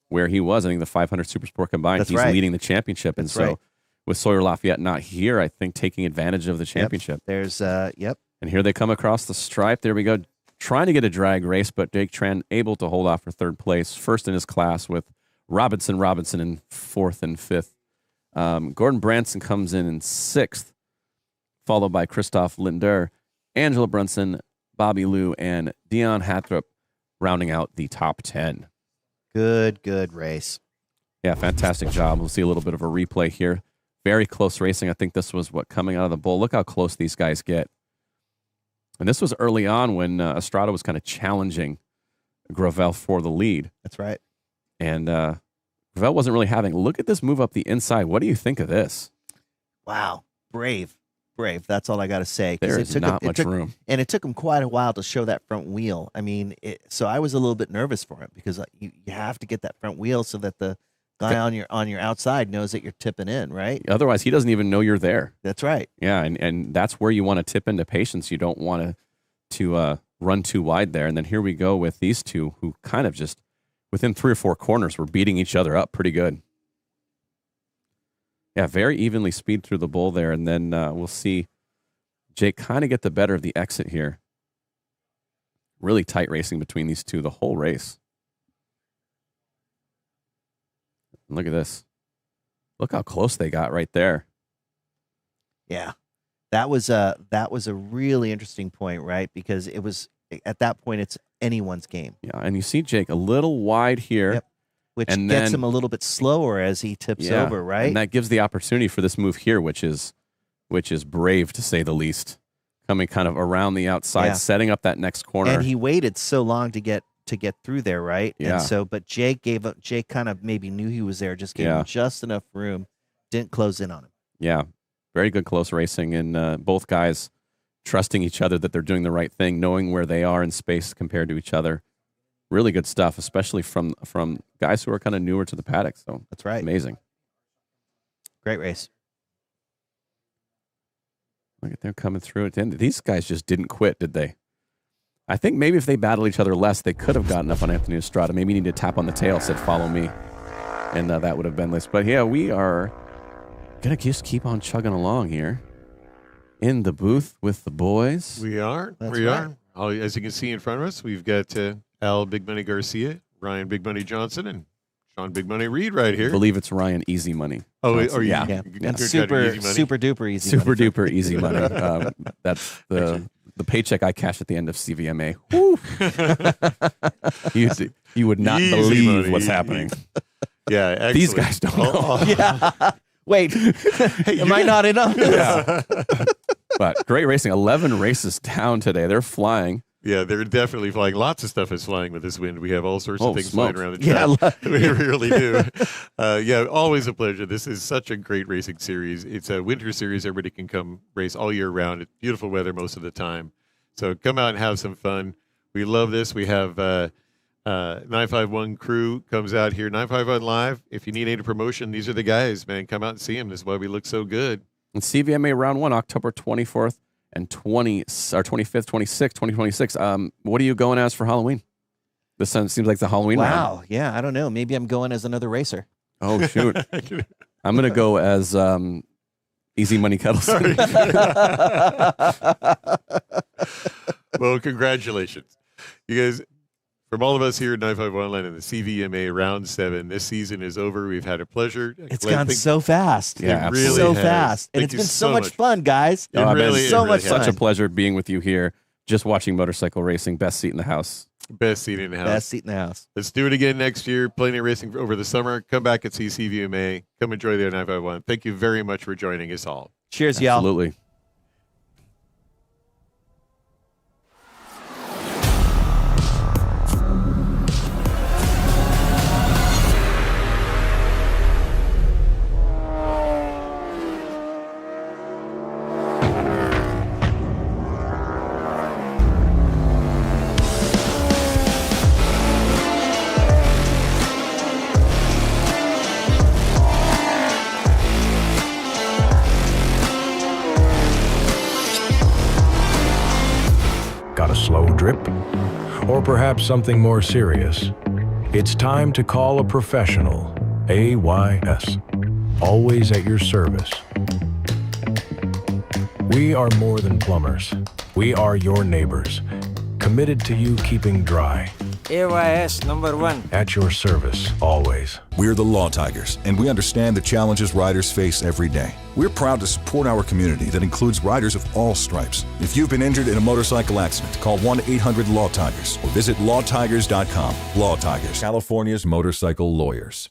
where he was. I think the 500 Supersport combined, That's he's right. leading the championship. And That's so right. with Sawyer Lafayette not here, I think taking advantage of the championship. There's, And here they come across the stripe. There we go. Trying to get a drag race, but Jake Tran able to hold off for 3rd place. First in his class with Robinson in 4th and 5th. Gordon Branson comes in 6th, followed by Christoph Linder, Angela Brunson, Bobby Liu, and Dion Hattrup rounding out the top 10. Good race. Yeah, fantastic job. We'll see a little bit of a replay here. Very close racing. I think this was coming out of the bull. Look how close these guys get. And this was early on when Estrada was kind of challenging Gravel for the lead. That's right. And Gravel wasn't really having. Look at this move up the inside. What do you think of this? Wow. Brave. That's all I got to say. There is not much room. And it took him quite a while to show that front wheel. I mean, so I was a little bit nervous for him because you have to get that front wheel so that the guy on your outside knows that you're tipping in, right? Otherwise, he doesn't even know you're there. That's right. Yeah, and that's where you want to tip into patience. You don't want to run too wide there. And then here we go with these two who kind of just within 3 or 4 corners were beating each other up pretty good. Yeah, very evenly speed through the bull there. And then we'll see Jake kind of get the better of the exit here. Really tight racing between these two the whole race. Look at this. Look how close they got right there. Yeah. That was a really interesting point, right? Because it was at that point it's anyone's game. Yeah, and you see Jake a little wide here. Yep. Which and gets then, him a little bit slower as he tips over, right? And that gives the opportunity for this move here, which is brave to say the least. Coming kind of around the outside, setting up that next corner. And he waited so long to get through there, right? Yeah. And so, but Jake kind of maybe knew he was there, just gave him just enough room, didn't close in on him. Yeah, very good close racing, and both guys trusting each other that they're doing the right thing, knowing where they are in space compared to each other. Really good stuff, especially from guys who are kind of newer to the paddock. So that's right. Amazing. Great race. Look at them coming through at the end. These guys just didn't quit, did they? I think maybe if they battled each other less, they could have gotten up on Anthony Estrada. Maybe he needed to tap on the tail, said, follow me. And that would have been this. But yeah, we are going to just keep on chugging along here in the booth with the boys. We are. That's we right. are. As you can see in front of us, we've got Al Big Money Garcia, Ryan Big Money Johnson, and Sean Big Money Reed right here. I believe it's Ryan Easy Money. Oh, Johnson. or yeah. Super duper easy. Super money. duper easy money. That's the the paycheck I cashed at the end of CVMA. You would not Easy believe money. what's happening. Yeah, excellent. These guys don't know. Yeah. Wait, am I not in on this? Yeah. But great racing. 11 races down today. They're flying. Yeah, they're definitely flying. Lots of stuff is flying with this wind. We have all sorts of things smokes. flying around the track. Yeah, We really do. Yeah, always a pleasure. This is such a great racing series. It's a winter series. Everybody can come race all year round. It's beautiful weather most of the time. So come out and have some fun. We love this. We have 951 crew comes out here. 951 Live. If you need any promotion, these are the guys, man. Come out and see them. This is why we look so good. And CVMA Round 1, October 24th and 25th, 26th, 2026. What are you going as for Halloween? This seems like the Halloween round. Wow. Yeah, I don't know. Maybe I'm going as another racer. Oh, shoot. I'm going to go as Easy Money Kettleson. Well, congratulations. You guys, from all of us here at 951 Line and the CVMA Round 7, this season is over. We've had a pleasure. It's gone so fast. Yeah, It really so has. fast. And Thank it's you been so so much much. fun, guys. It really- so it much really fun. Such a pleasure being with you here, just watching motorcycle racing. Best seat in the house. Best seat in the house. Best seat in the house. Let's do it again next year. Plenty of racing over the summer. Come back and see CVMA. Come enjoy the 951. Thank you very much for joining us all. Cheers, y'all. Absolutely. Got a slow drip? Or perhaps something more serious? It's time to call a professional. AYS. Always at your service. We are more than plumbers. We are your neighbors. Committed to you keeping dry. AYS #1. At your service, always. We're the Law Tigers, and we understand the challenges riders face every day. We're proud to support our community that includes riders of all stripes. If you've been injured in a motorcycle accident, call 1-800-LAW-TIGERS or visit lawtigers.com. Law Tigers, California's motorcycle lawyers.